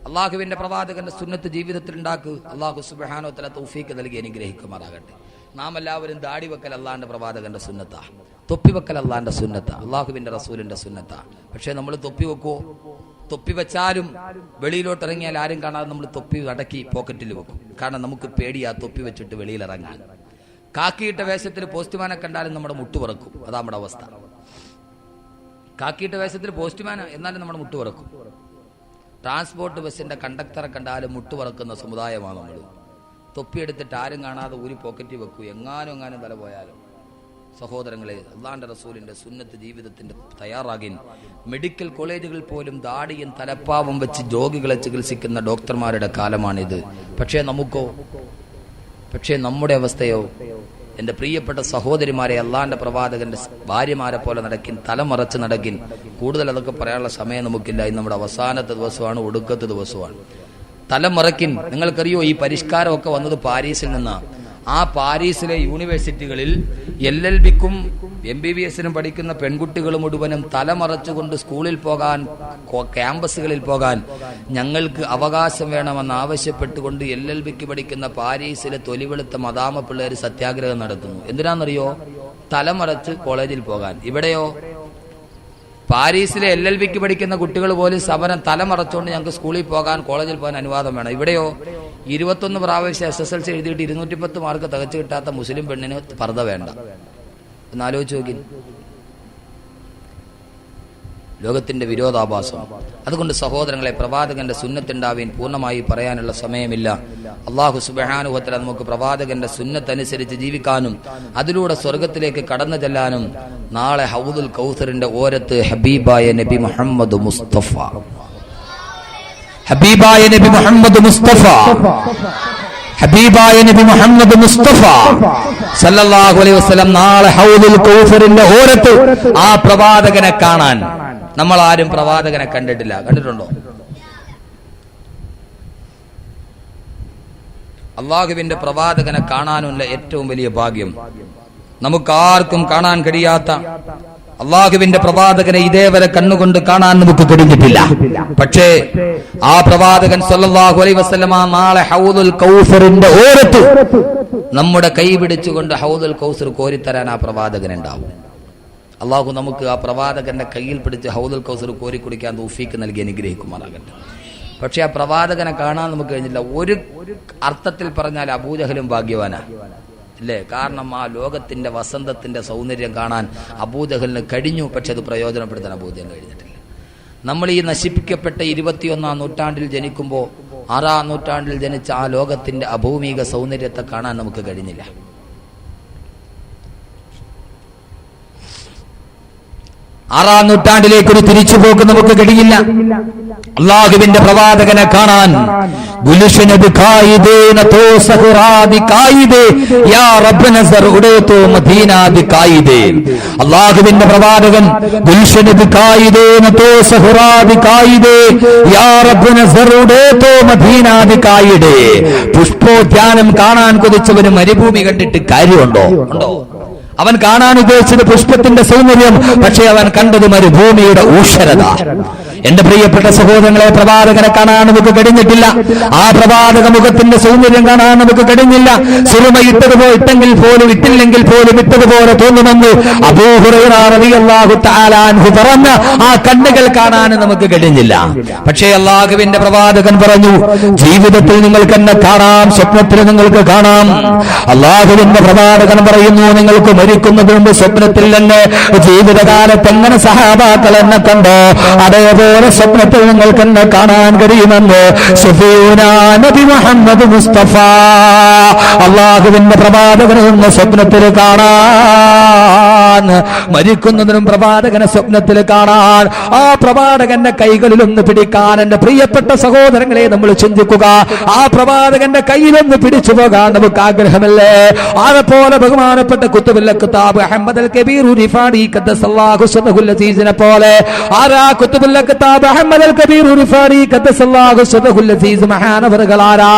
അള്ളാഹുവിന്റെ പ്രവാചകന്റെ സുന്നത്ത് ജീവിതത്തിൽ ഉണ്ടാക്കുക. അള്ളാഹു സുബ്ഹാനഹു വ തആല തൗഫീഖ് നൽകി അനുഗ്രഹിക്കുമാറാകട്ടെ. നാം എല്ലാവരും ദാടി വെക്കൽ അള്ളാഹിന്റെ പ്രവാചകന്റെ സുന്നത്താ, തൊപ്പി വെക്കൽ അള്ളാഹിന്റെ സുന്നത്താ, അള്ളാഹുവിന്റെ റസൂലിന്റെ സുന്നത്താ. പക്ഷെ നമ്മൾ തൊപ്പി വെക്കുവോ? തൊപ്പി വെച്ചാലും വെളിയിലോട്ട് ഇറങ്ങിയാൽ ആരും കാണാതെ നമ്മൾ തൊപ്പി അടക്കി പോക്കറ്റിൽ വെക്കും. കാരണം നമുക്ക് പേടിയാ തൊപ്പി വെച്ചിട്ട് വെളിയിൽ ഇറങ്ങാൻ. കാക്കിയിട്ട വേഷത്തിൽ പോസ്റ്റ്മാനെ കണ്ടാലും നമ്മുടെ മുട്ട് പറക്കും. അതാ നമ്മുടെ അവസ്ഥ. കാക്കിയിട്ട വേഷത്തിൽ പോസ്റ്റ്മാന എന്നാലും നമ്മുടെ മുട്ട് പറക്കും. ട്രാൻസ്പോർട്ട് ബസ്സിന്റെ കണ്ടക്ടറെ കണ്ടാലും മുട്ട് പറക്കുന്ന സമുദായമാണ് നമ്മൾ. തൊപ്പിയെടുത്തിട്ട് ആരും കാണാതെ ഊരി പോക്കറ്റിൽ വെക്കൂ, എങ്ങാനും തല പോയാലും. സഹോദരങ്ങളെ, അല്ലാഹുവിന്റെ റസൂലിന്റെ സുന്നത്ത് ജീവിതത്തിന്റെ തയ്യാറാകിൻ. മെഡിക്കൽ കോളേജുകളിൽ പോലും ദാടിയും തലപ്പാവും വെച്ച് രോഗികളെ ചികിത്സിക്കുന്ന ഡോക്ടർമാരുടെ കാലമാണിത്. പക്ഷേ നമ്മുടെ അവസ്ഥയോ? എന്റെ പ്രിയപ്പെട്ട സഹോദരിമാരെ, അള്ളാഹിന്റെ പ്രവാചകന്റെ ഭാര്യമാരെ പോലെ നടക്കിൻ, തലമറച്ച് നടക്കിൻ. കൂടുതൽ അതൊക്കെ പറയാനുള്ള സമയം നമുക്കില്ല. ഇന്ന് നമ്മുടെ അവസാനത്തെ ദിവസമാണ്, ഒടുക്കത്തെ ദിവസമാണ്. തലമറക്കിൻ. നിങ്ങൾക്കറിയോ, ഈ പരിഷ്കാരമൊക്കെ വന്നത് പാരീസിൽ നിന്നാണ്. ആ പാരീസിലെ യൂണിവേഴ്സിറ്റികളിൽ LLBക്കും MBBSനും പഠിക്കുന്ന പെൺകുട്ടികൾ മുഴുവനും തലമറച്ചുകൊണ്ട് സ്കൂളിൽ പോകാൻ, ക്യാമ്പസുകളിൽ പോകാൻ ഞങ്ങൾക്ക് അവകാശം വേണമെന്ന് ആവശ്യപ്പെട്ടുകൊണ്ട് LLBക്ക് പഠിക്കുന്ന പാരീസിലെ തൊലിവെളുത്ത മദാമ പിള്ളേർ സത്യാഗ്രഹം നടത്തുന്നു. എന്തിനാണെന്നറിയോ? തലമറച്ച് കോളേജിൽ പോകാൻ. ഇവിടെയോ പാരീസിലെ LLBക്ക് പഠിക്കുന്ന കുട്ടികൾ പോലും സമരം തലമറച്ചുകൊണ്ട് ഞങ്ങൾക്ക് സ്കൂളിൽ പോകാൻ, കോളേജിൽ പോകാൻ അനുവാദം വേണം. ഇവിടെയോ 21 പ്രാവശ്യം SSLC എഴുതിയിട്ട് 210 മാർക്ക് തികച്ചു കിട്ടാത്ത മുസ്ലിം പെണ്ണിന് പർദ്ദ വേണ്ട. എന്നാലോചിച്ച് നോക്കി. ലോകത്തിന്റെ വിരോധാഭാസം. അതുകൊണ്ട് സഹോദരങ്ങളെ, പ്രവാചകന്റെ സുന്നത്തുണ്ടാവാൻ പൂർണ്ണമായി പറയാനുള്ള സമയമില്ല. അല്ലാഹു സുബ്ഹാനഹു വ തആല നമുക്ക് പ്രവാചകന്റെ സുന്നത്തനുസരിച്ച് ജീവിക്കാനും അതിലൂടെ സ്വർഗത്തിലേക്ക് കടന്നു ചെല്ലാനും നാളെ ഹൗദുൽ കൗസറിന്റെ ഓരത്ത് ഹബീബായ നബി മുഹമ്മദ് മുസ്തഫ, ഹബീബായ നബി മുഹമ്മദ് മുസ്തഫ, ഹബീബായ നബി മുഹമ്മദ് മുസ്തഫ സല്ലല്ലാഹു അലൈഹി വസല്ലം നാളെ ഹൗദുൽ കൗസറിന്റെ ഓരത്ത് ആ പ്രവാചകനെ കാണാൻ നമ്മൾ ആരും പ്രവാചകനെ കണ്ടിട്ടില്ല. കണ്ടിട്ടുണ്ടോ? അള്ളാഹുവിന്റെ പ്രവാചകനെ കാണാനുള്ള ഏറ്റവും വലിയ ഭാഗ്യം നമുക്കാർക്കും കാണാൻ കഴിയാത്ത അള്ളാഹുവിന്റെ പ്രവാചകനെ ഇതേവരെ കണ്ണുകൊണ്ട് കാണാൻ നമുക്ക് കഴിഞ്ഞിട്ടില്ല. പക്ഷേ ആ പ്രവാചകൻ സല്ലല്ലാഹു അലൈഹി വസല്ലമ നാളെ ഹൗദുൽ കൗസറിന്റെ ഓരത്ത് നമ്മുടെ കൈ പിടിച്ചുകൊണ്ട് ഹൗദുൽ കൗസർ കോരിത്തരാൻ ആ പ്രവാചകൻ ഉണ്ടാവും. അള്ളാഹു നമുക്ക് ആ പ്രവാചകന്റെ കയ്യിൽ പിടിച്ച് ഹൗദുൽ കൗസർ കോരി കുടിക്കാൻ തൗഫീഖ് നൽകി അനുഗ്രഹിക്കുമാറാകട്ടെ. പക്ഷെ ആ പ്രവാചകനെ കാണാൻ നമുക്ക് കഴിഞ്ഞില്ല. ഒരു അർത്ഥത്തിൽ പറഞ്ഞാൽ അബൂജഹലും ഭാഗ്യവാനാ, അല്ലേ? കാരണം ആ ലോകത്തിന്റെ വസന്തത്തിന്റെ സൗന്ദര്യം കാണാൻ അബൂജഹലിന് കഴിഞ്ഞു. പക്ഷെ അത് പ്രയോജനപ്പെടുത്താൻ അബൂജഹലിന് കഴിഞ്ഞിട്ടില്ല. നമ്മൾ ഈ നശിപ്പിക്കപ്പെട്ട 21-ാം നൂറ്റാണ്ടിൽ ജനിക്കുമ്പോൾ 6-ാം നൂറ്റാണ്ടിൽ ജനിച്ച ആ ലോകത്തിന്റെ അഭൗമിക സൗന്ദര്യത്തെ കാണാൻ നമുക്ക് കഴിഞ്ഞില്ല. 6-ാം നൂറ്റാണ്ടിലേക്ക് ഒരു തിരിച്ചുപോക്ക് നമുക്ക് കഴിയില്ല. അള്ളാഹുവിന്റെ പ്രവാചകനെ കാണാൻ അള്ളാഹുവിന്റെ പ്രവാചകൻ പുഷ്പോദ്യാനം കാണാൻ കൊതിച്ചവന് മരുഭൂമി കണ്ടിട്ട് കാര്യമുണ്ടോ? ഉണ്ടോ? അവൻ കാണാൻ ഉദ്ദേശിച്ചത് പുഷ്പത്തിന്റെ സൗന്ദര്യം, പക്ഷേ അവൻ കണ്ടത് മരുഭൂമിയുടെ ഊഷരത. എന്റെ പ്രിയപ്പെട്ട സഹോദരങ്ങളെ, പ്രവാചകനെ കാണാൻ നമുക്ക് കഴിഞ്ഞിട്ടില്ല. ആ പ്രവാചക മുഖത്തിന്റെ സൗന്ദര്യം കാണാൻ നമുക്ക് കഴിഞ്ഞില്ല. സുറുമ ഇട്ടതുപോലെ പോലും ഇട്ടില്ലെങ്കിൽ പോലും ഇട്ടതുപോലെ തോന്നുമെന്ന് അബൂ ഹുറൈറ റളിയല്ലാഹു തആല അൻഹു പറഞ്ഞ ആ കണ്ണുകൾ കാണാൻ നമുക്ക് കഴിഞ്ഞില്ല. പക്ഷേ അല്ലാഹുവിന്റെ പ്രവാചകൻ പറഞ്ഞു, ജീവിതത്തിൽ നിങ്ങൾക്ക് എന്നെ കാണാം, സ്വപ്നത്തിൽ നിങ്ങൾക്ക് കാണാം. അല്ലാഹുവിന്റെ പ്രവാചകൻ പറയുന്നു, നിങ്ങൾക്ക് മരിക്കുന്നതിന് മുമ്പ് സ്വപ്നത്തിൽ തന്നെ ജീവിതകാലത്ത് എങ്ങനെ സഹാബാക്കൾ എന്നെ കണ്ടോ അതേപോലെ സ്വപ്നത്തിൽ നിങ്ങൾക്ക് എന്നെ കാണാൻ കഴിയുമെന്ന് ശഫീഉനാ നബി മുഹമ്മദ് മുസ്തഫ അല്ലാഹുവിന്റെ പ്രവാചകനെ സ്വപ്നത്തിൽ കാണാൻ, മരിക്കുന്നതിനും പ്രവാചകനെ സ്വപ്നത്തിൽ കാണാൻ, ആ പ്രവാചകന്റെ കൈകളിലൊന്ന് പിടിക്കാൻ എന്റെ പ്രിയപ്പെട്ട സഹോദരങ്ങളെ നമ്മൾ ചിന്തിക്കുക. ആ പ്രവാചകന്റെ കയ്യിലൊന്ന് പിടിച്ചു പോകാൻ നമുക്ക് ആഗ്രഹമല്ലേ? അതുപോലെ ബഹുമാനപ്പെട്ട കുത്തുബുൽ കിതാബ് അഹമ്മദ് അൽ കബീർ റിഫാഇ ഖദ്ദസല്ലാഹു സദഹുൽ അസീസിനെ പോലെ ആരാ കുത്തുബുൽ കിതാബ് അഹമ്മദ് അൽ കബീർ റിഫാഇ ഖദ്ദസല്ലാഹു സദഹുൽ അസീസ് മഹാനവറുകളാരാ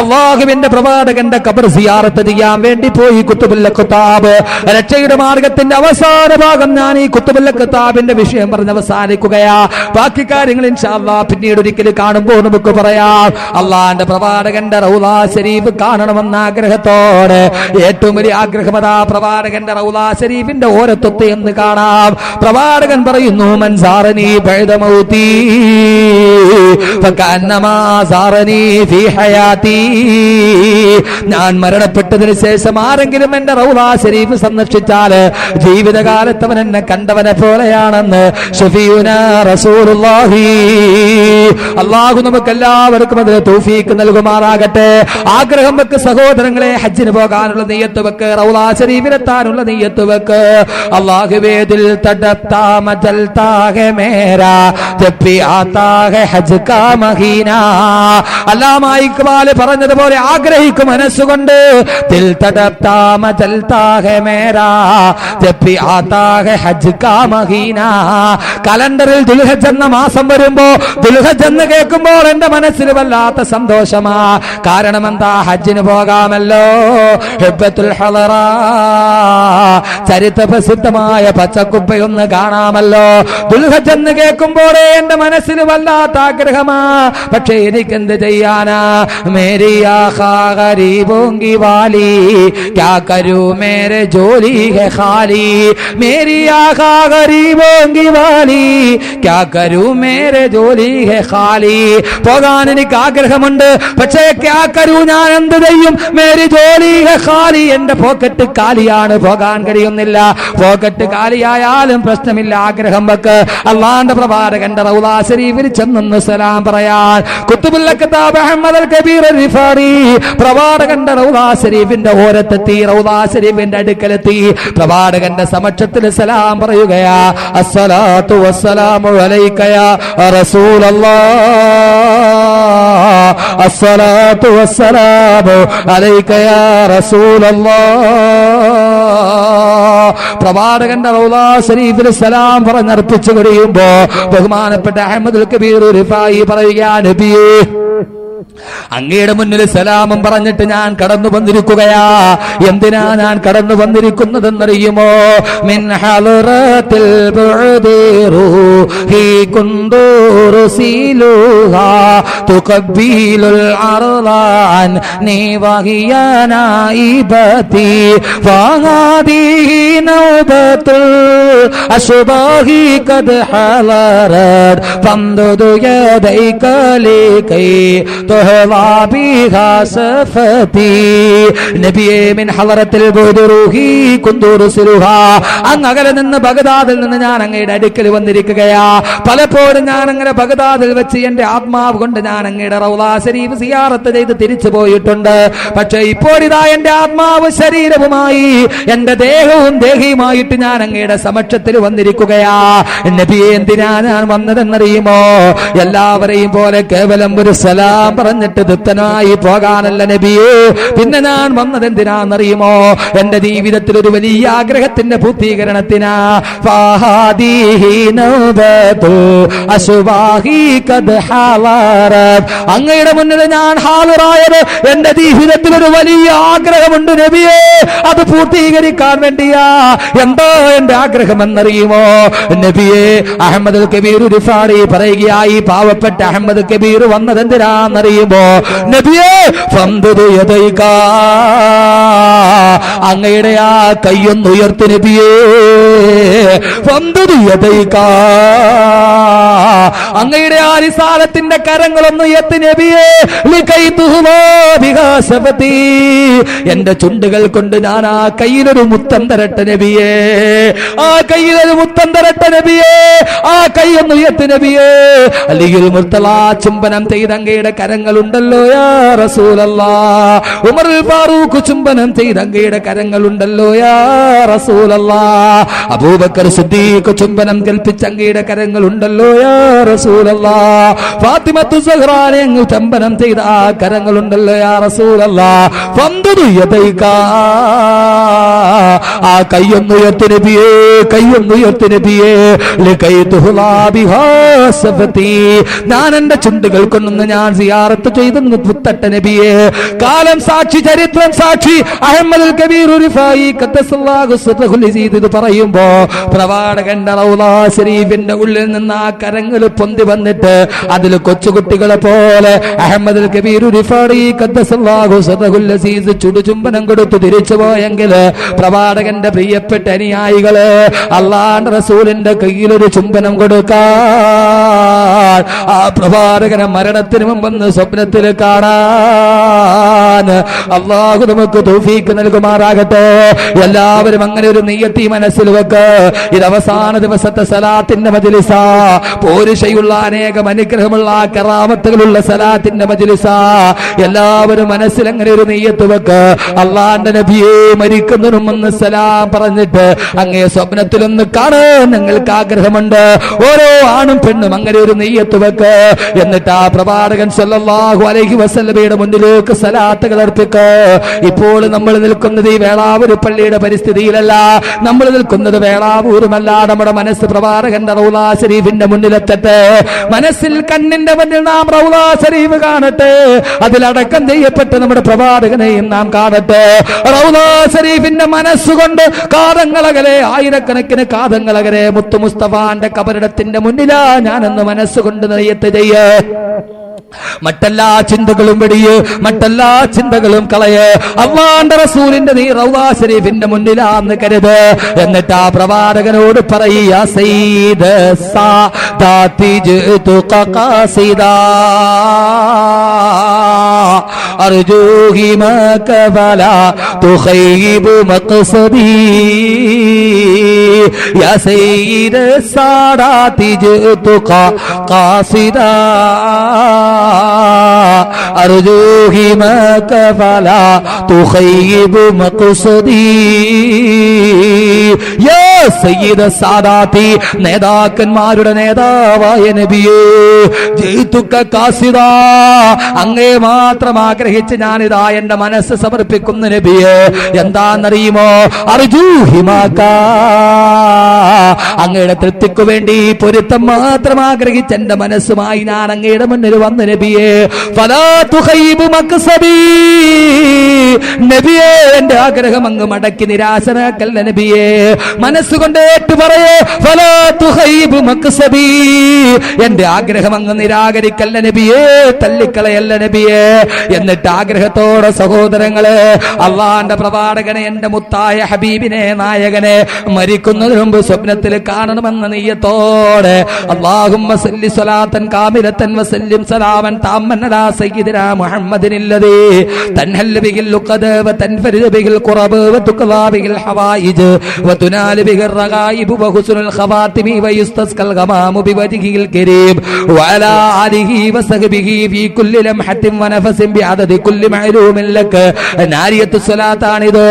അല്ലാഹുവിന്റെ പ്രവാചകന്റെ ഖബർ സിയാറത്ത് ചെയ്യാൻ വേണ്ടി പോയി കുത്തുബുൽ കിതാബ്. രക്ഷയുടെ മാർഗത്തിന്റെ അവസാന ഭാഗം ഞാൻ ഈ കുത്തുബുൽ കിതാബിന്റെ വിഷയം പറഞ്ഞ് അവസാനിക്കുകയാ. ബാക്കി കാര്യങ്ങൾ ഇൻഷാ അല്ലാഹ് പിന്നീട് ഒരിക്കൽ കാണുമ്പോൾ നമുക്ക് പറയാം. അല്ലാഹുവിന്റെ പ്രവാചകന്റെ റൗള ശരീഫ് കാണണമെന്ന ആഗ്രഹത്തോടെ ഏറ്റവും വലിയ ആഗ്രഹം അതാ പ്രവാചകന്റെ റൗള ശരീഫിന്റെ ഓരത്തൊത്ത് എന്ന് കാണാം. പ്രവാചകൻ പറയുന്നു, മൻ സാറനി ബഅദ മൗതി ഫകഅന്നമാ സാറനി ഫീ ഹയാതി. ഞാൻ മരണപ്പെട്ടതിന് ശേഷം ആരെങ്കിലും എന്റെ റൗള ശരീഫ് സന്ദർശിച്ചാൽ ജീവിതകാലത്ത് അവൻ എന്നെ കണ്ടവനെ പോലെയാണെന്ന് ശഫീഉനാ റസൂലുള്ളാഹി. അല്ലാഹു നമുക്ക് എല്ലാവർക്കും അതിന് തൗഫീഖ് നൽകുമാറാകട്ടെ. ആഗ്രഹം വെക്ക് സഹോദരങ്ങളെ, ഹജ്ജിന് പോകാനുള്ള നിയ്യത്ത് വെക്ക്, റൗള ശരീഫിലെത്താനുള്ള നിയ്യത്ത് വെക്ക്. അല്ലാഹുവേ ദിൽ തടപ്താ മജൽതാ ഹെ മേരാ ജബ് ഭി ആതാ ഹെ ഹജ്ജ് കാ മഹീനാ. അല്ലാമ ഇഖ്ബാൽ പറഞ്ഞതുപോലെ ആഗ്രഹിക്കും മനസ്സുകൊണ്ട്, ദിൽ തടപ്താ മജൽതാ ഹെ മേരാ ജബ് ഭി ആതാ ഹെ ഹജ്ജ് കാ മഹീനാ. കലണ്ടറിൽ ദുൽഹജ്ജ് എന്ന മാസം വരുമ്പോ, ദുൽഹജ്ജ് എന്ന് കേൾക്കുമ്പോൾ എന്റെ മനസ്സിൽ വല്ലാത്ത സന്തോഷമാ. കാരണം എന്താ? ഹജ്ജിന് പോകാമല്ലോ. ഹിബ്ബത്തുൽ ഹളറ, ചരിത്ര പ്രസിദ്ധമായ പച്ചക്കുപ്പയൊന്ന് കാണാമല്ലോ. ദുൽഹജ്ജ് എന്ന് കേൾക്കുമ്പോഴേ എന്റെ മനസ്സിൽ വല്ലാത്ത ആഗ്രഹമാ. പക്ഷേ എനിക്കെന്ത് ചെയ്യാനാ? മേരി ആഖാ ഗരീബോങ്കി വാലി ക്യാ കരൂ മേരെ ജോലി ഹെ ഖാലി. മേരി ആഖാ ഗരീബോങ്കി വാലി ക്യാ കരൂ മേരെ ജോലി ഹെ ഖാലി. പോകാൻ എനിക്ക് ആഗ്രഹമുണ്ട്, പക്ഷേ ക്യാ കരൂ, ഞാൻ എന്ത് ചെയ്യും? മേരി ജോലി ഹെ ഖാലി, എന്റെ പോക്കറ്റ് കാലിയാണ്, പോകാൻ കഴിയുന്നില്ല. പോക്കറ്റ് കാലിയായാലും പ്രശ്നമില്ല, ആഗ്രഹം വെക്ക്. അല്ലാഹുവിന്റെ പ്രവാചകന്റെ റൗള ശരീഫിൽ ചെന്നൊന്ന് സലാം പറയാൻ കുത്തുബുൽ കിതാബ് അഹമ്മദ് അൽ കബീർ റിഫാഇ പ്രവാചകന്റെ റൗള ശരീഫിന്റെ ഓരത്തെത്തി, റൗള ശരീഫിന്റെ അടുക്കലെത്തി. പ്രവാചകന്റെ സമക്ഷത്തിൽ സലാം പറയുകയാ. അസ്സലാത്തു വസ്സലാമു അലൈക യാ റസൂലല്ലാഹ്, അസ്സലാത്തു വസ്സലാമു അലൈക യാ റസൂലല്ലാഹ്. പ്രവാചകന്റെ റൗള ശരീഫിൽ സലാം പറഞ്ഞർപ്പിച്ചു കഴിയുമ്പോ ബഹുമാനപ്പെട്ട അഹമ്മദ് അൽ കബീർ റിഫാഇ പറയുകയാ, നബിയേ, അങ്ങയുടെ മുന്നിൽ സലാമും പറഞ്ഞിട്ട് ഞാൻ കടന്നു വന്നിരിക്കുകയാ. എന്തിനാ ഞാൻ കടന്നു വന്നിരിക്കുന്നതെന്നറിയുമോ? മിൻ ഹളറത്തിൽ ബുഅദി റൂഹി കുന്ദൂർ സീലുഹാ തുഖബിലുൽ അർളാൻ നിവഹിയ നായിബതി ഫഹാദിഹി നൗബത്തുൽ അശ്ബാഹി ഖദ് ഹളറത് ഫംദുദു യദൈക ലികൈ ബിഹാ സഫതി നബിയേ മിൻ ഹളറത്തിൽ ബുദുറുഹി കുന്തുറുസുലുഹാ അങ്ങകലെ നിന്ന് ബഗ്ദാദിൽ നിന്ന് ഞാൻ അങ്ങയുടെ അടുക്കൽ വന്നിരിക്കുകയാ. പലപ്പോഴും ഞാൻ അങ്ങനെ ബഗ്ദാദിൽ വെച്ച് എന്റെ ആത്മാവ് കൊണ്ട് ഞാൻ അങ്ങയുടെ റൗളാ ശരീഫ് സിയാറത്ത് ചെയ്ത് തിരിച്ചു പോയിട്ടുണ്ട്. പക്ഷെ ഇപ്പോഴിതാ എന്റെ ആത്മാവ് ശരീരവുമായി എന്റെ ദേഹവും ദേഹിയുമായിട്ട് ഞാൻ അങ്ങയുടെ സമക്ഷത്തിൽ വന്നിരിക്കുകയാ. നബിയെ എന്തിനാ ഞാൻ വന്നതെന്നറിയുമോ? എല്ലാവരെയും പോലെ കേവലം ഒരു സലാം പറഞ്ഞിട്ട് തൃപ്തനായി പോകാനല്ല നബിയെ. പിന്നെ ഞാൻ വന്നത് എന്തിനാന്നറിയുമോ? എന്റെ ജീവിതത്തിൽ ഒരു വലിയ ആഗ്രഹത്തിന്റെ പൂർത്തീകരണത്തിനാ. അങ്ങയുടെ മുന്നിൽ ഞാൻ ഹാജരായത് എന്റെ ജീവിതത്തിൽ ഒരു വലിയ ആഗ്രഹമുണ്ട് നബിയെ, അത് പൂർത്തീകരിക്കാൻ വേണ്ടിയാ. എന്താ എന്റെ ആഗ്രഹം എന്നറിയുമോ നബിയെ? അഹമ്മദ് കബീർ റിഫാറി പറയുകയായി, പാവപ്പെട്ട അഹമ്മദ് കബീർ വന്നത് എന്തിനാന്നറിയുമോ നബിയെ? അങ്ങയുടെ ആ കയ്യൊന്ന് ഉയർത്തി നബിയേ. അങ്ങയുടെ ആ റിസാലത്തിന്റെ കരങ്ങളൊന്ന് ഉയർത്തി നബിയേ. എന്റെ ചുണ്ടുകൾ കൊണ്ട് ഞാൻ ആ കയ്യിലൊരു മുത്തം തരട്ടെ നബിയേ. ആ കയ്യിലൊരു മുത്തം തരട്ടെ നബിയേ. ആ കയ്യൊന്ന് ഉയർത്തി നബിയേ. അല്ലെങ്കിൽ മുർത്തല ചുംബനം ചെയ്ത അങ്ങയുടെ കരങ്ങളുണ്ടല്ലോ യാ റസൂലല്ലാഹ്. ഉമർ ഫാറൂഖ് ചുംബനം ചെയ്ത അങ്ങയുടെ കരങ്ങളുണ്ടല്ലോ യാ റസൂലല്ലാഹ്. അബൂബക്കർ സിദ്ദീഖ് ചുംബനം കൽപ്പിച്ച അങ്ങയുടെ കരങ്ങളുണ്ടല്ലോ യാ റസൂലല്ലാഹ്. ഫാത്തിമത്തു സഹ്റാനെ അങ്ങ് ചുംബനം ചെയ്ത ആ കരങ്ങളുണ്ടല്ലോ യാ റസൂലല്ലാഹ്. ആ കയ്യൊന്ന് ഉയർത്തി നബിയേ, കയ്യൊന്ന് ഉയർത്തി നബിയേ. ഞാൻ എന്റെ ചുണ്ടുകൾ കൊണ്ടൊന്ന് ഞാൻ സിയാറത്ത് ചെയ്തെന്ന് പുത്തട്ട നബിയെ. കാലം സാക്ഷി, ചരിത്രം സാക്ഷി, അഹമ്മദ് കബീർ റിഫായി ഖദ്ദസല്ലാഹു സിർറഹുൽ അസീദ് ഇത് പറയുമ്പോ പ്രവാചകന്റെ റൗളാ ശരീഫിന്റെ ഉള്ളിൽ നിന്ന് ആ കരങ്ങൾ പൊന്തി വന്നിട്ട് അതിൽ കൊച്ചുകുട്ടികളെ പോലെ അഹമ്മദ് കബീർ റിഫായി ഖദ്ദസല്ലാഹു സിർറഹുൽ അസീദ് ചുടുചുംബനം കൊടുത്തു തിരിച്ചു പോയെങ്കിൽ പ്രവാചകന്റെ പ്രിയപ്പെട്ട അനുയായികള് അല്ലാഹുവിന്റെ റസൂലിന്റെ കയ്യിലൊരു ചുംബനം കൊടുക്കാൻ ആ പ്രവാചകനെ മരണത്തിന് മുമ്പെന്ന് സ്വപ്നത്തിൽ കാണാൻ അല്ലാഹു നമുക്ക് തൗഫീഖ് നൽകുമാറാകട്ടെ. എല്ലാവരും അങ്ങനെ ഒരു നിയ്യത്ത് മനസ്സിൽ വെക്ക്. ഇത് അവസാന ദിവസത്തെ സലാത്തിന്റെ മജ്ലിസാ. പോരിശയുള്ള അനേകം അനുഗ്രഹമുള്ള കറാമത്തുകളുള്ള സലാത്തിന്റെ മജ്ലിസാ. എല്ലാവരും മനസ്സിൽ അങ്ങനെ ഒരു നിയ്യത്ത് വെക്ക്. അല്ലാഹുവിന്റെ നബിയെ മരിക്കുന്നതിന് മുമ്പ് സലാം പറഞ്ഞിട്ട് അങ്ങേ സ്വപ്നത്തിലൊന്ന് കാണാൻ ഞങ്ങൾക്ക് ആഗ്രഹമുണ്ട്. ഓരോ ആണും പെണ്ണും അങ്ങനെ ഒരു നിയ്യത്ത് വെക്ക്. എന്നിട്ട് ആ പ്രവാചകൻ സല്ലല്ലാഹു അലൈഹി വസല്ലമയുടെ മുന്നിലേക്ക് സലാത്തുകൾ അർപ്പിക്ക്. ഇപ്പോൾ നമ്മൾ നിൽക്കുന്നത് ഈ വേളാവൂർ പള്ളിയുടെ പരിസ്ഥിതിയിലല്ല. നമ്മൾ നിൽക്കുന്നത് വേളാവൂരുമല്ല. നമ്മുടെ മനസ്സ് പ്രവാചകന്റെ റൗളാ ശരീഫിന്റെ മുന്നിലെത്തട്ടെ. മനസ്സിൽ കണ്ണിന്റെ മുന്നിൽ നാം റൗളാ ശരീഫ് കാണട്ടെ. അതിലടക്കം ചെയ്യപ്പെട്ട് നമ്മുടെ പ്രവാചകനെയും നാം കാണട്ടെ. റൗളാ ശരീഫിന്റെ മനസ്സുകൊണ്ട് കാതങ്ങളകലെ, ആയിരക്കണക്കിന് കാതങ്ങളകലെ മുത്തു മുസ്തഫാന്റെ കബറിടത്തിന്റെ മുന്നിലാ ഞാനെന്ന് മനസ്സുകൊണ്ട് നിയ്യത്ത് ചെയ്യ്. മറ്റെല്ലാ ചിന്തകളും വെടിയ്, മറ്റെല്ലാ ചിന്തകളും കളയ്. അല്ലാഹുവിന്റെ റസൂലിന്റെ നീ റൗളാ ശരീഫിന്റെ മുന്നിലാന്ന് കരുത്. എന്നിട്ട് ആ പ്രവാചകനോട് പറയുക, സയ്യിദ് സാദാതി ജിതുക ഖാസിദാ അർജൂഹി മക ഫലാ തുഖയ്യിബു മഖ്സദി യാ സയ്യിദ് സാദാതി ജിതുക ഖാസിദാ അർജൂഹി മക ഫലാ തുഖയ്യിബു മഖ്സദി യാ സയ്യിദ സാദാതി നേതാക്കന്മാരുടെ നേതാവായ നബിയേ, ജയിതുക ഖാസിദാ അങ്ങേ മാത്രം ആഗ്രഹിച്ച് ഞാനിതാ എന്റെ മനസ്സ് സമർപ്പിക്കുന്ന നബിയേ. എന്താന്നറിയുമോ? അർജൂഹി മക അങ്ങയുടെ തൃപ്തിക്കു വേണ്ടി പൊരുത്തം മാത്രം ആഗ്രഹിച്ച് എന്റെ മനസ്സുമായി ഞാൻ അങ്ങയുടെ മുന്നിൽ വന്ന നബിയേ. ഫലാ തുഖയ്യിബു മഖ്സദി നബിയേ, എന്റെ ആഗ്രഹം അങ്ങ് മടക്കി നിരാശനാക്കല്ല നബിയേ. മനസ്സുകൊണ്ട് ഏറ്റു പറയേ, ഫലാ തുഖയ്യിബു മഖ്സദി എന്റെ ആഗ്രഹം അങ്ങ് നിരാകരിക്കല്ല നബിയേ, തള്ളിക്കളയല്ല നബിയേ. എന്നിട്ട് ആഗ്രഹത്തോടെ സഹോദരങ്ങളെ, അള്ളാന്റെ പ്രവാചകനെ, എന്റെ മുത്തായ ഹബീബിനെ, നായകനെ മരിക്കുന്നതിന് മുമ്പ് സ്വപ്നത്തിൽ സ്വർഗ്ഗത്തിൽ കാണണമെന്ന നിയ്യത്തോടെ അല്ലാഹുമ്മ സല്ലി സ്വലാത്തൻ കാമിലത്തൻ വസല്ലിം സലാമൻ താമ്മൻ അലാ സയ്യിദിനാ മുഹമ്മദിനില്ലദീ തൻഹല്ലു ബിഹിൽ ലുഖദ വതൻഫരിദു ബിഹിൽ ഖുറബ വതുഖദാ ബിഹിൽ ഹവായിജ് വതുനാലു ബിഹിർ റഗായിബു വഹുസ്നുൽ ഖവാതിമി വയുസ്തസ്കൽ ഗമാമു ബിവജ്ഹിൽ കരീം വഅലാ ആലിഹി വസഹ്ബിഹി ഫീ കുല്ലി ലംഹത്തിൻ വനഫസിൻ ബിഅദദി കുല്ലി മഅലൂമിൻ ലക. നാരിയത്തു സ്വലാത്താണിത്.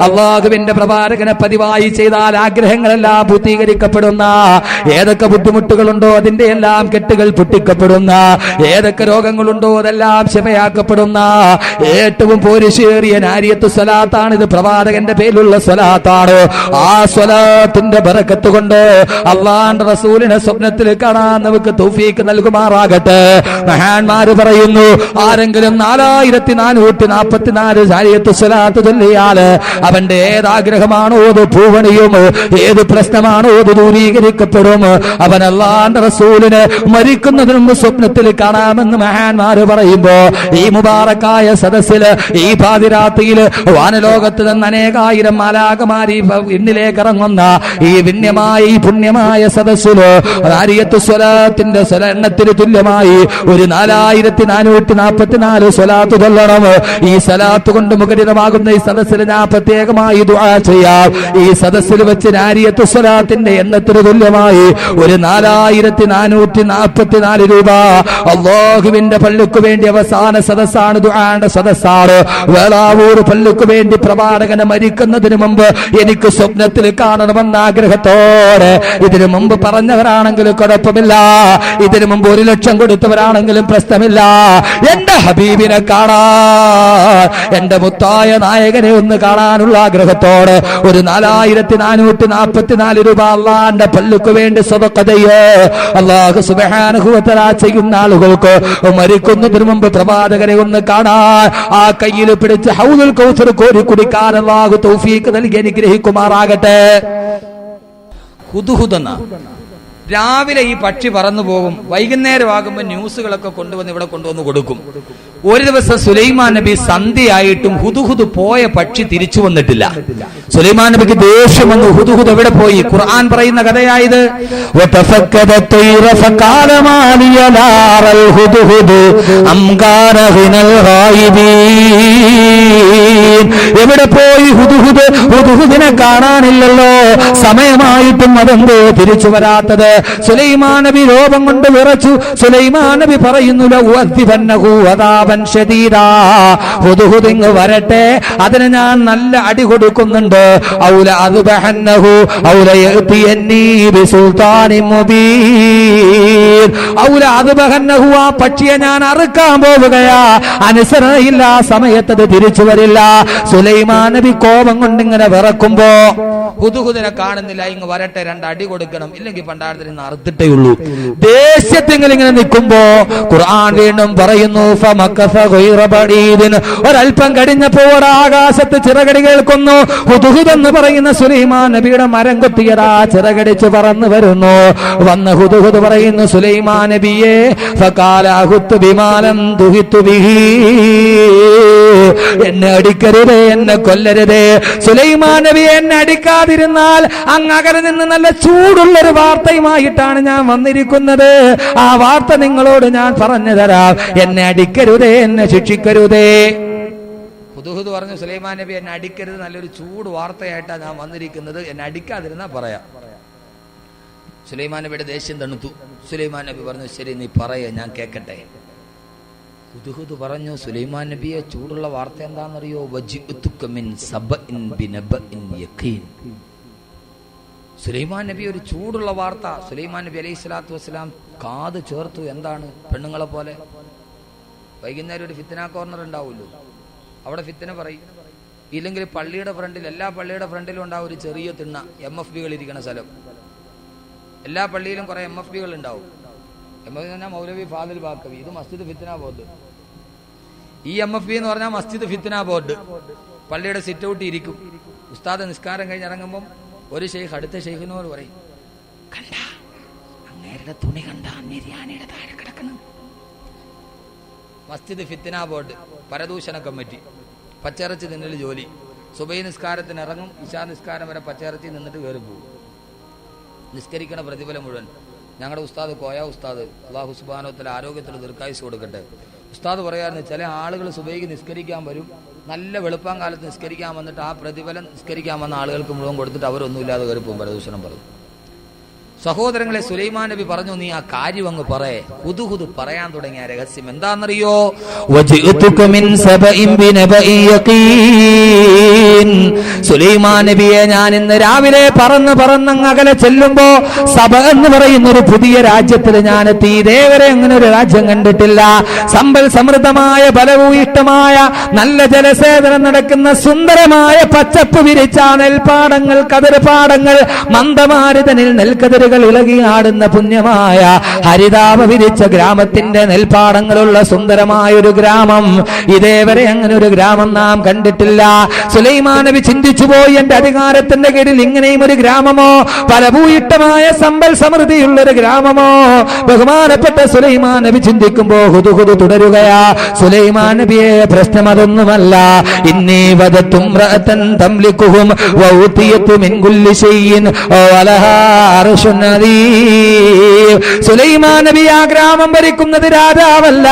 അല്ലാഹുവിന്റെ പ്രവാചകനെ പതിവായി ചെയ്താൽ ആഗ്രഹങ്ങളെല്ലാം പൂർത്തീകരിക്കപ്പെടുന്ന, ഏതൊക്കെ ബുദ്ധിമുട്ടുകളുണ്ടോ അതിന്റെ എല്ലാം കെട്ടുകൾ പൊട്ടിക്കപ്പെടുന്ന, ഏതൊക്കെ രോഗങ്ങളുണ്ടോ അതെല്ലാം ശമയാക്കപ്പെടുന്ന ഏറ്റവും പോരിശേറിയ നാരിയത്തു സ്വലാത്താണിത്. പ്രവാചകന്റെ പേരിലുള്ള സ്വലാത്താണ്. ആ സ്വലാത്തിന്റെ ബറക്കത്ത് കൊണ്ട് അല്ലാഹുവിന്റെ റസൂലിനെ സ്വപ്നത്തിൽ കാണാൻ നമുക്ക് തൗഫീക്ക് നൽകുമാറാകട്ടെ. മഹാന്മാര് പറയുന്നു, ആരെങ്കിലും 4444 നാരിയത്തു സ്വലാത്ത് ചൊല്ലിയാൽ അവന്റെ ഏതാഗ്രഹമാണോ അത് പൂവണിയും, ഏത് പ്രശ്നമാണോ അത് ദൂരീകരിക്കപ്പെടും. അവൻ അല്ലാഹുവിന്റെ റസൂലിനെ മരിക്കുന്നതിന് മുമ്പ് സ്വപ്നത്തിൽ കാണാമെന്ന് മഹാന്മാര് പറയുമ്പോ ഈ മുബാറക്കായ സദസ്സില് ഈ പാതിരാത്രിയില് വാനലോകത്ത് നിന്ന് അനേകായിരം മാലാഖമാരി ഇന്നിലേക്ക് ഇറങ്ങുന്ന ഈ വിന്യമായ ഈ പുണ്യമായ സദസ്സില് നാരിയത്തു സ്വലാത്തിന്റെ എണ്ണത്തിന് തുല്യമായി ഒരു 4444 സ്വലാത്ത് ചൊല്ലണം. ഈ സ്വലാത്ത് കൊണ്ട് മുഖരിതമാകുന്ന ഈ സദസ്സിൽ ഞാൻ പ്രത്യേകമായി ദുആ ചെയ്യാം. ഈ സദസ്സിൽ വെച്ച് നാരിയത്തു സ്വലാത്തിന്റെ എണ്ണത്തിന് തുല്യമായി ഒരു 4444 രൂപ അല്ലാഹുവിന്റെ പള്ളിക്ക് വേണ്ടി അവസാന സദസ്സാണ്, ദുആന്റെ സദസ്സാണ്. വേളാവൂർ പള്ളിക്ക് വേണ്ടി പ്രവാചകനെ മരിക്കുന്നതിന് മുമ്പ് എനിക്ക് സ്വപ്നത്തിൽ കാണണമെന്ന ആഗ്രഹത്തോടെ ഇതിനു മുമ്പ് പറഞ്ഞവരാണെങ്കിലും കുഴപ്പമില്ല, ഇതിനു മുമ്പ് 1 ലക്ഷം കൊടുത്തവരാണെങ്കിലും പ്രശ്നമില്ല. എന്റെ ഹബീബിനെ കാണാൻ, എന്റെ മുത്തായ നായകനെ ഒന്ന് കാണാനുള്ള ആഗ്രഹത്തോടെ ഒരു 4444 രൂപ അല്ലാഹുവിന്റെ പള്ളിക്ക് വേണ്ടി സദഖ ചെയ്യ്. അല്ലാഹു സുബ്ഹാനഹു വ തആല ചെയ്യുന്ന ആളുകൾക്ക് മരിക്കുന്നതിന് മുമ്പ് പ്രവാചകനെ ഒന്ന് കാണാൻ, ആ കയ്യിൽ പിടിച്ച് ഹൗദുൽ കൗസർ കോരി കുടിക്കാൻ അല്ലാഹു തൗഫീഖ് നൽകി അനുഗ്രഹിക്കുമാറാകട്ടെ. ഹുദ്ഹുദന രാവിലെ ഈ പക്ഷി പറന്നു പോകും, വൈകുന്നേരമാകുമ്പോൾ ന്യൂസുകളൊക്കെ കൊണ്ടുവന്ന് ഇവിടെ കൊണ്ടുവന്ന് കൊടുക്കും. ഒരു ദിവസം സുലൈമാൻ നബി സന്ധ്യയായിട്ടും ഹുദ്ഹുദ് പോയ പക്ഷി തിരിച്ചു വന്നിട്ടില്ല. സുലൈമാൻ നബിക്ക് ദേഷ്യം വന്നു. ഹുദ്ഹുദ് എവിടെ പോയി? ഖുർആൻ പറയുന്ന കഥയായത്. എവിടെ പോയി ഹുദ്ഹുദ്? ഹുദ്ഹുദിനെ കാണാനില്ലല്ലോ, സമയമായിട്ടും അതെന്തോ തിരിച്ചു വരാത്തത്? സുലൈമാൻ നബി ലോകം കൊണ്ട് വിറച്ചു. സുലൈമാൻ നബി പറയുന്നു, ഹുദ്ഹുദ് ഇങ്ങ് വരട്ടെ, അതിന് ഞാൻ നല്ല അടി കൊടുക്കുന്നുണ്ട്. ഔല അദ്ബഹന്നഹു ഔല യഅതിയന്നി ബിസുൽത്താനിൻ മുബീൻ. ഔല അദ്ബഹന്നഹു, ആ പക്ഷിയെ ഞാൻ അറുക്കാൻ പോവുകയാ, അനുസരണയില്ല, സമയത്തത് തിരിച്ചു വരില്ല. സുലൈമാൻ നബി കോപം കൊണ്ട് ഇങ്ങനെ വിറക്കുമ്പോ ഹുദ്ഹുദിനെ കാണുന്നില്ല. ഇങ്ങ് വരട്ടെ, 2 അടി കൊടുക്കണം, ഇല്ലെങ്കിൽ പണ്ടാരത്തിൽ നിന്ന് അറുത്തിട്ടേ ഉള്ളൂ. ദേഷ്യത്തിൽ ഇങ്ങനെ നിൽക്കുമ്പോ ഖുർആൻ വീണ്ടും പറയുന്നു, ഒരൽപ്പം കഴിഞ്ഞപ്പോൾ ആകാശത്ത് ചിറകടി കേൾക്കുന്നു. ഹുദ്ഹുദ് എന്ന് പറയുന്ന സുലൈമാൻ നബിയുടെ മരം കൊത്തിയതാ ചിറകടിച്ച് പറന്നു വരുന്നു. വന്ന് ഹുദ്ഹുദ് പറയുന്നു, സുലൈമാൻ നബിയെ എന്നെ അടിക്കരുതേ, എന്നെ കൊല്ലരുതേ. സുലൈമാൻ നബി എന്നെ അടിക്കാതിരുന്നാൽ അങ്ങകലെ നിന്ന് നല്ല ചൂടുള്ളൊരു വാർത്തയുമായിട്ടാണ് ഞാൻ വന്നിരിക്കുന്നത്. ആ വാർത്ത നിങ്ങളോട് ഞാൻ പറഞ്ഞു തരാം. എന്നെ അടിക്കരുതേ, എന്നെ ശിക്ഷിക്കരുതേ. ഹുദ്ഹുദ് പറഞ്ഞു, സുലൈമാൻ നബി എന്നെ അടിക്കരുത്, നല്ലൊരു ചൂട് വാർത്തയായിട്ടാണ് ഞാൻ വന്നിരിക്കുന്നത്, എന്നെ അടിക്കാതിരുന്നാ പറയാം. സുലൈമാൻ നബിയുടെ ദേഷ്യം തണുത്തു. സുലൈമാൻ നബി പറഞ്ഞു, ശരി, നീ പറയ, ഞാൻ കേൾക്കട്ടെ. ഹുദ്ഹുദ് പറഞ്ഞു, സുലൈമാൻ നബിയെ, ചൂടുള്ള വാർത്ത എന്താണെന്നറിയോ? സുലൈമാൻ നബി ഒരു ചൂടുള്ള വാർത്ത. സുലൈമാൻ നബി അലൈഹി സ്വലാത്തു വസ്സലാം കാത് ചേർത്തു. എന്താണ്? പെണ്ണുങ്ങളെ പോലെ വൈകുന്നേരം ഒരു ഫിത്ന കോർണർ ഉണ്ടാവുമല്ലോ, അവിടെ ഫിത്ന പറയും. ഇല്ലെങ്കിൽ പള്ളിയുടെ ഫ്രണ്ടിൽ, എല്ലാ പള്ളിയുടെ ഫ്രണ്ടിലും ഉണ്ടാവും ഒരു ചെറിയ തിണ്ണ, MFBകൾ ഇരിക്കുന്ന സ്ഥലം. എല്ലാ പള്ളിയിലും കുറെ MFBകൾ ഉണ്ടാവും. MFB എന്ന് പറഞ്ഞാൽ മൗലവി ഫാദിൽ ബാക്കവി, ഇത് മസ്ജിദ് ഫിത്ന ബോർഡ്. ഈ MFB എന്ന് പറഞ്ഞാൽ മസ്ജിദ് ഫിത്ന ബോർഡ്. പള്ളിയുടെ സിറ്റ് ഔട്ട് ഇരിക്കും. ഉസ്താദ് നിസ്കാരം കഴിഞ്ഞ് ഇറങ്ങുമ്പം ഒരു ഷെയ്ഖ് അടുത്ത ഷെയ്ഖിനോട് പറയും, കണ്ട അങ്ങേരുടെ തുണി കണ്ട നിര്യാണിയുടെ താഴെ കിടക്കണം. മസ്ജിദ് ഫിത്ന ബോർഡ്, പരദൂഷണ കമ്മിറ്റി, പച്ചിറച്ചി തിന്നൽ ജോലി. സുബൈ നിസ്കാരത്തിന് ഇറങ്ങും, ഇശാ നിസ്കാരം വരെ പച്ചിറച്ചി നിന്നിട്ട് കയറി പോകും. നിസ്കരിക്കണ പ്രതിഫലം മുഴുവൻ. ഞങ്ങളുടെ ഉസ്താദ് കോയ ഉസ്താദ്, അല്ലാഹു സുബ്ഹാനഹു വ തആല ആരോഗ്യത്തിൽ ദീർഘായുസ് കൊടുക്കട്ടെ, ഉസ്താദ് പറയാറുണ്ട്, ചില ആളുകൾ സുബഹിക്ക് നിസ്കരിക്കാൻ വരും, നല്ല വെളുപ്പാൻ കാലത്ത് നിസ്കരിക്കാൻ വന്നിട്ട് ആ പ്രതിഫലം നിസ്കരിക്കാൻ വന്ന ആളുകൾക്ക് മുഴുവൻ കൊടുത്തിട്ട് അവരൊന്നുമില്ലാതെ കയറിപ്പോകും. പരദൂഷണം പറഞ്ഞു. സഹോദരങ്ങളെ, സുലൈമാൻ നബി പറഞ്ഞു, നീ ആ കാര്യം അങ്ങ് പറയേ. ഹുദുഹുദ് പറയാൻ തുടങ്ങിയ രഹസ്യം എന്താണെന്നറിയോ? സുലൈമാൻ നബിയെ, ഞാൻ ഇന്ന് രാവിലെ പറന്നങ്ങ് അകലെ ചെല്ലുമ്പോ സബ എന്ന് പറയുന്ന ഒരു പുതിയ രാജ്യത്തിൽ ഞാൻ എത്തി. ഇതേവരെ അങ്ങനെ ഒരു രാജ്യം കണ്ടിട്ടില്ല. സമ്പൽ സമൃദ്ധമായ, ഫലഭൂയിഷ്ടമായ, നല്ല ജലസേചനം നടക്കുന്ന സുന്ദരമായ പച്ചപ്പ് വിരിച്ച നെൽപ്പാടങ്ങൾ, കതിർപ്പാടങ്ങൾ, മന്ദമാരുതനിൽ നെൽക്കതിരുകൾ ഇളകിയാടുന്ന പുണ്യമായ ഹരിതാപ വിരിച്ച ഗ്രാമത്തിന്റെ നെൽപ്പാടങ്ങളുള്ള സുന്ദരമായ ഒരു ഗ്രാമം. ഇതേവരെ അങ്ങനെ ഒരു ഗ്രാമം നാം കണ്ടിട്ടില്ല. സുലൈമാൻ നബി ചിന്തിച്ചു പോയി, എന്റെ അധികാരത്തിന്റെ കീഴിൽ ഇങ്ങനെയും ഒരു ഗ്രാമമോ, ഫലഭൂയിഷ്ടമായ സമ്പൽ സമൃദ്ധിയുള്ള ഒരു ഗ്രാമമോ? ബഹുമാനപ്പെട്ട സുലൈമാൻ നബി ചിന്തിക്കുമ്പോ ഹുദുഹുദ് തുടരുകയാ. സുലൈമാൻ നബിയെ, പ്രശ്നം അതൊന്നുമല്ല. ഇന്നീ വദതും റഅതൻ തംലികുഹും വഊതിയതു മിൻ കുല്ലി ശൈഇൻ വലഹാ അർശുൻ. സുലൈമാൻ നബി ആ ഗ്രാമം ഭരിക്കുന്നത് രാജാവല്ല,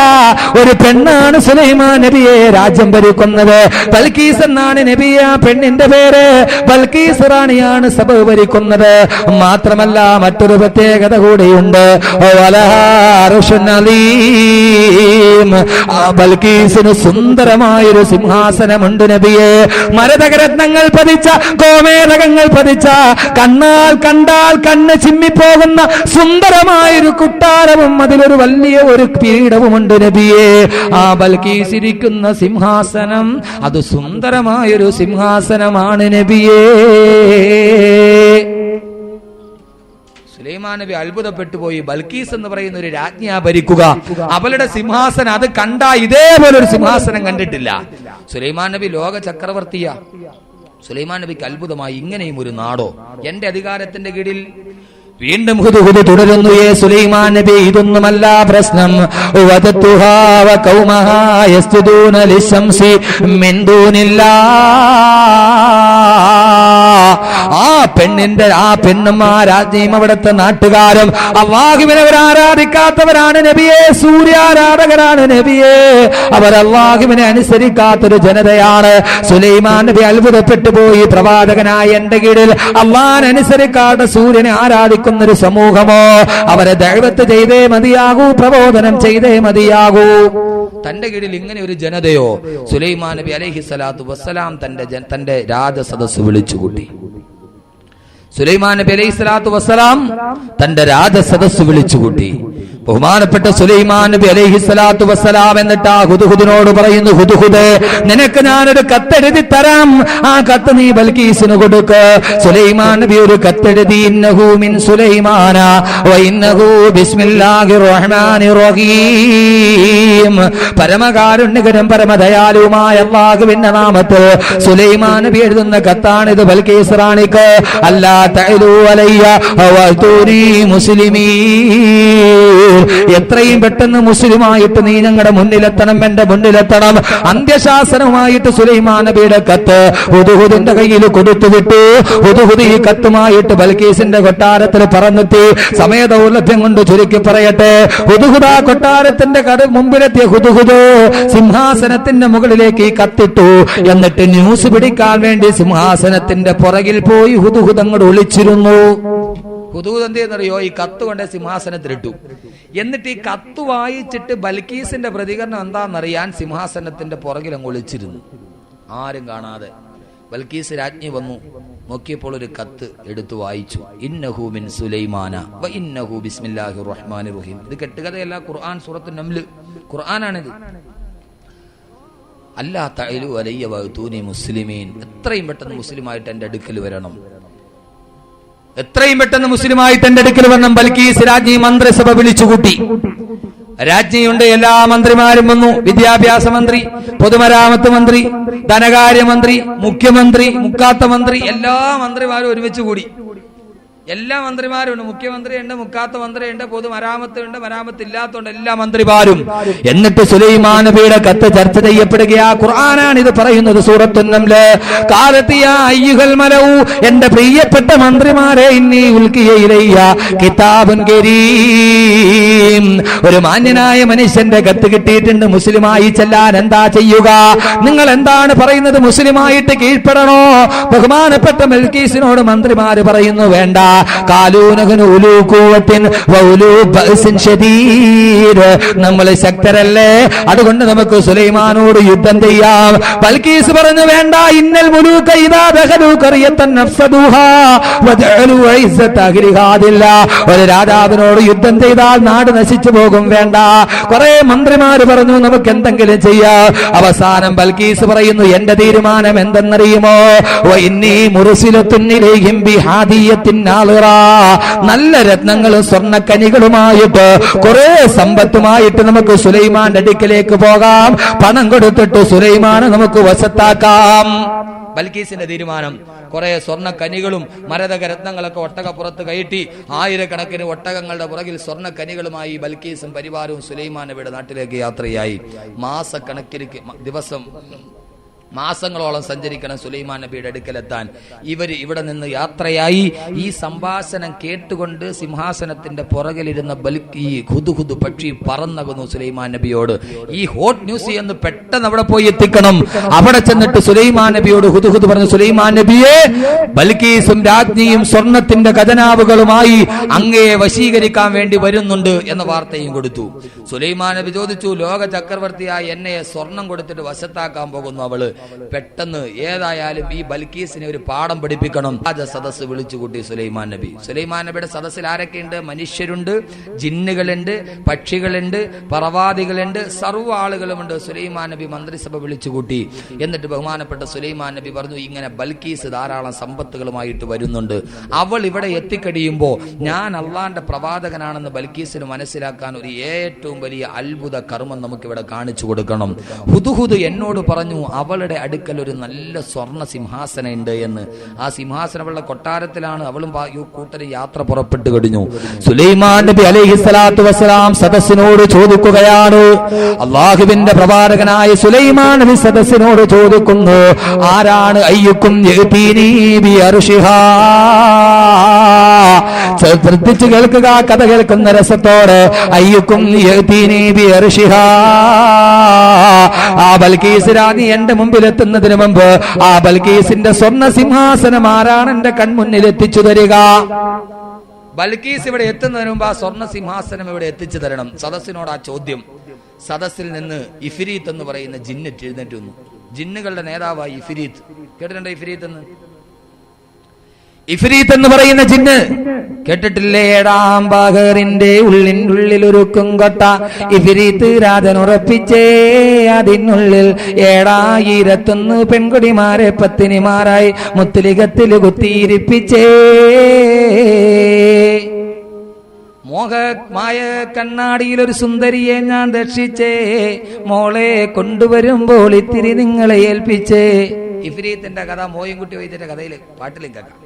ഒരു പെണ്ണാണ് സുലൈമാൻ നബിയെ രാജ്യം ഭരിക്കുന്നത്. ബൽക്കീസ് എന്നാണ് നബിയെ, ആ പെണ്ണിന്റെ പേര്. ബൽക്കീസ് റാണിയാണ് സഭ ഭരിക്കുന്നത്. മാത്രമല്ല മറ്റൊരു പ്രത്യേകത കൂടിയുണ്ട്. ബൽക്കീസിന് സുന്ദരമായൊരു സിംഹാസനമുണ്ട് നബിയെ. മരതകരത്നങ്ങൾ പതിച്ച, ഗോമേതകങ്ങൾ പതിച്ച, കണ്ടാൽ കണ്ണ് ചിമ്മിപ്പോകുന്ന സുന്ദരമായൊരു കുട്ടാരവും അതിലൊരു വലിയ ഒരു പീഠവുമുണ്ട് നബിയെ. ആ ബൽക്കീസ് ഇരിക്കുന്ന സിംഹാസനം അത് സുന്ദരമായൊരു സിംഹാസനമാണ് നബിയെ. സുലൈമാൻ നബി അത്ഭുതപ്പെട്ടു പോയി. ബൽക്കീസ് എന്ന് പറയുന്ന ഒരു രാജ്ഞിയാ ഭരിക്കുക, അവളുടെ സിംഹാസനം അത് കണ്ട ഇതേപോലെ ഒരു സിംഹാസനം കണ്ടിട്ടില്ല. സുലൈമാൻ നബി ലോക ചക്രവർത്തിയാ. സുലൈമാൻ നബിക്ക് അത്ഭുതമായി, ഇങ്ങനെയും ഒരു നാടോ എന്റെ അധികാരത്തിന്റെ കീഴിൽ. വീണ്ടും ഹുദുഹുദ് തുടരുന്നു. സുലൈമാൻ നബി, ഇതൊന്നുമല്ല പ്രശ്നം. ആ പെണ്ണിന്റെ, ആ പെണ്ണുമാരാജ്ഞിയും അവിടുത്തെ നാട്ടുകാരും അല്ലാഹുവിനെ ആരാധിക്കാത്തവരാണ് നബിയെ, സൂര്യാരാധകരാണ് നബിയെ. അവർ അല്ലാഹുവിനെ അനുസരിക്കാത്തൊരു ജനതയാണ്. സുലൈമാൻ നബി അത്ഭുതപ്പെട്ടു പോയി. പ്രവാചകനായ എന്റെ കീഴിൽ അല്ലാഹുവിനെ അനുസരിക്കാത്ത സൂര്യനെ ആരാധിക്കുന്നൊരു സമൂഹമോ? അവരെ ദഅവത്ത് ചെയ്തേ മതിയാകൂ, പ്രബോധനം ചെയ്തേ മതിയാകൂ. തന്റെ കീഴിൽ ഇങ്ങനെ ഒരു ജനതയോ? സുലൈമാൻ നബി അലൈഹിസ്സലാത്തു വസ്സലാം തന്റെ രാജസദസ്സ് വിളിച്ചുകൂട്ടി. സുലൈമാൻ നബി അലൈഹിസ്സലാത്തു വസ്സലാം തന്റെ രാജസദസ്സ് വിളിച്ചുകൂട്ടി. ബഹുമാനപ്പെട്ട സുലൈമാൻ നബി അലൈഹിസ്സലാത്തു വസ്സലാം എന്നിട്ട് ആ ഹുദുഹുദിനോട് പറയുന്നു, ഹുദുഹുദ്, നിനക്ക് ഞാനൊരു കത്തെഴുതി തരാം, ആ കത്ത് നീ ബൽക്കീസിന് കൊടുക്ക്. സുലൈമാൻ നബി ഒരു കത്തെഴുതി. ഇന്നഹു മിൻ സുലൈമാന വ ഇന്നഹു ബിസ്മില്ലാഹിർ റഹ്മാനിർ റഹീം. പരമകാരുണ്യകരും പരമദയാലുവുമായ അല്ലാഹുവിന്റെ നാമത്തിൽ സുലൈമാൻ നബി എഴുതുന്ന കത്താണിത് ബൽക്കീസ് റാണിക്ക്. അല്ലാ തഅലു അലയ്യ വഅതൂനി മുസ്ലിമീൻ. എത്രയും പെട്ടെന്ന് മുസ്ലിമായിട്ട് നീ ഞങ്ങളുടെ മുന്നിലെത്തണം, എന്റെ മുന്നിലെത്തണം. അന്ത്യശാസനവുമായിട്ട് സുലൈമാൻ നബിയുടെ കത്ത് ഹുദുഹുദിന്റെ കയ്യിൽ കൊടുത്തുവിട്ടു. ഹുദുഹുദ് ഈ കത്തുമായിട്ട് ബൽക്കീസിന്റെ കൊട്ടാരത്തിൽ പറന്നെത്തി. സമയദൗർലഭ്യം കൊണ്ട് ചുരുക്കി പറയട്ടെ, ഹുദുഹുദ് ആ കൊട്ടാരത്തിന്റെ മുമ്പിലെത്തിയ ഹുദുഹുദ് സിംഹാസനത്തിന്റെ മുകളിലേക്ക് ഈ കത്തിട്ടു. എന്നിട്ട് ന്യൂസ് പിടിക്കാൻ വേണ്ടി സിംഹാസനത്തിന്റെ പുറകിൽ പോയി ഹുദുഹുദ് അങ്ങോട്ട് ഒളിച്ചിരുന്നു. ഹുദൂദ് എന്തെന്നറിയോ? ഈ കത്ത് കൊണ്ട് സിംഹാസനത്തിലിട്ടു. എന്നിട്ട് ഈ കത്ത് വായിച്ചിട്ട് ബൽക്കീസിന്റെ പ്രതികരണം എന്താണെന്നറിയാൻ സിംഹാസനത്തിന്റെ പുറകിൽ അങ്ങ് ഒളിച്ചിരുന്നു, ആരും കാണാതെ. ബൽക്കീസ് രാജ്ഞി വന്നു, നോക്കിയപ്പോൾ ഒരു കത്ത് എടുത്തു വായിച്ചു. ഇന്നഹു മിൻ സുലൈമാന വ ഇന്നഹു ബിസ്മില്ലാഹിർ റഹ്മാനിർ റഹീം. ഇത് കെട്ടുകഥയല്ല, ഖുർആൻ സൂറത്തുൻ നംല്, ഖുർആനാണിത്. അല്ലാ തഅലു അലയ്യ വഅതൂനി മുസ്ലിമീൻ. എത്രയും പെട്ടെന്ന് മുസ്ലിമായിട്ട് എന്റെ അടുക്കൽ വരണം, എത്രയും പെട്ടെന്ന് മുസ്ലിമായിട്ട് എന്റെ അടുക്കൽ വരണം. ബൽക്കീസ് രാജ്ഞി മന്ത്രിസഭ വിളിച്ചുകൂട്ടി. രാജ്ഞിയുണ്ട്, എല്ലാ മന്ത്രിമാരും വന്നു. വിദ്യാഭ്യാസ മന്ത്രി, പൊതുമരാമത്ത് മന്ത്രി, ധനകാര്യമന്ത്രി, മുഖ്യമന്ത്രി, മുക്കാത്ത മന്ത്രി, എല്ലാ മന്ത്രിമാരും ഒരുമിച്ച് കൂടി. എല്ലാ മന്ത്രിമാരും, മുഖ്യമന്ത്രിയുണ്ട്, മുക്കാത്ത മന്ത്രിയുണ്ട്, പൊതുമരാമത്തുണ്ട്, മരാമത്ത് ഇല്ലാത്തതുകൊണ്ട് എല്ലാ മന്ത്രിമാരും. എന്നിട്ട് സുലൈമാൻ നബിയുടെ കത്ത് ചർച്ച ചെയ്യപ്പെടുകയാ. ഖുർആനാണ് ഇത് പറയുന്നത്. സൂറത്തുൻ നംൽ, ഖാലത് യാ അയ്യുഹൽ മലഉ, എന്റെ പ്രിയപ്പെട്ട മന്ത്രിമാരെ, ഇന്നി ഉൽഖിയ ഇലയ്യ കിതാബുൻ കരീം, ഒരു മാന്യനായ മനുഷ്യന്റെ കത്ത് കിട്ടിയിട്ടുണ്ട്. മുസ്ലിമായി ചെല്ലാൻ എന്താ ചെയ്യുക? നിങ്ങൾ എന്താണ് പറയുന്നത്? മുസ്ലിമായിട്ട് കീഴ്പ്പെടണോ? ബഹുമാനപ്പെട്ട ബൽക്കീസിനോട് മന്ത്രിമാര് പറയുന്നു, വേണ്ട. നമ്മൾ ശക്തരല്ലേ, അതുകൊണ്ട് നമുക്ക് സുലൈമാനോട് യുദ്ധം ചെയ്യാം. ബൽക്കീസ് പറഞ്ഞു, വേണ്ട. ഇന്നൽ മുലൂക ഇദാ ദഖലൂ ഖറിയതൻ നഫ്സദൂഹാ വജഅലൂ ഇസ്സത അഹ്ലിഹാ. ഒരു രാജാവിനോട് യുദ്ധം ചെയ്താൽ നാട് നശിച്ചു പോകും, വേണ്ട. കുറെ മന്ത്രിമാര് പറഞ്ഞു, നമുക്ക് എന്തെങ്കിലും ചെയ്യാം. അവസാനം ബൽക്കീസ് പറയുന്നു, എന്റെ തീരുമാനം എന്തെന്നറിയുമോ? വഇന്നീ മുർസിലത്തുൻ ഇലൈഹിം ബിഹാദിയത്തിൻ നാളിറ, നല്ല രത്നങ്ങളും സ്വർണ്ണക്കനികളുമായിട്ട് കുറെ സമ്പത്തുമായിട്ട് നമുക്ക് സുലൈമാന്റെ അടുക്കലേക്ക് പോകാം. പണം കൊടുത്തിട്ട് സുലൈമാനെ നമുക്ക് വശത്താക്കാം. ബൽക്കീസിന്റെ തീരുമാനം. കുറെ സ്വർണ്ണക്കനികളും മരതക രത്നങ്ങളൊക്കെ ഒട്ടകപ്പുറത്ത് കയറ്റി ആയിരക്കണക്കിന് ഒട്ടകങ്ങളുടെ പുറകിൽ സ്വർണ്ണക്കനികളുമായി ബൽക്കീസും പരിവാരവും സുലൈമാൻ നബിയുടെ നാട്ടിലേക്ക് യാത്രയായി. മാസക്കണക്കിന് മാസങ്ങളോളം സഞ്ചരിക്കണം സുലൈമാൻ നബിയുടെ അടുക്കലെത്താൻ. ഇവര് ഇവിടെ നിന്ന് യാത്രയായി. ഈ സംഭാഷണം കേട്ടുകൊണ്ട് സിംഹാസനത്തിന്റെ പുറകിലിരുന്ന ഈ ഹുദുഹുദു പക്ഷി പറന്നകുന്നു സുലൈമാൻ നബിയോട്. ഈ ഹോട്ട് ന്യൂസ് എന്ന് പെട്ടെന്ന് അവിടെ പോയി എത്തിക്കണം. അവിടെ ചെന്നിട്ട് സുലൈമാൻ നബിയോട് ഹുദുഹുദു പറഞ്ഞു, സുലൈമാൻ നബിയെ, ബൽക്കീസും രാജ്ഞിയും സ്വർണത്തിന്റെ ഖജനാവുകളുമായി അങ്ങയെ വശീകരിക്കാൻ വേണ്ടി വരുന്നുണ്ട് എന്ന വാർത്തയും കൊടുത്തു. സുലൈമാൻ നബി ചോദിച്ചു, ലോക ചക്രവർത്തിയായ എന്നെ സ്വർണം കൊടുത്തിട്ട് വശത്താക്കാൻ പോകുന്നു അവള്. പെട്ടെന്ന് ഏതായാലും ഈ ബൽക്കീസിനെ ഒരു പാഠം പഠിപ്പിക്കണം. രാജ സദസ് വിളിച്ചുകൂട്ടി സുലൈമാൻ നബി. സുലൈമാൻ നബിയുടെ സദസ്സിൽ ആരൊക്കെയുണ്ട്? മനുഷ്യരുണ്ട്, ജിന്നുകളുണ്ട്, പക്ഷികളുണ്ട്, പറവാദികളുണ്ട്, സർവ്വ ആളുകളുമുണ്ട്. സുലൈമാൻ നബി മന്ത്രിസഭ വിളിച്ചുകൂട്ടി. എന്നിട്ട് ബഹുമാനപ്പെട്ട സുലൈമാൻ നബി പറഞ്ഞു, ഇങ്ങനെ ബൽക്കീസ് ധാരാളം സമ്പത്തുകളുമായിട്ട് വരുന്നുണ്ട്. അവൾ ഇവിടെ എത്തിക്കഴിയുമ്പോൾ ഞാൻ അള്ളാന്റെ പ്രവാചകനാണെന്ന് ബൽക്കീസിന് മനസ്സിലാക്കാൻ ഒരു ഏറ്റവും വലിയ അത്ഭുത കർമ്മം നമുക്കിവിടെ കാണിച്ചു കൊടുക്കണം. ഹുദുഹുദ് എന്നോട് പറഞ്ഞു, അവളുടെ അടുക്കൽ ഒരു നല്ല സ്വർണ്ണ സിംഹാസനം ഉണ്ട് എന്ന്. ആ സിംഹാസനം അവളുടെ കൊട്ടാരത്തിലാണ്. അവളും കൂട്ടരും യാത്ര പുറപ്പെട്ടു കഴിഞ്ഞു. സുലൈമാൻ നബി അലൈഹിസ്സലാത്തു വസ്സലാം സദസ്സിനോട് ചോദിക്കുകയാണ്. അല്ലാഹുവിന്റെ പ്രവാചകനായ സുലൈമാൻ നബി സദസ്സിനോട് ചോദിക്കുന്നു, ആരാണ് അയ്യുക്കും യഅ്തീനി ബി അർശിഹാ? ശ്രദ്ധിച്ചു കേൾക്കുക, കഥ കേൾക്കുന്ന രസത്തോടെ. അയ്യുക്കും യഅ്തീനി ബി അർശിഹാ, ആ ബൽക്കീസ് രാണി എന്റെ മുമ്പിലെത്തുന്നതിന് മുമ്പ് ആ ബൽക്കീസിന്റെ സ്വർണ്ണ സിംഹാസനം ആരാണ് എന്റെ കൺമുന്നിൽ എത്തിച്ചു തരിക? ബൽക്കീസ് ഇവിടെ എത്തുന്നതിന് മുമ്പ് ആ സ്വർണ്ണ സിംഹാസനം ഇവിടെ എത്തിച്ചു തരണം. സദസ്സിനോട് ആ ചോദ്യം. സദസ്സിൽ നിന്ന് ഇഫ്രീത്ത് എന്ന് പറയുന്ന ജിന്നറ്റ് എഴുന്നേറ്റ് വന്നു. ജിന്നുകളുടെ നേതാവായി ഇഫ്രീത്ത്. കേട്ടിട്ടുണ്ടോ ഇഫ്രീത്ത് എന്ന്? ഇഫ്രീത്ത് എന്ന് പറയുന്ന ജിന്ന് കേട്ടിട്ടില്ലേ? ഏഴാം ബഹറിന്റെ ഉള്ളിൽ ഒരുക്കും കൊട്ട ഇഫ്രീത്ത് രാജൻ ഉറപ്പിച്ചേ, അതിനുള്ളിൽ 7001 പെൺകുടിമാരെ പത്തിനിമാരായി മുത്തുലികത്തിൽ കുത്തിയിരിപ്പിച്ചേ. മോഹമായ കണ്ണാടിയിൽ ഒരു സുന്ദരിയെ ഞാൻ ദർശിച്ചേ, മോളെ കൊണ്ടുവരുമ്പോൾ ഇത്തിരി നിങ്ങളെ ഏൽപ്പിച്ചേ. ഇഫ്രീത്തിന്റെ കഥ മോയിൻകുട്ടി വൈദ്യന്റെ കഥയിൽ പാട്ടിലും കേൾക്കാം.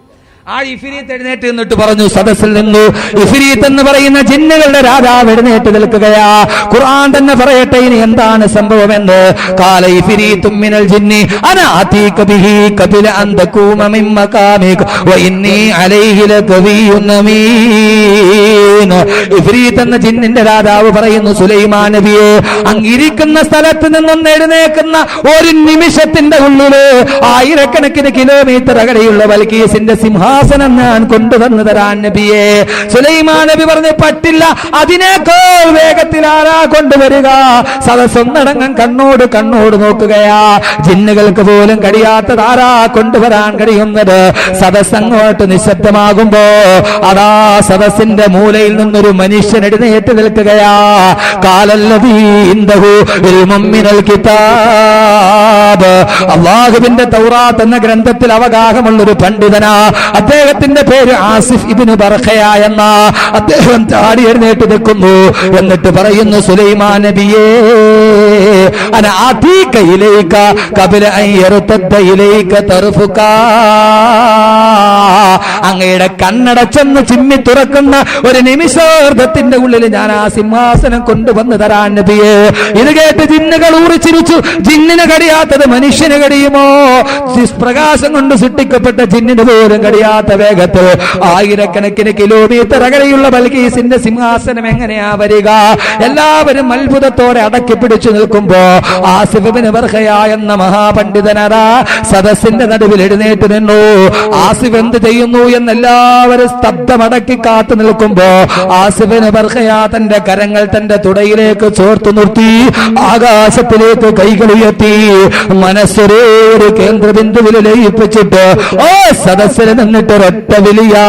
ആ ഇഫ്രീത്ത് എഴുന്നേറ്റ് നിന്നിട്ട് പറഞ്ഞു, സദസ്സിൽ നിന്നു ഇഫ്രീത്ത് എന്ന് പറയുന്ന ജിന്നുകളുടെ രാജാവ് എഴുന്നേറ്റ് നിൽക്കുകയാ. ഖുർആൻ തന്നെ പറയട്ടെ ഇനി എന്താണ് സംഭവമെന്ന്. ഖാല ഇഫ്രീത്തും മിനൽ ജിന്നി അനാ ആതീക ബിഹി ഖബല അൻ തകൂമ മിൻ മഖാമിക വ ഇന്നി അലൈഹി ലഖവിയ്യുൻ അമീൻ. ഇഫ്രീത്ത് എന്ന ജിന്നിന്റെ രാജാവ് പറയുന്നു, സുലൈമാൻ നബിയെ, അങ്ങിരിക്കുന്ന സ്ഥലത്ത് നിന്നും എഴുന്നേക്കുന്ന ഒരു നിമിഷത്തിന്റെ ഉള്ളില് 1000കണക്കിന് കിലോമീറ്റർ അകലെയുള്ള ബൽക്കീസിന്റെ സിംഹാസനം ഞാൻ കൊണ്ടുവന്നു തരാൻ നബിയെ. സുലൈമാൻ നബി പറഞ്ഞു, പറ്റില്ല, അതിനേക്കാൾ വേഗത്തിൽ ആരാ കൊണ്ടുവരിക? സദസ്സൊന്നടങ്കം കണ്ണോട് നോക്കുകയാ. ജിന്നുകൾക്ക് പോലും കഴിയാത്തത് ആരാ കൊണ്ടുവരാൻ കഴിയുന്നത്? സദസ്സങ്ങോട്ട് നിശബ്ദമാകുമ്പോ അതാ സദസ്സിന്റെ മൂലയിൽ നിന്നൊരു മനുഷ്യൻ എഴുന്നേറ്റ് നിൽക്കുകയാ. കാലല്ലദീ ഇൻദഹു ഇൽമും മിനൽ കിതാബ്, അല്ലാഹുവിന്റെ തൗറാത്ത് എന്ന ഗ്രന്ഥത്തിൽ അവഗാഹമുള്ള ഒരു പണ്ഡിതനാ. അദ്ദേഹത്തിന്റെ പേര് ആസിഫ് ഇബ്നു ബർഖയ എന്ന. അദ്ദേഹം ചാടി എഴുന്നേറ്റ് നിൽക്കുന്നു. എന്നിട്ട് പറയുന്നു, സുലൈമാൻ നബിയേ, അന ആതീക ഇലൈക ഖബല അൻ യർതദ്ദ ഇലൈക തർഫുക, അങ്ങയുടെ കണ്ണടച്ചെന്ന് ചിമ്മി തുറക്കുന്ന ഒരു നിമിഷാർദ്ധത്തിന്റെ ഉള്ളിൽ ഞാൻ ആ സിംഹാസനം കൊണ്ടുവന്ന് തരാൻ നബിയേ. ഇത് കേട്ട് ജിന്നുകൾ ഊറിച്ചിരിച്ചു. ജിന്നിന് കടിയാത്തത് മനുഷ്യന് കടിയുമോ? പ്രകാശം കൊണ്ട് സൃഷ്ടിക്കപ്പെട്ട ജിന്നിന് പോലും കടിയാത്ത വേഗത്തിൽ ആയിരക്കണക്കിന് കിലോമീറ്റർ അകലെയുള്ള ബൽക്കീസിന്റെ സിംഹാസനം എങ്ങനെയാ വരിക? എല്ലാവരും അത്ഭുതത്തോടെ അടക്കി പിടിച്ചു നിൽക്കുമ്പോ ആസിഫ് ഇബ്നു ബർഖയ എന്ന മഹാപണ്ഡിതനതാ സദസ്സിന്റെ നടുവിൽ എഴുന്നേറ്റ് നിന്നു. ആസിഫ് എന്ത് ചെയ്യുന്നു എന്നെല്ലാവരും സ്തബ്ധമടക്കി കാത്തു നിൽക്കുമ്പോ ആസിഫ് ഇബ്നു ബർഖയ തന്റെ കരങ്ങൾ തന്റെ തുടയിലേക്ക് ചോർത്തു നിർത്തി, ആകാശത്തിലേക്ക് കൈകൾ ഉയർത്തി, മനസ്സൊരു കേന്ദ്രബിന്ദുവിൽ ലയിപ്പിച്ചിട്ട് ഓ സദസ്സിൽ നിന്നിട്ട് ഒരൊറ്റ വിളിയാ,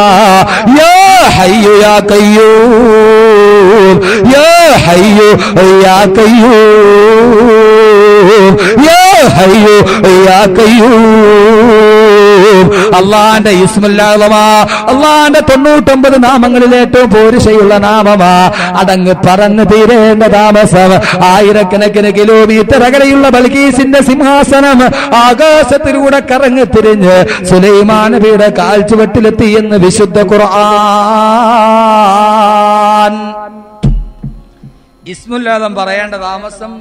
യാ ഹയ്യു യാ ഖയ്യൂം, യാ ഹയ്യു യാ ഖയ്യൂം, യാ ഹയ്യു യാ ഖയ്യൂം. അള്ളാന്റെ ഇസ്മുല്ലാഹ്, അള്ളാന്റെ 99 നാമങ്ങളിൽ ഏറ്റവും പോരിശയുള്ള നാമമാ. അതങ്ങ് പറന്ന് തീരേണ്ട താമസം. ആയിരക്കണക്കിന് കിലോമീറ്റർ അകലെയുള്ള ബൽക്കീസിന്റെ സിംഹാസനം ആകാശത്തിലൂടെ കറങ്ങി തിരിഞ്ഞ് സുലൈമാൻ നബിയുടെ കാൽച്ചുവട്ടിലെത്തി എന്ന് വിശുദ്ധ ഖുർആൻ. ഇസ്മുല്ലാഹ് പറയേണ്ട താമസം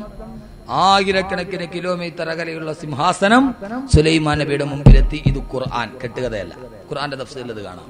ആയിരക്കണക്കിന് കിലോമീറ്റർ അകലെയുള്ള സിംഹാസനം സുലൈമാൻ നബിയുടെ മുമ്പിലെത്തി. ഇത് ഖുർആൻ, കെട്ടുകഥയല്ല. ഖുർആന്റെ തഫ്സീറിൽ ഇത് കാണാം.